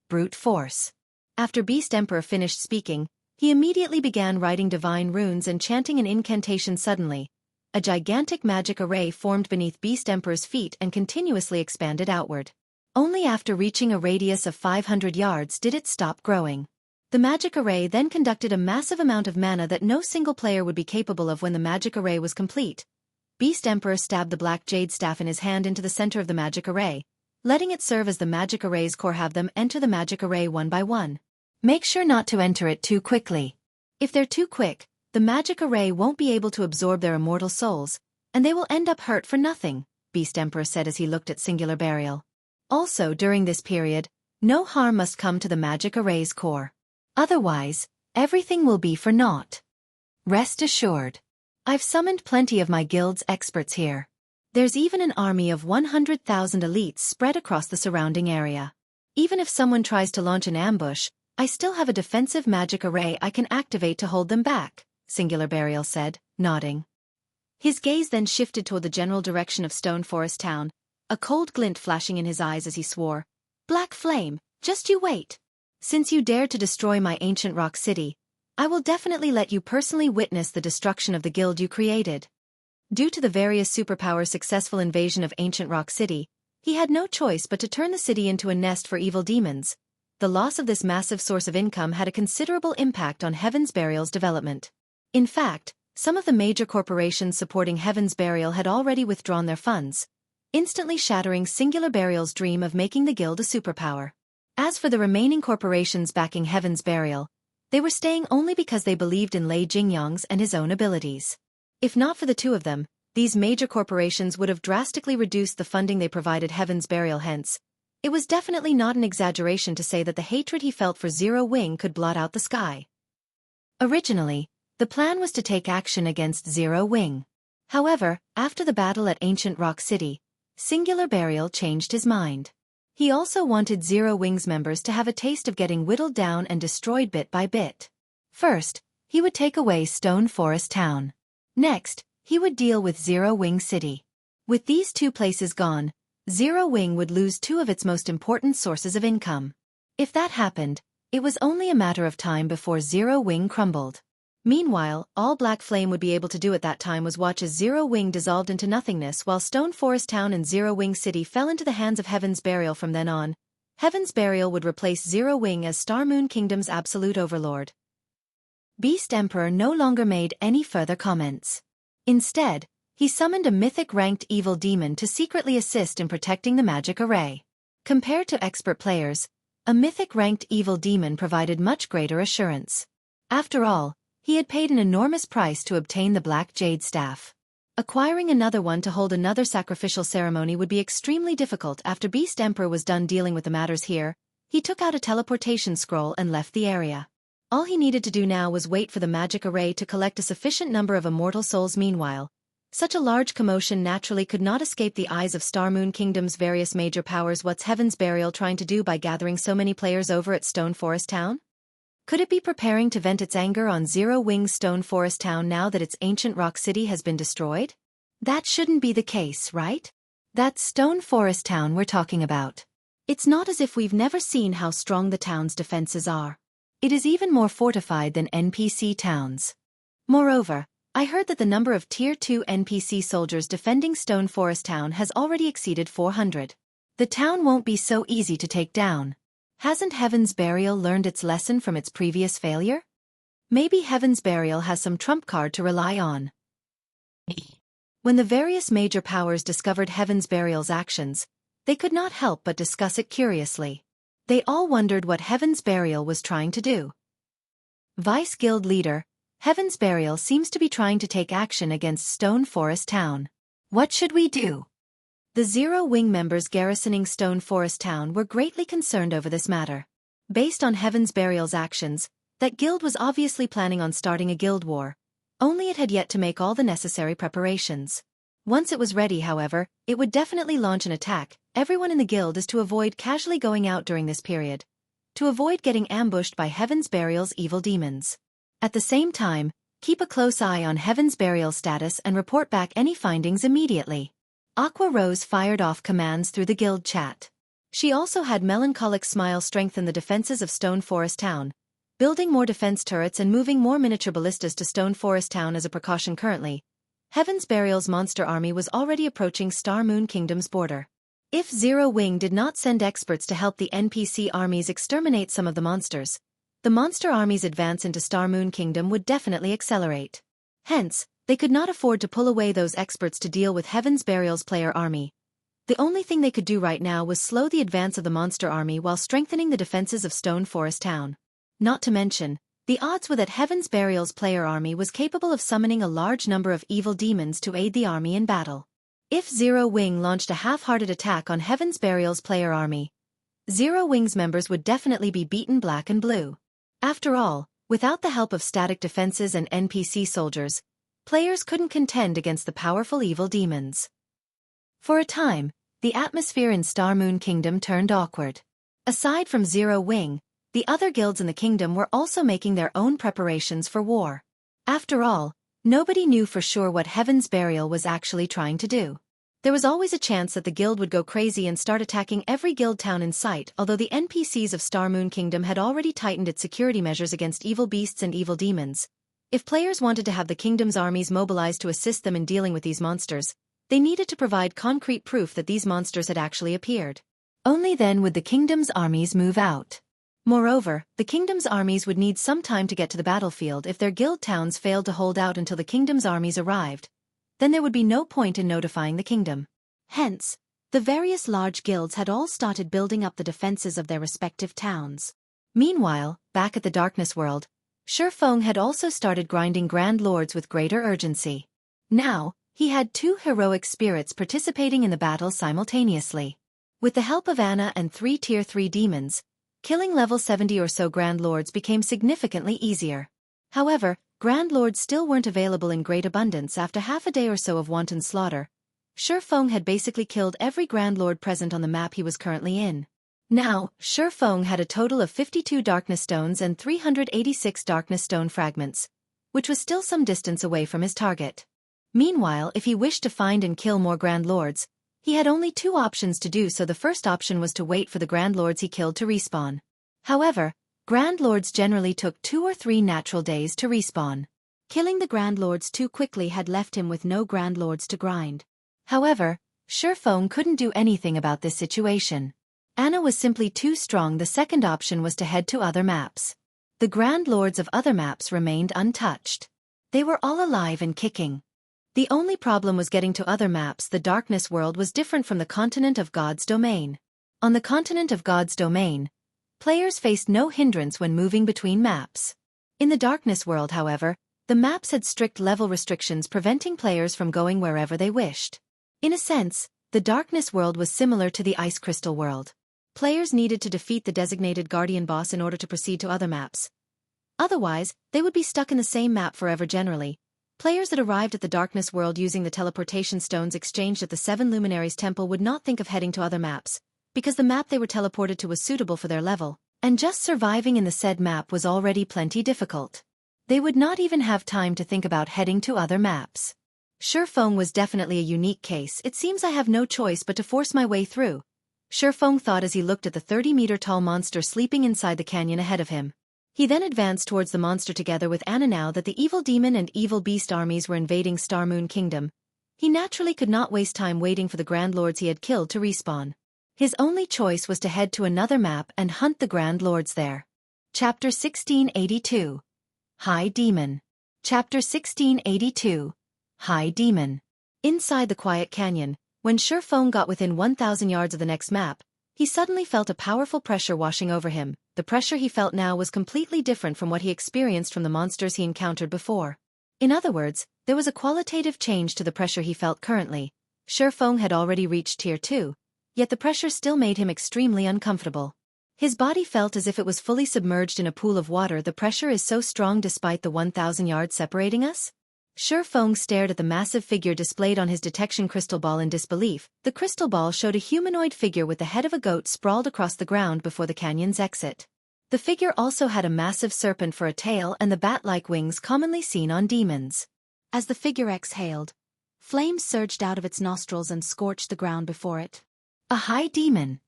Brute Force. After Beast Emperor finished speaking, he immediately began writing divine runes and chanting an incantation. Suddenly, a gigantic magic array formed beneath Beast Emperor's feet and continuously expanded outward. Only after reaching a radius of 500 yards did it stop growing. The magic array then conducted a massive amount of mana that no single player would be capable of. When the magic array was complete, Beast Emperor stabbed the black jade staff in his hand into the center of the magic array, letting it serve as the magic array's core. Have them enter the magic array one by one. Make sure not to enter it too quickly. If they're too quick, the magic array won't be able to absorb their immortal souls, and they will end up hurt for nothing, Beast Emperor said as he looked at Singular Burial. Also, during this period, no harm must come to the magic array's core. Otherwise, everything will be for naught. Rest assured. I've summoned plenty of my guild's experts here. There's even an army of 100,000 elites spread across the surrounding area. Even if someone tries to launch an ambush, I still have a defensive magic array I can activate to hold them back, Singular Burial said, nodding. His gaze then shifted toward the general direction of Stone Forest Town, a cold glint flashing in his eyes as he swore, Black Flame, just you wait. Since you dared to destroy my ancient rock city, I will definitely let you personally witness the destruction of the guild you created. Due to the various superpowers' successful invasion of ancient rock city, he had no choice but to turn the city into a nest for evil demons. The loss of this massive source of income had a considerable impact on Heaven's Burial's development. In fact, some of the major corporations supporting Heaven's Burial had already withdrawn their funds, instantly shattering Singular Burial's dream of making the guild a superpower. As for the remaining corporations backing Heaven's Burial, they were staying only because they believed in Lei Jingyang's and his own abilities. If not for the two of them, these major corporations would have drastically reduced the funding they provided Heaven's Burial. Hence, it was definitely not an exaggeration to say that the hatred he felt for Zero Wing could blot out the sky. Originally, the plan was to take action against Zero Wing. However, after the battle at Ancient Rock City, Singular Burial changed his mind. He also wanted Zero Wing's members to have a taste of getting whittled down and destroyed bit by bit. First, he would take away Stone Forest Town. Next, he would deal with Zero Wing City. With these two places gone, Zero Wing would lose two of its most important sources of income. If that happened, it was only a matter of time before Zero Wing crumbled. Meanwhile, all Black Flame would be able to do at that time was watch as Zero Wing dissolved into nothingness while Stone Forest Town and Zero Wing City fell into the hands of Heaven's Burial. From then on, Heaven's Burial would replace Zero Wing as Star Moon Kingdom's absolute overlord. Beast Emperor no longer made any further comments. Instead, he summoned a mythic-ranked evil demon to secretly assist in protecting the magic array. Compared to expert players, a mythic-ranked evil demon provided much greater assurance. After all, he had paid an enormous price to obtain the Black Jade Staff. Acquiring another one to hold another sacrificial ceremony would be extremely difficult. After Beast Emperor was done dealing with the matters here, he took out a teleportation scroll and left the area. All he needed to do now was wait for the magic array to collect a sufficient number of immortal souls. Meanwhile, such a large commotion naturally could not escape the eyes of Star Moon Kingdom's various major powers. What's Heaven's Burial trying to do by gathering so many players over at Stone Forest Town? Could it be preparing to vent its anger on Zero Wing's Stone Forest Town now that its ancient rock city has been destroyed? That shouldn't be the case, right? That's Stone Forest Town we're talking about. It's not as if we've never seen how strong the town's defenses are. It is even more fortified than NPC towns. Moreover, I heard that the number of Tier 2 NPC soldiers defending Stone Forest Town has already exceeded 400. The town won't be so easy to take down. Hasn't Heaven's Burial learned its lesson from its previous failure? Maybe Heaven's Burial has some trump card to rely on. When the various major powers discovered Heaven's Burial's actions, they could not help but discuss it curiously. They all wondered what Heaven's Burial was trying to do. Vice Guild Leader, Heaven's Burial seems to be trying to take action against Stone Forest Town. What should we do? The Zero Wing members garrisoning Stone Forest Town were greatly concerned over this matter. Based on Heaven's Burial's actions, that guild was obviously planning on starting a guild war, only it had yet to make all the necessary preparations. Once it was ready, however, it would definitely launch an attack. Everyone in the guild is to avoid casually going out during this period, to avoid getting ambushed by Heaven's Burial's evil demons. At the same time, keep a close eye on Heaven's Burial's status and report back any findings immediately. Aqua Rose fired off commands through the guild chat. She also had Melancholic Smile strengthen the defenses of Stone Forest Town, building more defense turrets and moving more miniature ballistas to Stone Forest Town as a precaution currently. Heaven's Burial's monster army was already approaching Star Moon Kingdom's border. If Zero Wing did not send experts to help the NPC armies exterminate some of the monsters, the monster army's advance into Star Moon Kingdom would definitely accelerate. Hence, they could not afford to pull away those experts to deal with Heaven's Burial's player army. The only thing they could do right now was slow the advance of the monster army while strengthening the defenses of Stone Forest Town. Not to mention, the odds were that Heaven's Burial's player army was capable of summoning a large number of evil demons to aid the army in battle. If Zero Wing launched a half-hearted attack on Heaven's Burial's player army, Zero Wing's members would definitely be beaten black and blue. After all, without the help of static defenses and NPC soldiers, players couldn't contend against the powerful evil demons. For a time, the atmosphere in Star Moon Kingdom turned awkward. Aside from Zero Wing, the other guilds in the kingdom were also making their own preparations for war. After all, nobody knew for sure what Heaven's Burial was actually trying to do. There was always a chance that the guild would go crazy and start attacking every guild town in sight, although the NPCs of Star Moon Kingdom had already tightened its security measures against evil beasts and evil demons. If players wanted to have the kingdom's armies mobilized to assist them in dealing with these monsters, they needed to provide concrete proof that these monsters had actually appeared. Only then would the kingdom's armies move out. Moreover, the kingdom's armies would need some time to get to the battlefield if their guild towns failed to hold out until the kingdom's armies arrived. Then there would be no point in notifying the kingdom. Hence, the various large guilds had all started building up the defenses of their respective towns. Meanwhile, back at the Darkness World, Shifeng had also started grinding Grand Lords with greater urgency. Now, he had 2 heroic spirits participating in the battle simultaneously. With the help of Anna and 3 Tier 3 demons, killing level 70 or so Grand Lords became significantly easier. However, Grand Lords still weren't available in great abundance after half a day or so of wanton slaughter. Shifeng had basically killed every Grand Lord present on the map he was currently in. Now, Shifeng had a total of 52 Darkness Stones and 386 Darkness Stone fragments, which was still some distance away from his target. Meanwhile, if he wished to find and kill more Grand Lords, he had only 2 options to do so. The first option was to wait for the Grand Lords he killed to respawn. However, Grand Lords generally took 2 or 3 natural days to respawn. Killing the Grand Lords too quickly had left him with no Grand Lords to grind. However, Shifeng couldn't do anything about this situation. Anna was simply too strong. The second option was to head to other maps. The Grand Lords of other maps remained untouched. They were all alive and kicking. The only problem was getting to other maps. The Darkness World was different from the Continent of God's Domain. On the Continent of God's Domain, players faced no hindrance when moving between maps. In the Darkness World, however, the maps had strict level restrictions preventing players from going wherever they wished. In a sense, the Darkness World was similar to the Ice Crystal World. Players needed to defeat the designated Guardian boss in order to proceed to other maps. Otherwise, they would be stuck in the same map forever. Generally, players that arrived at the Darkness World using the teleportation stones exchanged at the 7 Luminaries Temple would not think of heading to other maps, because the map they were teleported to was suitable for their level, and just surviving in the said map was already plenty difficult. They would not even have time to think about heading to other maps. Shifeng was definitely a unique case. It seems I have no choice but to force my way through, Shifeng thought as he looked at the 30-meter-tall monster sleeping inside the canyon ahead of him. He then advanced towards the monster together with Anna. Now that the evil demon and evil beast armies were invading Star Moon Kingdom, he naturally could not waste time waiting for the Grand Lords he had killed to respawn. His only choice was to head to another map and hunt the Grand Lords there. Chapter 1682. High Demon. Chapter 1682. High Demon. Inside the quiet canyon, when Shifeng got within 1,000 yards of the next map, He suddenly felt a powerful pressure washing over him. The pressure he felt now was completely different from what he experienced from the monsters he encountered before. In other words, there was a qualitative change to the pressure he felt currently. Shifeng had already reached Tier 2, yet the pressure still made him extremely uncomfortable. His body felt as if it was fully submerged in a pool of water. The pressure is so strong despite the 1,000 yards separating us? Shifeng stared at the massive figure displayed on his detection crystal ball in disbelief. The crystal ball showed a humanoid figure with the head of a goat sprawled across the ground before the canyon's exit. The figure also had a massive serpent for a tail and the bat-like wings commonly seen on demons. As the figure exhaled, flames surged out of its nostrils and scorched the ground before it. A high demon.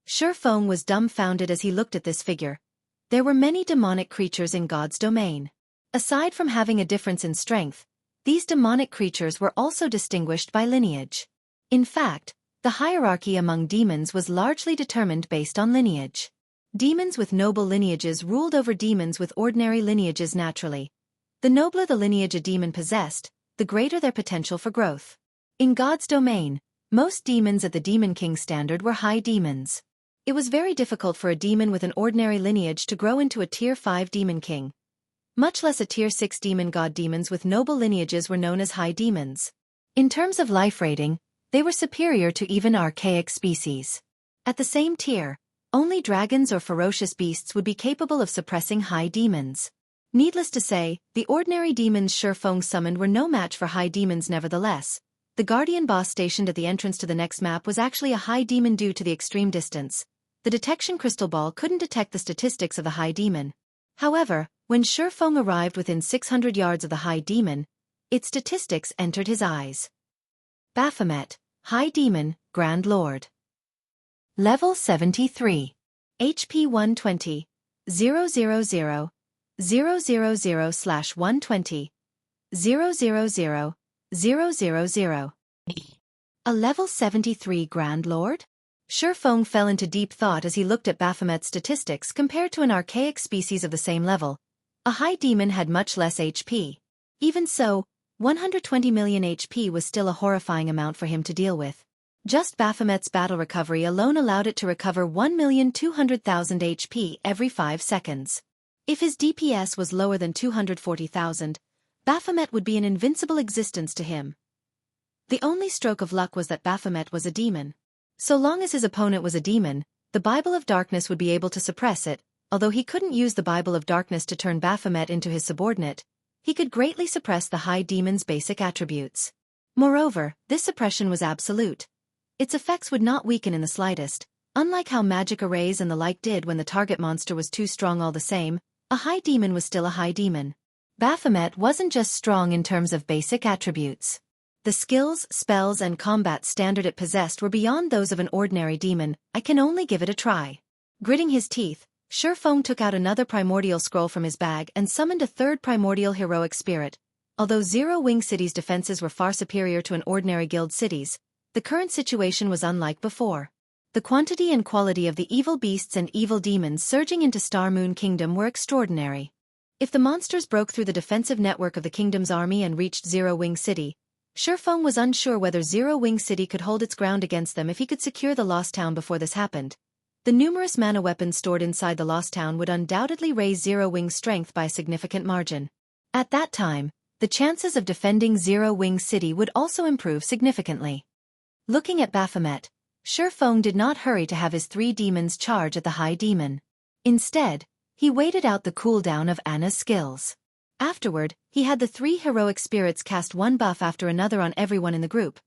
Shifeng was dumbfounded as he looked at this figure. There were many demonic creatures in God's domain. Aside from having a difference in strength, these demonic creatures were also distinguished by lineage. In fact, the hierarchy among demons was largely determined based on lineage. Demons with noble lineages ruled over demons with ordinary lineages naturally. The nobler the lineage a demon possessed, the greater their potential for growth. In God's domain, most demons at the Demon King standard were high demons. It was very difficult for a demon with an ordinary lineage to grow into a Tier 5 Demon King. Much less a Tier 6 demon god. Demons with noble lineages were known as high demons. In terms of life rating, they were superior to even archaic species. At the same tier, only dragons or ferocious beasts would be capable of suppressing high demons. Needless to say, the ordinary demons Shifeng summoned were no match for high demons. Nevertheless, the guardian boss stationed at the entrance to the next map was actually a high demon due to the extreme distance. The detection crystal ball couldn't detect the statistics of the high demon. However, when Shifeng arrived within 600 yards of the high demon, its statistics entered his eyes. Baphomet, High Demon, Grand Lord. Level 73. HP 120. 000. 000/120. 000. 000. A level 73 Grand Lord? Shifeng fell into deep thought as he looked at Baphomet's statistics compared to an archaic species of the same level. A high demon had much less HP. Even so, 120 million HP was still a horrifying amount for him to deal with. Just Baphomet's battle recovery alone allowed it to recover 1,200,000 HP every 5 seconds. If his DPS was lower than 240,000, Baphomet would be an invincible existence to him. The only stroke of luck was that Baphomet was a demon. So long as his opponent was a demon, the Bible of Darkness would be able to suppress it. Although he couldn't use the Bible of Darkness to turn Baphomet into his subordinate, he could greatly suppress the high demon's basic attributes. Moreover, this suppression was absolute. Its effects would not weaken in the slightest, unlike how magic arrays and the like did when the target monster was too strong. All the same, a high demon was still a high demon. Baphomet wasn't just strong in terms of basic attributes. The skills, spells and combat standard it possessed were beyond those of an ordinary demon. I can only give it a try. Gritting his teeth, Shifeng took out another primordial scroll from his bag and summoned a third primordial heroic spirit. Although Zero-Wing City's defenses were far superior to an ordinary guild city's, the current situation was unlike before. The quantity and quality of the evil beasts and evil demons surging into Star Moon Kingdom were extraordinary. If the monsters broke through the defensive network of the kingdom's army and reached Zero-Wing City, Shifeng was unsure whether Zero-Wing City could hold its ground against them if he could secure the Lost Town before this happened. The numerous mana weapons stored inside the Lost Town would undoubtedly raise Zero-Wing's strength by a significant margin. At that time, the chances of defending Zero-Wing City would also improve significantly. Looking at Baphomet, Shifeng did not hurry to have his 3 demons charge at the high demon. Instead, he waited out the cooldown of Anna's skills. Afterward, he had the 3 heroic spirits cast one buff after another on everyone in the group,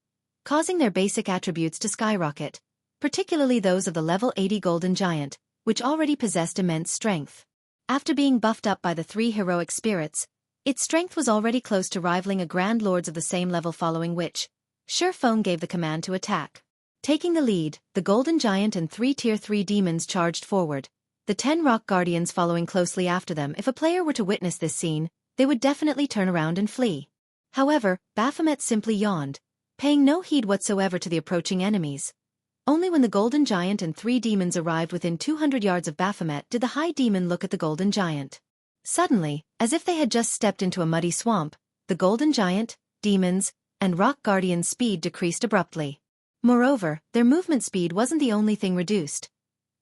causing their basic attributes to skyrocket, particularly those of the level 80 Golden Giant, which already possessed immense strength. After being buffed up by the 3 heroic spirits, its strength was already close to rivaling a Grand Lord's of the same level, following which, Shifeng gave the command to attack. Taking the lead, the Golden Giant and 3 Tier 3 demons charged forward, the 10 Rock Guardians following closely after them. If a player were to witness this scene, they would definitely turn around and flee. However, Baphomet simply yawned, paying no heed whatsoever to the approaching enemies. Only when the Golden Giant and 3 demons arrived within 200 yards of Baphomet did the High Demon look at the Golden Giant. Suddenly, as if they had just stepped into a muddy swamp, the Golden Giant, demons, and Rock Guardian's speed decreased abruptly. Moreover, their movement speed wasn't the only thing reduced.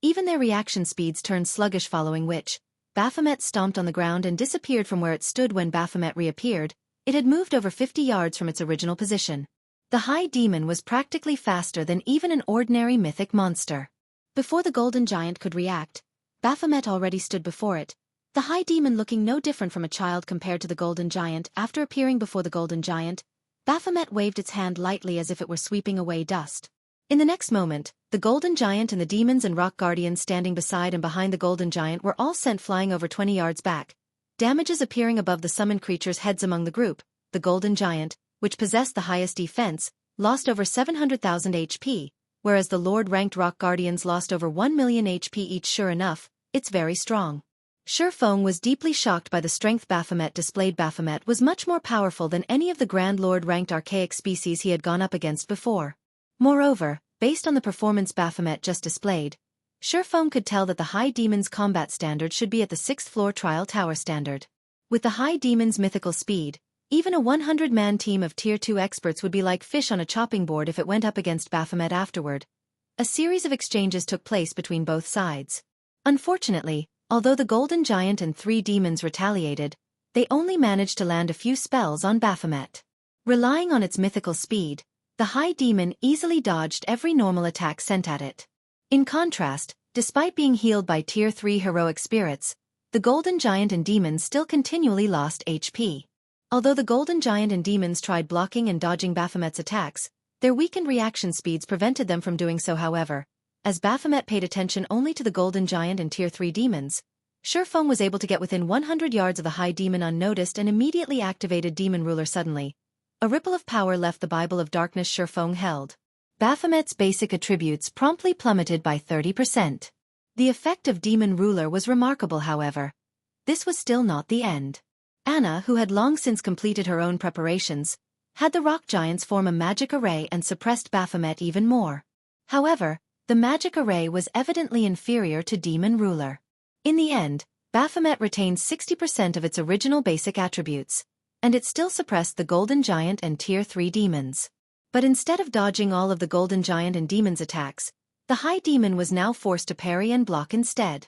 Even their reaction speeds turned sluggish, following which, Baphomet stomped on the ground and disappeared from where it stood. When Baphomet reappeared, it had moved over 50 yards from its original position. The High Demon was practically faster than even an ordinary mythic monster. Before the Golden Giant could react, Baphomet already stood before it, the High Demon looking no different from a child compared to the Golden Giant. After appearing before the Golden Giant, Baphomet waved its hand lightly as if it were sweeping away dust. In the next moment, the Golden Giant and the demons and rock guardians standing beside and behind the Golden Giant were all sent flying over 20 yards back, damages appearing above the summoned creatures' heads. Among the group, the Golden Giant, which possessed the highest defense, lost over 700,000 HP, whereas the Lord-ranked rock guardians lost over 1 million HP each. Sure enough, it's very strong. Shifeng was deeply shocked by the strength Baphomet displayed. Baphomet was much more powerful than any of the Grand Lord-ranked archaic species he had gone up against before. Moreover, based on the performance Baphomet just displayed, Shifeng could tell that the High Demon's combat standard should be at the 6th floor trial tower standard. With the High Demon's mythical speed, even a 100-man team of Tier 2 experts would be like fish on a chopping board if it went up against Baphomet. Afterward, a series of exchanges took place between both sides. Unfortunately, although the Golden Giant and 3 demons retaliated, they only managed to land a few spells on Baphomet. Relying on its mythical speed, the High Demon easily dodged every normal attack sent at it. In contrast, despite being healed by Tier 3 heroic spirits, the Golden Giant and demons still continually lost HP. Although the Golden Giant and demons tried blocking and dodging Baphomet's attacks, their weakened reaction speeds prevented them from doing so. However, as Baphomet paid attention only to the Golden Giant and Tier 3 demons, Shifeng was able to get within 100 yards of the High Demon unnoticed and immediately activated Demon Ruler. Suddenly, a ripple of power left the Bible of Darkness Shifeng held. Baphomet's basic attributes promptly plummeted by 30%. The effect of Demon Ruler was remarkable. However, this was still not the end. Anna, who had long since completed her own preparations, had the rock giants form a magic array and suppressed Baphomet even more. However, the magic array was evidently inferior to Demon Ruler. In the end, Baphomet retained 60% of its original basic attributes, and it still suppressed the Golden Giant and Tier 3 demons. But instead of dodging all of the Golden Giant and demons' attacks, the High Demon was now forced to parry and block instead.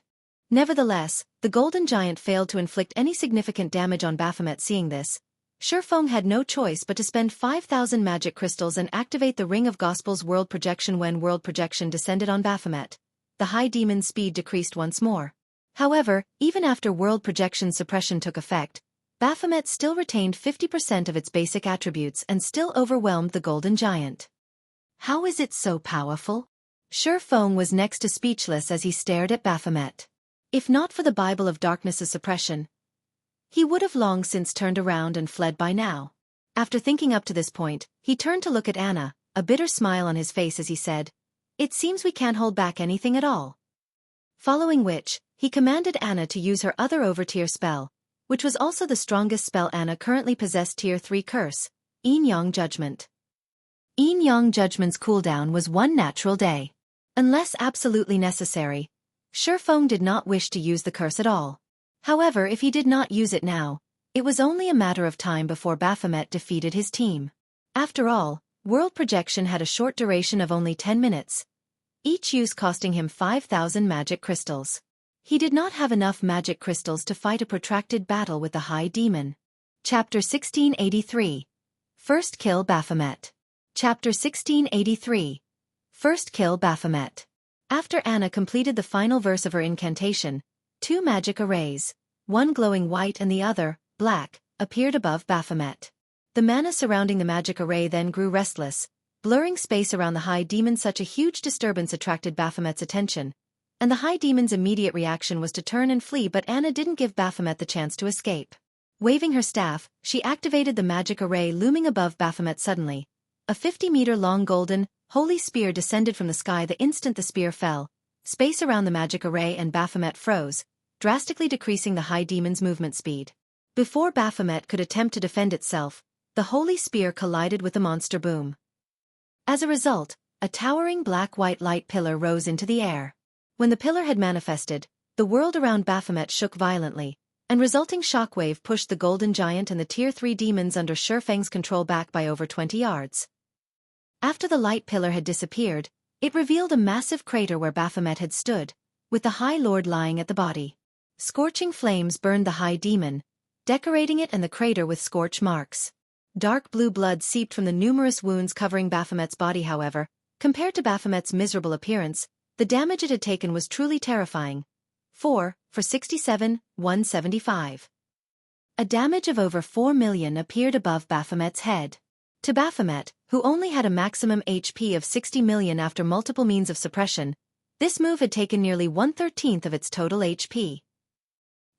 Nevertheless, the Golden Giant failed to inflict any significant damage on Baphomet. Seeing this, Shifeng had no choice but to spend 5,000 magic crystals and activate the Ring of Gospel's World Projection. When World Projection descended on Baphomet, the High Demon's speed decreased once more. However, even after World Projection suppression took effect, Baphomet still retained 50% of its basic attributes and still overwhelmed the Golden Giant. How is it so powerful? Shifeng was next to speechless as he stared at Baphomet. If not for the Bible of Darkness's suppression, he would have long since turned around and fled by now. After thinking up to this point, he turned to look at Anna, a bitter smile on his face as he said, "It seems we can't hold back anything at all." Following which, he commanded Anna to use her other overtier spell, which was also the strongest spell Anna currently possessed, Tier 3 Curse, Yin Yang Judgment. Yin Yang Judgment's cooldown was 1 natural day. Unless absolutely necessary, Shifeng did not wish to use the curse at all. However, if he did not use it now, it was only a matter of time before Baphomet defeated his team. After all, World Projection had a short duration of only 10 minutes, each use costing him 5,000 magic crystals. He did not have enough magic crystals to fight a protracted battle with the High Demon. Chapter 1683. First Kill Baphomet. Chapter 1683. First Kill Baphomet. After Anna completed the final verse of her incantation, 2 magic arrays, one glowing white and the other, black, appeared above Baphomet. The mana surrounding the magic array then grew restless, blurring space around the High Demon. Such a huge disturbance attracted Baphomet's attention, and the High Demon's immediate reaction was to turn and flee, but Anna didn't give Baphomet the chance to escape. Waving her staff, she activated the magic array looming above Baphomet. Suddenly, a 50-meter-long golden, holy spear descended from the sky. The instant the spear fell, space around the magic array and Baphomet froze, drastically decreasing the High Demon's movement speed. Before Baphomet could attempt to defend itself, the holy spear collided with the monster boom. As a result, a towering black-white light pillar rose into the air. When the pillar had manifested, the world around Baphomet shook violently, and resulting shockwave pushed the Golden Giant and the Tier 3 demons under Shifeng's control back by over 20 yards. After the light pillar had disappeared, it revealed a massive crater where Baphomet had stood, with the High Lord lying at the body. Scorching flames burned the High Demon, decorating it and the crater with scorch marks. Dark blue blood seeped from the numerous wounds covering Baphomet's body. However, compared to Baphomet's miserable appearance, the damage it had taken was truly terrifying. 4 for 67,175. A damage of over 4 million appeared above Baphomet's head. To Baphomet, who only had a maximum HP of 60 million after multiple means of suppression, this move had taken nearly 1/13 of its total HP.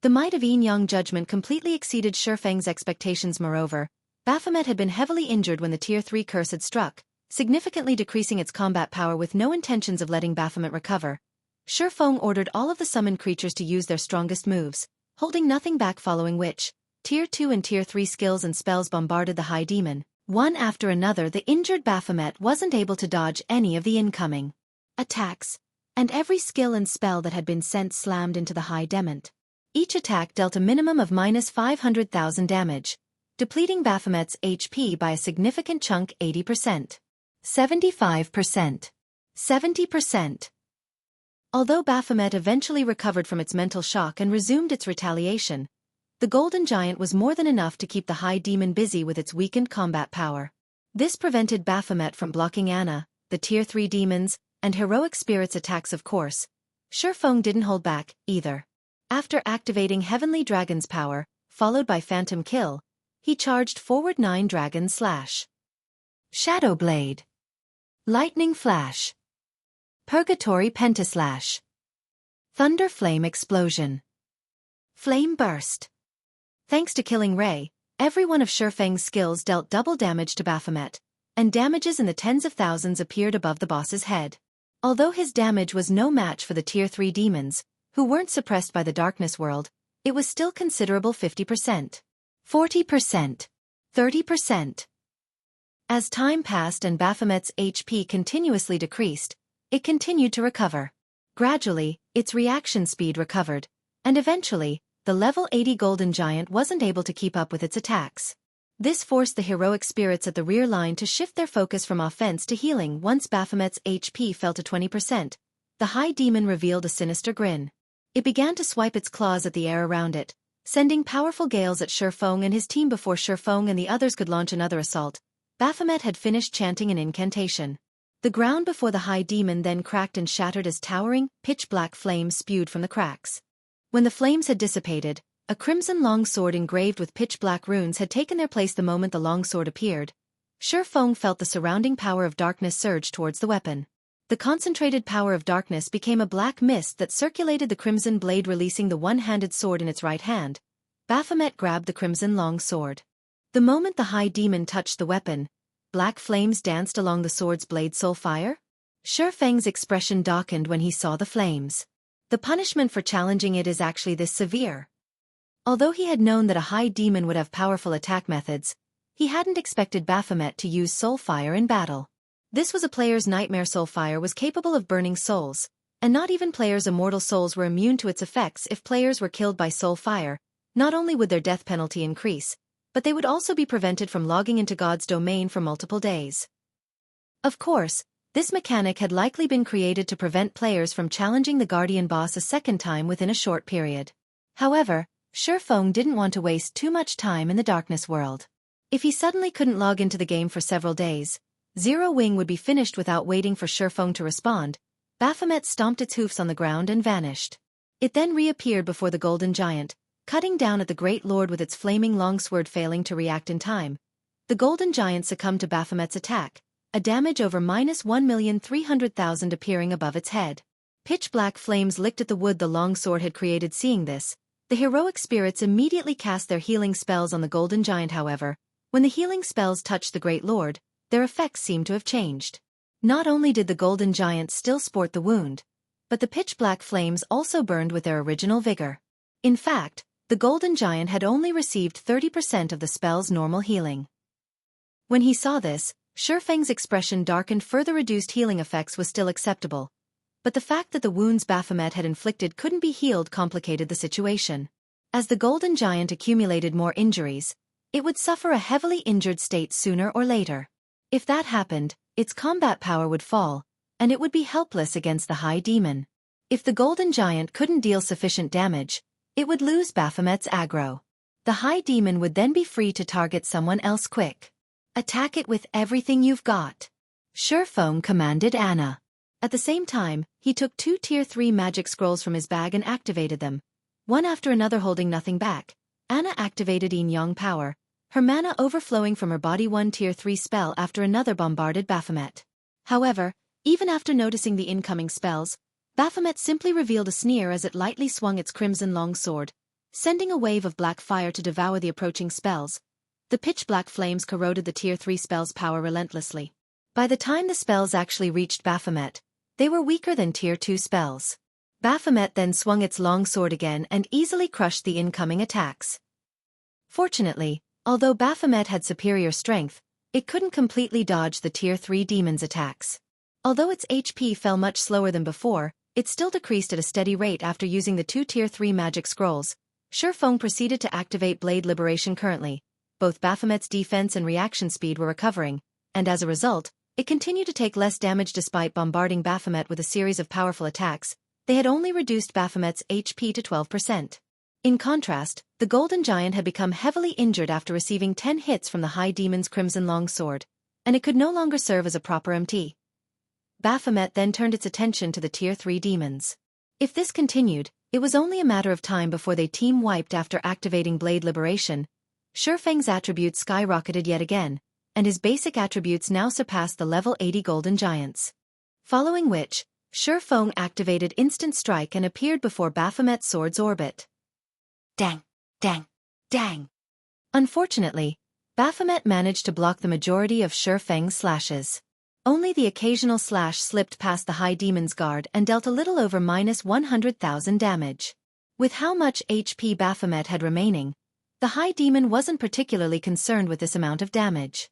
The might of Yin Yang Judgment completely exceeded Shifeng's expectations. Moreover, Baphomet had been heavily injured when the Tier 3 curse had struck, significantly decreasing its combat power. With no intentions of letting Baphomet recover, Shifeng ordered all of the summoned creatures to use their strongest moves, holding nothing back, following which, Tier 2 and Tier 3 skills and spells bombarded the High Demon. One after another, the injured Baphomet wasn't able to dodge any of the incoming attacks, and every skill and spell that had been sent slammed into the High Demon. Each attack dealt a minimum of -500,000 damage, depleting Baphomet's HP by a significant chunk. 80%. 75%. 70%. Although Baphomet eventually recovered from its mental shock and resumed its retaliation, the Golden Giant was more than enough to keep the High Demon busy with its weakened combat power. This prevented Baphomet from blocking Anna, the Tier 3 demons, and heroic spirits' attacks. Of course, Shifeng didn't hold back, either. After activating Heavenly Dragon's power, followed by Phantom Kill, he charged forward 9 Dragon Slash, Shadow Blade, Lightning Flash, Purgatory Pentaslash, Thunder Flame Explosion, Flame Burst. Thanks to Killing Ray, every one of Shifeng's skills dealt double damage to Baphomet, and damages in the tens of thousands appeared above the boss's head. Although his damage was no match for the Tier 3 demons, who weren't suppressed by the darkness world, it was still considerable. 50%. 40%. 30%. As time passed and Baphomet's HP continuously decreased, it continued to recover. Gradually, its reaction speed recovered, and eventually, the level 80 Golden Giant wasn't able to keep up with its attacks. This forced the heroic spirits at the rear line to shift their focus from offense to healing. Once Baphomet's HP fell to 20%, the High Demon revealed a sinister grin. It began to swipe its claws at the air around it, sending powerful gales at Shifeng and his team. Before Shifeng and the others could launch another assault, Baphomet had finished chanting an incantation. The ground before the High Demon then cracked and shattered as towering, pitch-black flames spewed from the cracks. When the flames had dissipated, a crimson longsword engraved with pitch-black runes had taken their place. The moment the longsword appeared, Shifeng felt the surrounding power of darkness surge towards the weapon. The concentrated power of darkness became a black mist that circulated the crimson blade, releasing the one-handed sword in its right hand. Baphomet grabbed the crimson long sword. The moment the High Demon touched the weapon, black flames danced along the sword's blade. Soulfire? Shifeng's expression darkened when he saw the flames. The punishment for challenging it is actually this severe. Although he had known that a High Demon would have powerful attack methods, he hadn't expected Baphomet to use Soulfire in battle. This was a player's nightmare. Soulfire was capable of burning souls, and not even players' immortal souls were immune to its effects. If players were killed by Soulfire, not only would their death penalty increase, but they would also be prevented from logging into God's domain for multiple days. Of course, this mechanic had likely been created to prevent players from challenging the Guardian boss a second time within a short period. However, Shifeng didn't want to waste too much time in the darkness world. If he suddenly couldn't log into the game for several days, Zero Wing would be finished. Without waiting for Shifeng to respond, Baphomet stomped its hoofs on the ground and vanished. It then reappeared before the Golden Giant, cutting down at the Great Lord with its flaming longsword. Failing to react in time, the Golden Giant succumbed to Baphomet's attack, a damage over -1,300,000 appearing above its head. Pitch-black flames licked at the wood the longsword had created. Seeing this, the heroic spirits immediately cast their healing spells on the Golden Giant. However, when the healing spells touched the Great Lord, their effects seemed to have changed. Not only did the Golden Giant still sport the wound, but the pitch-black flames also burned with their original vigor. In fact, the Golden Giant had only received 30% of the spell's normal healing. When he saw this, Shifeng's expression darkened. Further reduced healing effects was still acceptable, but the fact that the wounds Baphomet had inflicted couldn't be healed complicated the situation. As the Golden Giant accumulated more injuries, it would suffer a heavily injured state sooner or later. If that happened, its combat power would fall, and it would be helpless against the High Demon. If the Golden Giant couldn't deal sufficient damage, it would lose Baphomet's aggro. The High Demon would then be free to target someone else quick. Attack it with everything you've got. Shifeng commanded Anna. At the same time, he took 2 Tier 3 magic scrolls from his bag and activated them. One after another, holding nothing back. Anna activated Yin Yang power, her mana overflowing from her body. 1 Tier 3 spell after another bombarded Baphomet. However, even after noticing the incoming spells, Baphomet simply revealed a sneer as it lightly swung its crimson longsword, sending a wave of black fire to devour the approaching spells. The pitch-black flames corroded the Tier 3 spells' power relentlessly. By the time the spells actually reached Baphomet, they were weaker than Tier 2 spells. Baphomet then swung its longsword again and easily crushed the incoming attacks. Fortunately, although Baphomet had superior strength, it couldn't completely dodge the Tier 3 demon's attacks. Although its HP fell much slower than before, it still decreased at a steady rate after using the 2 Tier 3 magic scrolls. Shifeng proceeded to activate Blade Liberation. Currently, both Baphomet's defense and reaction speed were recovering, and as a result, it continued to take less damage despite bombarding Baphomet with a series of powerful attacks. They had only reduced Baphomet's HP to 12%. In contrast, the Golden Giant had become heavily injured after receiving 10 hits from the High Demon's Crimson Longsword, and it could no longer serve as a proper MT. Baphomet then turned its attention to the Tier 3 demons. If this continued, it was only a matter of time before they team-wiped. After activating Blade Liberation, Shifeng's attributes skyrocketed yet again, and his basic attributes now surpassed the level 80 Golden Giants. Following which, Shifeng activated Instant Strike and appeared before Baphomet's sword's orbit. Dang! Dang! Dang! Unfortunately, Baphomet managed to block the majority of Shifeng's slashes. Only the occasional slash slipped past the High Demon's guard and dealt a little over -100,000 damage. With how much HP Baphomet had remaining, the High Demon wasn't particularly concerned with this amount of damage.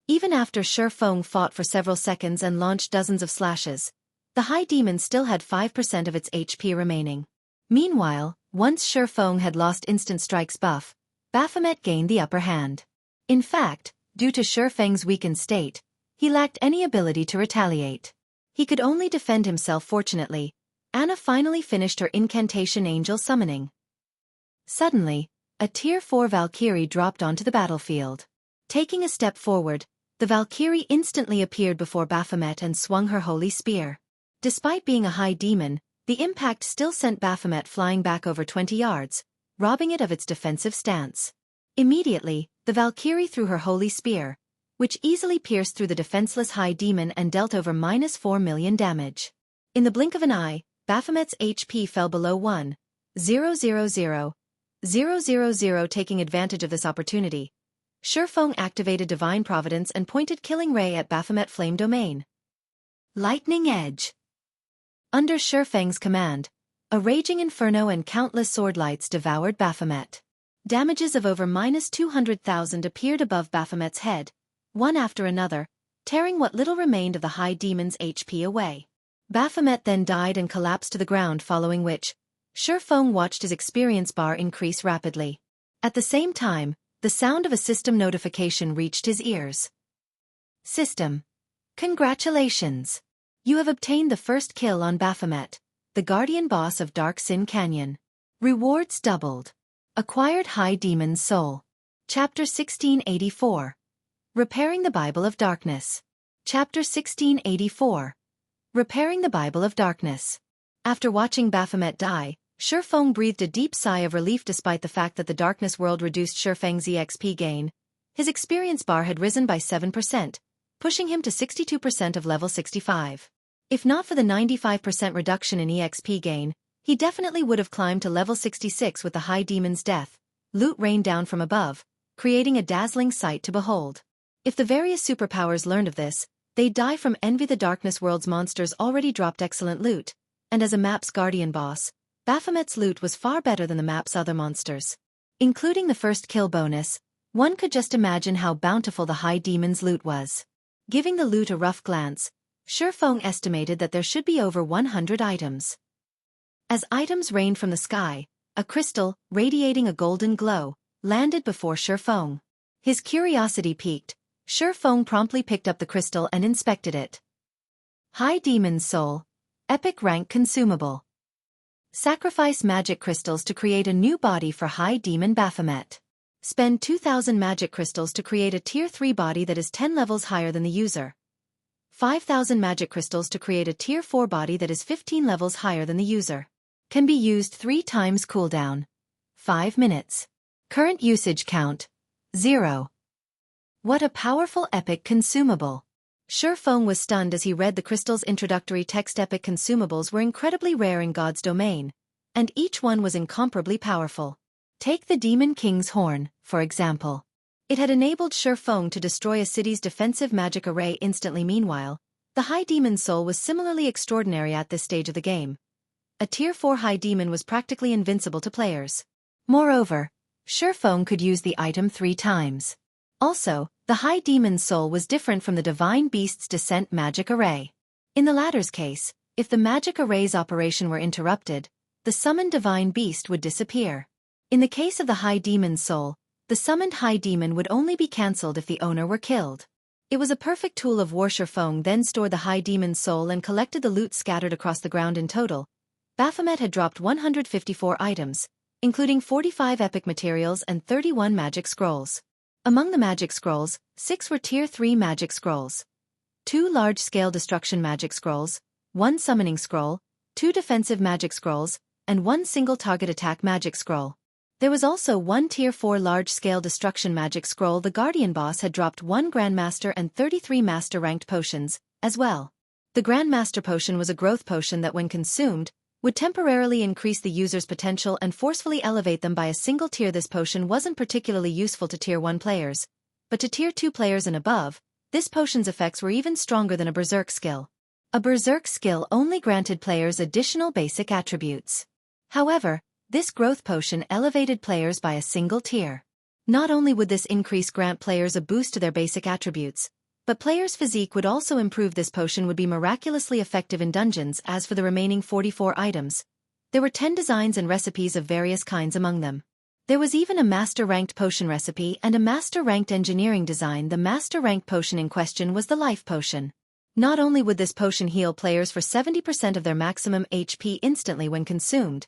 Even after Shifeng fought for several seconds and launched dozens of slashes, the High Demon still had 5% of its HP remaining. Meanwhile, once Shifeng had lost Instant Strike's buff, Baphomet gained the upper hand. In fact, due to Shifeng's weakened state, he lacked any ability to retaliate. He could only defend himself. Fortunately, Anna finally finished her incantation angel summoning. Suddenly, a Tier 4 Valkyrie dropped onto the battlefield. Taking a step forward, the Valkyrie instantly appeared before Baphomet and swung her holy spear. Despite being a High Demon, the impact still sent Baphomet flying back over 20 yards, robbing it of its defensive stance. Immediately, the Valkyrie threw her holy spear, which easily pierced through the defenseless High Demon and dealt over -4 million damage. In the blink of an eye, Baphomet's HP fell below 1,000,000. Taking advantage of this opportunity, Shifeng activated Divine Providence and pointed Killing Ray at Baphomet Flame Domain. Lightning Edge. Under Shifeng's command, a raging inferno and countless swordlights devoured Baphomet. Damages of over -200,000 appeared above Baphomet's head, one after another, tearing what little remained of the High Demon's HP away. Baphomet then died and collapsed to the ground, following which, Shifeng watched his experience bar increase rapidly. At the same time, the sound of a system notification reached his ears. System. Congratulations! You have obtained the first kill on Baphomet, the guardian boss of Dark Sin Canyon. Rewards doubled. Acquired High Demon's Soul. Chapter 1684. Repairing the Bible of Darkness. Chapter 1684. Repairing the Bible of Darkness. After watching Baphomet die, Shifeng breathed a deep sigh of relief. Despite the fact that the Darkness world reduced Shifeng's EXP gain, his experience bar had risen by 7%, pushing him to 62% of level 65. If not for the 95% reduction in EXP gain, he definitely would have climbed to level 66 with the High Demon's death. Loot rained down from above, creating a dazzling sight to behold. If the various superpowers learned of this, they'd die from envy. The Darkness world's monsters already dropped excellent loot, and as a map's guardian boss, Baphomet's loot was far better than the map's other monsters. Including the first kill bonus, one could just imagine how bountiful the High Demon's loot was. Giving the loot a rough glance, Shifeng estimated that there should be over 100 items. As items rained from the sky, a crystal, radiating a golden glow, landed before Shifeng. His curiosity piqued, Feng promptly picked up the crystal and inspected it. High Demon's Soul. Epic rank consumable. Sacrifice magic crystals to create a new body for High Demon Baphomet. Spend 2,000 magic crystals to create a Tier 3 body that is 10 levels higher than the user. 5,000 magic crystals to create a Tier 4 body that is 15 levels higher than the user. Can be used 3 times cooldown. 5 minutes. Current usage count. 0. What a powerful epic consumable. Feng was stunned as he read the crystal's introductory text. Epic consumables were incredibly rare in God's domain, and each one was incomparably powerful. Take the Demon King's Horn, for example. It had enabled Feng to destroy a city's defensive magic array instantly. Meanwhile, the High Demon's Soul was similarly extraordinary at this stage of the game. A Tier 4 High Demon was practically invincible to players. Moreover, Feng could use the item 3 times. Also, the High Demon's Soul was different from the Divine Beast's Descent magic array. In the latter's case, if the magic array's operation were interrupted, the summoned Divine Beast would disappear. In the case of the High Demon's Soul, the summoned High Demon would only be cancelled if the owner were killed. It was a perfect tool of war. Feng then stored the High Demon's Soul and collected the loot scattered across the ground. In total, Baphomet had dropped 154 items, including 45 epic materials and 31 magic scrolls. Among the magic scrolls, 6 were Tier 3 magic scrolls. 2 large-scale destruction magic scrolls, 1 summoning scroll, 2 defensive magic scrolls, and 1 single target attack magic scroll. There was also 1 Tier 4 large-scale destruction magic scroll. The Guardian boss had dropped 1 Grandmaster and 33 Master-ranked potions, as well. The Grandmaster potion was a growth potion that when consumed, would temporarily increase the user's potential and forcefully elevate them by a single tier. This potion wasn't particularly useful to Tier 1 players, but to Tier 2 players and above, this potion's effects were even stronger than a Berserk skill. A Berserk skill only granted players additional basic attributes. However, this growth potion elevated players by a single tier. Not only would this increase grant players a boost to their basic attributes, but players' physique would also improve. This potion would be miraculously effective in dungeons. As for the remaining 44 items, there were 10 designs and recipes of various kinds among them. There was even a Master-ranked potion recipe and a Master-ranked engineering design. The Master-ranked potion in question was the Life Potion. Not only would this potion heal players for 70% of their maximum HP instantly when consumed,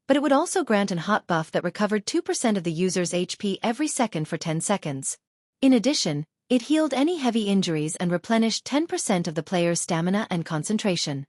but it would also grant an hot buff that recovered 2% of the user's HP every second for 10 seconds. In addition, it healed any heavy injuries and replenished 10% of the player's stamina and concentration.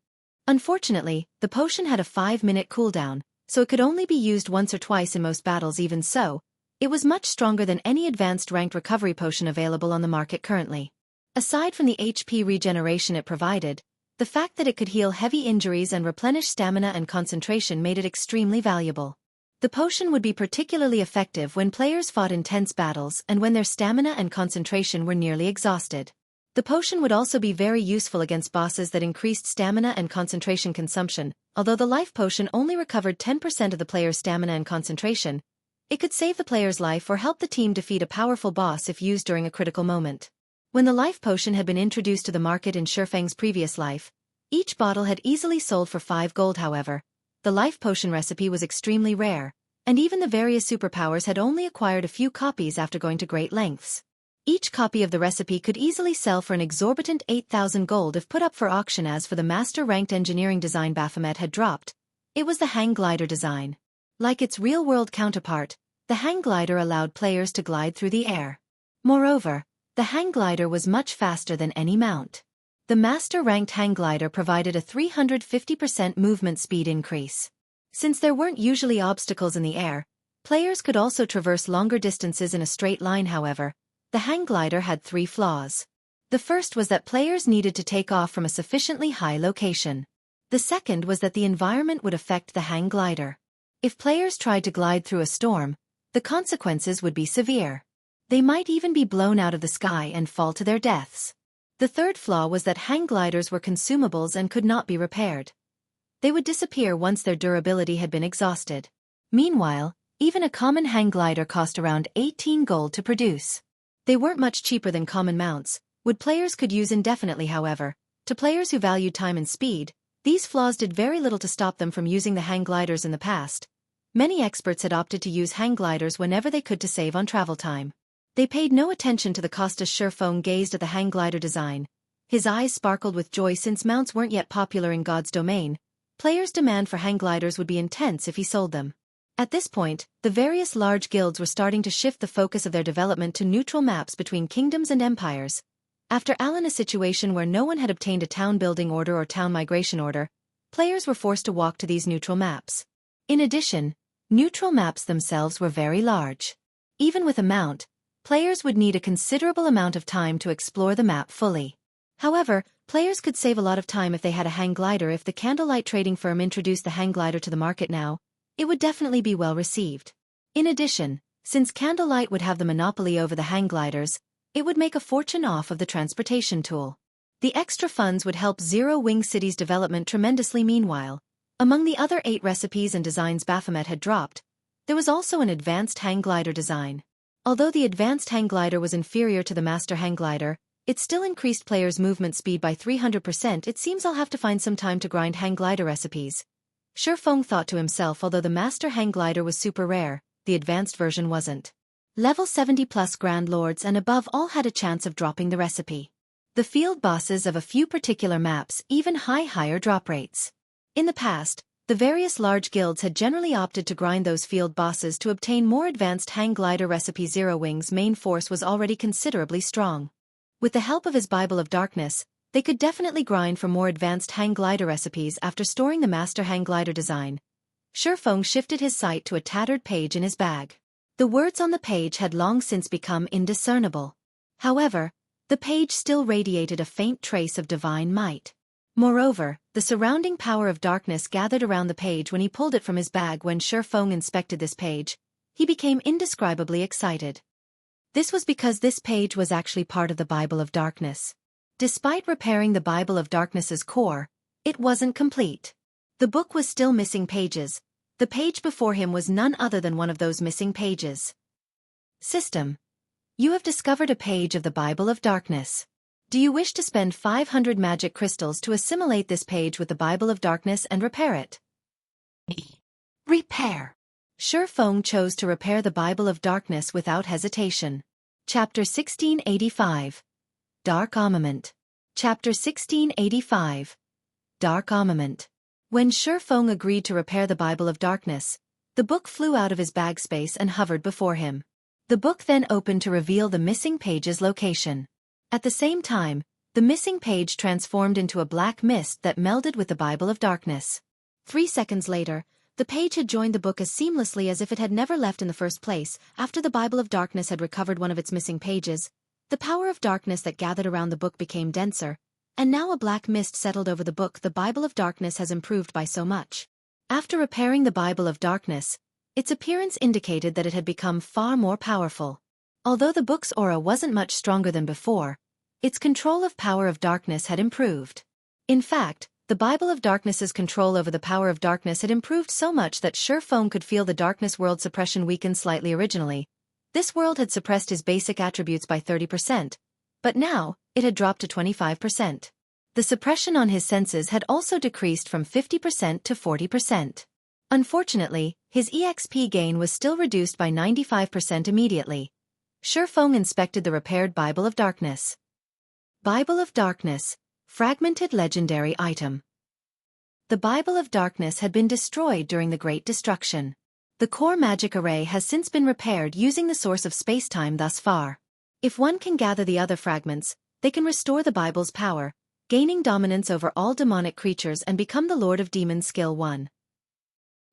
Unfortunately, the potion had a 5-minute cooldown, so it could only be used once or twice in most battles. Even so, it was much stronger than any advanced ranked recovery potion available on the market currently. Aside from the HP regeneration it provided, the fact that it could heal heavy injuries and replenish stamina and concentration made it extremely valuable. The potion would be particularly effective when players fought intense battles and when their stamina and concentration were nearly exhausted. The potion would also be very useful against bosses that increased stamina and concentration consumption. Although the life potion only recovered 10% of the player's stamina and concentration, it could save the player's life or help the team defeat a powerful boss if used during a critical moment. When the life potion had been introduced to the market in Feng's previous life, each bottle had easily sold for 5 gold. However, the life potion recipe was extremely rare, and even the various superpowers had only acquired a few copies after going to great lengths. Each copy of the recipe could easily sell for an exorbitant 8,000 gold if put up for auction. As for the Master-ranked engineering design Baphomet had dropped, it was the hang glider design. Like its real-world counterpart, the hang glider allowed players to glide through the air. Moreover, the hang glider was much faster than any mount. The Master-ranked hang glider provided a 350% movement speed increase. Since there weren't usually obstacles in the air, players could also traverse longer distances in a straight line. However, the hang glider had 3 flaws. The first was that players needed to take off from a sufficiently high location. The second was that the environment would affect the hang glider. If players tried to glide through a storm, the consequences would be severe. They might even be blown out of the sky and fall to their deaths. The third flaw was that hang gliders were consumables and could not be repaired. They would disappear once their durability had been exhausted. Meanwhile, even a common hang glider cost around 18 gold to produce. They weren't much cheaper than common mounts, which players could use indefinitely. However, to players who valued time and speed, these flaws did very little to stop them from using the hang gliders in the past. Many experts had opted to use hang gliders whenever they could to save on travel time. They paid no attention to the cost as Shifeng gazed at the hang glider design. His eyes sparkled with joy since mounts weren't yet popular in God's domain. Players' demand for hang gliders would be intense if he sold them. At this point, the various large guilds were starting to shift the focus of their development to neutral maps between kingdoms and empires. After a situation where no one had obtained a town building order or town migration order, players were forced to walk to these neutral maps. In addition, neutral maps themselves were very large. Even with a mount, players would need a considerable amount of time to explore the map fully. However, players could save a lot of time if they had a hang glider. If the Candlelight trading firm introduced the hang glider to the market now, it would definitely be well received. In addition, since Candlelight would have the monopoly over the hang gliders, it would make a fortune off of the transportation tool. The extra funds would help Zero Wing City's development tremendously. Meanwhile, among the other 8 recipes and designs Baphomet had dropped, there was also an advanced hang glider design. Although the advanced hang glider was inferior to the master hang glider, it still increased players' movement speed by 300%. It seems I'll have to find some time to grind hang glider recipes. Shifeng thought to himself. Although the master hang glider was super rare, the advanced version wasn't. Level 70 plus Grand Lords and above all had a chance of dropping the recipe. The field bosses of a few particular maps even higher drop rates. In the past, the various large guilds had generally opted to grind those field bosses to obtain more advanced hang glider recipe. Zero Wing's main force was already considerably strong. With the help of his Bible of Darkness, they could definitely grind for more advanced hang glider recipes. After storing the master hang glider design, Shifeng shifted his sight to a tattered page in his bag. The words on the page had long since become indiscernible. However, the page still radiated a faint trace of divine might. Moreover, the surrounding power of darkness gathered around the page when he pulled it from his bag. When Shifeng inspected this page, he became indescribably excited. This was because this page was actually part of the Bible of Darkness. Despite repairing the Bible of Darkness's core, it wasn't complete. The book was still missing pages. The page before him was none other than one of those missing pages. System. You have discovered a page of the Bible of Darkness. Do you wish to spend 500 magic crystals to assimilate this page with the Bible of Darkness and repair it? Repair. Shifeng chose to repair the Bible of Darkness without hesitation. Chapter 1685. Dark Armament. Chapter 1685. Dark Armament. When Shifeng agreed to repair the Bible of Darkness, the book flew out of his bag space and hovered before him. The book then opened to reveal the missing page's location. At the same time, the missing page transformed into a black mist that melded with the Bible of Darkness. 3 seconds later, the page had joined the book as seamlessly as if it had never left in the first place. After the Bible of Darkness had recovered one of its missing pages, the power of darkness that gathered around the book became denser, and now a black mist settled over the book. The Bible of Darkness has improved by so much. After repairing the Bible of Darkness, its appearance indicated that it had become far more powerful. Although the book's aura wasn't much stronger than before, its control of power of darkness had improved. In fact, the Bible of Darkness's control over the power of darkness had improved so much that Shifeng could feel the darkness world suppression weaken slightly. Originally, this world had suppressed his basic attributes by 30%, but now, it had dropped to 25%. The suppression on his senses had also decreased from 50% to 40%. Unfortunately, his EXP gain was still reduced by 95% immediately. Shifeng inspected the repaired Bible of Darkness. Bible of Darkness, fragmented legendary item. The Bible of Darkness had been destroyed during the Great Destruction. The core magic array has since been repaired using the source of spacetime thus far. If one can gather the other fragments, they can restore the Bible's power, gaining dominance over all demonic creatures and become the Lord of Demons. Skill 1.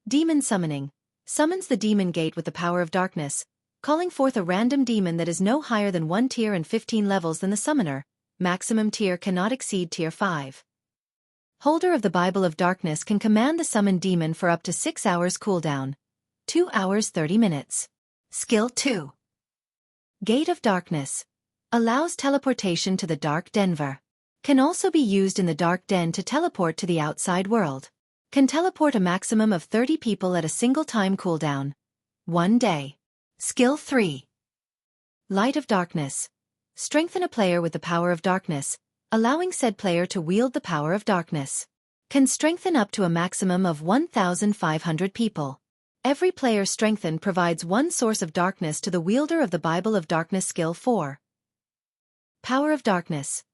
Demon Summoning. Summons the demon gate with the power of darkness, calling forth a random demon that is no higher than 1 tier and 15 levels than the summoner. Maximum tier cannot exceed tier 5. Holder of the Bible of Darkness can command the summoned demon for up to 6 hours cooldown. 2 hours 30 minutes. Skill 2. Gate of Darkness. Allows teleportation to the Dark Denver. Can also be used in the Dark Den to teleport to the outside world. Can teleport a maximum of 30 people at a single time cooldown. 1 day. Skill 3. Light of Darkness. Strengthen a player with the power of darkness, allowing said player to wield the power of darkness. Can strengthen up to a maximum of 1,500 people. Every player strengthened provides one source of darkness to the wielder of the Bible of Darkness skill 4. Power of Darkness.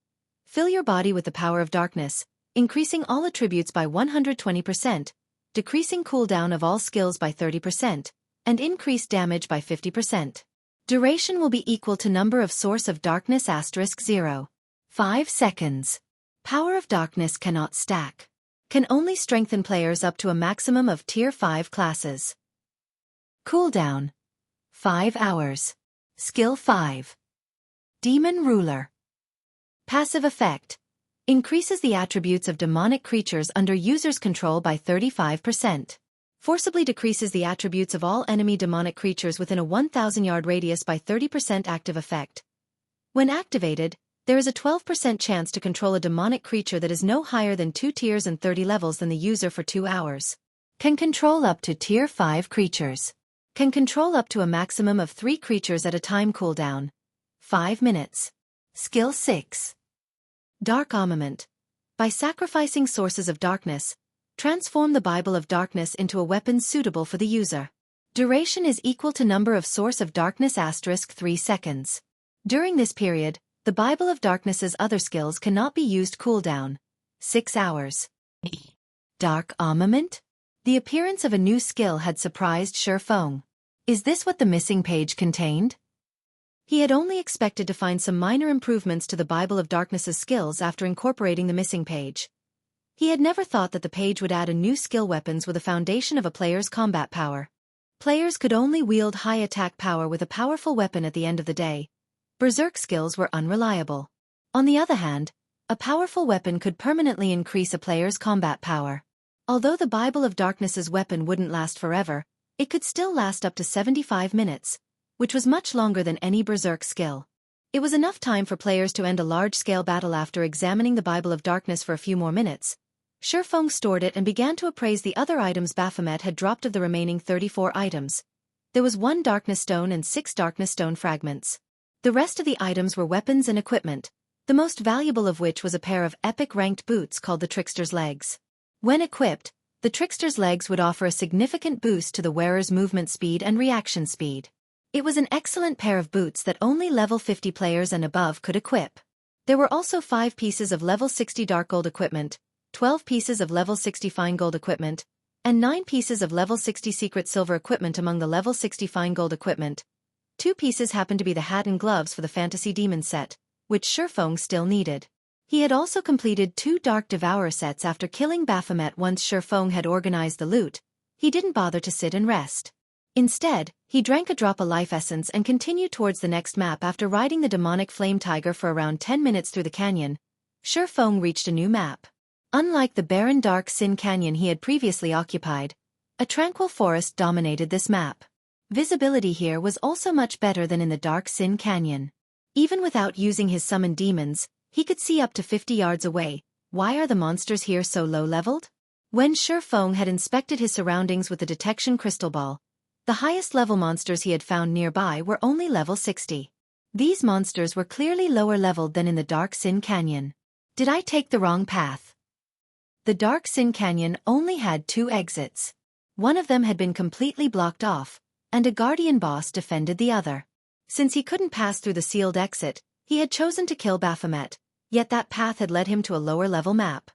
Fill your body with the power of darkness, increasing all attributes by 120%, decreasing cooldown of all skills by 30%, and increase damage by 50%. Duration will be equal to number of source of darkness *0. 5 seconds. Power of Darkness cannot stack. Can only strengthen players up to a maximum of Tier 5 classes. Cooldown. 5 hours. Skill 5. Demon Ruler. Passive effect. Increases the attributes of demonic creatures under user's control by 35%. Forcibly decreases the attributes of all enemy demonic creatures within a 1,000-yard radius by 30% active effect. When activated, there is a 12% chance to control a demonic creature that is no higher than 2 tiers and 30 levels than the user for 2 hours. Can control up to Tier 5 creatures. Can control up to a maximum of 3 creatures at a time. Cooldown. 5 minutes. Skill 6. Dark Armament. By sacrificing sources of darkness, transform the Bible of Darkness into a weapon suitable for the user. Duration is equal to number of source of darkness *3 seconds. During this period, the Bible of Darkness's other skills cannot be used. Cooldown. 6 hours. Dark Armament? The appearance of a new skill had surprised Shifeng. Is this what the missing page contained? He had only expected to find some minor improvements to the Bible of Darkness's skills after incorporating the missing page. He had never thought that the page would add a new skill weapons with a foundation of a player's combat power. Players could only wield high attack power with a powerful weapon at the end of the day. Berserk skills were unreliable. On the other hand, a powerful weapon could permanently increase a player's combat power. Although the Bible of Darkness's weapon wouldn't last forever, it could still last up to 75 minutes, which was much longer than any Berserk skill. It was enough time for players to end a large-scale battle. After examining the Bible of Darkness for a few more minutes, Shifeng stored it and began to appraise the other items Baphomet had dropped. Of the remaining 34 items, there was 1 Darkness Stone and 6 Darkness Stone fragments. The rest of the items were weapons and equipment, the most valuable of which was a pair of epic ranked boots called the Trickster's Legs. When equipped, the Trickster's Legs would offer a significant boost to the wearer's movement speed and reaction speed. It was an excellent pair of boots that only level 50 players and above could equip. There were also 5 pieces of level 60 dark gold equipment, 12 pieces of level 60 fine gold equipment, and 9 pieces of level 60 secret silver equipment. Among the level 60 fine gold equipment, 2 pieces happened to be the hat and gloves for the Fantasy Demon set, which Shifeng still needed. He had also completed 2 Dark Devourer sets after killing Baphomet. Once Shifeng had organized the loot, he didn't bother to sit and rest. Instead, he drank a drop of life essence and continued towards the next map. After riding the demonic flame tiger for around 10 minutes through the canyon, Shifeng reached a new map. Unlike the barren Dark Sin Canyon he had previously occupied, a tranquil forest dominated this map. Visibility here was also much better than in the Dark Sin Canyon. Even without using his summoned demons, he could see up to 50 yards away. Why are the monsters here so low-leveled? When Shifeng had inspected his surroundings with the detection crystal ball, the highest level monsters he had found nearby were only level 60. These monsters were clearly lower leveled than in the Dark Sin Canyon. Did I take the wrong path? The Dark Sin Canyon only had 2 exits. One of them had been completely blocked off, and a guardian boss defended the other. Since he couldn't pass through the sealed exit, he had chosen to kill Baphomet, yet that path had led him to a lower-level map.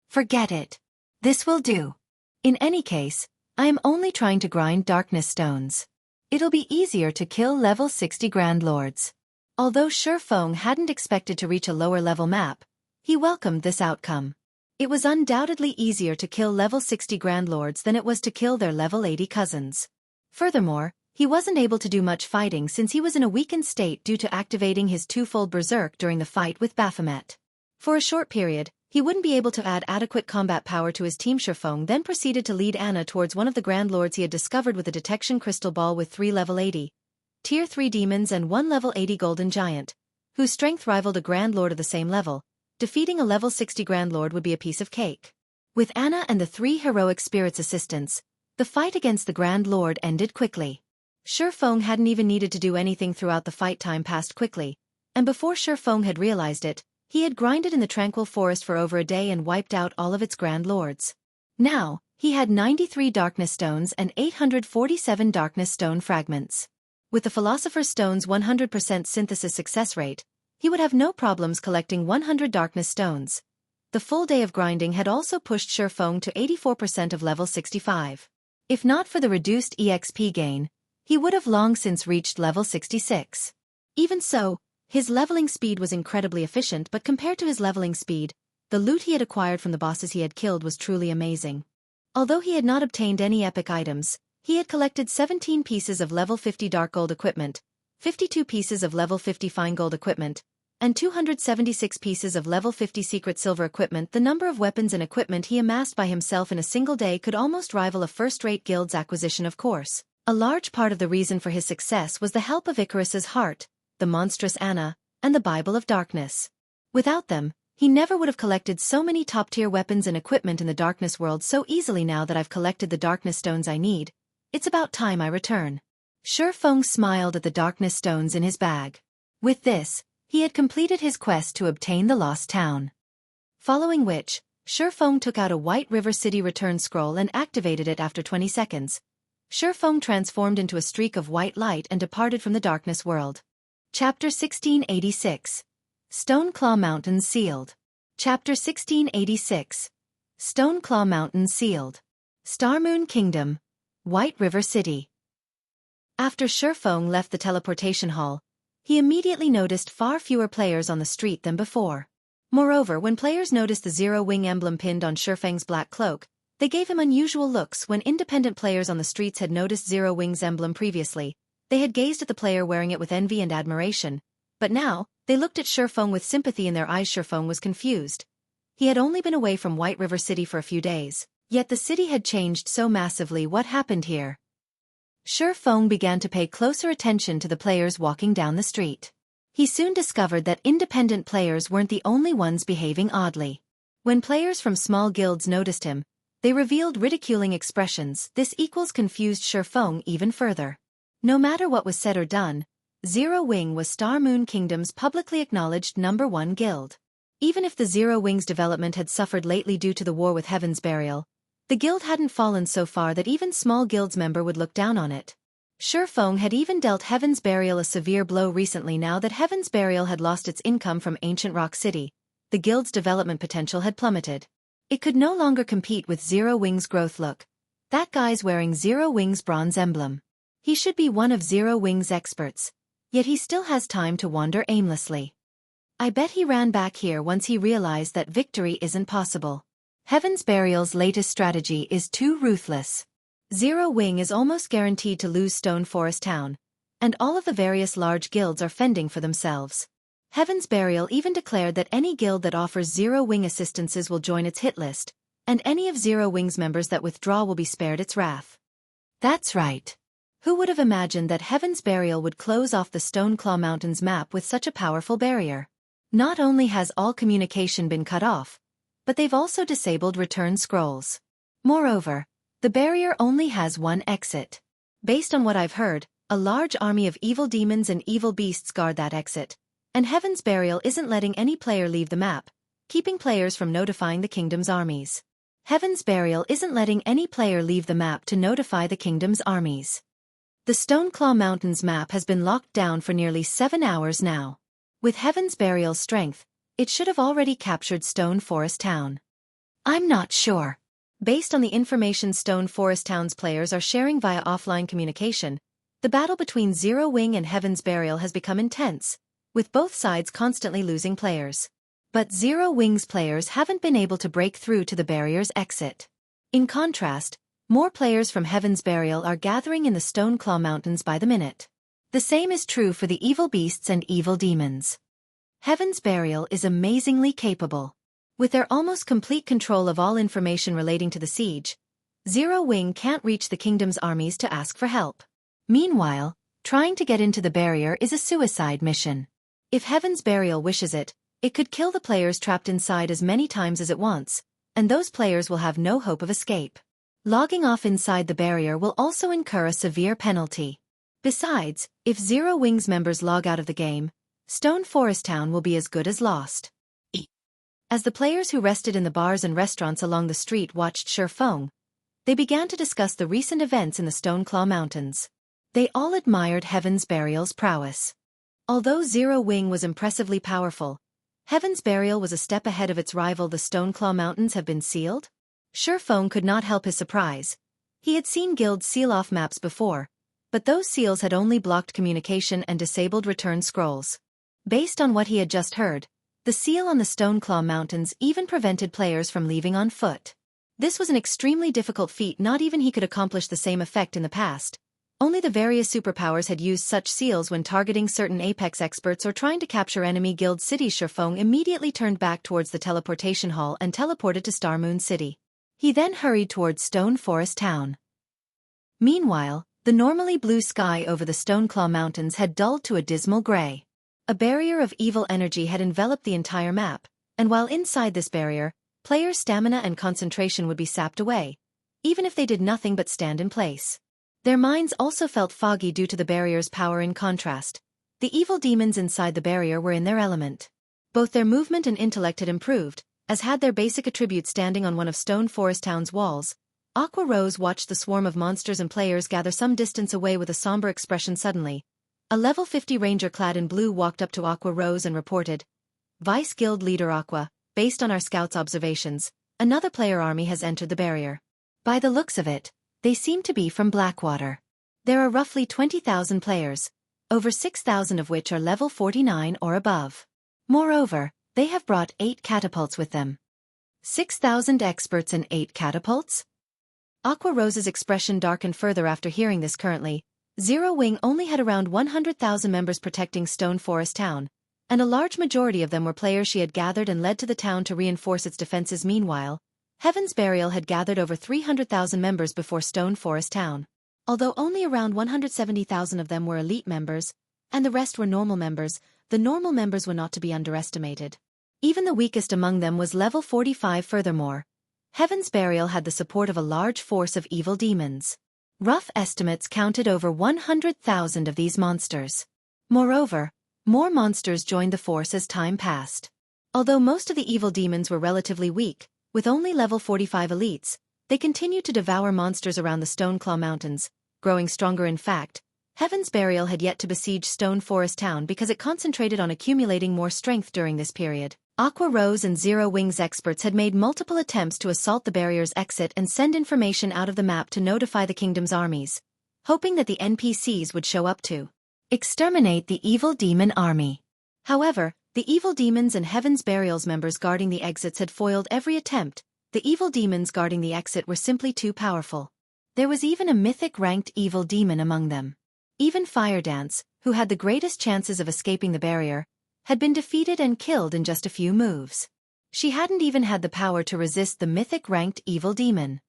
Forget it. This will do. In any case, I am only trying to grind darkness stones. It'll be easier to kill level 60 Grand Lords. Although Shifeng hadn't expected to reach a lower-level map, he welcomed this outcome. It was undoubtedly easier to kill level 60 Grand Lords than it was to kill their level 80 cousins. Furthermore, he wasn't able to do much fighting since he was in a weakened state due to activating his twofold berserk during the fight with Baphomet. For a short period, he wouldn't be able to add adequate combat power to his team. Shifeng then proceeded to lead Anna towards one of the Grand Lords he had discovered with a detection crystal ball with 3 level 80, Tier 3 demons and 1 level 80 golden giant, whose strength rivaled a Grand Lord of the same level. Defeating a level 60 Grand Lord would be a piece of cake. With Anna and the 3 heroic spirits' assistance, the fight against the Grand Lord ended quickly. Shifeng hadn't even needed to do anything throughout the fight. Time passed quickly, and before Shifeng had realized it, he had grinded in the tranquil forest for over a day and wiped out all of its Grand Lords. Now, He had 93 darkness stones and 847 darkness stone fragments. With the Philosopher's Stone's 100% synthesis success rate, he would have no problems collecting 100 darkness stones. The full day of grinding had also pushed Shifeng to 84% of level 65. If not for the reduced EXP gain, he would have long since reached level 66. Even so, his leveling speed was incredibly efficient, but compared to his leveling speed, the loot he had acquired from the bosses he had killed was truly amazing. Although he had not obtained any epic items, he had collected 17 pieces of level 50 dark gold equipment, 52 pieces of level 50 fine gold equipment, and 276 pieces of level 50 secret silver equipment. The number of weapons and equipment he amassed by himself in a single day could almost rival a first-rate guild's acquisition. Of course, a large part of the reason for his success was the help of Icarus's heart, the monstrous Anna, and the Bible of Darkness. Without them, he never would have collected so many top-tier weapons and equipment in the darkness world so easily. Now that I've collected the darkness stones I need, it's about time I return. Shifeng smiled at the darkness stones in his bag. With this, he had completed his quest to obtain the Lost Town. Following which, Shifeng took out a White River City return scroll and activated it. After 20 seconds. Shifeng transformed into a streak of white light and departed from the darkness world. Chapter 1686. Stoneclaw Mountains Sealed. Chapter 1686. Stoneclaw Mountains Sealed. Starmoon Kingdom. White River City. After Shifeng left the teleportation hall, he immediately noticed far fewer players on the street than before. Moreover, when players noticed the zero-wing emblem pinned on Shifeng's black cloak, they gave him unusual looks. When independent players on the streets had noticed Zero-Wing's emblem previously, they had gazed at the player wearing it with envy and admiration, but now, they looked at Shifeng with sympathy in their eyes. Shifeng was confused. He had only been away from White River City for a few days, yet the city had changed so massively. What happened here? Shifeng began to pay closer attention to the players walking down the street. He soon discovered that independent players weren't the only ones behaving oddly. When players from small guilds noticed him, they revealed ridiculing expressions. This confused Shifeng even further. No matter what was said or done, Zero-Wing was Starmoon Kingdom's publicly acknowledged #1 guild. Even if the Zero-Wing's development had suffered lately due to the war with Heaven's Burial, the guild hadn't fallen so far that even small guild's member would look down on it. Shifeng had even dealt Heaven's Burial a severe blow recently. Now that Heaven's Burial had lost its income from Ancient Rock City, the guild's development potential had plummeted. It could no longer compete with Zero-Wing's growth. Look, that guy's wearing Zero-Wing's bronze emblem. He should be one of Zero-Wing's experts, yet he still has time to wander aimlessly. I bet he ran back here once he realized that victory isn't possible. Heaven's Burial's latest strategy is too ruthless. Zero-Wing is almost guaranteed to lose Stone Forest Town, and all of the various large guilds are fending for themselves. Heaven's Burial even declared that any guild that offers Zero-Wing assistances will join its hit list, and any of Zero-Wing's members that withdraw will be spared its wrath. That's right. Who would have imagined that Heaven's Burial would close off the Stoneclaw Mountains map with such a powerful barrier? Not only has all communication been cut off, but they've also disabled return scrolls. Moreover, the barrier only has one exit. Based on what I've heard, a large army of evil demons and evil beasts guard that exit, and Heaven's Burial isn't letting any player leave the map, keeping players from notifying the kingdom's armies. Heaven's Burial isn't letting any player leave the map to notify the kingdom's armies. The Stoneclaw Mountains map has been locked down for nearly 7 hours now. With Heaven's Burial's strength, it should have already captured Stone Forest Town. I'm not sure. Based on the information Stone Forest Town's players are sharing via offline communication, the battle between Zero-Wing and Heaven's Burial has become intense, with both sides constantly losing players. But Zero-Wing's players haven't been able to break through to the barrier's exit. In contrast, more players from Heaven's Burial are gathering in the Stoneclaw Mountains by the minute. The same is true for the evil beasts and evil demons. Heaven's Burial is amazingly capable. With their almost complete control of all information relating to the siege, Zero-Wing can't reach the kingdom's armies to ask for help. Meanwhile, trying to get into the barrier is a suicide mission. If Heaven's Burial wishes it, it could kill the players trapped inside as many times as it wants, and those players will have no hope of escape. Logging off inside the barrier will also incur a severe penalty. Besides, if Zero-Wing's members log out of the game, Stone Forest Town will be as good as lost. As the players who rested in the bars and restaurants along the street watched Shifeng, They began to discuss the recent events in the Stoneclaw Mountains. They all admired Heaven's Burial's prowess. Although Zero Wing was impressively powerful, Heaven's Burial was a step ahead of its rival. The Stoneclaw Mountains have been sealed? Shurfeng could not help his surprise. He had seen guilds seal off maps before, but those seals had only blocked communication and disabled return scrolls. Based on what he had just heard, the seal on the Stoneclaw Mountains even prevented players from leaving on foot. This was an extremely difficult feat. Not even he could accomplish the same effect in the past. Only the various superpowers had used such seals when targeting certain apex experts or trying to capture enemy guild cities. Shurfeng immediately turned back towards the teleportation hall and teleported to Star Moon City. He then hurried towards Stone Forest Town. Meanwhile, the normally blue sky over the Stoneclaw Mountains had dulled to a dismal gray. A barrier of evil energy had enveloped the entire map, and while inside this barrier, players' stamina and concentration would be sapped away, even if they did nothing but stand in place. Their minds also felt foggy due to the barrier's power. In contrast, the evil demons inside the barrier were in their element. Both their movement and intellect had improved, as had their basic attributes. Standing on one of Stone Forest Town's walls, Aqua Rose watched the swarm of monsters and players gather some distance away with a somber expression. Suddenly, a level 50 ranger clad in blue walked up to Aqua Rose and reported, "Vice Guild Leader Aqua, based on our scouts' observations, another player army has entered the barrier. By the looks of it, they seem to be from Blackwater. There are roughly 20,000 players, over 6,000 of which are level 49 or above. Moreover, they have brought 8 catapults with them." 6,000 experts and 8 catapults? Aqua Rose's expression darkened further after hearing this. Currently, Zero Wing only had around 100,000 members protecting Stone Forest Town, and a large majority of them were players she had gathered and led to the town to reinforce its defenses. Meanwhile, Heaven's Burial had gathered over 300,000 members before Stone Forest Town. Although only around 170,000 of them were elite members, and the rest were normal members, the normal members were not to be underestimated. Even the weakest among them was level 45. Furthermore, Heaven's Burial had the support of a large force of evil demons. Rough estimates counted over 100,000 of these monsters. Moreover, more monsters joined the force as time passed. Although most of the evil demons were relatively weak, with only level 45 elites, they continued to devour monsters around the Stoneclaw Mountains, growing stronger. In fact, Heaven's Burial had yet to besiege Stone Forest Town because it concentrated on accumulating more strength during this period. Aqua Rose and Zero Wing's experts had made multiple attempts to assault the barrier's exit and send information out of the map to notify the kingdom's armies, hoping that the NPCs would show up to exterminate the evil demon army. However, the evil demons and Heaven's Burial's members guarding the exits had foiled every attempt. The evil demons guarding the exit were simply too powerful. There was even a mythic-ranked evil demon among them. Even Fire Dance, who had the greatest chances of escaping the barrier, had been defeated and killed in just a few moves. She hadn't even had the power to resist the mythic-ranked evil demon.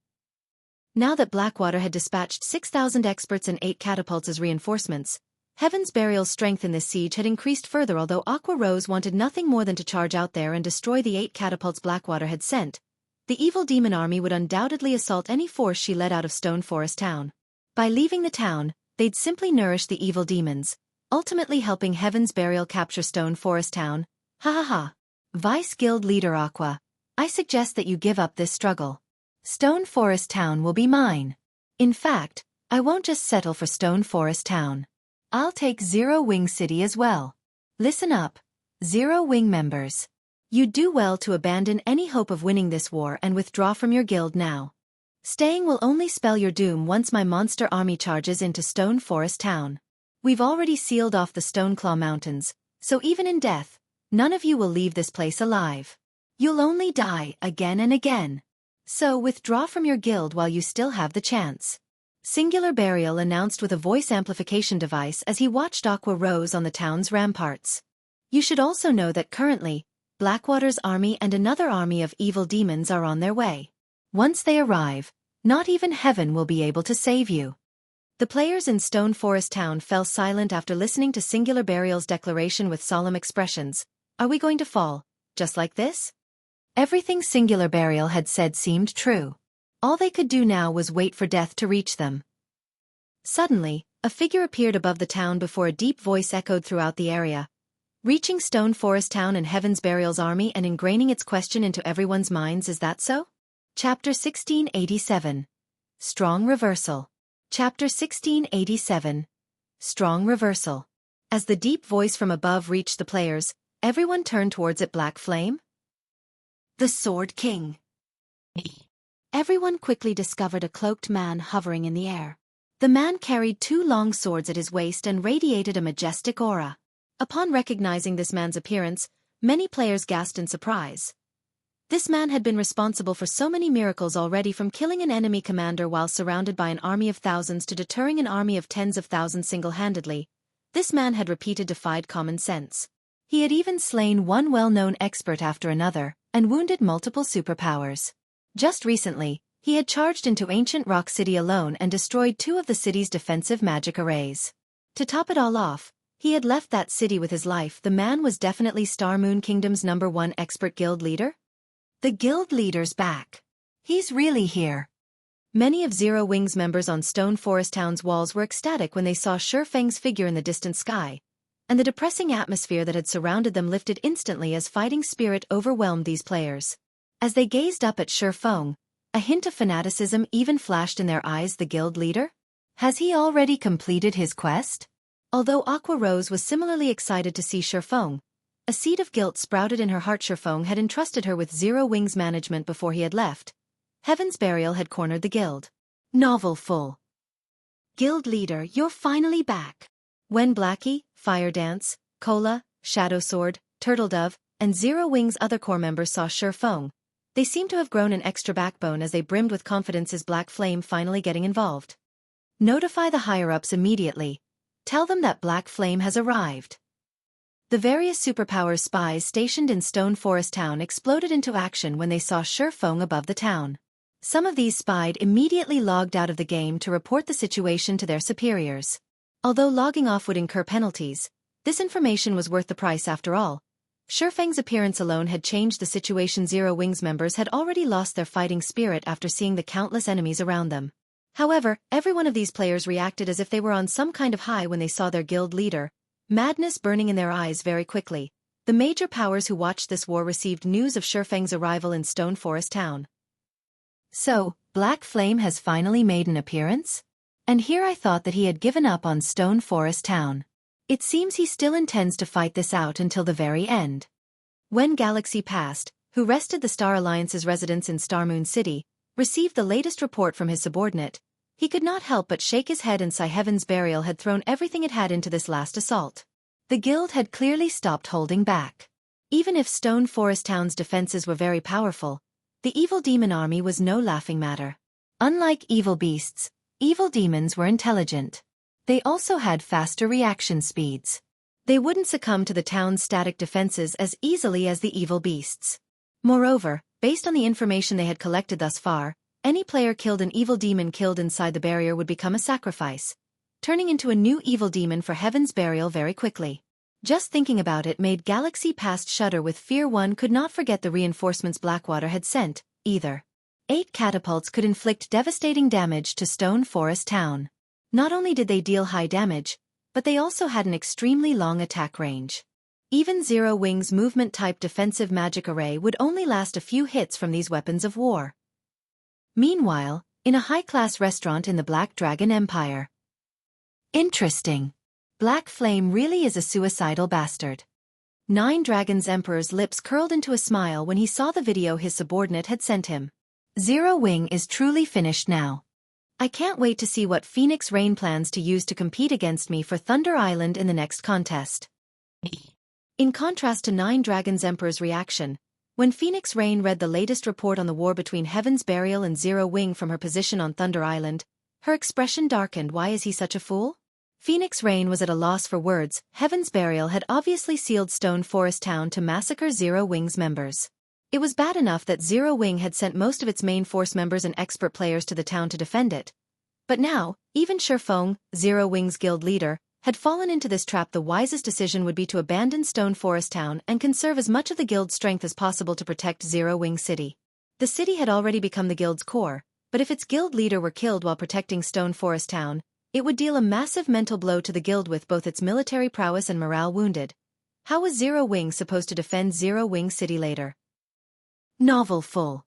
Now that Blackwater had dispatched 6,000 experts and 8 catapults as reinforcements, Heaven's Burial's strength in this siege had increased further. Although Aqua Rose wanted nothing more than to charge out there and destroy the 8 catapults Blackwater had sent, the evil demon army would undoubtedly assault any force she led out of Stone Forest Town. By leaving the town, they'd simply nourish the evil demons, ultimately helping Heaven's Burial capture Stone Forest Town. Ha ha ha. Vice Guild Leader Aqua, I suggest that you give up this struggle. Stone Forest Town will be mine. In fact, I won't just settle for Stone Forest Town. I'll take Zero Wing City as well. Listen up, Zero Wing members. You'd do well to abandon any hope of winning this war and withdraw from your guild now. Staying will only spell your doom once my monster army charges into Stone Forest Town. We've already sealed off the Stoneclaw Mountains, so even in death, none of you will leave this place alive. You'll only die again and again. So withdraw from your guild while you still have the chance. Singular Burial announced with a voice amplification device as he watched Aqua Rose on the town's ramparts. You should also know that currently, Blackwater's army and another army of evil demons are on their way. Once they arrive, not even heaven will be able to save you. The players in Stone Forest Town fell silent after listening to Singular Burial's declaration with solemn expressions. Are we going to fall, just like this? Everything Singular Burial had said seemed true. All they could do now was wait for death to reach them. Suddenly, a figure appeared above the town before a deep voice echoed throughout the area, reaching Stone Forest Town and Heaven's Burial's army and ingraining its question into everyone's minds. Is that so? Chapter 1687. Strong Reversal. Chapter 1687. Strong Reversal. As the deep voice from above reached the players, everyone turned towards it. Black Flame? The Sword King. Everyone quickly discovered a cloaked man hovering in the air. The man carried 2 long swords at his waist and radiated a majestic aura. Upon recognizing this man's appearance, many players gasped in surprise. This man had been responsible for so many miracles already, from killing an enemy commander while surrounded by an army of thousands to deterring an army of tens of thousands single-handedly. This man had defied common sense. He had even slain one well-known expert after another, and wounded multiple superpowers. Just recently, he had charged into Ancient Rock City alone and destroyed 2 of the city's defensive magic arrays. To top it all off, he had left that city with his life. The man was definitely Star Moon Kingdom's #1 expert guild leader? The guild leader's back. He's really here. Many of Zero Wing's members on Stone Forest Town's walls were ecstatic when they saw Shifeng's figure in the distant sky, and the depressing atmosphere that had surrounded them lifted instantly as fighting spirit overwhelmed these players. As they gazed up at Shifeng, a hint of fanaticism even flashed in their eyes. The guild leader? Has he already completed his quest? Although Aqua Rose was similarly excited to see Shifeng, a seed of guilt sprouted in her heart. Shifeng had entrusted her with Zero Wing's management before he had left. Heaven's Burial had cornered the guild. Novel full. Guild leader, you're finally back. When Blackie, Fire Dance, Cola, Shadow Sword, Turtle Dove, and Zero Wing's other core members saw Shifeng, they seemed to have grown an extra backbone as they brimmed with confidence. Is Black Flame finally getting involved? Notify the higher-ups immediately. Tell them that Black Flame has arrived. The various superpower spies stationed in Stone Forest Town exploded into action when they saw Shifeng above the town. Some of these spies immediately logged out of the game to report the situation to their superiors. Although logging off would incur penalties, this information was worth the price after all. Shifeng's appearance alone had changed the situation. Zero Wing's members had already lost their fighting spirit after seeing the countless enemies around them. However, every one of these players reacted as if they were on some kind of high when they saw their guild leader, madness burning in their eyes. Very quickly, the major powers who watched this war received news of Shifeng's arrival in Stone Forest Town. So, Black Flame has finally made an appearance? And here I thought that he had given up on Stone Forest Town. It seems he still intends to fight this out until the very end. When Galaxy Past, who rested the Star Alliance's residence in Star Moon City, received the latest report from his subordinate, he could not help but shake his head and sigh. Heaven's Burial had thrown everything it had into this last assault. The guild had clearly stopped holding back. Even if Stone Forest Town's defenses were very powerful, the evil demon army was no laughing matter. Unlike evil beasts, evil demons were intelligent. They also had faster reaction speeds. They wouldn't succumb to the town's static defenses as easily as the evil beasts. Moreover, based on the information they had collected thus far, any player killed an evil demon killed inside the barrier would become a sacrifice, turning into a new evil demon for Heaven's Burial very quickly. Just thinking about it made Galaxy Past shudder with fear. One could not forget the reinforcements Blackwater had sent, either. 8 catapults could inflict devastating damage to Stone Forest Town. Not only did they deal high damage, but they also had an extremely long attack range. Even Zero Wing's movement-type defensive magic array would only last a few hits from these weapons of war. Meanwhile, in a high-class restaurant in the Black Dragon Empire. Interesting. Black Flame really is a suicidal bastard. Nine Dragons Emperor's lips curled into a smile when he saw the video his subordinate had sent him. Zero Wing is truly finished now. I can't wait to see what Phoenix Rain plans to use to compete against me for Thunder Island in the next contest. In contrast to Nine Dragons Emperor's reaction, when Phoenix Rain read the latest report on the war between Heaven's Burial and Zero Wing from her position on Thunder Island, her expression darkened. Why is he such a fool? Phoenix Rain was at a loss for words. Heaven's Burial had obviously sealed Stone Forest Town to massacre Zero Wing's members. It was bad enough that Zero Wing had sent most of its main force members and expert players to the town to defend it. But now, even Shifeng, Zero Wing's guild leader, had fallen into this trap. The wisest decision would be to abandon Stone Forest Town and conserve as much of the guild's strength as possible to protect Zero Wing City. The city had already become the guild's core, but if its guild leader were killed while protecting Stone Forest Town, it would deal a massive mental blow to the guild with both its military prowess and morale wounded. How was Zero Wing supposed to defend Zero Wing City later? Novel full.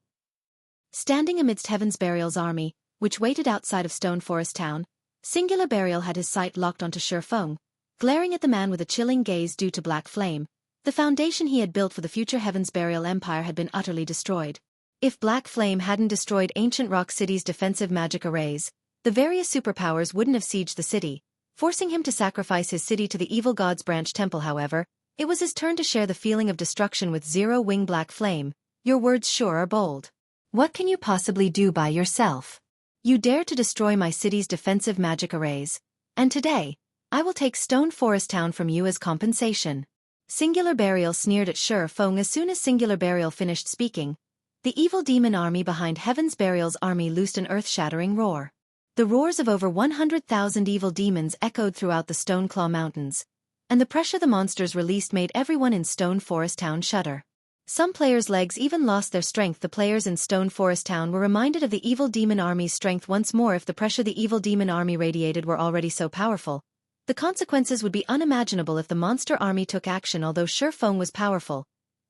Standing amidst Heaven's Burial's army, which waited outside of Stone Forest Town, Singular Burial had his sight locked onto Shifeng, glaring at the man with a chilling gaze due to black flame. The foundation he had built for the future Heaven's Burial Empire had been utterly destroyed. If Black Flame hadn't destroyed Ancient Rock City's defensive magic arrays, the various superpowers wouldn't have sieged the city, forcing him to sacrifice his city to the evil god's branch temple. However, it was his turn to share the feeling of destruction with Zero-Wing Black Flame. Your words sure are bold. What can you possibly do by yourself? You dare to destroy my city's defensive magic arrays, and today, I will take Stone Forest Town from you as compensation. Singular Burial sneered at Shifeng as soon as Singular Burial finished speaking. The evil demon army behind Heaven's Burial's army loosed an earth-shattering roar. The roars of over 100,000 evil demons echoed throughout the Stoneclaw Mountains, and the pressure the monsters released made everyone in Stone Forest Town shudder. Some players' legs even lost their strength. The players in Stone Forest Town were reminded of the evil demon army's strength once more. If the pressure the evil demon army radiated were already so powerful, the consequences would be unimaginable if the monster army took action. Although Shifeng was powerful,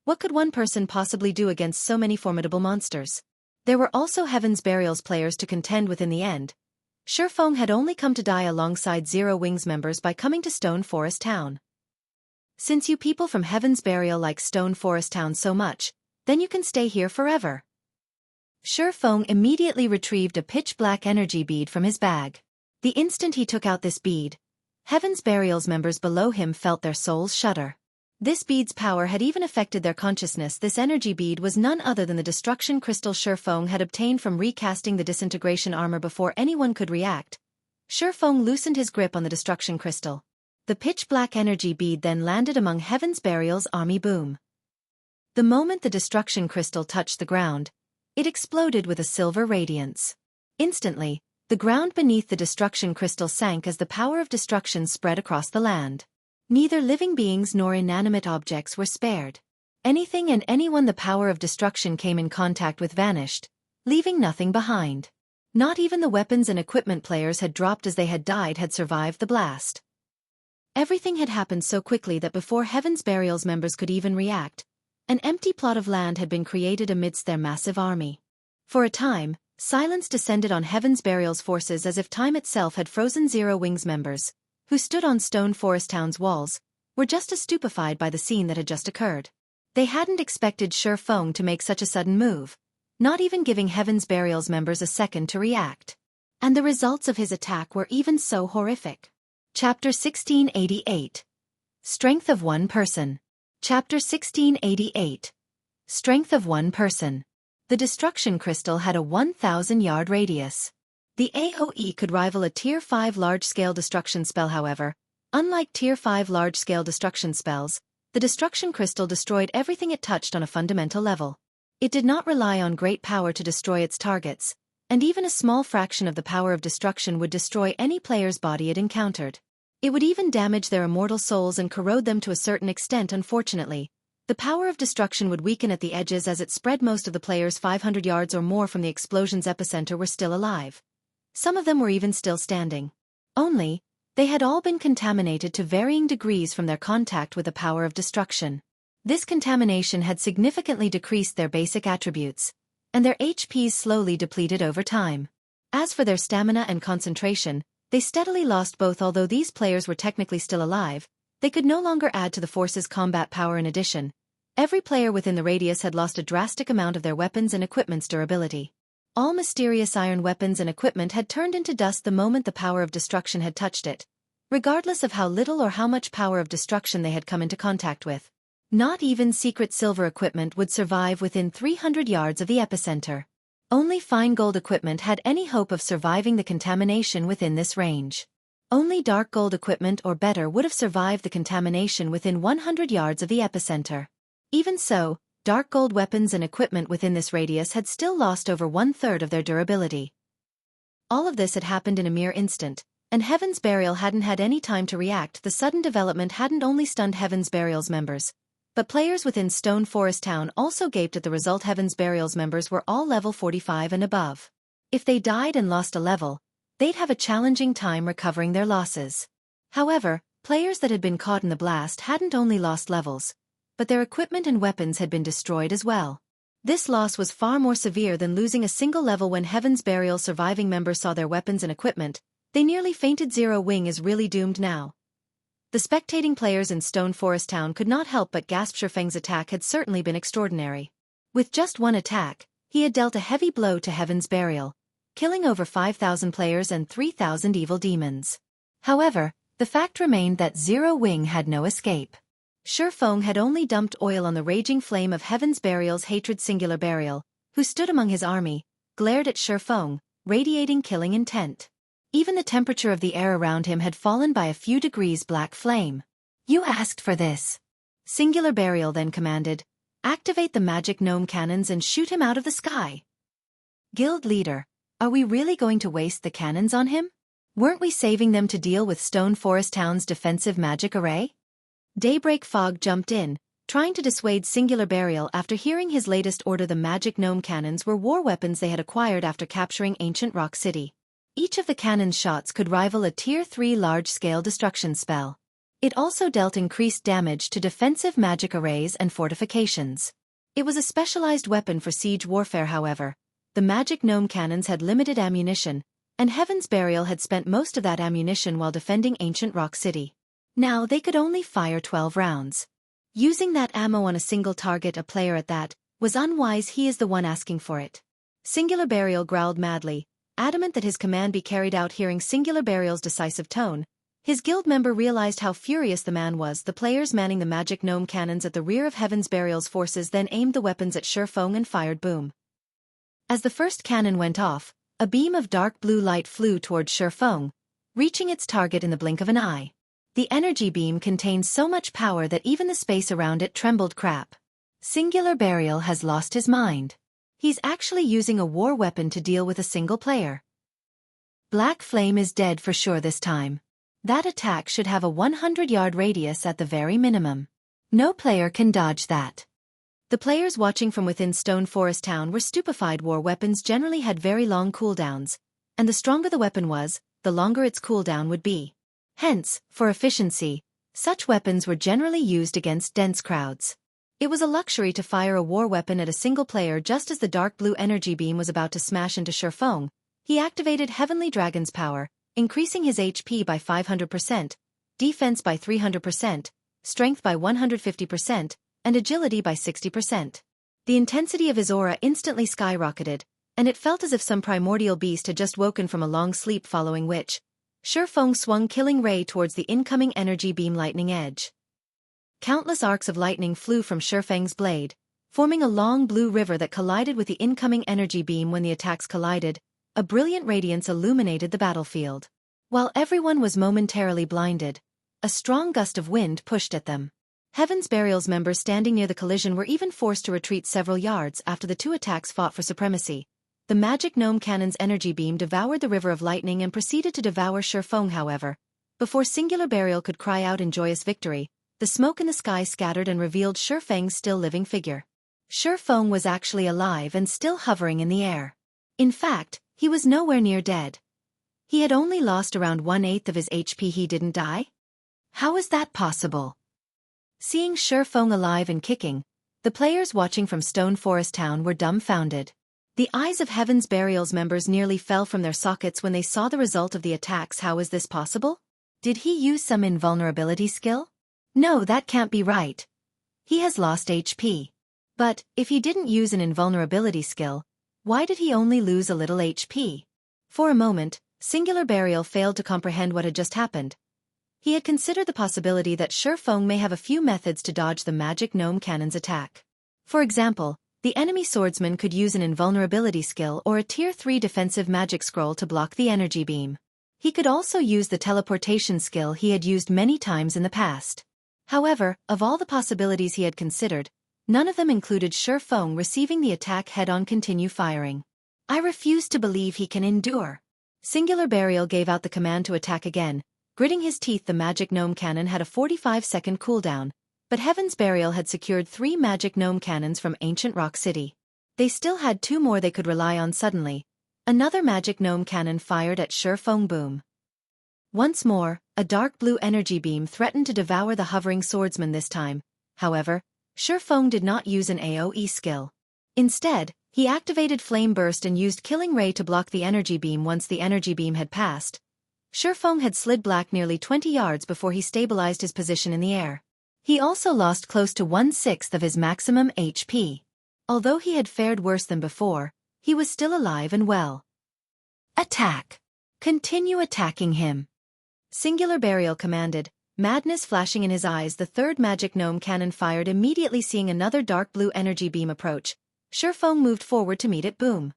what could one person possibly do against so many formidable monsters? There were also Heaven's Burial's players to contend with in the end. Shifeng had only come to die alongside Zero Wings members by coming to Stone Forest Town. Since you people from Heaven's Burial like Stone Forest Town so much, then you can stay here forever. Shifeng immediately retrieved a pitch-black energy bead from his bag. The instant he took out this bead, Heaven's Burial's members below him felt their souls shudder. This bead's power had even affected their consciousness. This energy bead was none other than the destruction crystal Shifeng had obtained from recasting the disintegration armor. Before anyone could react, Shifeng loosened his grip on the destruction crystal. The pitch-black energy bead then landed among Heaven's Burial's army. Boom. The moment the destruction crystal touched the ground, it exploded with a silver radiance. Instantly, the ground beneath the destruction crystal sank as the power of destruction spread across the land. Neither living beings nor inanimate objects were spared. Anything and anyone the power of destruction came in contact with vanished, leaving nothing behind. Not even the weapons and equipment players had dropped as they had died had survived the blast. Everything had happened so quickly that before Heaven's Burial's members could even react, an empty plot of land had been created amidst their massive army. For a time, silence descended on Heaven's Burial's forces as if time itself had frozen. Zero Wings members, who stood on Stone Forest Town's walls, were just as stupefied by the scene that had just occurred. They hadn't expected Shifeng to make such a sudden move, not even giving Heaven's Burial's members a second to react. And the results of his attack were even so horrific. Chapter 1688. Strength of One Person. Chapter 1688. Strength of One Person. The destruction crystal had a 1,000-yard radius. The AoE could rival a Tier 5 large-scale destruction spell. However, unlike Tier 5 large-scale destruction spells, the destruction crystal destroyed everything it touched on a fundamental level. It did not rely on great power to destroy its targets, and even a small fraction of the power of destruction would destroy any player's body it encountered. It would even damage their immortal souls and corrode them to a certain extent. Unfortunately, the power of destruction would weaken at the edges as it spread. Most of the players 500 yards or more from the explosion's epicenter were still alive. Some of them were even still standing. Only, they had all been contaminated to varying degrees from their contact with the power of destruction. This contamination had significantly decreased their basic attributes, and their HPs slowly depleted over time. As for their stamina and concentration, they steadily lost both. Although these players were technically still alive, they could no longer add to the force's combat power. In addition, every player within the radius had lost a drastic amount of their weapons and equipment's durability. All mysterious iron weapons and equipment had turned into dust the moment the power of destruction had touched it, regardless of how little or how much power of destruction they had come into contact with. Not even secret silver equipment would survive within 300 yards of the epicenter. Only fine gold equipment had any hope of surviving the contamination within this range. Only dark gold equipment or better would have survived the contamination within 100 yards of the epicenter. Even so, dark gold weapons and equipment within this radius had still lost over 1/3 of their durability. All of this had happened in a mere instant, and Heaven's Burial hadn't had any time to react. The sudden development hadn't only stunned Heaven's Burial's members, but players within Stone Forest Town also gaped at the result. Heaven's Burial's members were all level 45 and above. If they died and lost a level, they'd have a challenging time recovering their losses. However, players that had been caught in the blast hadn't only lost levels, but their equipment and weapons had been destroyed as well. This loss was far more severe than losing a single level. When Heaven's Burial surviving members saw their weapons and equipment, they nearly fainted. Zero Wing is really doomed now. The spectating players in Stone Forest Town could not help but gasp. Shifeng's attack had certainly been extraordinary. With just one attack, he had dealt a heavy blow to Heaven's Burial, killing over 5,000 players and 3,000 evil demons. However, the fact remained that Zero Wing had no escape. Shifeng had only dumped oil on the raging flame of Heaven's Burial's hatred. Singular Burial, who stood among his army, glared at Shifeng, radiating killing intent. Even the temperature of the air around him had fallen by a few degrees. Black Flame. You asked for this. Singular Burial then commanded, activate the magic gnome cannons and shoot him out of the sky. Guild leader, are we really going to waste the cannons on him? Weren't we saving them to deal with Stone Forest Town's defensive magic array? Daybreak Fog jumped in, trying to dissuade Singular Burial after hearing his latest order. The magic gnome cannons were war weapons they had acquired after capturing Ancient Rock City. Each of the cannon's shots could rival a Tier 3 large-scale destruction spell. It also dealt increased damage to defensive magic arrays and fortifications. It was a specialized weapon for siege warfare. However, the magic gnome cannons had limited ammunition, and Heaven's Burial had spent most of that ammunition while defending Ancient Rock City. Now they could only fire 12 rounds. Using that ammo on a single target, a player at that, was unwise. He is the one asking for it. Singular Burial growled madly, adamant that his command be carried out. Hearing Singular Burial's decisive tone, his guild member realized how furious the man was. The players manning the magic gnome cannons at the rear of Heaven's Burial's forces then aimed the weapons at Shifeng and fired. Boom. As the first cannon went off, a beam of dark blue light flew towards Shifeng, reaching its target in the blink of an eye. The energy beam contained so much power that even the space around it trembled. Crap. Singular Burial has lost his mind. He's actually using a war weapon to deal with a single player. Black Flame is dead for sure this time. That attack should have a 100-yard radius at the very minimum. No player can dodge that. The players watching from within Stone Forest Town were stupefied. War weapons generally had very long cooldowns, and the stronger the weapon was, the longer its cooldown would be. Hence, for efficiency, such weapons were generally used against dense crowds. It was a luxury to fire a war weapon at a single player. Just as the dark blue energy beam was about to smash into Shifeng, he activated Heavenly Dragon's power, increasing his HP by 500%, defense by 300%, strength by 150%, and agility by 60%. The intensity of his aura instantly skyrocketed, and it felt as if some primordial beast had just woken from a long sleep, following which, Shifeng swung killing ray towards the incoming energy beam. Lightning edge. Countless arcs of lightning flew from Shifeng's blade, forming a long blue river that collided with the incoming energy beam. When the attacks collided, a brilliant radiance illuminated the battlefield. While everyone was momentarily blinded, a strong gust of wind pushed at them. Heaven's Burial's members standing near the collision were even forced to retreat several yards after the two attacks fought for supremacy. The magic gnome cannon's energy beam devoured the river of lightning and proceeded to devour Shifeng. However, before Singular Burial could cry out in joyous victory, the smoke in the sky scattered and revealed Shifeng's still living figure. Shifeng was actually alive and still hovering in the air. In fact, he was nowhere near dead. He had only lost around 1/8 of his HP. He didn't die? How is that possible? Seeing Shifeng alive and kicking, the players watching from Stone Forest Town were dumbfounded. The eyes of Heaven's Burial's members nearly fell from their sockets when they saw the result of the attacks. How is this possible? Did he use some invulnerability skill? No, that can't be right. He has lost HP. But, if he didn't use an invulnerability skill, why did he only lose a little HP? For a moment, Singular Burial failed to comprehend what had just happened. He had considered the possibility that Shifeng may have a few methods to dodge the magic gnome cannon's attack. For example, the enemy swordsman could use an invulnerability skill or a Tier 3 defensive magic scroll to block the energy beam. He could also use the teleportation skill he had used many times in the past. However, of all the possibilities he had considered, none of them included Shifeng receiving the attack head-on. Continue firing. I refuse to believe he can endure. Singular Burial gave out the command to attack again, gritting his teeth. The magic gnome cannon had a 45-second cooldown, but Heaven's Burial had secured 3 magic gnome cannons from Ancient Rock City. They still had 2 more they could rely on. Suddenly, another magic gnome cannon fired at Shifeng. Boom. Once more, a dark blue energy beam threatened to devour the hovering swordsman. This time, however, Shifeng did not use an AoE skill. Instead, he activated Flame Burst and used Killing Ray to block the energy beam. Once the energy beam had passed, Shifeng had slid back nearly 20 yards before he stabilized his position in the air. He also lost close to 1/6 of his maximum HP. Although he had fared worse than before, he was still alive and well. Attack! Continue attacking him! Singular Burial commanded, madness flashing in his eyes. The third magic gnome cannon fired immediately. Seeing another dark blue energy beam approach, Shifeng moved forward to meet it. Boom!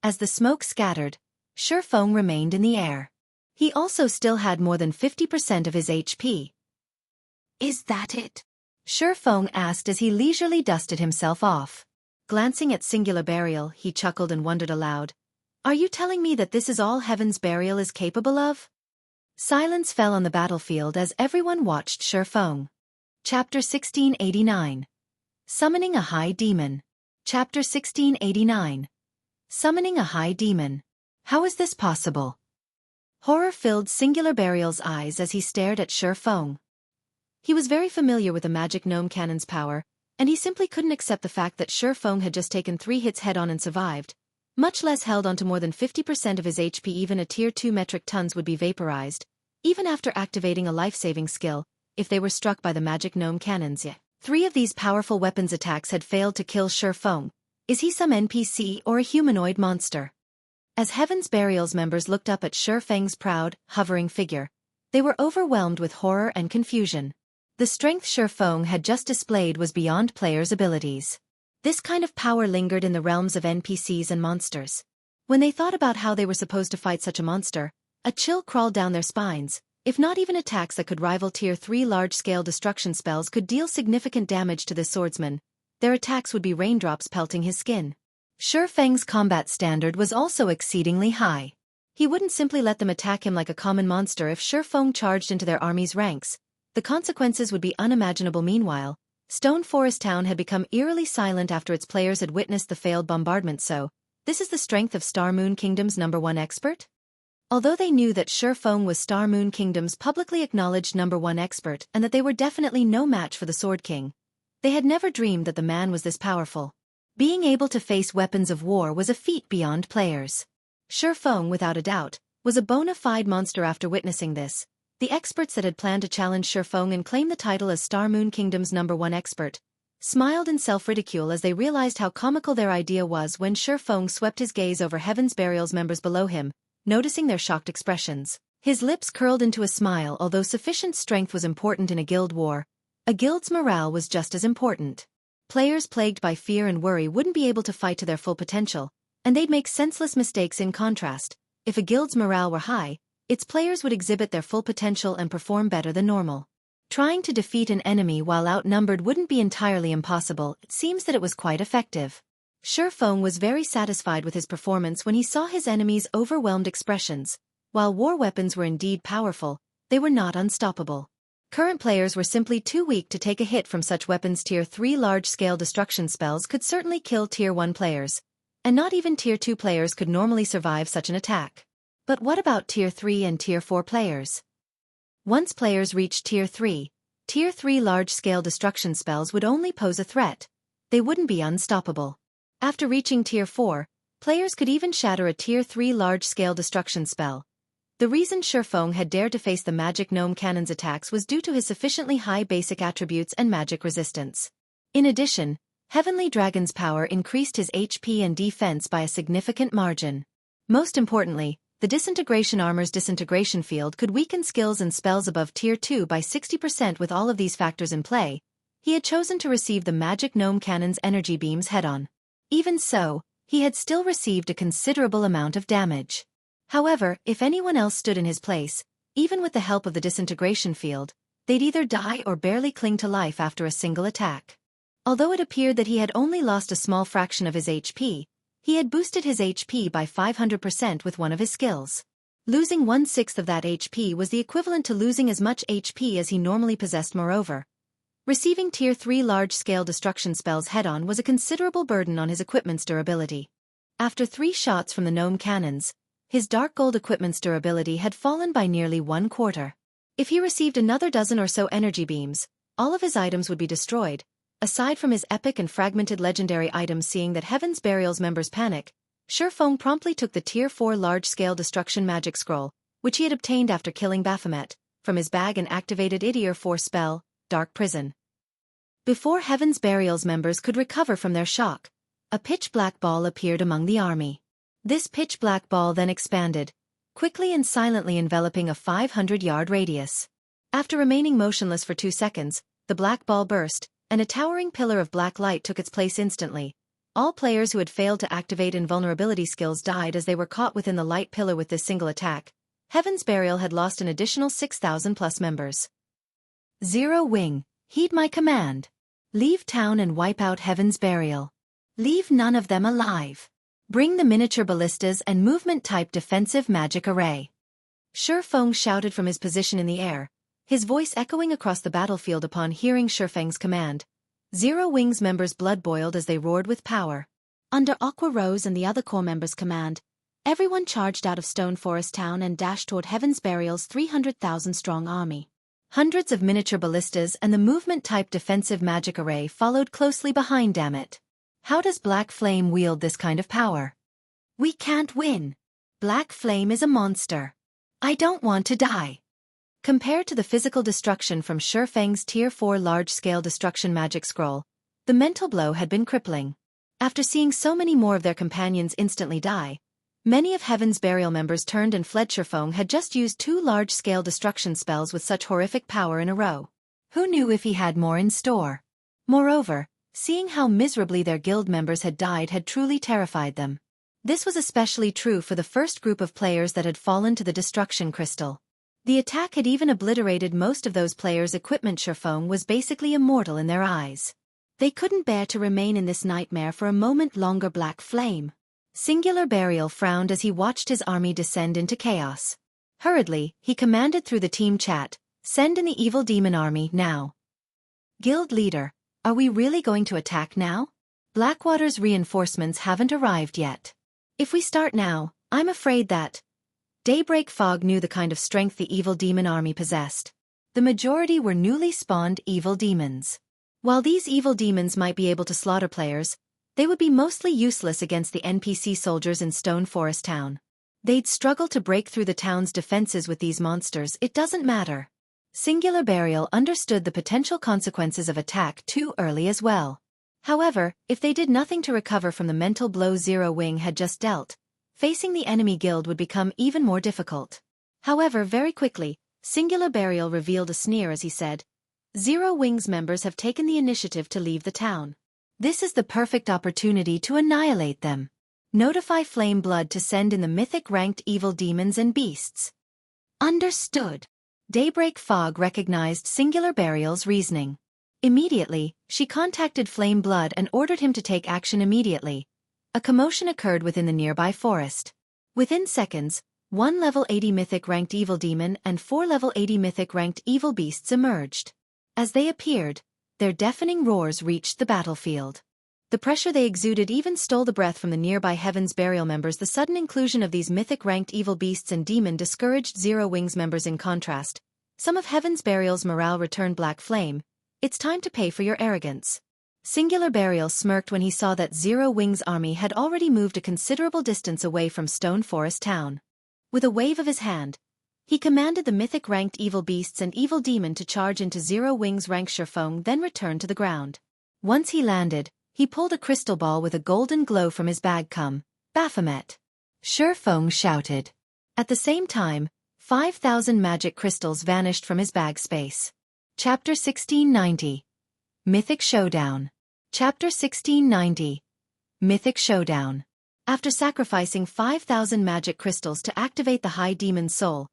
As the smoke scattered, Shifeng remained in the air. He also still had more than 50% of his HP. Is that it? Shifeng asked as he leisurely dusted himself off. Glancing at Singular Burial, he chuckled and wondered aloud. Are you telling me that this is all Heaven's Burial is capable of? Silence fell on the battlefield as everyone watched Shifeng. Chapter 1689. Summoning a High Demon. Chapter 1689. Summoning a High Demon. How is this possible? Horror filled Singular Burial's eyes as he stared at Shifeng. He was very familiar with the magic gnome cannon's power, and he simply couldn't accept the fact that Shifeng had just taken 3 hits head-on and survived, much less held on to more than 50% of his HP. Even a tier 2 metric tons would be vaporized, even after activating a life-saving skill, if they were struck by the magic gnome cannons. 3 of these powerful weapons attacks had failed to kill Shifeng. Is he some NPC or a humanoid monster? As Heaven's Burial's members looked up at Shifeng's proud, hovering figure, they were overwhelmed with horror and confusion. The strength Shifeng had just displayed was beyond players' abilities. This kind of power lingered in the realms of NPCs and monsters. When they thought about how they were supposed to fight such a monster, a chill crawled down their spines. If not even attacks that could rival tier 3 large-scale destruction spells could deal significant damage to this swordsman, their attacks would be raindrops pelting his skin. Shifeng's combat standard was also exceedingly high. He wouldn't simply let them attack him like a common monster. If Shifeng charged into their army's ranks, the consequences would be unimaginable. Meanwhile, Stone Forest Town had become eerily silent after its players had witnessed the failed bombardment. So, this is the strength of Star Moon Kingdom's #1 expert? Although they knew that Shifeng was Star Moon Kingdom's publicly acknowledged #1 expert and that they were definitely no match for the Sword King, they had never dreamed that the man was this powerful. Being able to face weapons of war was a feat beyond players. Shifeng, without a doubt, was a bona fide monster. After witnessing this, the experts that had planned to challenge Shifeng and claim the title as Star Moon Kingdom's #1 expert smiled in self-ridicule as they realized how comical their idea was. When Shifeng swept his gaze over Heaven's Burial's members below him, noticing their shocked expressions, his lips curled into a smile. Although sufficient strength was important in a guild war, a guild's morale was just as important. Players plagued by fear and worry wouldn't be able to fight to their full potential, and they'd make senseless mistakes. In contrast, if a guild's morale were high, its players would exhibit their full potential and perform better than normal. Trying to defeat an enemy while outnumbered wouldn't be entirely impossible. It seems that it was quite effective. Shifeng was very satisfied with his performance when he saw his enemies' overwhelmed expressions. While war weapons were indeed powerful, they were not unstoppable. Current players were simply too weak to take a hit from such weapons. Tier 3 large-scale destruction spells could certainly kill Tier 1 players, and not even Tier 2 players could normally survive such an attack. But what about Tier 3 and Tier 4 players? Once players reached Tier 3, Tier 3 large-scale destruction spells would only pose a threat. They wouldn't be unstoppable. After reaching Tier 4, players could even shatter a Tier 3 large-scale destruction spell. The reason Shifeng had dared to face the magic gnome cannon's attacks was due to his sufficiently high basic attributes and magic resistance. In addition, Heavenly Dragon's power increased his HP and defense by a significant margin. Most importantly, the Disintegration Armor's disintegration field could weaken skills and spells above Tier 2 by 60%. With all of these factors in play, he had chosen to receive the magic gnome cannon's energy beams head-on. Even so, he had still received a considerable amount of damage. However, if anyone else stood in his place, even with the help of the disintegration field, they'd either die or barely cling to life after a single attack. Although it appeared that he had only lost a small fraction of his HP, he had boosted his HP by 500% with one of his skills. Losing 1/6 of that HP was the equivalent to losing as much HP as he normally possessed. Moreover, receiving Tier 3 large-scale destruction spells head-on was a considerable burden on his equipment's durability. After 3 shots from the gnome cannons, his dark gold equipment's durability had fallen by nearly 1/4. If he received another dozen or so energy beams, all of his items would be destroyed, Aside from his epic and fragmented legendary items, seeing that Heaven's Burial's members panic, Shifeng promptly took the Tier 4 large-scale destruction magic scroll, which he had obtained after killing Baphomet, from his bag and activated Tier 4 spell, Dark Prison. Before Heaven's Burial's members could recover from their shock, a pitch-black ball appeared among the army. This pitch-black ball then expanded, quickly and silently enveloping a 500-yard radius. After remaining motionless for 2 seconds, the black ball burst, and a towering pillar of black light took its place instantly. All players who had failed to activate invulnerability skills died as they were caught within the light pillar with this single attack. Heaven's Burial had lost an additional 6,000+ members. Zero Wing, heed my command. Leave town and wipe out Heaven's Burial. Leave none of them alive. Bring the miniature ballistas and movement-type defensive magic array. Shifeng shouted from his position in the air, his voice echoing across the battlefield upon hearing Shifeng's command. Zero Wing's members' blood boiled as they roared with power. Under Aqua Rose and the other core members' command, everyone charged out of Stone Forest Town and dashed toward Heaven's Burial's 300,000-strong army. Hundreds of miniature ballistas and the movement-type defensive magic array followed closely behind. Damn it. How does Black Flame wield this kind of power? We can't win. Black Flame is a monster. I don't want to die. Compared to the physical destruction from Shifeng's Tier 4 large-scale destruction magic scroll, the mental blow had been crippling. After seeing so many more of their companions instantly die, many of Heaven's Burial members turned and fled. Shifeng had just used 2 large-scale destruction spells with such horrific power in a row. Who knew if he had more in store? Moreover, seeing how miserably their guild members had died had truly terrified them. This was especially true for the first group of players that had fallen to the destruction crystal. The attack had even obliterated most of those players' equipment. Shifeng was basically immortal in their eyes. They couldn't bear to remain in this nightmare for a moment longer. Black Flame. Singular Burial frowned as he watched his army descend into chaos. Hurriedly, he commanded through the team chat, "Send in the evil demon army, now." Guild leader, are we really going to attack now? Blackwater's reinforcements haven't arrived yet. If we start now, I'm afraid that... Daybreak Fog knew the kind of strength the evil demon army possessed. The majority were newly spawned evil demons. While these evil demons might be able to slaughter players, they would be mostly useless against the NPC soldiers in Stone Forest Town. They'd struggle to break through the town's defenses with these monsters. It doesn't matter. Singular Burial understood the potential consequences of attack too early as well. However, if they did nothing to recover from the mental blow Zero Wing had just dealt, facing the enemy guild would become even more difficult. However, very quickly, Singular Burial revealed a sneer as he said, "Zero Wing's members have taken the initiative to leave the town. This is the perfect opportunity to annihilate them. Notify Flame Blood to send in the mythic ranked evil demons and beasts." Understood. Daybreak Fog recognized Singular Burial's reasoning. Immediately, she contacted Flame Blood and ordered him to take action immediately. A commotion occurred within the nearby forest. Within seconds, 1 level 80 mythic ranked evil demon and 4 level 80 mythic ranked evil beasts emerged. As they appeared, their deafening roars reached the battlefield. The pressure they exuded even stole the breath from the nearby Heaven's Burial members. The sudden inclusion of these mythic ranked evil beasts and demon discouraged Zero Wing's members. In contrast, some of Heaven's Burial's morale returned. Black Flame, it's time to pay for your arrogance. Singular Burial smirked when he saw that Zero Wing's army had already moved a considerable distance away from Stone Forest Town. With a wave of his hand, he commanded the mythic-ranked evil beasts and evil demon to charge into Zero Wing's rank. Shifeng then returned to the ground. Once he landed, he pulled a crystal ball with a golden glow from his bag. "Come, Baphomet!" Shifeng shouted. At the same time, 5,000 magic crystals vanished from his bag space. Chapter 1690. Mythic Showdown. Chapter 1690. Mythic Showdown. After sacrificing 5,000 magic crystals to activate the High Demon's soul,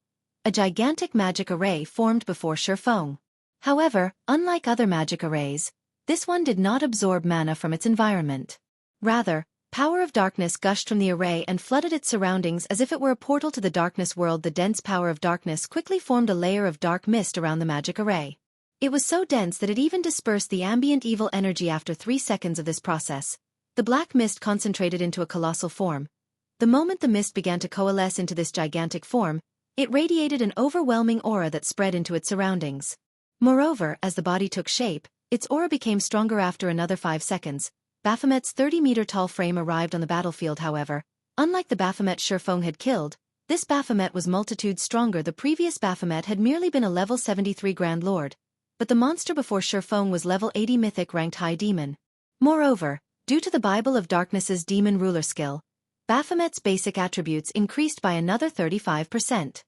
a gigantic magic array formed before Shifeng. However, unlike other magic arrays, this one did not absorb mana from its environment. Rather, power of darkness gushed from the array and flooded its surroundings as if it were a portal to the darkness world. The dense power of darkness quickly formed a layer of dark mist around the magic array. It was so dense that it even dispersed the ambient evil energy. After 3 seconds of this process, the black mist concentrated into a colossal form. The moment the mist began to coalesce into this gigantic form, it radiated an overwhelming aura that spread into its surroundings. Moreover, as the body took shape, Its aura became stronger after another 5 seconds. Baphomet's 30-meter-tall frame arrived on the battlefield however. Unlike the Baphomet Shifeng had killed, this Baphomet was multitudes stronger. The previous Baphomet had merely been a level 73 Grand Lord, but the monster before Shifeng was level 80 Mythic ranked High Demon. Moreover, due to the Bible of Darkness's Demon Ruler skill, Baphomet's basic attributes increased by another 35%.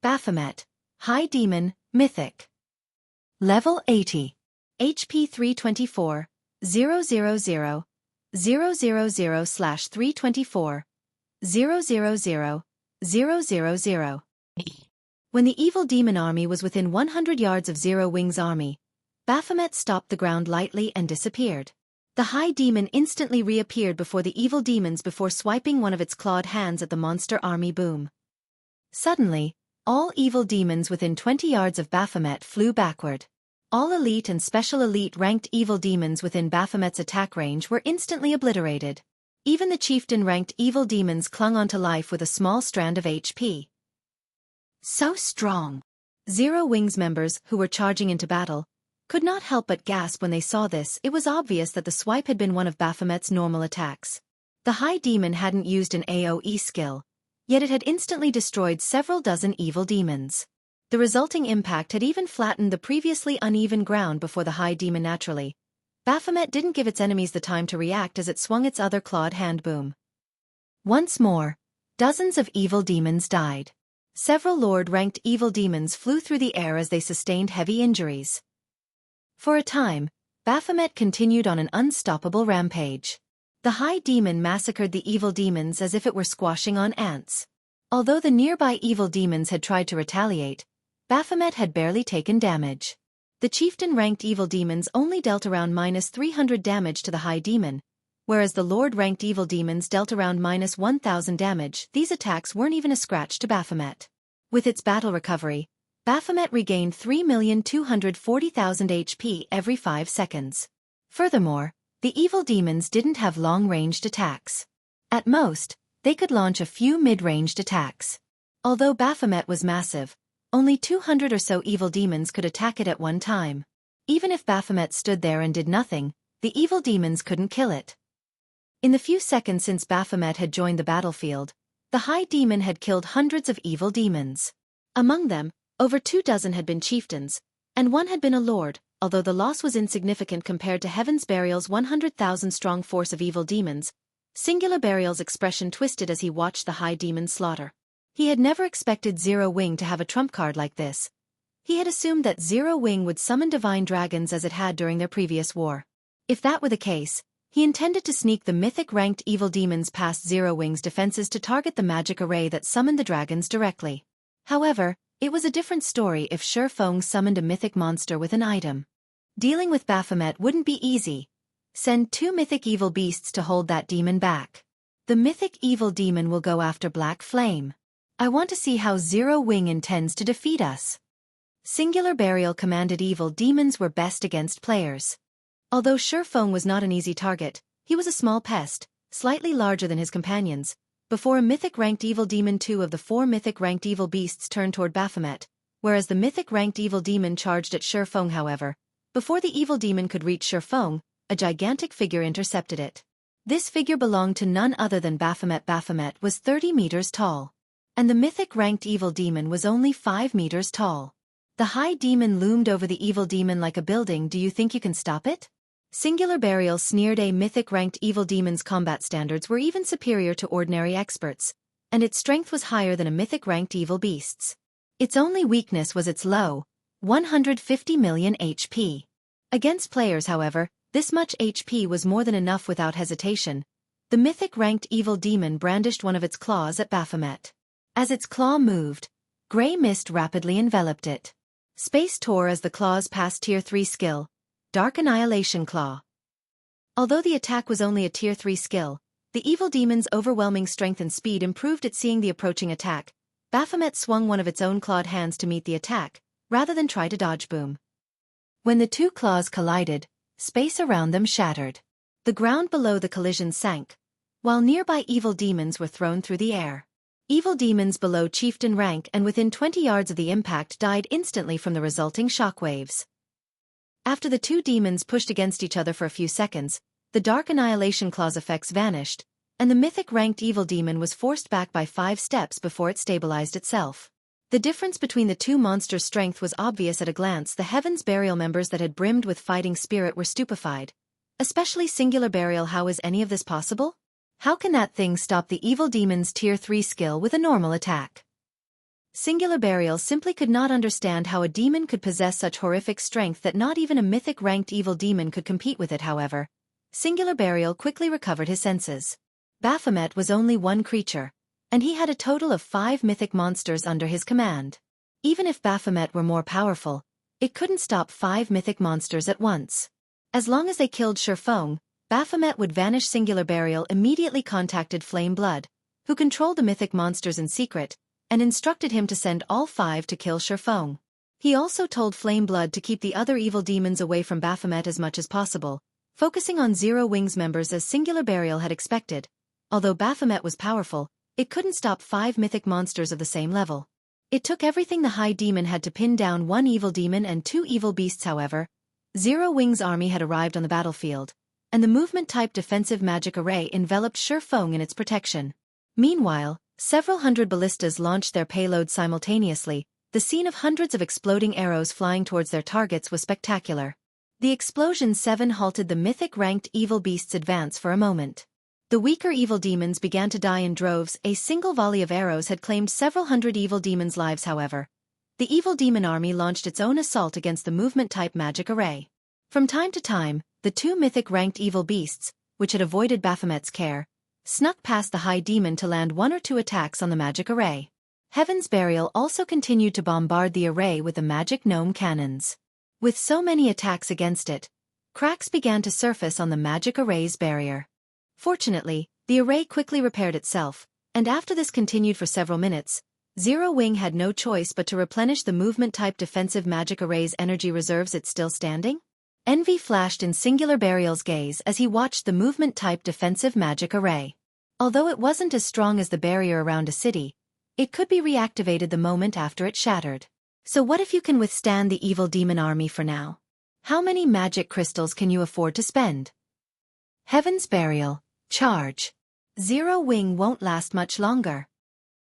Baphomet, High Demon, Mythic. Level 80. HP 324, 000, 000/324, 000, 000. When the evil demon army was within 100 yards of Zero Wing's army, Baphomet stopped the ground lightly and disappeared. The High Demon instantly reappeared before the evil demons before swiping one of its clawed hands at the monster army. Boom. Suddenly, all evil demons within 20 yards of Baphomet flew backward. All elite and special elite ranked evil demons within Baphomet's attack range were instantly obliterated. Even the chieftain ranked evil demons clung onto life with a small strand of HP. So strong! Zero Wing's members, who were charging into battle, could not help but gasp when they saw this. It was obvious that the swipe had been one of Baphomet's normal attacks. The High Demon hadn't used an AoE skill, yet it had instantly destroyed several dozen evil demons. The resulting impact had even flattened the previously uneven ground before the High Demon. Naturally, Baphomet didn't give its enemies the time to react as it swung its other clawed hand. Boom. Once more, dozens of evil demons died. Several Lord-ranked evil demons flew through the air as they sustained heavy injuries. For a time, Baphomet continued on an unstoppable rampage. The High Demon massacred the evil demons as if it were squashing on ants. Although the nearby evil demons had tried to retaliate, Baphomet had barely taken damage. The chieftain-ranked evil demons only dealt around -300 damage to the High Demon, whereas the Lord-ranked evil demons dealt around -1000 damage. These attacks weren't even a scratch to Baphomet. With its battle recovery, Baphomet regained 3,240,000 HP every 5 seconds. Furthermore, the evil demons didn't have long-ranged attacks. At most, they could launch a few mid-ranged attacks. Although Baphomet was massive, only 200 or so evil demons could attack it at one time. Even if Baphomet stood there and did nothing, the evil demons couldn't kill it. In the few seconds since Baphomet had joined the battlefield, the High Demon had killed hundreds of evil demons. Among them, over 24 had been chieftains, and one had been a lord, although the loss was insignificant compared to Heaven's Burial's 100,000-strong force of evil demons. Singular Burial's expression twisted as he watched the High Demon slaughter. He had never expected Zero Wing to have a trump card like this. He had assumed that Zero Wing would summon divine dragons as it had during their previous war. If that were the case, he intended to sneak the mythic-ranked evil demons past Zero Wing's defenses to target the magic array that summoned the dragons directly. However, it was a different story if Shifeng summoned a mythic monster with an item. Dealing with Baphomet wouldn't be easy. Send 2 mythic evil beasts to hold that demon back. The mythic evil demon will go after Black Flame. I want to see how Zero Wing intends to defeat us. Singular Burial commanded evil demons were best against players. Although Shifeng was not an easy target, he was a small pest, slightly larger than his companions. Before a mythic-ranked evil demon, 2 of the 4 mythic-ranked evil beasts turned toward Baphomet, whereas the mythic-ranked evil demon charged at Shifeng. However, before the evil demon could reach Shifeng, a gigantic figure intercepted it. This figure belonged to none other than Baphomet. Baphomet was 30 meters tall, and the mythic-ranked evil demon was only 5 meters tall. The High Demon loomed over the evil demon like a building. Do you think you can stop it? Singular Burial sneered. A mythic-ranked evil demon's combat standards were even superior to ordinary experts, and its strength was higher than a mythic-ranked evil beast's. Its only weakness was its low, 150 million HP. Against players, however, this much HP was more than enough. Without hesitation, the mythic-ranked evil demon brandished one of its claws at Baphomet. As its claw moved, gray mist rapidly enveloped it. Space tore as the claws passed Tier 3 skill, Dark Annihilation Claw. Although the attack was only a Tier 3 skill, the evil demon's overwhelming strength and speed improved it. Seeing the approaching attack, Baphomet swung one of its own clawed hands to meet the attack, rather than try to dodge. Boom. When the 2 claws collided, space around them shattered. The ground below the collision sank, while nearby evil demons were thrown through the air. Evil demons below chieftain rank and within 20 yards of the impact died instantly from the resulting shockwaves. After the two demons pushed against each other for a few seconds, the Dark Annihilation Claw's effects vanished, and the mythic-ranked evil demon was forced back by 5 steps before it stabilized itself. The difference between the two monsters' strength was obvious at a glance. The Heaven's Burial members that had brimmed with fighting spirit were stupefied. Especially Singular Burial. How is any of this possible? How can that thing stop the evil demon's Tier 3 skill with a normal attack? Singular Burial simply could not understand how a demon could possess such horrific strength that not even a mythic-ranked evil demon could compete with it. However, Singular Burial quickly recovered his senses. Baphomet was only one creature, and he had a total of 5 mythic monsters under his command. Even if Baphomet were more powerful, it couldn't stop 5 mythic monsters at once. As long as they killed Shurfeng, Baphomet would vanish. Singular Burial immediately contacted Flame Blood, who controlled the mythic monsters in secret, and instructed him to send all 5 to kill Shurfeng. He also told Flame Blood to keep the other evil demons away from Baphomet as much as possible, focusing on Zero Wings members as Singular Burial had expected. Although Baphomet was powerful, it couldn't stop 5 mythic monsters of the same level. It took everything the High Demon had to pin down 1 evil demon and 2 evil beasts. However, Zero Wings' army had arrived on the battlefield, and the movement-type defensive magic array enveloped Shurfeng in its protection. Meanwhile, several hundred ballistas launched their payload simultaneously. The scene of hundreds of exploding arrows flying towards their targets was spectacular. The explosion 7 halted the mythic-ranked evil beasts' advance for a moment. The weaker evil demons began to die in droves. A single volley of arrows had claimed several hundred evil demons' lives. However, the evil demon army launched its own assault against the movement-type magic array. From time to time, the 2 mythic-ranked evil beasts, which had avoided Baphomet's care, snuck past the High Demon to land 1 or 2 attacks on the magic array. Heaven's Burial also continued to bombard the array with the magic gnome cannons. With so many attacks against it, cracks began to surface on the magic array's barrier. Fortunately, the array quickly repaired itself, and after this continued for several minutes, Zero Wing had no choice but to replenish the movement-type defensive magic array's energy reserves. It's still standing? Envy flashed in Singular Burial's gaze as he watched the movement-type defensive magic array. Although it wasn't as strong as the barrier around a city, it could be reactivated the moment after it shattered. So what if you can withstand the evil demon army for now? How many magic crystals can you afford to spend? Heaven's Burial. Charge. Zero Wing won't last much longer.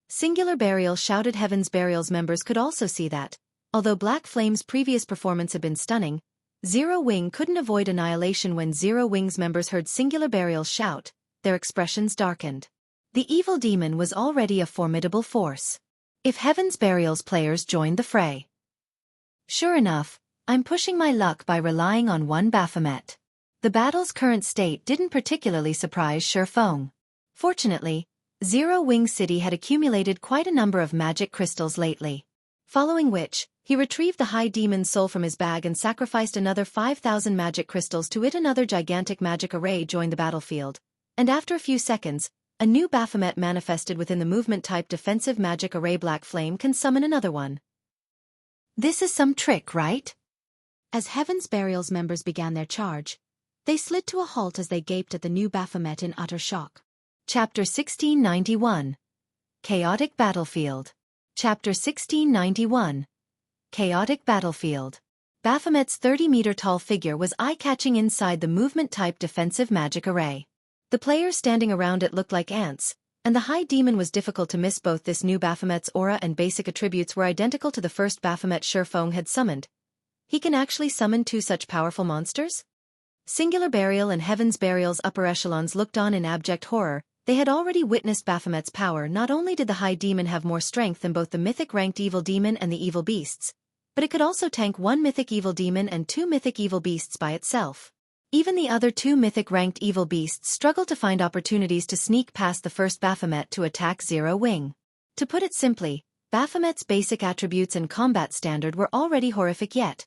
Singular Burial shouted. Heaven's Burial's members could also see that, although Black Flame's previous performance had been stunning, Zero Wing couldn't avoid annihilation. When Zero Wing's members heard Singular Burial shout, their expressions darkened. The evil demon was already a formidable force. If Heaven's Burial's players joined the fray. Sure enough, I'm pushing my luck by relying on one Baphomet. The battle's current state didn't particularly surprise Shurfeng. Fortunately, Zero Wing City had accumulated quite a number of magic crystals lately. Following which, he retrieved the High Demon's soul from his bag and sacrificed another 5,000 magic crystals to it. Another gigantic magic array joined the battlefield, and after a few seconds, a new Baphomet manifested within the movement-type defensive magic array. Black Flame can summon another one. This is some trick, right? As Heaven's Burial's members began their charge, they slid to a halt as they gaped at the new Baphomet in utter shock. Chapter 1691. Chaotic Battlefield. Chapter 1691. Chaotic Battlefield. Baphomet's 30-meter-tall figure was eye-catching inside the movement-type defensive magic array. The players standing around it looked like ants, and the High Demon was difficult to miss. Both this new Baphomet's aura and basic attributes were identical to the first Baphomet Shurfeng had summoned. He can actually summon 2 such powerful monsters? Singular Burial and Heaven's Burial's upper echelons looked on in abject horror. They had already witnessed Baphomet's power. Not only did the High Demon have more strength than both the mythic-ranked evil demon and the evil beasts, but it could also tank 1 mythic evil demon and 2 mythic evil beasts by itself. Even the other 2 mythic-ranked evil beasts struggled to find opportunities to sneak past the first Baphomet to attack Zero Wing. To put it simply, Baphomet's basic attributes and combat standard were already horrific, yet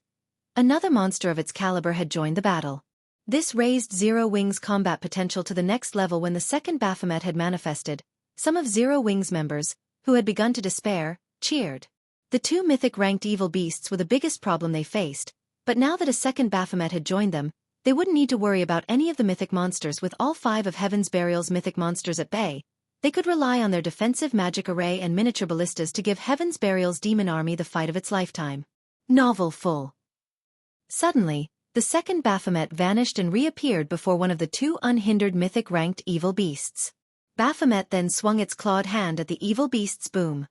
another monster of its caliber had joined the battle. This raised Zero Wing's combat potential to the next level. When the second Baphomet had manifested, some of Zero Wing's members, who had begun to despair, cheered. The 2 mythic-ranked evil beasts were the biggest problem they faced, but now that a second Baphomet had joined them, they wouldn't need to worry about any of the mythic monsters. With all 5 of Heaven's Burial's mythic monsters at bay, they could rely on their defensive magic array and miniature ballistas to give Heaven's Burial's demon army the fight of its lifetime. Novel full. Suddenly, The second Baphomet vanished and reappeared before one of the two unhindered mythic-ranked evil beasts. Baphomet then swung its clawed hand at the evil beast's boom.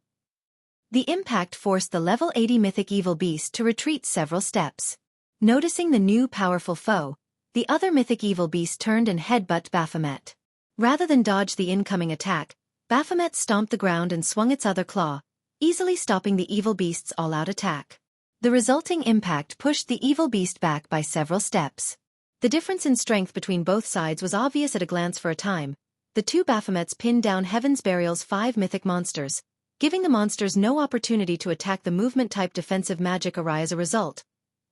The impact forced the level 80 mythic evil beast to retreat several steps. Noticing the new powerful foe, the other mythic evil beast turned and headbutted Baphomet. Rather than dodge the incoming attack, Baphomet stomped the ground and swung its other claw, easily stopping the evil beast's all-out attack. The resulting impact pushed the evil beast back by several steps. The difference in strength between both sides was obvious at a glance for a time. The two Baphomets pinned down Heaven's Burial's 5 mythic monsters, giving the monsters no opportunity to attack the movement-type defensive magic array as a result.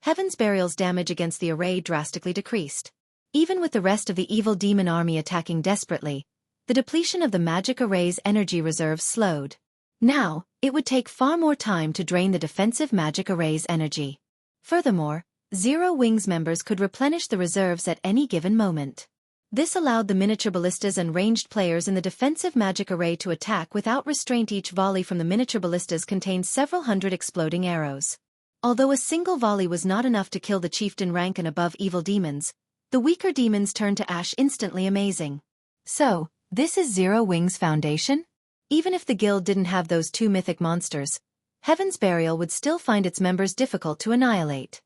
Heaven's Burial's damage against the array drastically decreased. Even with the rest of the evil demon army attacking desperately, the depletion of the magic array's energy reserves slowed. Now, it would take far more time to drain the defensive magic array's energy. Furthermore, Zero Wings members could replenish the reserves at any given moment. This allowed the miniature ballistas and ranged players in the defensive magic array to attack without restraint. Each volley from the miniature ballistas contained several hundred exploding arrows. Although a single volley was not enough to kill the chieftain rank and above evil demons, the weaker demons turned to ash instantly. Amazing. So, this is Zero Wings' foundation? Even if the guild didn't have those two mythic monsters, Heaven's Burial would still find its members difficult to annihilate.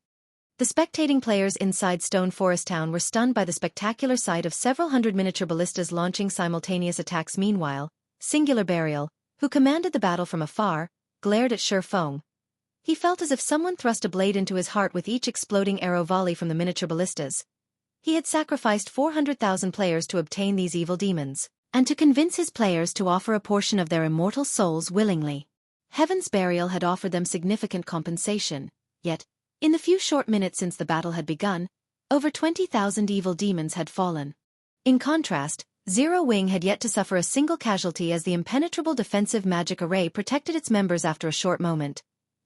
The spectating players inside Stone Forest Town were stunned by the spectacular sight of several hundred miniature ballistas launching simultaneous attacks. Meanwhile, Singular Burial, who commanded the battle from afar, glared at Shi Feng. He felt as if someone thrust a blade into his heart with each exploding arrow volley from the miniature ballistas. He had sacrificed 400,000 players to obtain these evil demons, and to convince his players to offer a portion of their immortal souls willingly. Heaven's Burial had offered them significant compensation, yet, in the few short minutes since the battle had begun, over 20,000 evil demons had fallen. In contrast, Zero Wing had yet to suffer a single casualty as the impenetrable defensive magic array protected its members. After a short moment,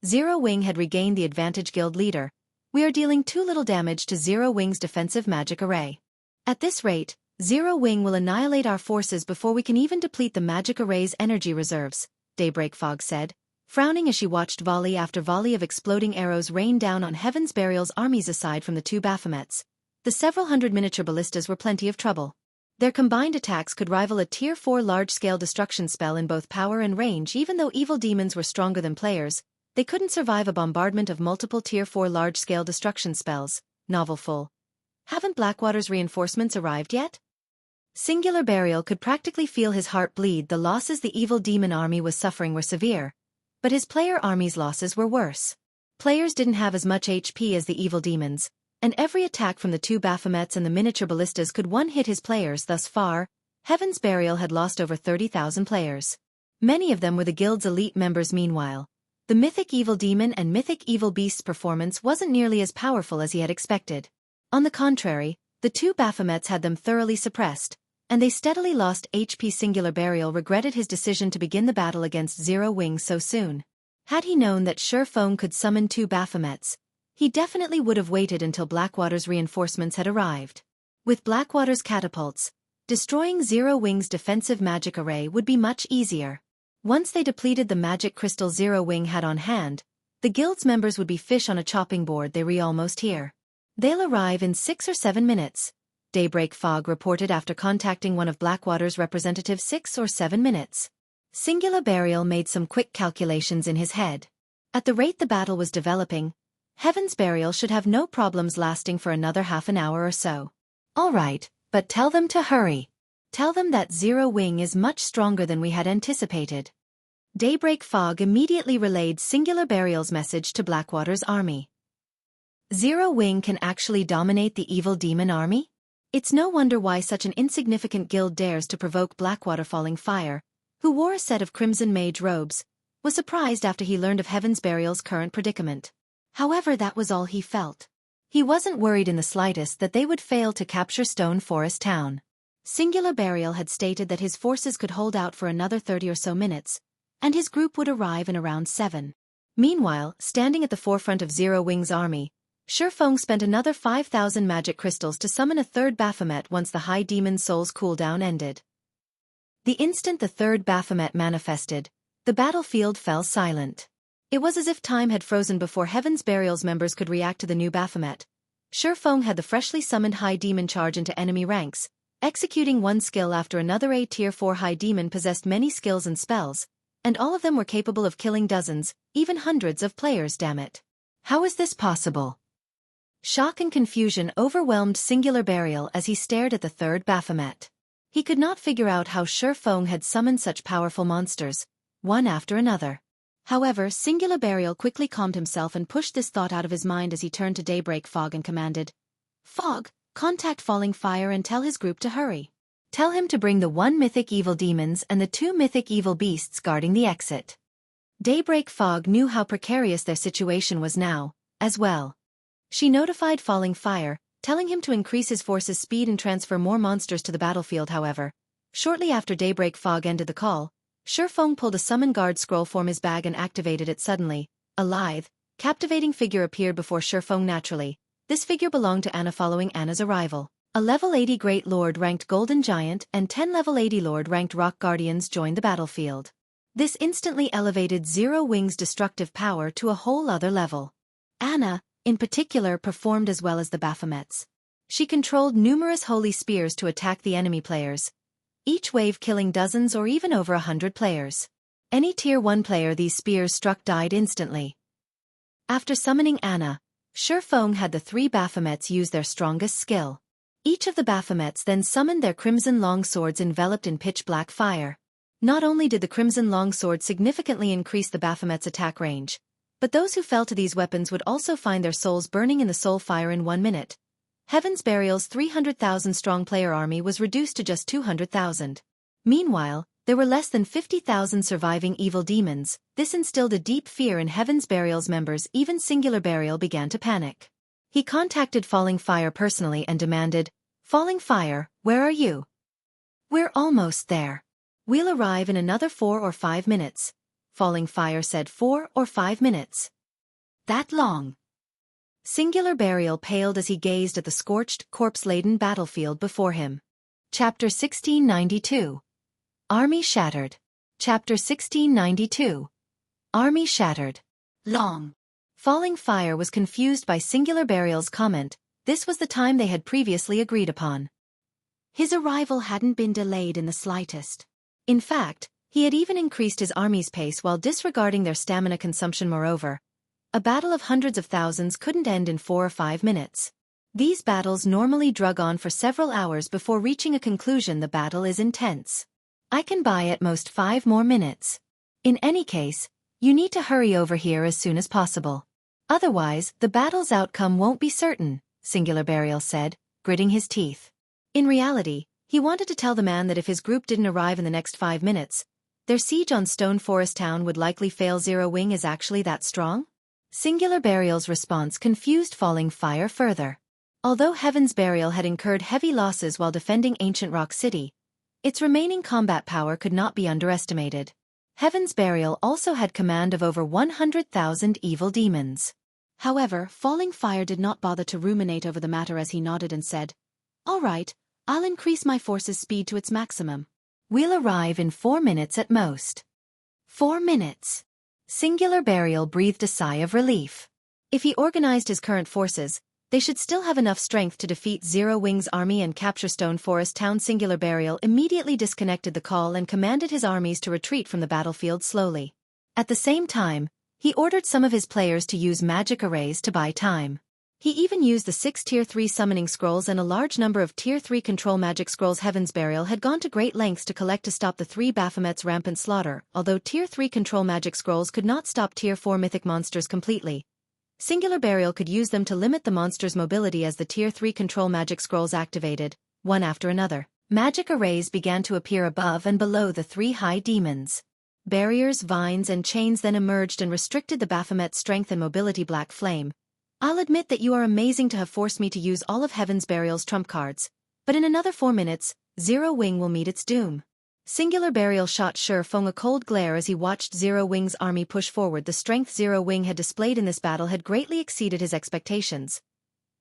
Zero Wing had regained the advantage. Guild leader, we are dealing too little damage to Zero Wing's defensive magic array. At this rate, Zero Wing will annihilate our forces before we can even deplete the magic array's energy reserves, Daybreak Fog said, frowning as she watched volley after volley of exploding arrows rain down on Heaven's Burial's armies. Aside from the two Baphomets, the several hundred miniature ballistas were plenty of trouble. Their combined attacks could rival a Tier 4 large-scale destruction spell in both power and range. Even though evil demons were stronger than players, they couldn't survive a bombardment of multiple Tier 4 large-scale destruction spells. Novel full. Haven't Blackwater's reinforcements arrived yet? Singular Burial could practically feel his heart bleed. The losses the evil demon army was suffering were severe, but his player army's losses were worse. Players didn't have as much HP as the evil demons, and every attack from the two Baphomets and the miniature ballistas could one-hit his players. Thus far, Heaven's Burial had lost over 30,000 players. Many of them were the guild's elite members. Meanwhile, the mythic evil demon and mythic evil beast's performance wasn't nearly as powerful as he had expected. On the contrary, the two Baphomets had them thoroughly suppressed, and they steadily lost HP. Singular Burial regretted his decision to begin the battle against Zero Wing so soon. Had he known that Shi Feng could summon two Baphomets, he definitely would have waited until Blackwater's reinforcements had arrived. With Blackwater's catapults, destroying Zero Wing's defensive magic array would be much easier. Once they depleted the magic crystal Zero Wing had on hand, the guild's members would be fish on a chopping board. They were almost here. They'll arrive in 6 or 7 minutes. Daybreak Fog reported after contacting one of Blackwater's representatives. 6 or 7 minutes. Singular Burial made some quick calculations in his head. At the rate the battle was developing, Heaven's Burial should have no problems lasting for another half an hour or so. All right, but tell them to hurry. Tell them that Zero Wing is much stronger than we had anticipated. Daybreak Fog immediately relayed Singular Burial's message to Blackwater's army. Zero Wing can actually dominate the evil demon army? It's no wonder why such an insignificant guild dares to provoke Blackwater. Falling Fire, who wore a set of crimson mage robes, was surprised after he learned of Heaven's Burial's current predicament. However, that was all he felt. He wasn't worried in the slightest that they would fail to capture Stone Forest Town. Singular Burial had stated that his forces could hold out for another 30 or so minutes, and his group would arrive in around 7. Meanwhile, standing at the forefront of Zero Wing's army, Shi Feng spent another 5,000 magic crystals to summon a third Baphomet once the High Demon Soul's cooldown ended. The instant the third Baphomet manifested, the battlefield fell silent. It was as if time had frozen before Heaven's Burial's members could react to the new Baphomet. Feng had the freshly summoned High Demon charge into enemy ranks, executing one skill after another. A Tier 4 High Demon possessed many skills and spells, and all of them were capable of killing dozens, even hundreds of players. Damn it. How is this possible? Shock and confusion overwhelmed Singular Burial as he stared at the third Baphomet. He could not figure out how Feng had summoned such powerful monsters, one after another. However, Singular Burial quickly calmed himself and pushed this thought out of his mind as he turned to Daybreak Fog and commanded, "Fog, contact Falling Fire and tell his group to hurry. Tell him to bring the 1 mythic evil demons and the 2 mythic evil beasts guarding the exit." Daybreak Fog knew how precarious their situation was now, as well. She notified Falling Fire, telling him to increase his force's speed and transfer more monsters to the battlefield. However, shortly after Daybreak Fog ended the call, Feng pulled a summon guard scroll from his bag and activated it suddenly. A lithe, captivating figure appeared before Feng naturally. This figure belonged to Anna following Anna's arrival. A level 80 Great Lord ranked Golden Giant and 10 level 80 Lord ranked Rock Guardians joined the battlefield. This instantly elevated Zero Wing's destructive power to a whole other level. Anna, in particular, performed as well as the Baphomets. She controlled numerous holy spears to attack the enemy players, each wave killing dozens or even over 100 players. Any Tier 1 player these spears struck died instantly. After summoning Anna, Feng had the 3 Baphomets use their strongest skill. Each of the Baphomets then summoned their crimson longswords enveloped in pitch-black fire. Not only did the crimson longsword significantly increase the Baphomet's attack range, but those who fell to these weapons would also find their souls burning in the soul fire in 1 minute. Heaven's Burial's 300,000-strong player army was reduced to just 200,000. Meanwhile, there were less than 50,000 surviving evil demons. This instilled a deep fear in Heaven's Burial's members. Even Singular Burial began to panic. He contacted Falling Fire personally and demanded, "Falling Fire, where are you? We're almost there. We'll arrive in another 4 or 5 minutes. Falling Fire said 4 or 5 minutes. That long? Singular Burial paled as he gazed at the scorched, corpse-laden battlefield before him. Chapter 1692. Army Shattered. Chapter 1692. Army Shattered. Long. Falling Fire was confused by Singular Burial's comment. This was the time they had previously agreed upon. His arrival hadn't been delayed in the slightest. In fact, he had even increased his army's pace while disregarding their stamina consumption. Moreover, a battle of hundreds of thousands couldn't end in 4 or 5 minutes. These battles normally drug on for several hours before reaching a conclusion. The battle is intense. I can buy at most 5 more minutes. In any case, you need to hurry over here as soon as possible. Otherwise, the battle's outcome won't be certain, Singular Burial said, gritting his teeth. In reality, he wanted to tell the man that if his group didn't arrive in the next 5 minutes, their siege on Stone Forest Town would likely fail. Zero Wing is actually that strong? Singular Burial's response confused Falling Fire further. Although Heaven's Burial had incurred heavy losses while defending Ancient Rock City, its remaining combat power could not be underestimated. Heaven's Burial also had command of over 100,000 evil demons. However, Falling Fire did not bother to ruminate over the matter as he nodded and said, "All right, I'll increase my force's speed to its maximum. We'll arrive in 4 minutes at most." 4 minutes. Singular Burial breathed a sigh of relief. If he organized his current forces, they should still have enough strength to defeat Zero Wing's army and capture Stone Forest Town. Singular Burial immediately disconnected the call and commanded his armies to retreat from the battlefield slowly. At the same time, he ordered some of his players to use magic arrays to buy time. He even used the 6 Tier 3 summoning scrolls and a large number of Tier 3 control magic scrolls. Heaven's Burial had gone to great lengths to collect to stop the 3 Baphomet's rampant slaughter. Although Tier 3 control magic scrolls could not stop Tier 4 mythic monsters completely, Singular Burial could use them to limit the monster's mobility. As the Tier 3 control magic scrolls activated, one after another, magic arrays began to appear above and below the 3 high demons. Barriers, vines and chains then emerged and restricted the Baphomet's strength and mobility. Black Flame, I'll admit that you are amazing to have forced me to use all of Heaven's Burial's trump cards, but in another 4 minutes, Zero Wing will meet its doom. Singular Burial shot Feng a cold glare as he watched Zero Wing's army push forward. The strength Zero Wing had displayed in this battle had greatly exceeded his expectations.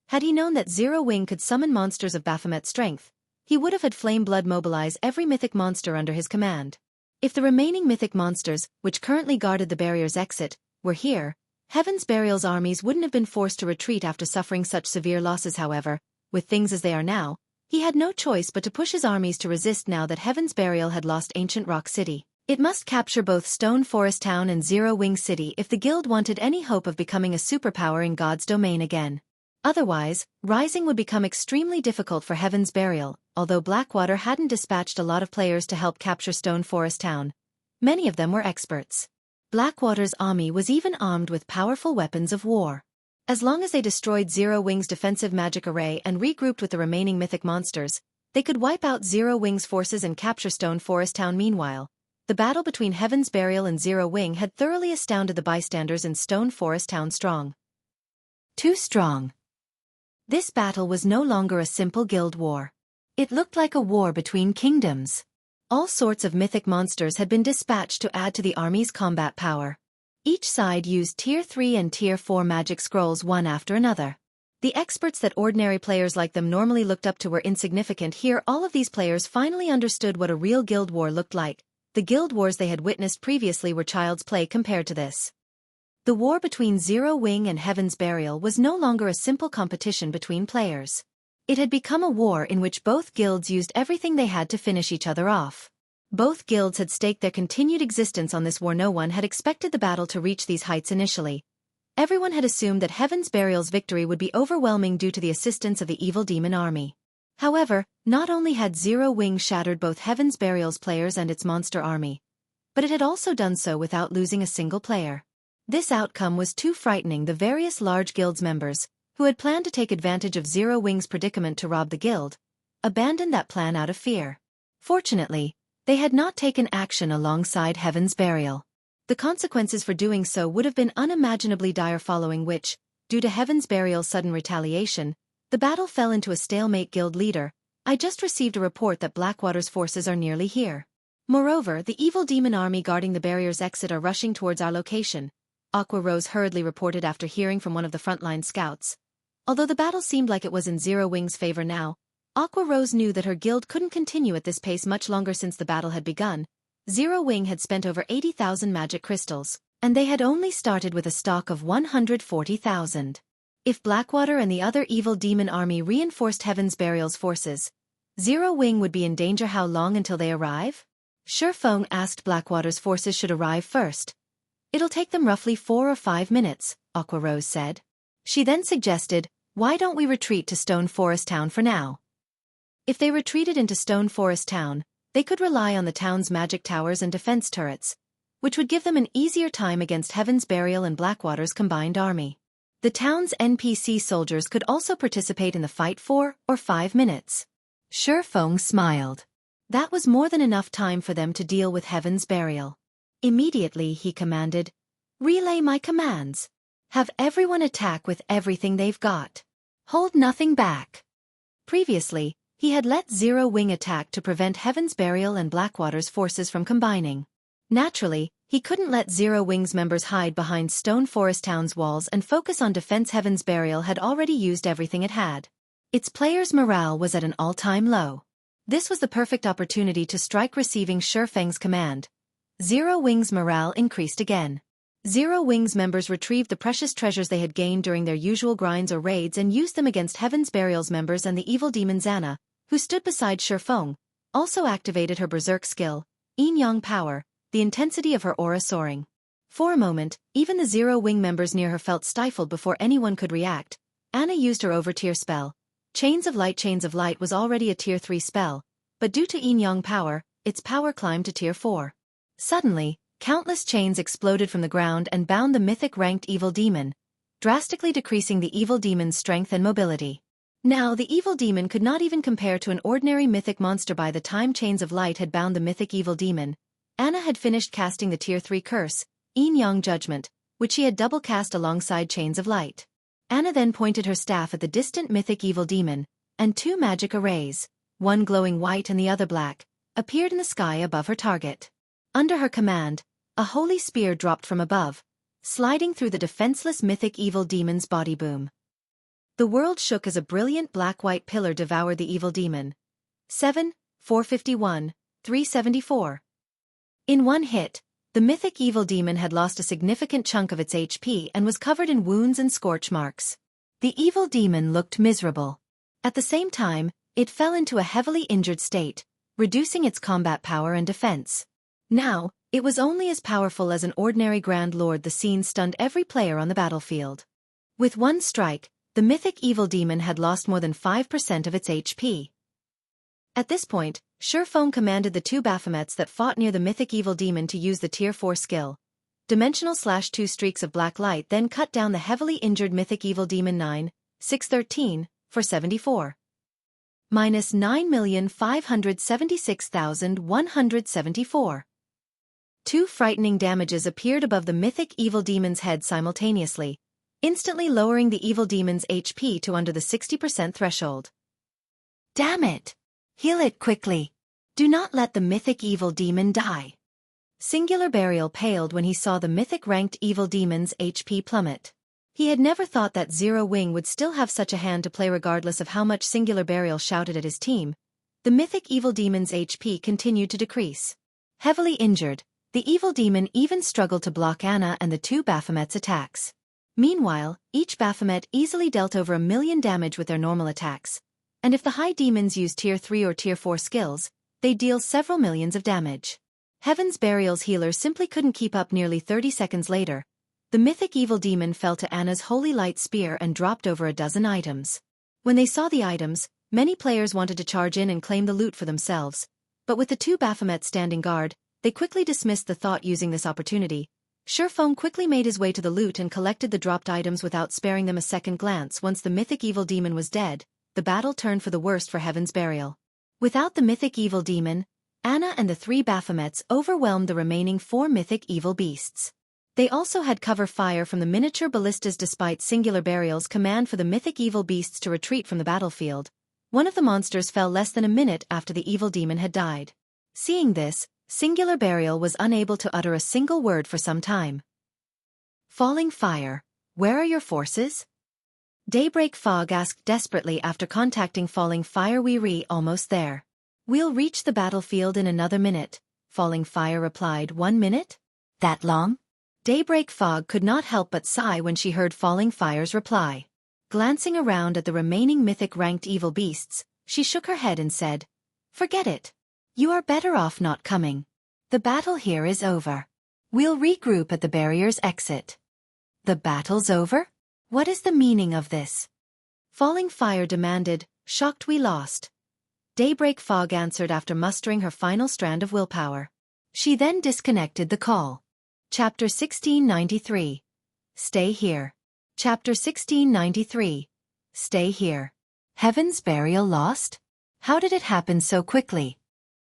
Had he known that Zero Wing could summon monsters of Baphomet's strength, he would have had Flame Blood mobilize every mythic monster under his command. If the remaining mythic monsters, which currently guarded the barrier's exit, were here, Heaven's Burial's armies wouldn't have been forced to retreat after suffering such severe losses. However, with things as they are now, he had no choice but to push his armies to resist now that Heaven's Burial had lost Ancient Rock City. It must capture both Stone Forest Town and Zero Wing City if the guild wanted any hope of becoming a superpower in God's domain again. Otherwise, rising would become extremely difficult for Heaven's Burial. Although Blackwater hadn't dispatched a lot of players to help capture Stone Forest Town, many of them were experts. Blackwater's army was even armed with powerful weapons of war. As long as they destroyed Zero Wing's defensive magic array and regrouped with the remaining mythic monsters, they could wipe out Zero Wing's forces and capture Stone Forest Town. Meanwhile, the battle between Heaven's Burial and Zero Wing had thoroughly astounded the bystanders in Stone Forest Town. Too strong. This battle was no longer a simple guild war. It looked like a war between kingdoms. All sorts of mythic monsters had been dispatched to add to the army's combat power. Each side used Tier 3 and Tier 4 magic scrolls one after another. The experts that ordinary players like them normally looked up to were insignificant here. All of these players finally understood what a real guild war looked like. The guild wars they had witnessed previously were child's play compared to this. The war between Zero Wing and Heaven's Burial was no longer a simple competition between players. It had become a war in which both guilds used everything they had to finish each other off. Both guilds had staked their continued existence on this war. No one had expected the battle to reach these heights initially. Everyone had assumed that Heaven's Burial's victory would be overwhelming due to the assistance of the evil demon army. However, not only had Zero Wing shattered both Heaven's Burial's players and its monster army, but it had also done so without losing a single player. This outcome was too frightening. The various large guilds members, who had planned to take advantage of Zero Wing's predicament to rob the guild, abandoned that plan out of fear. Fortunately, they had not taken action alongside Heaven's Burial. The consequences for doing so would have been unimaginably dire, following which, due to Heaven's Burial's sudden retaliation, the battle fell into a stalemate. Guild leader, I just received a report that Blackwater's forces are nearly here. Moreover, the evil demon army guarding the barrier's exit are rushing towards our location, Aqua Rose hurriedly reported after hearing from one of the frontline scouts. Although the battle seemed like it was in Zero Wing's favor now, Aqua Rose knew that her guild couldn't continue at this pace much longer. Since the battle had begun, Zero Wing had spent over 80,000 magic crystals, and they had only started with a stock of 140,000. If Blackwater and the other evil demon army reinforced Heaven's Burial's forces, Zero Wing would be in danger. How long until they arrive? Shurfeng asked. Blackwater's forces should arrive first. It'll take them roughly 4 or 5 minutes, Aqua Rose said. She then suggested, why don't we retreat to Stone Forest Town for now? If they retreated into Stone Forest Town, they could rely on the town's magic towers and defense turrets, which would give them an easier time against Heaven's Burial and Blackwater's combined army. The town's NPC soldiers could also participate in the fight 4 or 5 minutes. Shurfeng smiled. That was more than enough time for them to deal with Heaven's Burial. Immediately he commanded, relay my commands. Have everyone attack with everything they've got. Hold nothing back. Previously, he had let Zero Wing attack to prevent Heaven's Burial and Blackwater's forces from combining. Naturally, he couldn't let Zero Wing's members hide behind Stone Forest Town's walls and focus on defense. Heaven's Burial had already used everything it had. Its players' morale was at an all-time low. This was the perfect opportunity to strike. Receiving Shurfeng's command, Zero Wing's morale increased again. Zero Wing's members retrieved the precious treasures they had gained during their usual grinds or raids and used them against Heaven's Burial's members, and the evil demon Xana, who stood beside Shurfeng, also activated her berserk skill, Yin Yang power, the intensity of her aura soaring. For a moment, even the Zero Wing members near her felt stifled before anyone could react. Anna used her over-tier spell. Chains of Light. Chains of Light was already a Tier 3 spell, but due to Yin Yang power, its power climbed to Tier 4. Suddenly, countless chains exploded from the ground and bound the mythic-ranked evil demon, drastically decreasing the evil demon's strength and mobility. Now the evil demon could not even compare to an ordinary mythic monster. By the time Chains of Light had bound the mythic evil demon, Anna had finished casting the Tier 3 curse, Yin Yang Judgment, which she had double-cast alongside Chains of Light. Anna then pointed her staff at the distant mythic evil demon, and 2 magic arrays, one glowing white and the other black, appeared in the sky above her target. Under her command, a holy spear dropped from above, sliding through the defenseless mythic evil demon's body. Boom. The world shook as a brilliant black-white pillar devoured the evil demon. 7, 451, 374. In one hit, The mythic evil demon had lost a significant chunk of its HP and was covered in wounds and scorch marks. The evil demon looked miserable. At the same time, it fell into a heavily injured state, reducing its combat power and defense. Now, it was only as powerful as an ordinary Grand Lord. The scene stunned every player on the battlefield. With one strike, the mythic evil demon had lost more than 5% of its HP. At this point, Shurfeng commanded the two Baphomets that fought near the mythic evil demon to use the Tier 4 skill. Dimensional/2 streaks of black light then cut down the heavily injured mythic evil demon 9,613 for 74. Minus 9,576,174. Two frightening damages appeared above the mythic evil demon's head simultaneously, instantly lowering the evil demon's HP to under the 60% threshold. Damn it! Heal it quickly. Do not let the mythic evil demon die. Singular Burial paled when he saw the mythic-ranked evil demon's HP plummet. He had never thought that Zero Wing would still have such a hand to play regardless of how much Singular Burial shouted at his team. The mythic evil demon's HP continued to decrease. Heavily injured, the evil demon even struggled to block Anna and the two Baphomet's attacks. Meanwhile, each Baphomet easily dealt over 1 million damage with their normal attacks. And if the high demons use Tier 3 or Tier 4 skills, they deal several millions of damage. Heaven's Burial's healer simply couldn't keep up. Nearly 30 seconds later, the mythic evil demon fell to Anna's holy light spear and dropped over a dozen items. When they saw the items, many players wanted to charge in and claim the loot for themselves, but with the two Baphomets standing guard, they quickly dismissed the thought. Using this opportunity, Shurfeng quickly made his way to the loot and collected the dropped items without sparing them a second glance. Once the mythic evil demon was dead, the battle turned for the worst for Heaven's Burial. Without the mythic evil demon, Anna and the three Baphomets overwhelmed the remaining 4 mythic evil beasts. They also had cover fire from the miniature ballistas. Despite Singular Burial's command for the mythic evil beasts to retreat from the battlefield, one of the monsters fell less than a minute after the evil demon had died. Seeing this, Singular Burial was unable to utter a single word for some time. Falling Fire, where are your forces? Daybreak Fog asked desperately after contacting Falling Fire. We're almost there. We'll reach the battlefield in another minute, Falling Fire replied. 1 minute? That long? Daybreak Fog could not help but sigh when she heard Falling Fire's reply. Glancing around at the remaining mythic-ranked evil beasts, she shook her head and said, "Forget it. You are better off not coming. The battle here is over. We'll regroup at the barrier's exit." The battle's over? What is the meaning of this? Falling Fire demanded, shocked. We lost. Daybreak Fog answered after mustering her final strand of willpower. She then disconnected the call. Chapter 1693. Stay here. Chapter 1693. Stay here. Heaven's Burial lost? How did it happen so quickly?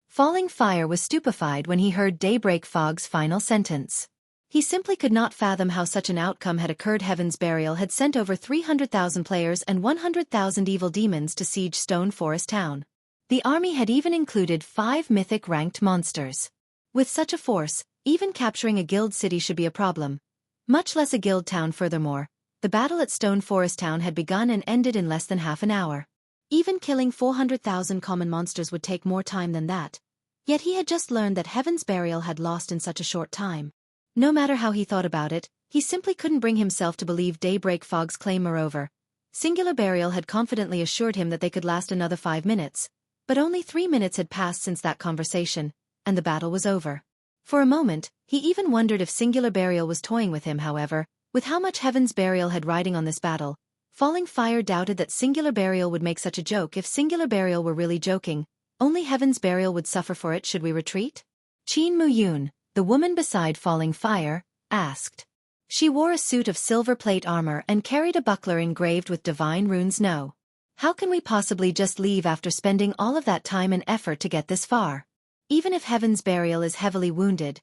Falling Fire was stupefied when he heard Daybreak Fog's final sentence. He simply could not fathom how such an outcome had occurred. Heaven's Burial had sent over 300,000 players and 100,000 evil demons to siege Stone Forest Town. The army had even included 5 mythic-ranked monsters. With such a force, even capturing a guild city should be a problem, much less a guild town. Furthermore, the battle at Stone Forest Town had begun and ended in less than half an hour. Even killing 400,000 common monsters would take more time than that. Yet he had just learned that Heaven's Burial had lost in such a short time. No matter how he thought about it, he simply couldn't bring himself to believe Daybreak Fog's claim. Moreover, Singular Burial had confidently assured him that they could last another 5 minutes, but only 3 minutes had passed since that conversation, and the battle was over. For a moment, he even wondered if Singular Burial was toying with him. However, with how much Heaven's Burial had riding on this battle, Falling Fire doubted that Singular Burial would make such a joke. If Singular Burial were really joking, only Heaven's Burial would suffer for it. Should we retreat? Qin Muyun, the woman beside Falling Fire, asked. She wore a suit of silver plate armor and carried a buckler engraved with divine runes. No. How can we possibly just leave after spending all of that time and effort to get this far? Even if Heaven's Burial is heavily wounded,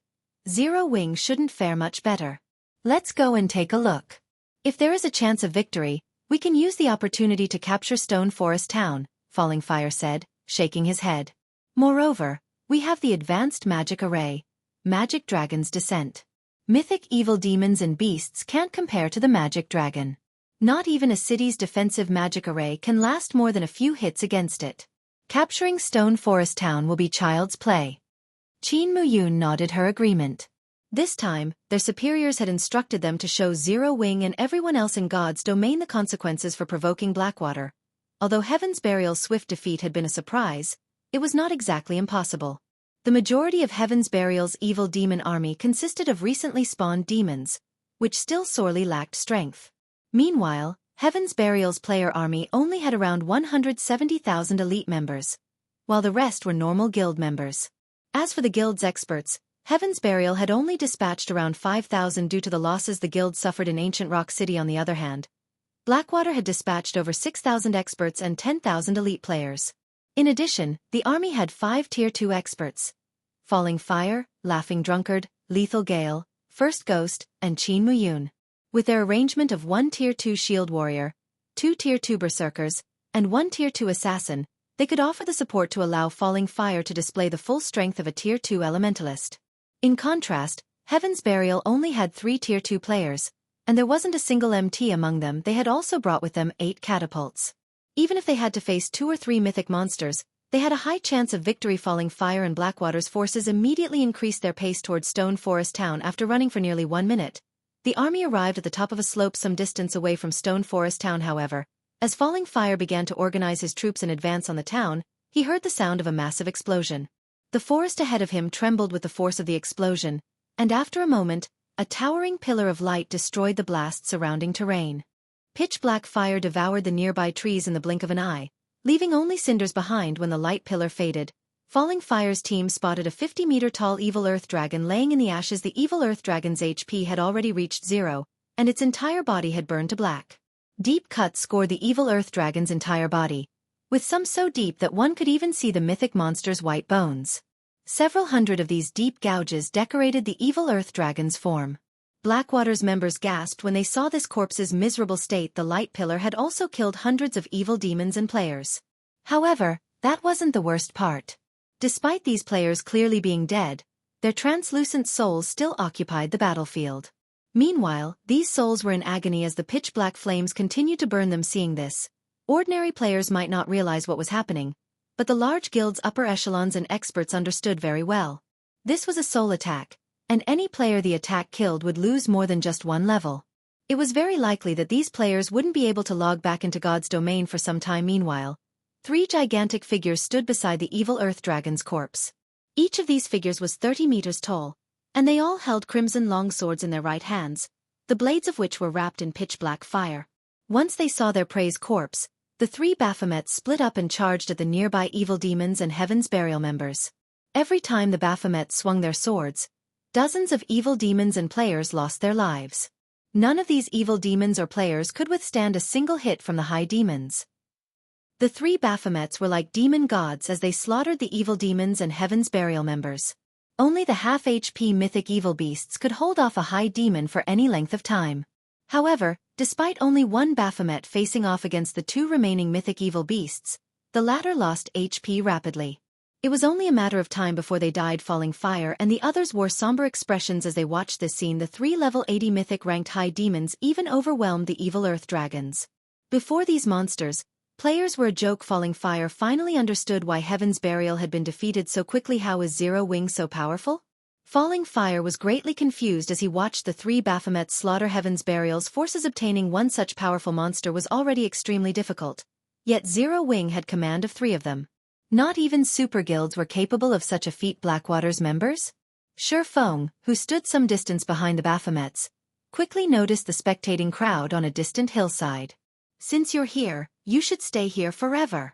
Zero Wing shouldn't fare much better. Let's go and take a look. If there is a chance of victory, we can use the opportunity to capture Stone Forest Town, Falling Fire said, shaking his head. Moreover, we have the advanced magic array, Magic Dragon's Descent. Mythic evil demons and beasts can't compare to the Magic Dragon. Not even a city's defensive magic array can last more than a few hits against it. Capturing Stone Forest Town will be child's play. Qin Muyun nodded her agreement. This time, their superiors had instructed them to show Zero Wing and everyone else in God's domain the consequences for provoking Blackwater. Although Heaven's Burial's swift defeat had been a surprise, it was not exactly impossible. The majority of Heaven's Burial's evil demon army consisted of recently spawned demons, which still sorely lacked strength. Meanwhile, Heaven's Burial's player army only had around 170,000 elite members, while the rest were normal guild members. As for the guild's experts, Heaven's Burial had only dispatched around 5,000 due to the losses the guild suffered in Ancient Rock City. On the other hand, Blackwater had dispatched over 6,000 experts and 10,000 elite players. In addition, the army had 5 Tier 2 experts: Falling Fire, Laughing Drunkard, Lethal Gale, First Ghost, and Qin Muyun. With their arrangement of 1 Tier 2 Shield Warrior, 2 Tier 2 Berserkers, and 1 Tier 2 Assassin, they could offer the support to allow Falling Fire to display the full strength of a Tier 2 Elementalist. In contrast, Heaven's Burial only had 3 Tier 2 players, and there wasn't a single MT among them. They had also brought with them 8 catapults. Even if they had to face 2 or 3 mythic monsters, they had a high chance of victory. Falling Fire and Blackwater's forces immediately increased their pace towards Stone Forest Town. After running for nearly 1 minute, the army arrived at the top of a slope some distance away from Stone Forest Town. However, as Falling Fire began to organize his troops in advance on the town, he heard the sound of a massive explosion. The forest ahead of him trembled with the force of the explosion, and after a moment, a towering pillar of light destroyed the blast surrounding terrain. Pitch-black fire devoured the nearby trees in the blink of an eye, leaving only cinders behind. When the light pillar faded, Falling Fire's team spotted a 50-meter-tall evil earth dragon laying in the ashes. The evil earth dragon's HP had already reached 0, and its entire body had burned to black. Deep cuts scored the evil earth dragon's entire body, with some so deep that one could even see the mythic monster's white bones. Several hundred of these deep gouges decorated the evil earth dragon's form. Blackwater's members gasped when they saw this corpse's miserable state. The light pillar had also killed hundreds of evil demons and players. However, that wasn't the worst part. Despite these players clearly being dead, their translucent souls still occupied the battlefield. Meanwhile, these souls were in agony as the pitch-black flames continued to burn them. Seeing this, ordinary players might not realize what was happening, but the large guild's upper echelons and experts understood very well. This was a soul attack, and any player the attack killed would lose more than just 1 level. It was very likely that these players wouldn't be able to log back into God's domain for some time. Meanwhile, 3 gigantic figures stood beside the evil earth dragon's corpse. Each of these figures was 30 meters tall, and they all held crimson longswords in their right hands, the blades of which were wrapped in pitch-black fire. Once they saw their prey's corpse, the 3 Baphomets split up and charged at the nearby evil demons and Heaven's Burial members. Every time the Baphomets swung their swords, dozens of evil demons and players lost their lives. None of these evil demons or players could withstand a single hit from the high demons. The 3 Baphomets were like demon gods as they slaughtered the evil demons and Heaven's Burial members. Only the half HP mythic evil beasts could hold off a high demon for any length of time. However, despite only 1 Baphomet facing off against the 2 remaining mythic evil beasts, the latter lost HP rapidly. It was only a matter of time before they died. Falling Fire and the others wore somber expressions as they watched this scene. The 3 level 80 mythic ranked high demons even overwhelmed the evil earth dragons. Before these monsters, players were a joke. Falling Fire finally understood why Heaven's Burial had been defeated so quickly. How is Zero Wing so powerful? Falling Fire was greatly confused as he watched the 3 Baphomets slaughter Heaven's Burial's forces. Obtaining one such powerful monster was already extremely difficult, yet Zero Wing had command of 3 of them. Not even super guilds were capable of such a feat. Blackwater's members? Shi Feng, who stood some distance behind the Baphomets, quickly noticed the spectating crowd on a distant hillside. Since you're here, you should stay here forever.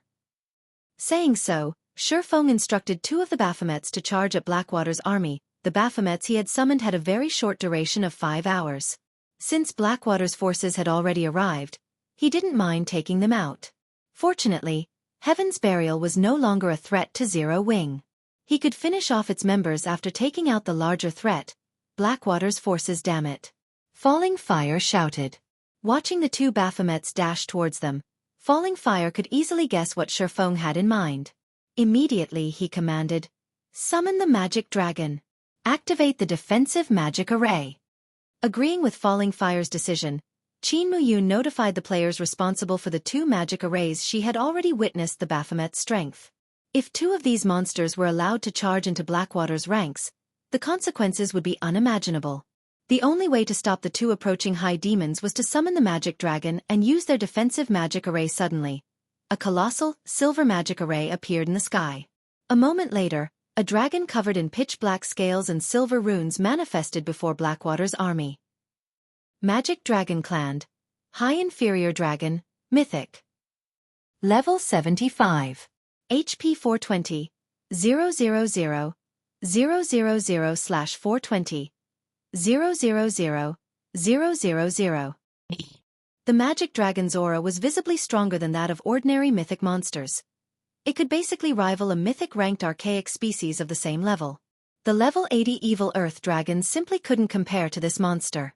Saying so, Shi Feng instructed 2 of the Baphomets to charge at Blackwater's army. The Baphomets he had summoned had a very short duration of 5 hours. Since Blackwater's forces had already arrived, he didn't mind taking them out. Fortunately, Heaven's Burial was no longer a threat to Zero Wing. He could finish off its members after taking out the larger threat, Blackwater's forces. Damn it! Falling Fire shouted. Watching the 2 Baphomets dash towards them, Falling Fire could easily guess what Shi Feng had in mind. Immediately he commanded, "Summon the magic dragon. Activate the defensive magic array." Agreeing with Falling Fire's decision, Qin Muyun notified the players responsible for the 2 magic arrays. She had already witnessed the Baphomet's strength. If 2 of these monsters were allowed to charge into Blackwater's ranks, the consequences would be unimaginable. The only way to stop the two approaching high demons was to summon the magic dragon and use their defensive magic array suddenly. A colossal, silver magic array appeared in the sky. A moment later, a dragon covered in pitch-black scales and silver runes manifested before Blackwater's army. Magic Dragon Clan. High Inferior Dragon, Mythic. Level 75. HP 420. 000. 000/420. 000. The magic dragon's aura was visibly stronger than that of ordinary mythic monsters. It could basically rival a mythic-ranked archaic species of the same level. The level 80 evil earth dragons simply couldn't compare to this monster.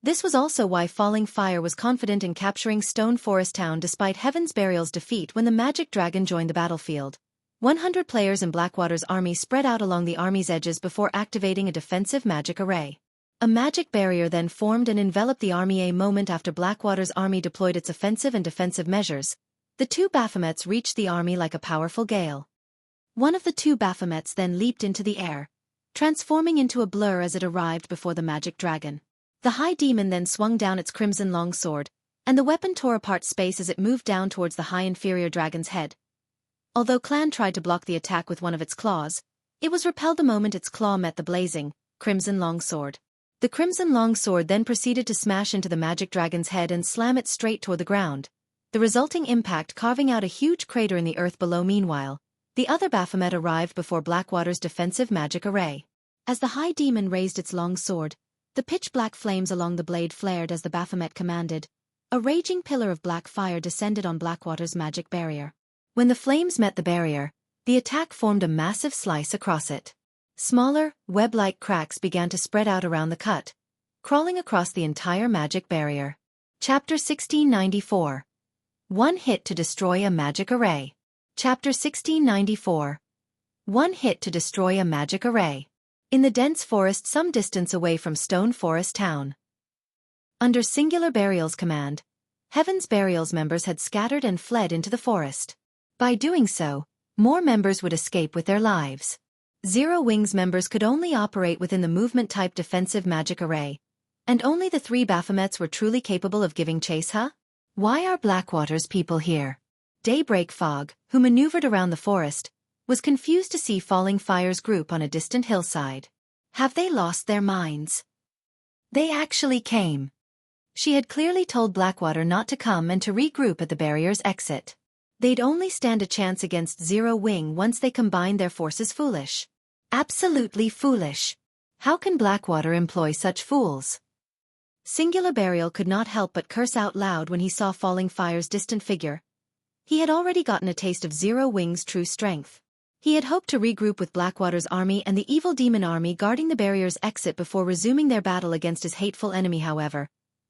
This was also why Falling Fire was confident in capturing Stone Forest Town despite Heaven's Burial's defeat when the magic dragon joined the battlefield. 100 players in Blackwater's army spread out along the army's edges before activating a defensive magic array. A magic barrier then formed and enveloped the army. A moment after Blackwater's army deployed its offensive and defensive measures, the two Baphomets reached the army like a powerful gale. One of the two Baphomets then leaped into the air, transforming into a blur as it arrived before the magic dragon. The high demon then swung down its crimson longsword, and the weapon tore apart space as it moved down towards the high inferior dragon's head. Although Clan tried to block the attack with one of its claws, it was repelled the moment its claw met the blazing, crimson longsword. The crimson longsword then proceeded to smash into the magic dragon's head and slam it straight toward the ground, the resulting impact carving out a huge crater in the earth below. Meanwhile, the other Baphomet arrived before Blackwater's defensive magic array. As the high demon raised its long sword, the pitch-black flames along the blade flared as the Baphomet commanded. A raging pillar of black fire descended on Blackwater's magic barrier. When the flames met the barrier, the attack formed a massive slice across it. Smaller, web-like cracks began to spread out around the cut, crawling across the entire magic barrier. Chapter 1694. One hit to destroy a magic array. Chapter 1694. One hit to destroy a magic array. In the dense forest some distance away from Stone Forest Town. Under Singular Burial's command, Heaven's Burial's members had scattered and fled into the forest. By doing so, more members would escape with their lives. Zero Wings members could only operate within the movement-type defensive magic array, and only the three Baphomets were truly capable of giving chase. Why are Blackwater's people here? Daybreak Fog, who maneuvered around the forest, was confused to see Falling Fire's group on a distant hillside. Have they lost their minds? They actually came. She had clearly told Blackwater not to come and to regroup at the barrier's exit. They'd only stand a chance against Zero Wing once they combined their forces. Foolish. Absolutely foolish. How can Blackwater employ such fools? Singular Burial could not help but curse out loud when he saw Falling Fire's distant figure. He had already gotten a taste of Zero Wing's true strength. He had hoped to regroup with Blackwater's army and the evil demon army guarding the barrier's exit before resuming their battle against his hateful enemy. However,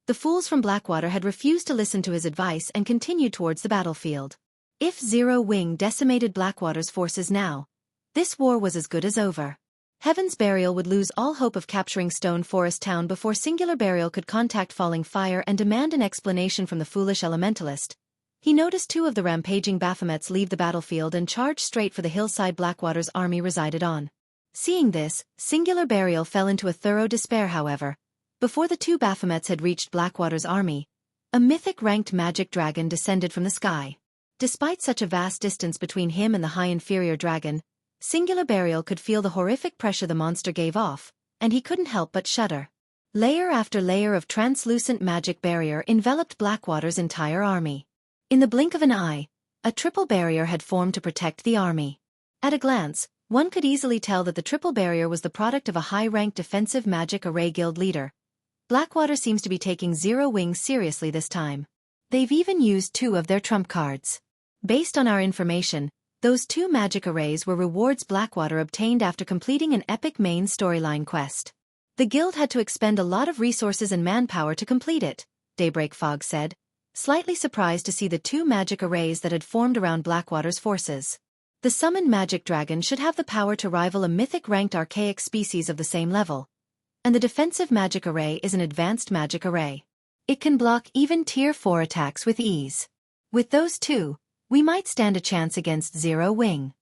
the fools from Blackwater had refused to listen to his advice and continued towards the battlefield. If Zero Wing decimated Blackwater's forces now, this war was as good as over. Heaven's Burial would lose all hope of capturing Stone Forest Town before Singular Burial could contact Falling Fire and demand an explanation from the foolish elementalist. He noticed two of the rampaging Baphomets leave the battlefield and charge straight for the hillside Blackwater's army resided on. Seeing this, Singular Burial fell into a thorough despair. However, before the two Baphomets had reached Blackwater's army, a mythic-ranked magic dragon descended from the sky. Despite such a vast distance between him and the high inferior dragon, Singular Burial could feel the horrific pressure the monster gave off, and he couldn't help but shudder. Layer after layer of translucent magic barrier enveloped Blackwater's entire army. In the blink of an eye, a triple barrier had formed to protect the army. At a glance, one could easily tell that the triple barrier was the product of a high-ranked defensive magic array guild leader. Blackwater seems to be taking Zero Wing seriously this time. They've even used two of their trump cards. Based on our information, those two magic arrays were rewards Blackwater obtained after completing an epic main storyline quest. The guild had to expend a lot of resources and manpower to complete it, Daybreak Fog said, slightly surprised to see the two magic arrays that had formed around Blackwater's forces. The summoned magic dragon should have the power to rival a mythic-ranked archaic species of the same level. And the defensive magic array is an advanced magic array. It can block even Tier 4 attacks with ease. With those two, we might stand a chance against Zero Wing.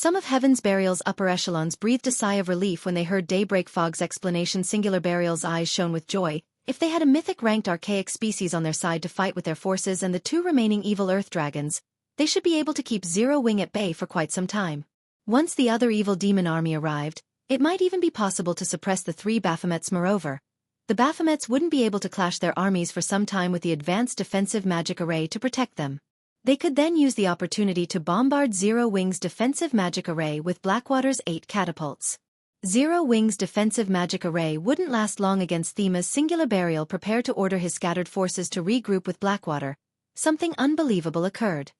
Some of Heaven's Burial's upper echelons breathed a sigh of relief when they heard Daybreak Fog's explanation. Singular Burial's eyes shone with joy. If they had a mythic-ranked archaic species on their side to fight with their forces and the 2 remaining evil earth dragons, they should be able to keep Zero Wing at bay for quite some time. Once the other evil demon army arrived, it might even be possible to suppress the 3 Baphomets. Moreover, the Baphomets wouldn't be able to clash their armies for some time with the advanced defensive magic array to protect them. They could then use the opportunity to bombard Zero Wing's defensive magic array with Blackwater's 8 catapults. Zero Wing's defensive magic array wouldn't last long against Thema's Singular Burial. Prepared to order his scattered forces to regroup with Blackwater, something unbelievable occurred.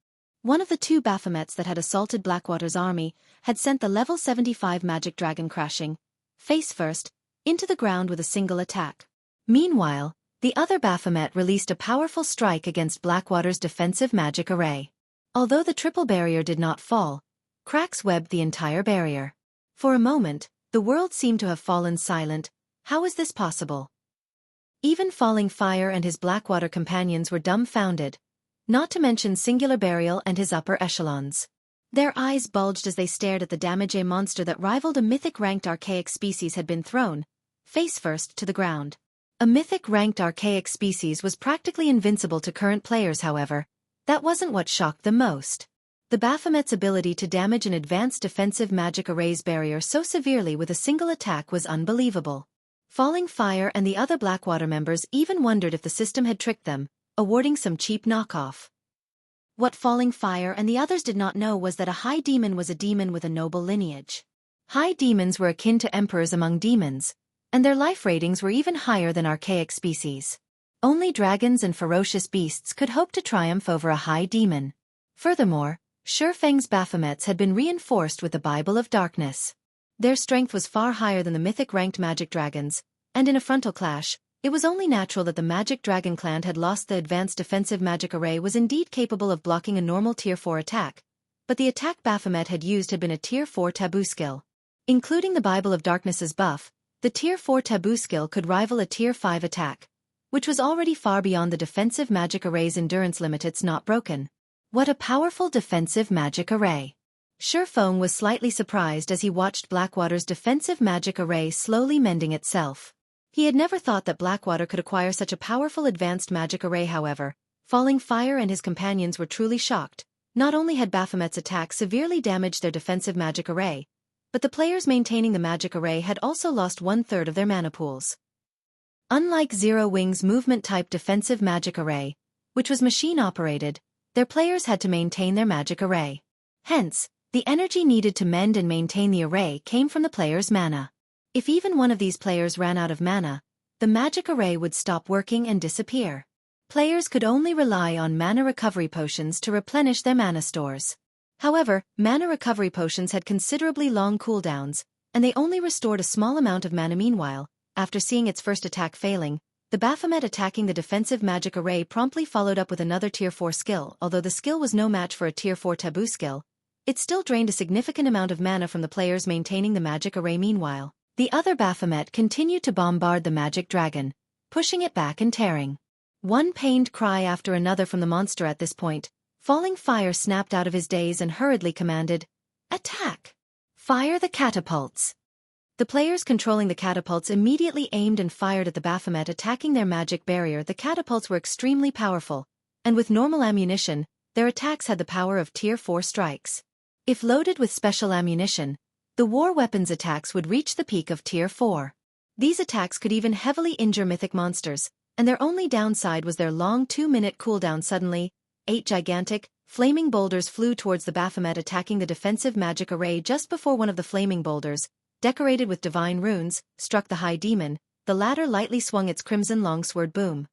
One of the 2 Baphomets that had assaulted Blackwater's army had sent the level 75 magic dragon crashing, face first, into the ground with a single attack. Meanwhile, the other Baphomet released a powerful strike against Blackwater's defensive magic array. Although the triple barrier did not fall, cracks webbed the entire barrier. For a moment, the world seemed to have fallen silent. How is this possible? Even Falling Fire and his Blackwater companions were dumbfounded, not to mention Singular Burial and his upper echelons. Their eyes bulged as they stared at the damage a monster that rivaled a mythic-ranked archaic species had been thrown, face first, to the ground. A mythic-ranked archaic species was practically invincible to current players. However, that wasn't what shocked them most. The Baphomet's ability to damage an advanced defensive magic array's barrier so severely with a single attack was unbelievable. Falling Fire and the other Blackwater members even wondered if the system had tricked them, awarding some cheap knockoff. What Falling Fire and the others did not know was that a high demon was a demon with a noble lineage. High demons were akin to emperors among demons, and their life ratings were even higher than archaic species. Only dragons and ferocious beasts could hope to triumph over a high demon. Furthermore, Shurfeng's Baphomets had been reinforced with the Bible of Darkness. Their strength was far higher than the mythic-ranked magic dragons, and in a frontal clash, it was only natural that the Magic Dragon clan had lost. The advanced defensive magic array was indeed capable of blocking a normal Tier 4 attack, but the attack Baphomet had used had been a Tier 4 taboo skill. Including the Bible of Darkness's buff, the Tier 4 taboo skill could rival a Tier 5 attack, which was already far beyond the defensive magic array's endurance limit. It's not broken. What a powerful defensive magic array! Shurfeng was slightly surprised as he watched Blackwater's defensive magic array slowly mending itself. He had never thought that Blackwater could acquire such a powerful advanced magic array. However, Falling Fire and his companions were truly shocked. Not only had Baphomet's attack severely damaged their defensive magic array, but the players maintaining the magic array had also lost 1/3 of their mana pools. Unlike Zero Wing's movement-type defensive magic array, which was machine-operated, their players had to maintain their magic array. Hence, the energy needed to mend and maintain the array came from the player's mana. If even one of these players ran out of mana, the magic array would stop working and disappear. Players could only rely on mana recovery potions to replenish their mana stores. However, mana recovery potions had considerably long cooldowns, and they only restored a small amount of mana. Meanwhile, after seeing its first attack failing, the Baphomet attacking the defensive magic array promptly followed up with another Tier 4 skill. Although the skill was no match for a Tier 4 taboo skill, it still drained a significant amount of mana from the players maintaining the magic array. Meanwhile, the other Baphomet continued to bombard the magic dragon, pushing it back and tearing. One pained cry after another from the monster. At this point, Falling Fire snapped out of his daze and hurriedly commanded, "Attack! Fire the catapults!" The players controlling the catapults immediately aimed and fired at the Baphomet attacking their magic barrier. The catapults were extremely powerful, and with normal ammunition, their attacks had the power of Tier 4 strikes. If loaded with special ammunition, the war weapons attacks would reach the peak of Tier 4. These attacks could even heavily injure mythic monsters, and their only downside was their long 2-minute cooldown. Suddenly, 8 gigantic, flaming boulders flew towards the Baphomet attacking the defensive magic array. Just before one of the flaming boulders, decorated with divine runes, struck the high demon, the latter lightly swung its crimson longsword. Boom.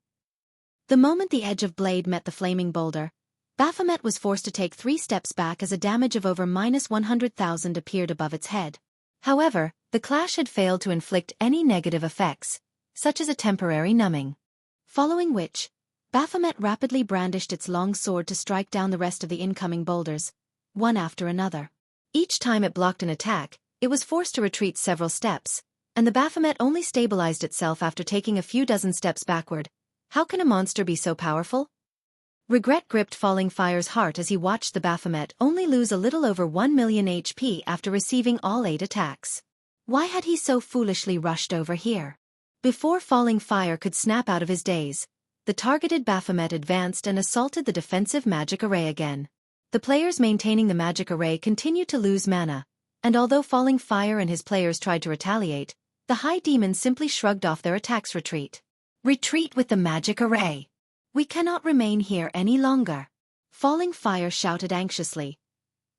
The moment the edge of blade met the flaming boulder, Baphomet was forced to take 3 steps back as a damage of over -100,000 appeared above its head. However, the clash had failed to inflict any negative effects, such as a temporary numbing. Following which, Baphomet rapidly brandished its long sword to strike down the rest of the incoming boulders, one after another. Each time it blocked an attack, it was forced to retreat several steps, and the Baphomet only stabilized itself after taking a few dozen steps backward. How can a monster be so powerful? Regret gripped Falling Fire's heart as he watched the Baphomet only lose a little over 1 million HP after receiving all 8 attacks. Why had he so foolishly rushed over here? Before Falling Fire could snap out of his daze, the targeted Baphomet advanced and assaulted the defensive magic array again. The players maintaining the magic array continued to lose mana, and although Falling Fire and his players tried to retaliate, the High Demons simply shrugged off their attacks. Retreat. Retreat with the magic array. We cannot remain here any longer. Falling Fire shouted anxiously.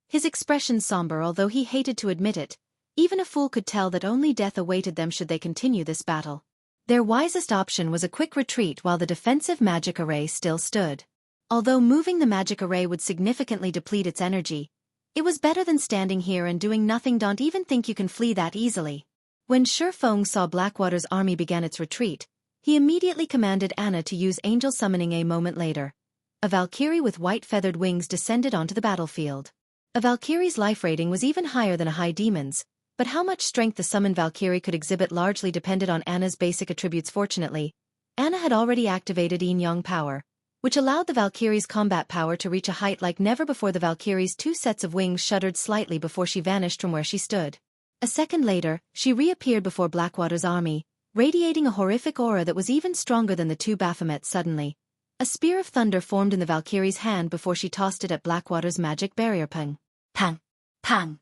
His expression somber although he hated to admit it. Even a fool could tell that only death awaited them should they continue this battle. Their wisest option was a quick retreat while the defensive magic array still stood. Although moving the magic array would significantly deplete its energy, it was better than standing here and doing nothing. Don't even think you can flee that easily. When Shifeng saw Blackwater's army began its retreat, he immediately commanded Anna to use angel summoning. A moment later, a Valkyrie with white feathered wings descended onto the battlefield. A Valkyrie's life rating was even higher than a High Demon's, but how much strength the summoned Valkyrie could exhibit largely depended on Anna's basic attributes. Fortunately, Anna had already activated Yin Yang power, which allowed the Valkyrie's combat power to reach a height like never before. The Valkyrie's 2 sets of wings shuddered slightly before she vanished from where she stood. A second later, she reappeared before Blackwater's army, radiating a horrific aura that was even stronger than the 2 Baphomets. Suddenly, a spear of thunder formed in the Valkyrie's hand before she tossed it at Blackwater's magic barrier. Pang! Pang! Pang!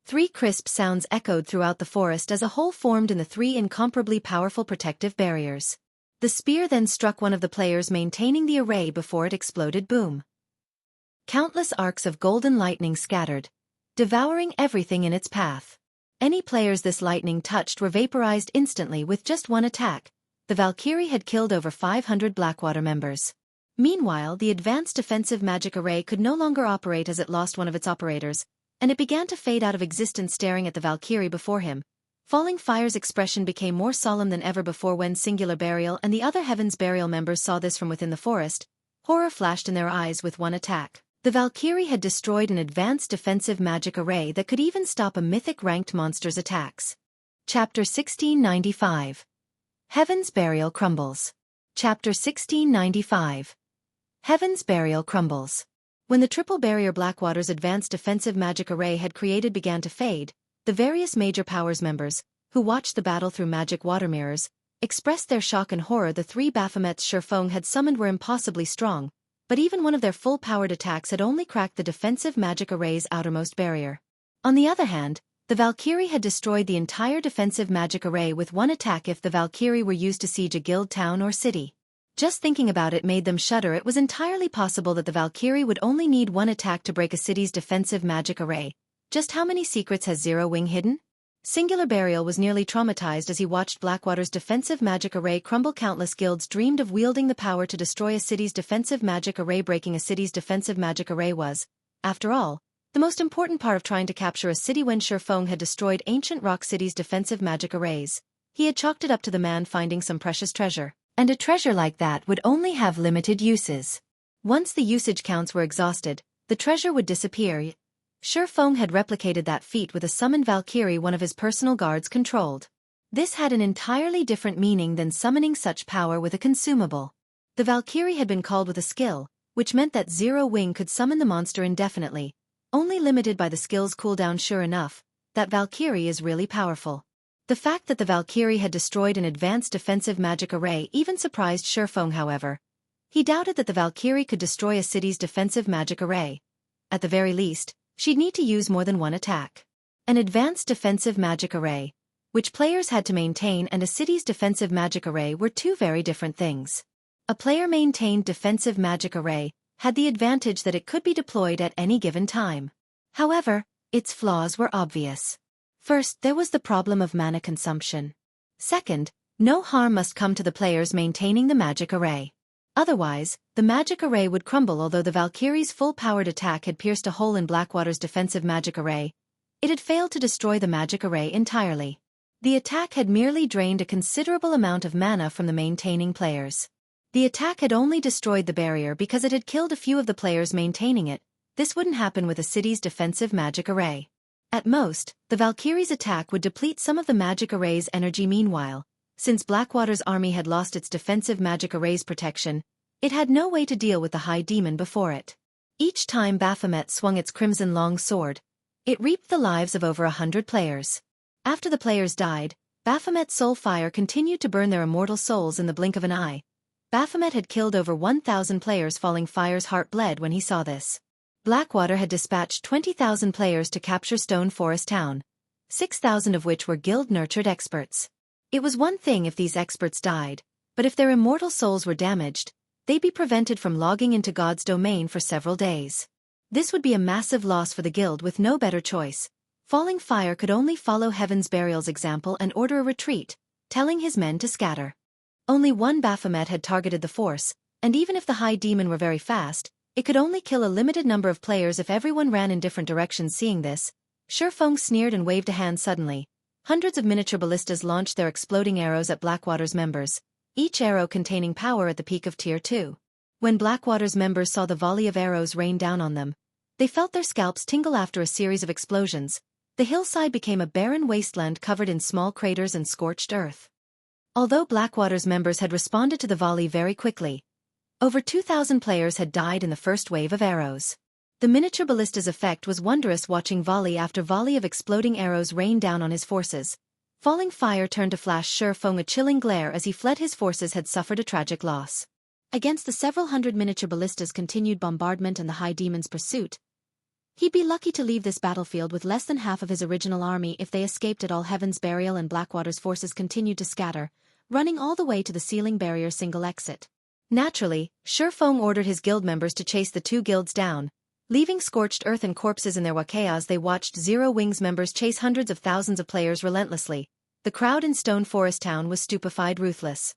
3 crisp sounds echoed throughout the forest as a hole formed in the 3 incomparably powerful protective barriers. The spear then struck one of the players maintaining the array before it exploded. Boom! Countless arcs of golden lightning scattered, devouring everything in its path. Any players this lightning touched were vaporized instantly with just one attack. The Valkyrie had killed over 500 Blackwater members. Meanwhile, the advanced defensive magic array could no longer operate as it lost one of its operators, and it began to fade out of existence. Staring at the Valkyrie before him, Falling Fire's expression became more solemn than ever before. When Singular Burial and the other Heaven's Burial members saw this from within the forest, horror flashed in their eyes. With one attack, the Valkyrie had destroyed an advanced defensive magic array that could even stop a mythic-ranked monster's attacks. Chapter 1695. Heaven's Burial Crumbles. Chapter 1695. Heaven's Burial Crumbles. When the triple barrier Blackwater's advanced defensive magic array had created began to fade, the various major powers members, who watched the battle through magic water mirrors, expressed their shock and horror. The 3 Baphomets Shifeng had summoned were impossibly strong, but even one of their full-powered attacks had only cracked the defensive magic array's outermost barrier. On the other hand, the Valkyrie had destroyed the entire defensive magic array with one attack. If the Valkyrie were used to siege a guild town or city, just thinking about it made them shudder. It was entirely possible that the Valkyrie would only need one attack to break a city's defensive magic array. Just how many secrets has Zero Wing hidden? Singular Burial was nearly traumatized as he watched Blackwater's defensive magic array crumble. Countless guilds dreamed of wielding the power to destroy a city's defensive magic array. Breaking a city's defensive magic array was, after all, the most important part of trying to capture a city. When Shifeng had destroyed ancient rock cities' defensive magic arrays, he had chalked it up to the man finding some precious treasure. And a treasure like that would only have limited uses. Once the usage counts were exhausted, the treasure would disappear. Shifeng had replicated that feat with a summoned Valkyrie one of his personal guards controlled. This had an entirely different meaning than summoning such power with a consumable. The Valkyrie had been called with a skill, which meant that Zero Wing could summon the monster indefinitely, only limited by the skill's cooldown. Sure enough, that Valkyrie is really powerful. The fact that the Valkyrie had destroyed an advanced defensive magic array even surprised Shifeng. However, he doubted that the Valkyrie could destroy a city's defensive magic array. At the very least, she'd need to use more than one attack. An advanced defensive magic array, which players had to maintain, and a city's defensive magic array were 2 very different things. A player-maintained defensive magic array had the advantage that it could be deployed at any given time. However, its flaws were obvious. First, there was the problem of mana consumption. Second, no harm must come to the players maintaining the magic array. Otherwise, the magic array would crumble. Although the Valkyrie's full-powered attack had pierced a hole in Blackwater's defensive magic array, it had failed to destroy the magic array entirely. The attack had merely drained a considerable amount of mana from the maintaining players. The attack had only destroyed the barrier because it had killed a few of the players maintaining it. This wouldn't happen with a city's defensive magic array. At most, the Valkyrie's attack would deplete some of the magic array's energy. Meanwhile, since Blackwater's army had lost its defensive magic array's protection, It had no way to deal with the high demon before it. Each time Baphomet swung its crimson long sword, it reaped the lives of over 100 players. After the players died, Baphomet's soul fire continued to burn their immortal souls in the blink of an eye. Baphomet had killed over 1,000 players. Falling Fire's heart bled when he saw this. Blackwater had dispatched 20,000 players to capture Stone Forest Town, 6,000 of which were guild-nurtured experts. It was one thing if these experts died, but if their immortal souls were damaged, they'd be prevented from logging into God's domain for several days. This would be a massive loss for the guild with no better choice. Falling Fire could only follow Heaven's Burial's example and order a retreat, telling his men to scatter. Only one Baphomet had targeted the force, and even if the high demon were very fast, it could only kill a limited number of players if everyone ran in different directions. Seeing this, Shifeng sneered and waved a hand. Suddenly, hundreds of miniature ballistas launched their exploding arrows at Blackwater's members, each arrow containing power at the peak of Tier 2. When Blackwater's members saw the volley of arrows rain down on them, they felt their scalps tingle. After a series of explosions, the hillside became a barren wasteland covered in small craters and scorched earth. Although Blackwater's members had responded to the volley very quickly, over 2,000 players had died in the first wave of arrows. The miniature ballista's effect was wondrous. Watching volley after volley of exploding arrows rain down on his forces, Falling Fire turned to flash Shifeng a chilling glare as he fled. His forces had suffered a tragic loss. Against the several hundred miniature ballistas' continued bombardment and the high demon's pursuit, he'd be lucky to leave this battlefield with less than half of his original army if they escaped at all. Heaven's Burial and Blackwater's forces continued to scatter, running all the way to the ceiling barrier's single exit. Naturally, Shifeng ordered his guild members to chase the two guilds down, leaving scorched earth and corpses in their Wuxias. They watched Zero Wing's members chase hundreds of thousands of players relentlessly. The crowd in Stone Forest Town was stupefied, ruthless.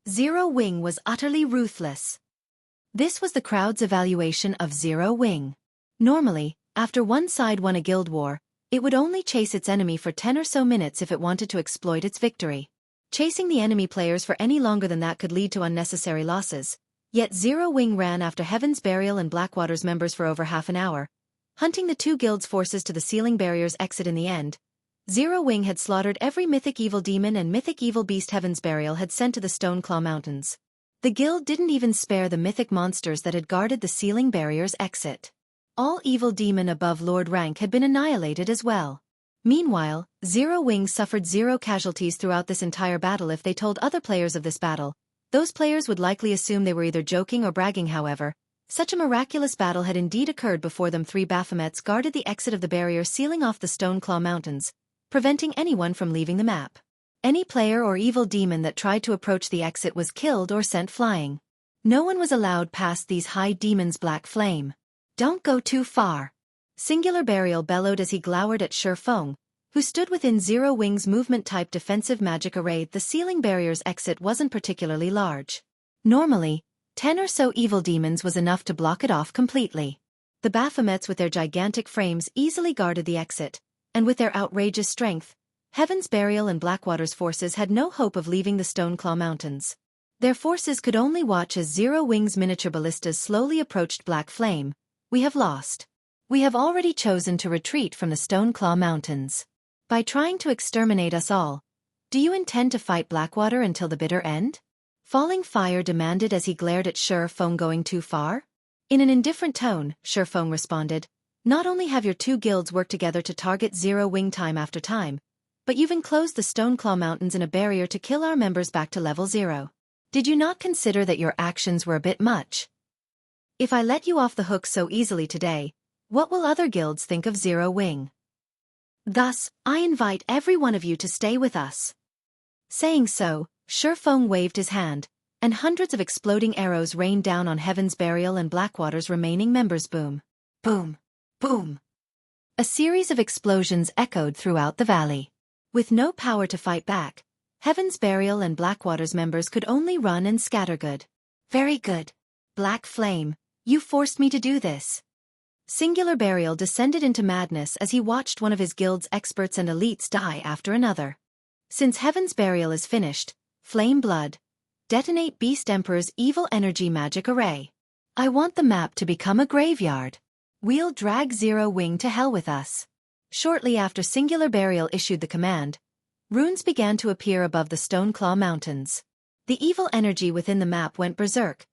Zero Wing was utterly ruthless. This was the crowd's evaluation of Zero Wing. Normally, after one side won a guild war, it would only chase its enemy for 10 or so minutes if it wanted to exploit its victory. Chasing the enemy players for any longer than that could lead to unnecessary losses. Yet Zero Wing ran after Heaven's Burial and Blackwater's members for over half an hour, hunting the two guilds' forces to the ceiling barrier's exit. In the end, Zero Wing had slaughtered every mythic evil demon and mythic evil beast Heaven's Burial had sent to the Stoneclaw Mountains. The guild didn't even spare the mythic monsters that had guarded the ceiling barrier's exit. All evil demon above Lord rank had been annihilated as well. Meanwhile, Zero Wing suffered zero casualties throughout this entire battle. If they told other players of this battle, those players would likely assume they were either joking or bragging. However, such a miraculous battle had indeed occurred before them. 3 Baphomets guarded the exit of the barrier, sealing off the Stoneclaw Mountains, preventing anyone from leaving the map. Any player or evil demon that tried to approach the exit was killed or sent flying. No one was allowed past these high demons. Black Flame. Don't go too far. Singular Burial bellowed as he glowered at Shifeng, who stood within Zero Wing's movement-type defensive magic array. The ceiling barrier's exit wasn't particularly large. Normally, 10 or so evil demons was enough to block it off completely. The Baphomets with their gigantic frames easily guarded the exit, and with their outrageous strength, Heaven's Burial and Blackwater's forces had no hope of leaving the Stoneclaw Mountains. Their forces could only watch as Zero Wing's miniature ballistas slowly approached. Black Flame. We have lost. We have already chosen to retreat from the Stoneclaw Mountains. By trying to exterminate us all, do you intend to fight Blackwater until the bitter end? Falling Fire demanded as he glared at Shifeng. Going too far? In an indifferent tone, Shifeng responded, not only have your two guilds worked together to target Zero Wing time after time, but you've enclosed the Stoneclaw Mountains in a barrier to kill our members back to level 0. Did you not consider that your actions were a bit much? If I let you off the hook so easily today, what will other guilds think of Zero Wing? Thus, I invite every one of you to stay with us. Saying so, Shifeng waved his hand, and hundreds of exploding arrows rained down on Heaven's Burial and Blackwater's remaining members. Boom, boom, boom. A series of explosions echoed throughout the valley. With no power to fight back, Heaven's Burial and Blackwater's members could only run and scatter. Good. Very good. Black Flame, you forced me to do this. Singular Burial descended into madness as he watched one of his guild's experts and elites die after another. Since Heaven's Burial is finished, Flame Blood, detonate Beast Emperor's evil energy magic array. I want the map to become a graveyard. We'll drag Zero Wing to hell with us. Shortly after Singular Burial issued the command, runes began to appear above the Stoneclaw Mountains. The evil energy within the map went berserk,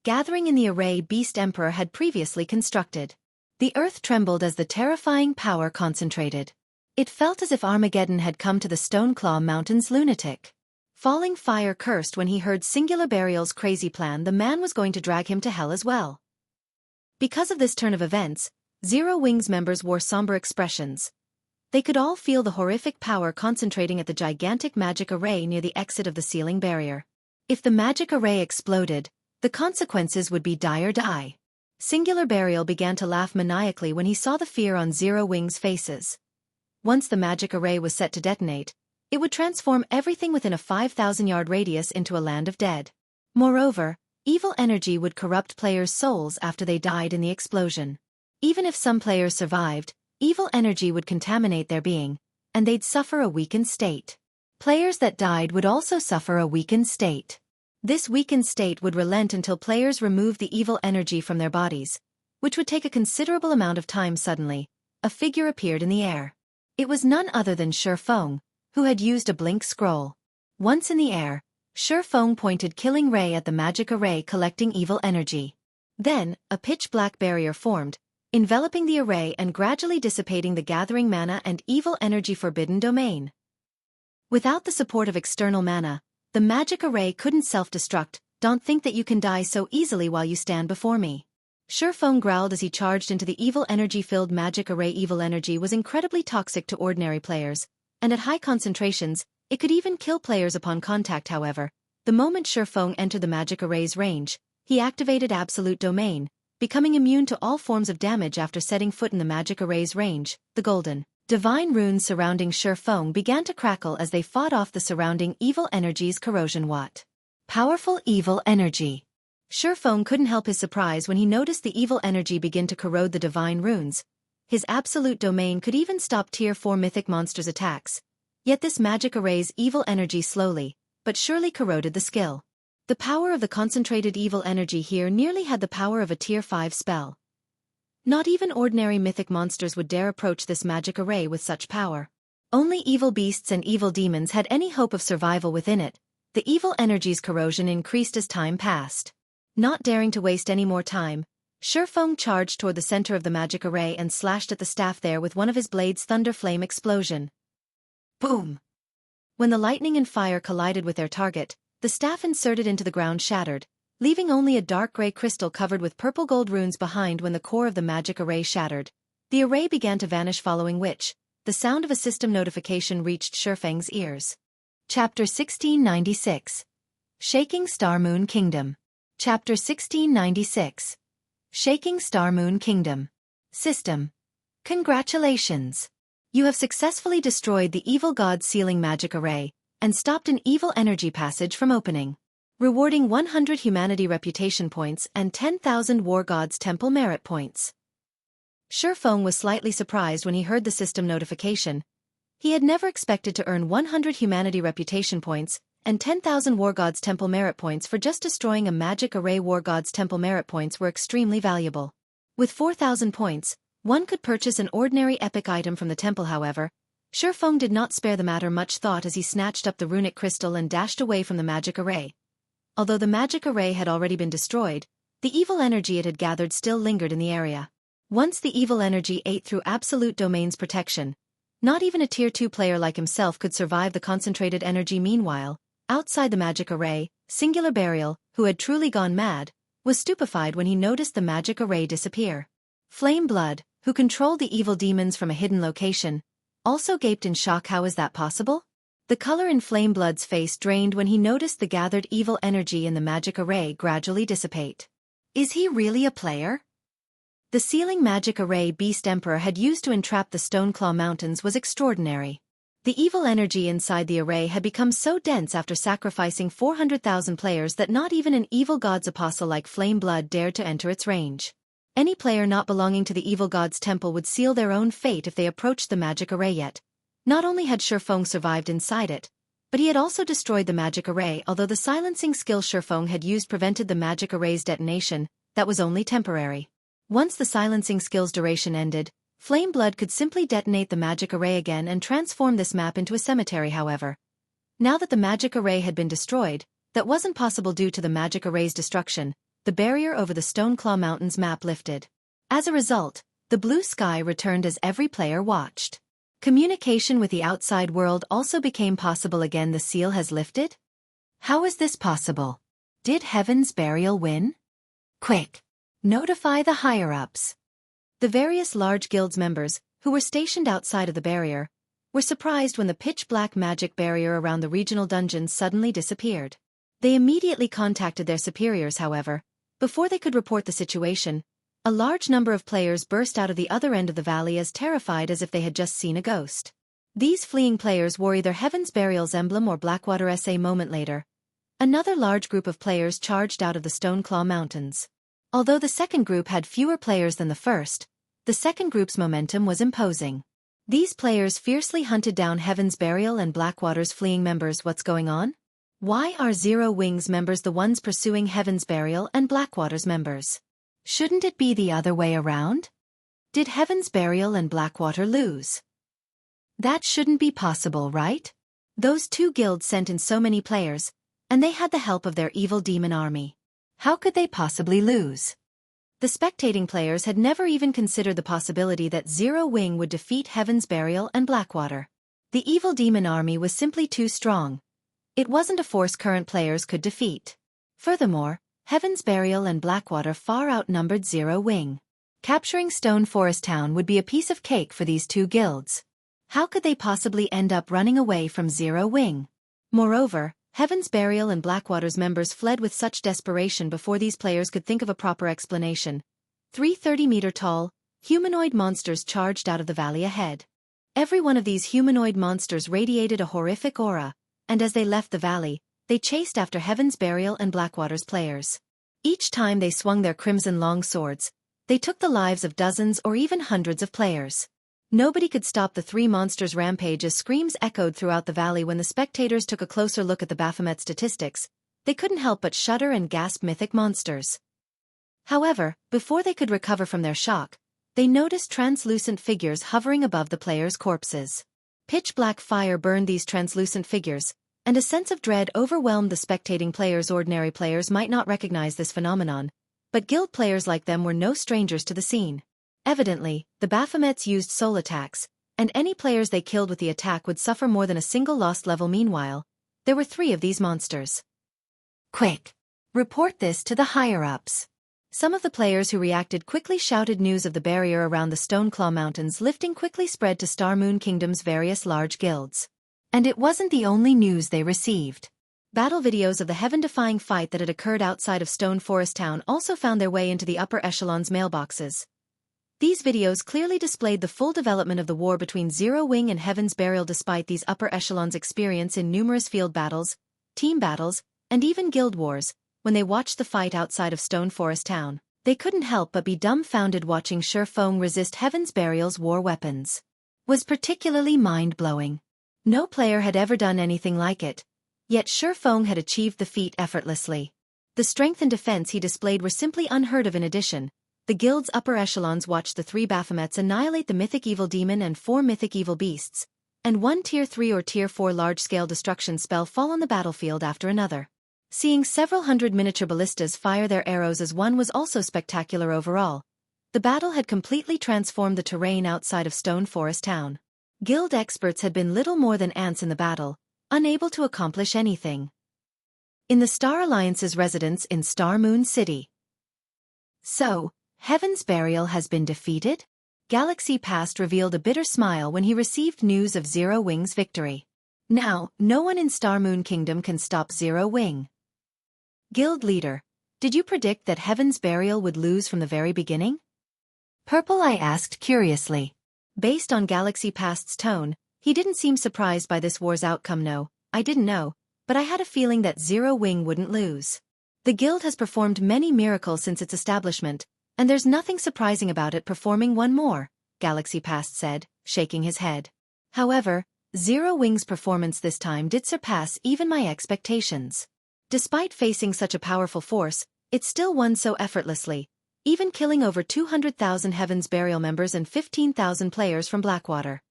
gathering in the array Beast Emperor had previously constructed. The earth trembled as the terrifying power concentrated. It felt as if Armageddon had come to the Stoneclaw Mountains lunatic. Falling fire cursed when he heard Singular Burial's crazy plan. The man was going to drag him to hell as well. Because of this turn of events, Zero Wings members wore somber expressions. They could all feel the horrific power concentrating at the gigantic magic array near the exit of the sealing barrier. If the magic array exploded, the consequences would be dire. Singular Burial began to laugh maniacally when he saw the fear on Zero Wings' faces. Once the magic array was set to detonate, it would transform everything within a 5,000-yard radius into a land of dead. Moreover, evil energy would corrupt players' souls after they died in the explosion. Even if some players survived, evil energy would contaminate their being, and they'd suffer a weakened state. Players that died would also suffer a weakened state. This weakened state would relent until players removed the evil energy from their bodies, which would take a considerable amount of time. Suddenly, a figure appeared in the air. It was none other than Shifeng, who had used a blink scroll. Once in the air, Shifeng pointed Killing Ray at the magic array collecting evil energy. Then, a pitch-black barrier formed, enveloping the array and gradually dissipating the gathering mana and evil energy forbidden domain. Without the support of external mana, the magic array couldn't self-destruct. Don't think that you can die so easily while you stand before me. Shifeng growled as he charged into the evil energy-filled magic array. Evil energy was incredibly toxic to ordinary players, and at high concentrations, it could even kill players upon contact. However, the moment Shifeng entered the magic array's range, he activated Absolute Domain, becoming immune to all forms of damage after setting foot in the magic array's range. The golden, divine runes surrounding Shifeng began to crackle as they fought off the surrounding evil energy's corrosion. What? Powerful evil energy. Shifeng couldn't help his surprise when he noticed the evil energy begin to corrode the divine runes. His absolute domain could even stop Tier 4 mythic monsters' attacks. Yet this magic array's evil energy slowly, but surely corroded the skill. The power of the concentrated evil energy here nearly had the power of a Tier 5 spell. Not even ordinary mythic monsters would dare approach this magic array with such power. Only evil beasts and evil demons had any hope of survival within it. The evil energy's corrosion increased as time passed. Not daring to waste any more time, Shifeng charged toward the center of the magic array and slashed at the staff there with one of his blades. Thunder flame explosion. Boom! When the lightning and fire collided with their target, the staff inserted into the ground shattered, leaving only a dark gray crystal covered with purple gold runes behind. When the core of the magic array shattered, the array began to vanish, following which, the sound of a system notification reached Shifeng's ears. Chapter 1696. Shaking Star Moon Kingdom. Chapter 1696. Shaking Star Moon Kingdom. System. Congratulations! You have successfully destroyed the evil god's sealing magic array, and stopped an evil energy passage from opening. Rewarding 100 humanity reputation points and 10,000 war god's temple merit points. Shifeng was slightly surprised when he heard the system notification. He had never expected to earn 100 humanity reputation points and 10,000 war god's temple merit points for just destroying a magic array. War god's temple merit points were extremely valuable. With 4,000 points, one could purchase an ordinary epic item from the temple. However, Shifeng did not spare the matter much thought as he snatched up the runic crystal and dashed away from the magic array. Although the magic array had already been destroyed, the evil energy it had gathered still lingered in the area. Once the evil energy ate through Absolute Domain's protection, not even a Tier 2 player like himself could survive the concentrated energy. Meanwhile, outside the magic array, Singular Burial, who had truly gone mad, was stupefied when he noticed the magic array disappear. Flame Blood, who controlled the evil demons from a hidden location, also gaped in shock. How is that possible? The color in Flame Blood's face drained when he noticed the gathered evil energy in the magic array gradually dissipate. Is he really a player? The sealing magic array Beast Emperor had used to entrap the Stoneclaw Mountains was extraordinary. The evil energy inside the array had become so dense after sacrificing 400,000 players that not even an evil god's apostle like Flame Blood dared to enter its range. Any player not belonging to the evil god's temple would seal their own fate if they approached the magic array. Yet, not only had Shifeng survived inside it, but he had also destroyed the magic array. Although the silencing skill Shifeng had used prevented the magic array's detonation, that was only temporary. Once the silencing skill's duration ended, Flame Blood could simply detonate the magic array again and transform this map into a cemetery. However, now that the magic array had been destroyed, that wasn't possible due to the magic array's destruction. the barrier over the Stoneclaw Mountains map lifted. As a result, the blue sky returned as every player watched. Communication with the outside world also became possible again. The seal has lifted? How is this possible? Did Heaven's Burial win? Quick! Notify the higher-ups. The various large guilds members, who were stationed outside of the barrier, were surprised when the pitch-black magic barrier around the regional dungeons suddenly disappeared. They immediately contacted their superiors, however. Before they could report the situation, a large number of players burst out of the other end of the valley as terrified as if they had just seen a ghost. These fleeing players wore either Heaven's Burial's emblem or Blackwater's. A moment later, another large group of players charged out of the Stoneclaw Mountains. Although the second group had fewer players than the first, the second group's momentum was imposing. These players fiercely hunted down Heaven's Burial and Blackwater's fleeing members. What's going on? Why are Zero Wings members the ones pursuing Heaven's Burial and Blackwater's members? Shouldn't it be the other way around? Did Heaven's Burial and Blackwater lose? That shouldn't be possible, right? Those two guilds sent in so many players, and they had the help of their evil demon army. How could they possibly lose? The spectating players had never even considered the possibility that Zero Wing would defeat Heaven's Burial and Blackwater. The evil demon army was simply too strong. It wasn't a force current players could defeat. Furthermore, Heaven's Burial and Blackwater far outnumbered Zero Wing. Capturing Stone Forest Town would be a piece of cake for these two guilds. How could they possibly end up running away from Zero Wing? Moreover, Heaven's Burial and Blackwater's members fled with such desperation before these players could think of a proper explanation. 3 30-meter-tall, humanoid monsters charged out of the valley ahead. Every one of these humanoid monsters radiated a horrific aura, and as they left the valley, they chased after Heaven's Burial and Blackwater's players. Each time they swung their crimson long swords, they took the lives of dozens or even hundreds of players. Nobody could stop the three monsters' rampage as screams echoed throughout the valley. When the spectators took a closer look at the Baphomet statistics, they couldn't help but shudder and gasp. Mythic monsters. However, before they could recover from their shock, they noticed translucent figures hovering above the players' corpses. Pitch-black fire burned these translucent figures, and a sense of dread overwhelmed the spectating players. Ordinary players might not recognize this phenomenon, but guild players like them were no strangers to the scene. Evidently, the Baphomets used soul attacks, and any players they killed with the attack would suffer more than a single lost level. Meanwhile, there were 3 of these monsters. Quick! Report this to the higher-ups. Some of the players who reacted quickly shouted. News of the barrier around the Stoneclaw Mountains lifting quickly spread to Star Moon Kingdom's various large guilds. And it wasn't the only news they received. Battle videos of the heaven-defying fight that had occurred outside of Stone Forest Town also found their way into the upper echelons' mailboxes. These videos clearly displayed the full development of the war between Zero Wing and Heaven's Burial. Despite these upper echelons' experience in numerous field battles, team battles, and even guild wars, when they watched the fight outside of Stone Forest Town, they couldn't help but be dumbfounded. Watching Shurfeng resist Heaven's Burial's war weapons was particularly mind-blowing. No player had ever done anything like it, yet Shurfeng had achieved the feat effortlessly. The strength and defense he displayed were simply unheard of. In addition, the guild's upper echelons watched the 3 Baphomets annihilate the Mythic Evil Demon and 4 Mythic Evil Beasts, and 1 Tier 3 or Tier 4 large-scale destruction spell fall on the battlefield after another. Seeing several hundred miniature ballistas fire their arrows as one was also spectacular. Overall, the battle had completely transformed the terrain outside of Stone Forest Town. Guild experts had been little more than ants in the battle, unable to accomplish anything. In the Star Alliance's residence in Star Moon City. So, Heaven's Burial has been defeated? Galaxy Past revealed a bitter smile when he received news of Zero Wing's victory. Now, no one in Star Moon Kingdom can stop Zero Wing. Guild leader, did you predict that Heaven's Burial would lose from the very beginning? Purple Eye asked curiously. Based on Galaxy Past's tone, he didn't seem surprised by this war's outcome. No, I didn't know, but I had a feeling that Zero Wing wouldn't lose. The guild has performed many miracles since its establishment, and there's nothing surprising about it performing one more, Galaxy Past said, shaking his head. However, Zero Wing's performance this time did surpass even my expectations. Despite facing such a powerful force, it still won so effortlessly, even killing over 200,000 Heaven's Burial members and 15,000 players from Blackwater.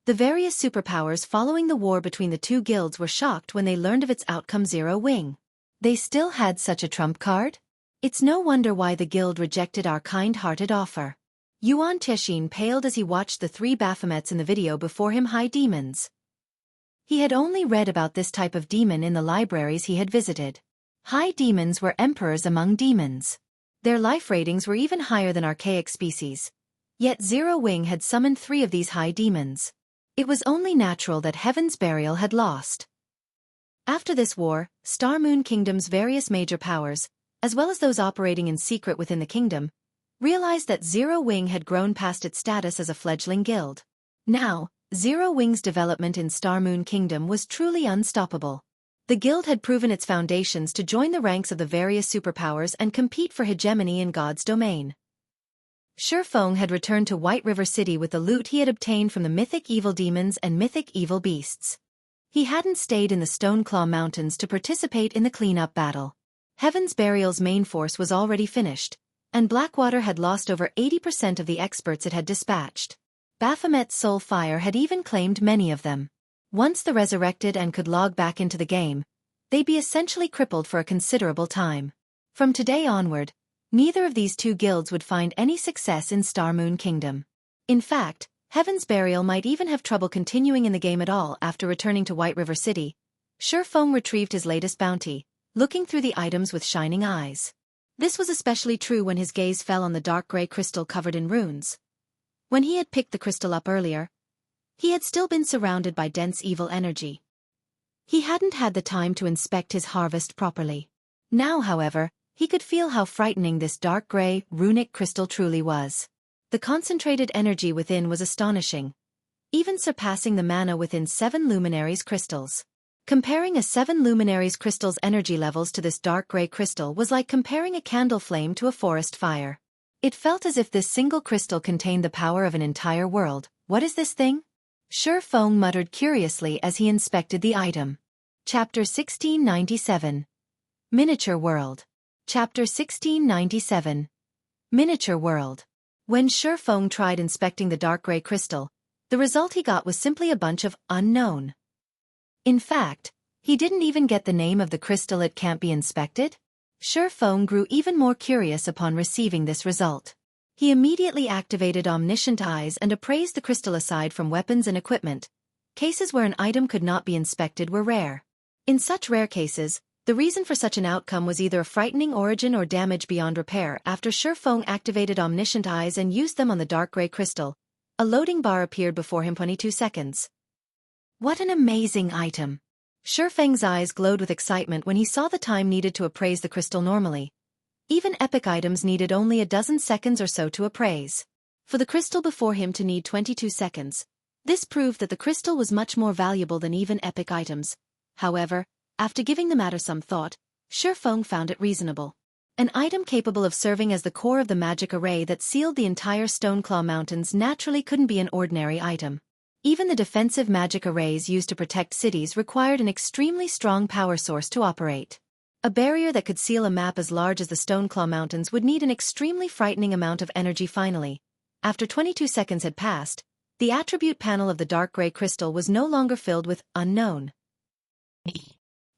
The various superpowers following the war between the two guilds were shocked when they learned of its outcome. Zero Wing They still had such a trump card? It's no wonder why the guild rejected our kind-hearted offer. Yuan Tixin paled as he watched the 3 Baphomets in the video before him high demons. He had only read about this type of demon in the libraries he had visited. High demons were emperors among demons. Their life ratings were even higher than archaic species. Yet Zero Wing had summoned 3 of these high demons. It was only natural that Heaven's Burial had lost. After this war, Star Moon Kingdom's various major powers, as well as those operating in secret within the kingdom, realized that Zero Wing had grown past its status as a fledgling guild. Now, Zero Wing's development in Star Moon Kingdom was truly unstoppable. The guild had proven its foundations to join the ranks of the various superpowers and compete for hegemony in God's domain. Shifeng had returned to White River City with the loot he had obtained from the mythic evil demons and mythic evil beasts. He hadn't stayed in the Stoneclaw Mountains to participate in the cleanup battle. Heaven's Burial's main force was already finished, and Blackwater had lost over 80% of the experts it had dispatched. Baphomet's soul fire had even claimed many of them. Once the resurrected and could log back into the game, they'd be essentially crippled for a considerable time. From today onward, neither of these 2 guilds would find any success in Star Moon Kingdom. In fact, Heaven's Burial might even have trouble continuing in the game at all after returning to White River City. Shifeng retrieved his latest bounty, looking through the items with shining eyes. This was especially true when his gaze fell on the dark gray crystal covered in runes. When he had picked the crystal up earlier, he had still been surrounded by dense evil energy. He hadn't had the time to inspect his harvest properly. Now, however, he could feel how frightening this dark gray, runic crystal truly was. The concentrated energy within was astonishing, even surpassing the mana within 7 Luminaries crystals. Comparing a 7 Luminaries crystal's energy levels to this dark gray crystal was like comparing a candle flame to a forest fire. It felt as if this single crystal contained the power of an entire world. What is this thing? Shifeng muttered curiously as he inspected the item. Chapter 1697. Miniature World. Chapter 1697. Miniature World. When Shifeng tried inspecting the dark gray crystal, the result he got was simply a bunch of unknown. In fact, he didn't even get the name of the crystal it can't be inspected. Shifeng grew even more curious upon receiving this result. He immediately activated Omniscient Eyes and appraised the crystal. Aside from weapons and equipment, cases where an item could not be inspected were rare. In such rare cases, the reason for such an outcome was either a frightening origin or damage beyond repair. After Shifeng activated Omniscient Eyes and used them on the dark gray crystal, a loading bar appeared before him. 22 seconds. What an amazing item! Shifeng's eyes glowed with excitement when he saw the time needed to appraise the crystal. Normally, even epic items needed only a dozen seconds or so to appraise. For the crystal before him to need 22 seconds, this proved that the crystal was much more valuable than even epic items. However, after giving the matter some thought, Shifeng found it reasonable. An item capable of serving as the core of the magic array that sealed the entire Stoneclaw Mountains naturally couldn't be an ordinary item. Even the defensive magic arrays used to protect cities required an extremely strong power source to operate. A barrier that could seal a map as large as the Stoneclaw Mountains would need an extremely frightening amount of energy. Finally, after 22 seconds had passed, the attribute panel of the dark gray crystal was no longer filled with unknown.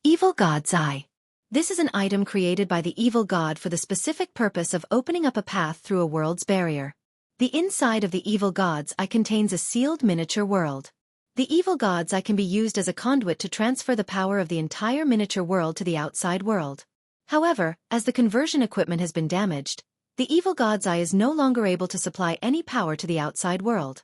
Evil God's Eye. This is an item created by the evil god for the specific purpose of opening up a path through a world's barrier. The inside of the evil god's eye contains a sealed miniature world. The evil god's eye can be used as a conduit to transfer the power of the entire miniature world to the outside world. However, as the conversion equipment has been damaged, the evil god's eye is no longer able to supply any power to the outside world.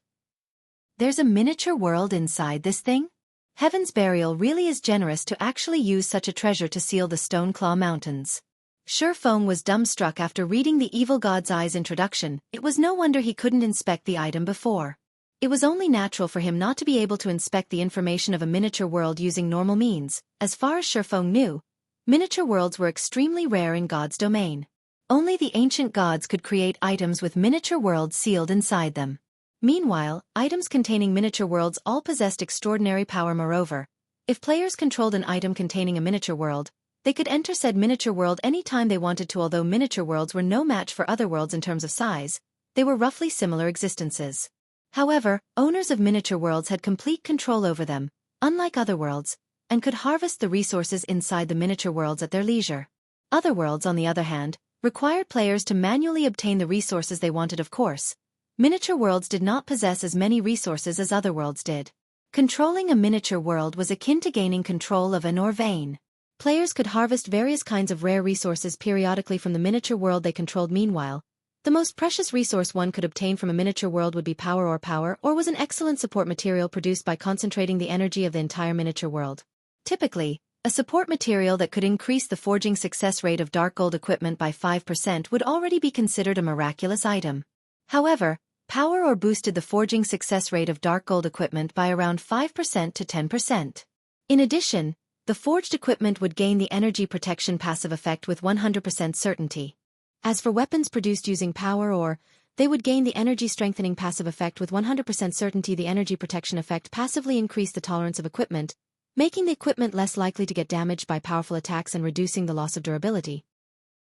There's a miniature world inside this thing? Heaven's Burial really is generous to actually use such a treasure to seal the Stoneclaw Mountains. Shifeng was dumbstruck after reading the evil god's eye's introduction. It was no wonder he couldn't inspect the item before. It was only natural for him not to be able to inspect the information of a miniature world using normal means. As far as Shifeng knew, miniature worlds were extremely rare in God's domain. Only the ancient gods could create items with miniature worlds sealed inside them. Meanwhile, items containing miniature worlds all possessed extraordinary power. Moreover, if players controlled an item containing a miniature world, they could enter said miniature world any time they wanted to. Although miniature worlds were no match for other worlds in terms of size, they were roughly similar existences. However, owners of miniature worlds had complete control over them. Unlike other worlds, and could harvest the resources inside the miniature worlds at their leisure. Other worlds, on the other hand, required players to manually obtain the resources they wanted. Of course, miniature worlds did not possess as many resources as other worlds did. Controlling a miniature world was akin to gaining control of an ore vein. Players could harvest various kinds of rare resources periodically from the miniature world they controlled. Meanwhile, the most precious resource one could obtain from a miniature world would be power, or was an excellent support material produced by concentrating the energy of the entire miniature world. Typically, a support material that could increase the forging success rate of dark gold equipment by 5% would already be considered a miraculous item. However, power ore boosted the forging success rate of dark gold equipment by around 5% to 10%. In addition, the forged equipment would gain the energy protection passive effect with 100% certainty. As for weapons produced using power ore, they would gain the energy strengthening passive effect with 100% certainty. The energy protection effect passively increased the tolerance of equipment, making the equipment less likely to get damaged by powerful attacks and reducing the loss of durability.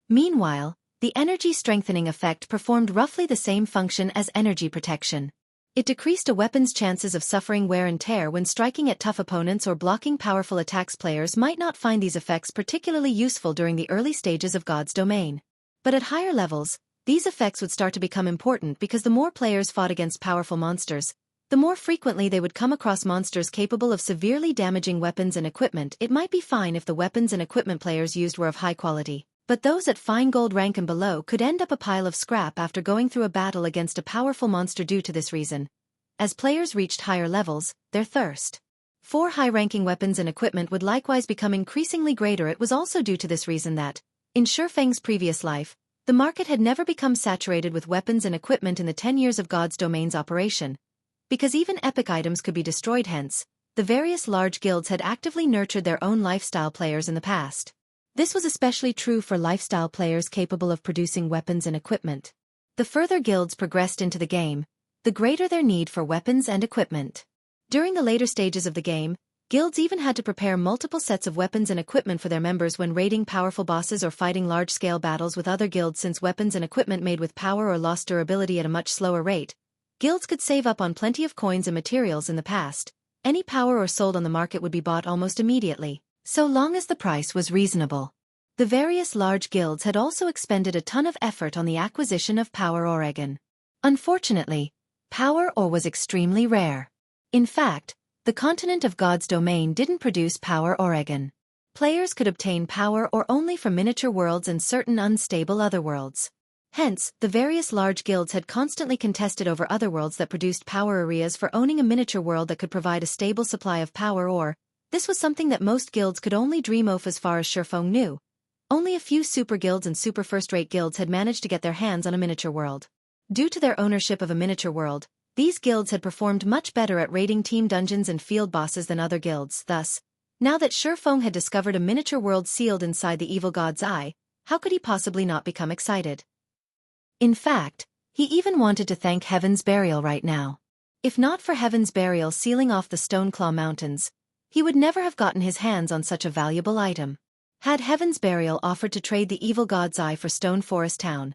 Meanwhile, the energy strengthening effect performed roughly the same function as energy protection. It decreased a weapon's chances of suffering wear and tear when striking at tough opponents or blocking powerful attacks. Players might not find these effects particularly useful during the early stages of God's domain. But at higher levels, these effects would start to become important because the more players fought against powerful monsters, the more frequently they would come across monsters capable of severely damaging weapons and equipment. It might be fine if the weapons and equipment players used were of high quality, but those at fine gold rank and below could end up a pile of scrap after going through a battle against a powerful monster. Due to this reason, as players reached higher levels, their thirst for high-ranking weapons and equipment would likewise become increasingly greater. It was also due to this reason that, in Shifeng's previous life, the market had never become saturated with weapons and equipment in the 10 years of God's domain's operation, because even epic items could be destroyed. Hence, the various large guilds had actively nurtured their own lifestyle players in the past. This was especially true for lifestyle players capable of producing weapons and equipment. The further guilds progressed into the game, the greater their need for weapons and equipment. During the later stages of the game, guilds even had to prepare multiple sets of weapons and equipment for their members when raiding powerful bosses or fighting large-scale battles with other guilds. Since weapons and equipment made with power or lost durability at a much slower rate, guilds could save up on plenty of coins and materials. In the past, any power ore sold on the market would be bought almost immediately, so long as the price was reasonable. The various large guilds had also expended a ton of effort on the acquisition of power ore. Unfortunately, power ore was extremely rare. In fact, the continent of God's domain didn't produce power ore. Players could obtain power ore only from miniature worlds and certain unstable other worlds. Hence, the various large guilds had constantly contested over other worlds that produced power areas. For owning a miniature world that could provide a stable supply of power ore, this was something that most guilds could only dream of. As far as Shifeng knew, only a few super guilds and super first-rate guilds had managed to get their hands on a miniature world. Due to their ownership of a miniature world, these guilds had performed much better at raiding team dungeons and field bosses than other guilds. Thus, now that Shifeng had discovered a miniature world sealed inside the evil god's eye, how could he possibly not become excited? In fact, he even wanted to thank Heaven's Burial right now. If not for Heaven's Burial sealing off the Stoneclaw Mountains, he would never have gotten his hands on such a valuable item. Had Heaven's Burial offered to trade the evil god's eye for Stone Forest Town,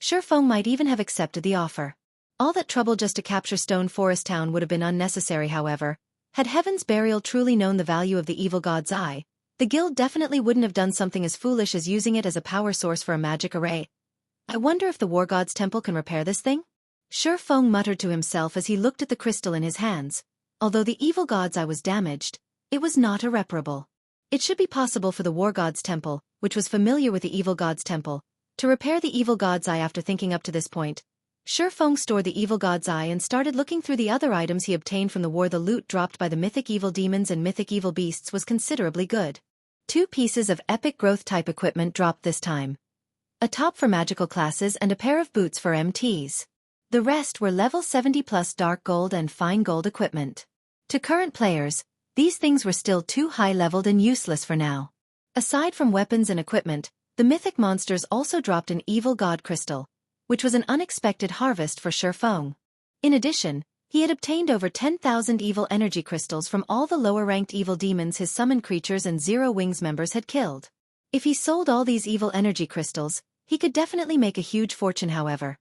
Shifeng might even have accepted the offer. All that trouble just to capture Stone Forest Town would have been unnecessary. However, had Heaven's Burial truly known the value of the evil god's eye, the guild definitely wouldn't have done something as foolish as using it as a power source for a magic array. I wonder if the War God's temple can repair this thing? Shifeng muttered to himself as he looked at the crystal in his hands. Although the evil god's eye was damaged, it was not irreparable. It should be possible for the War God's temple, which was familiar with the evil god's temple, to repair the evil god's eye. After thinking up to this point, Shifeng stored the evil god's eye and started looking through the other items he obtained from the war. The loot dropped by the mythic evil demons and mythic evil beasts was considerably good. 2 pieces of epic growth type equipment dropped this time. A top for magical classes and a pair of boots for MTs. The rest were level 70 plus dark gold and fine gold equipment. To current players, these things were still too high-leveled and useless for now. Aside from weapons and equipment, the mythic monsters also dropped an evil god crystal, which was an unexpected harvest for Shifeng. In addition, he had obtained over 10,000 evil energy crystals from all the lower-ranked evil demons his summoned creatures and Zero Wings members had killed. If he sold all these evil energy crystals, he could definitely make a huge fortune. However,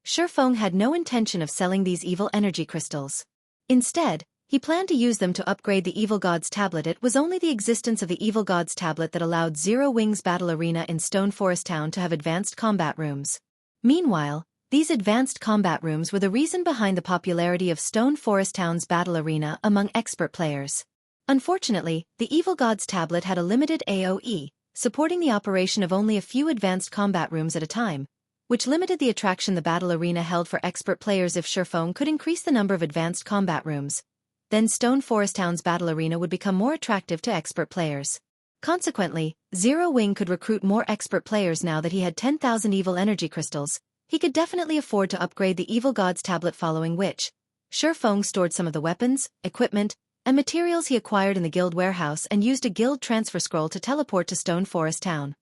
Shifeng had no intention of selling these evil energy crystals. Instead, He planned to use them to upgrade the Evil Gods tablet. It was only the existence of the Evil Gods tablet that allowed Zero Wings Battle Arena in Stone Forest Town to have advanced combat rooms. Meanwhile, these advanced combat rooms were the reason behind the popularity of Stone Forest Town's battle arena among expert players. Unfortunately, the Evil Gods tablet had a limited AoE, supporting the operation of only a few advanced combat rooms at a time, which limited the attraction the battle arena held for expert players. If Shurfeng could increase the number of advanced combat rooms, then Stone Forest Town's battle arena would become more attractive to expert players. Consequently, Zero Wing could recruit more expert players. Now that he had 10,000 evil energy crystals, he could definitely afford to upgrade the Evil Gods tablet, following which, Shurfeng stored some of the weapons, equipment, and materials he acquired in the guild warehouse and used a guild transfer scroll to teleport to Stone Forest Town.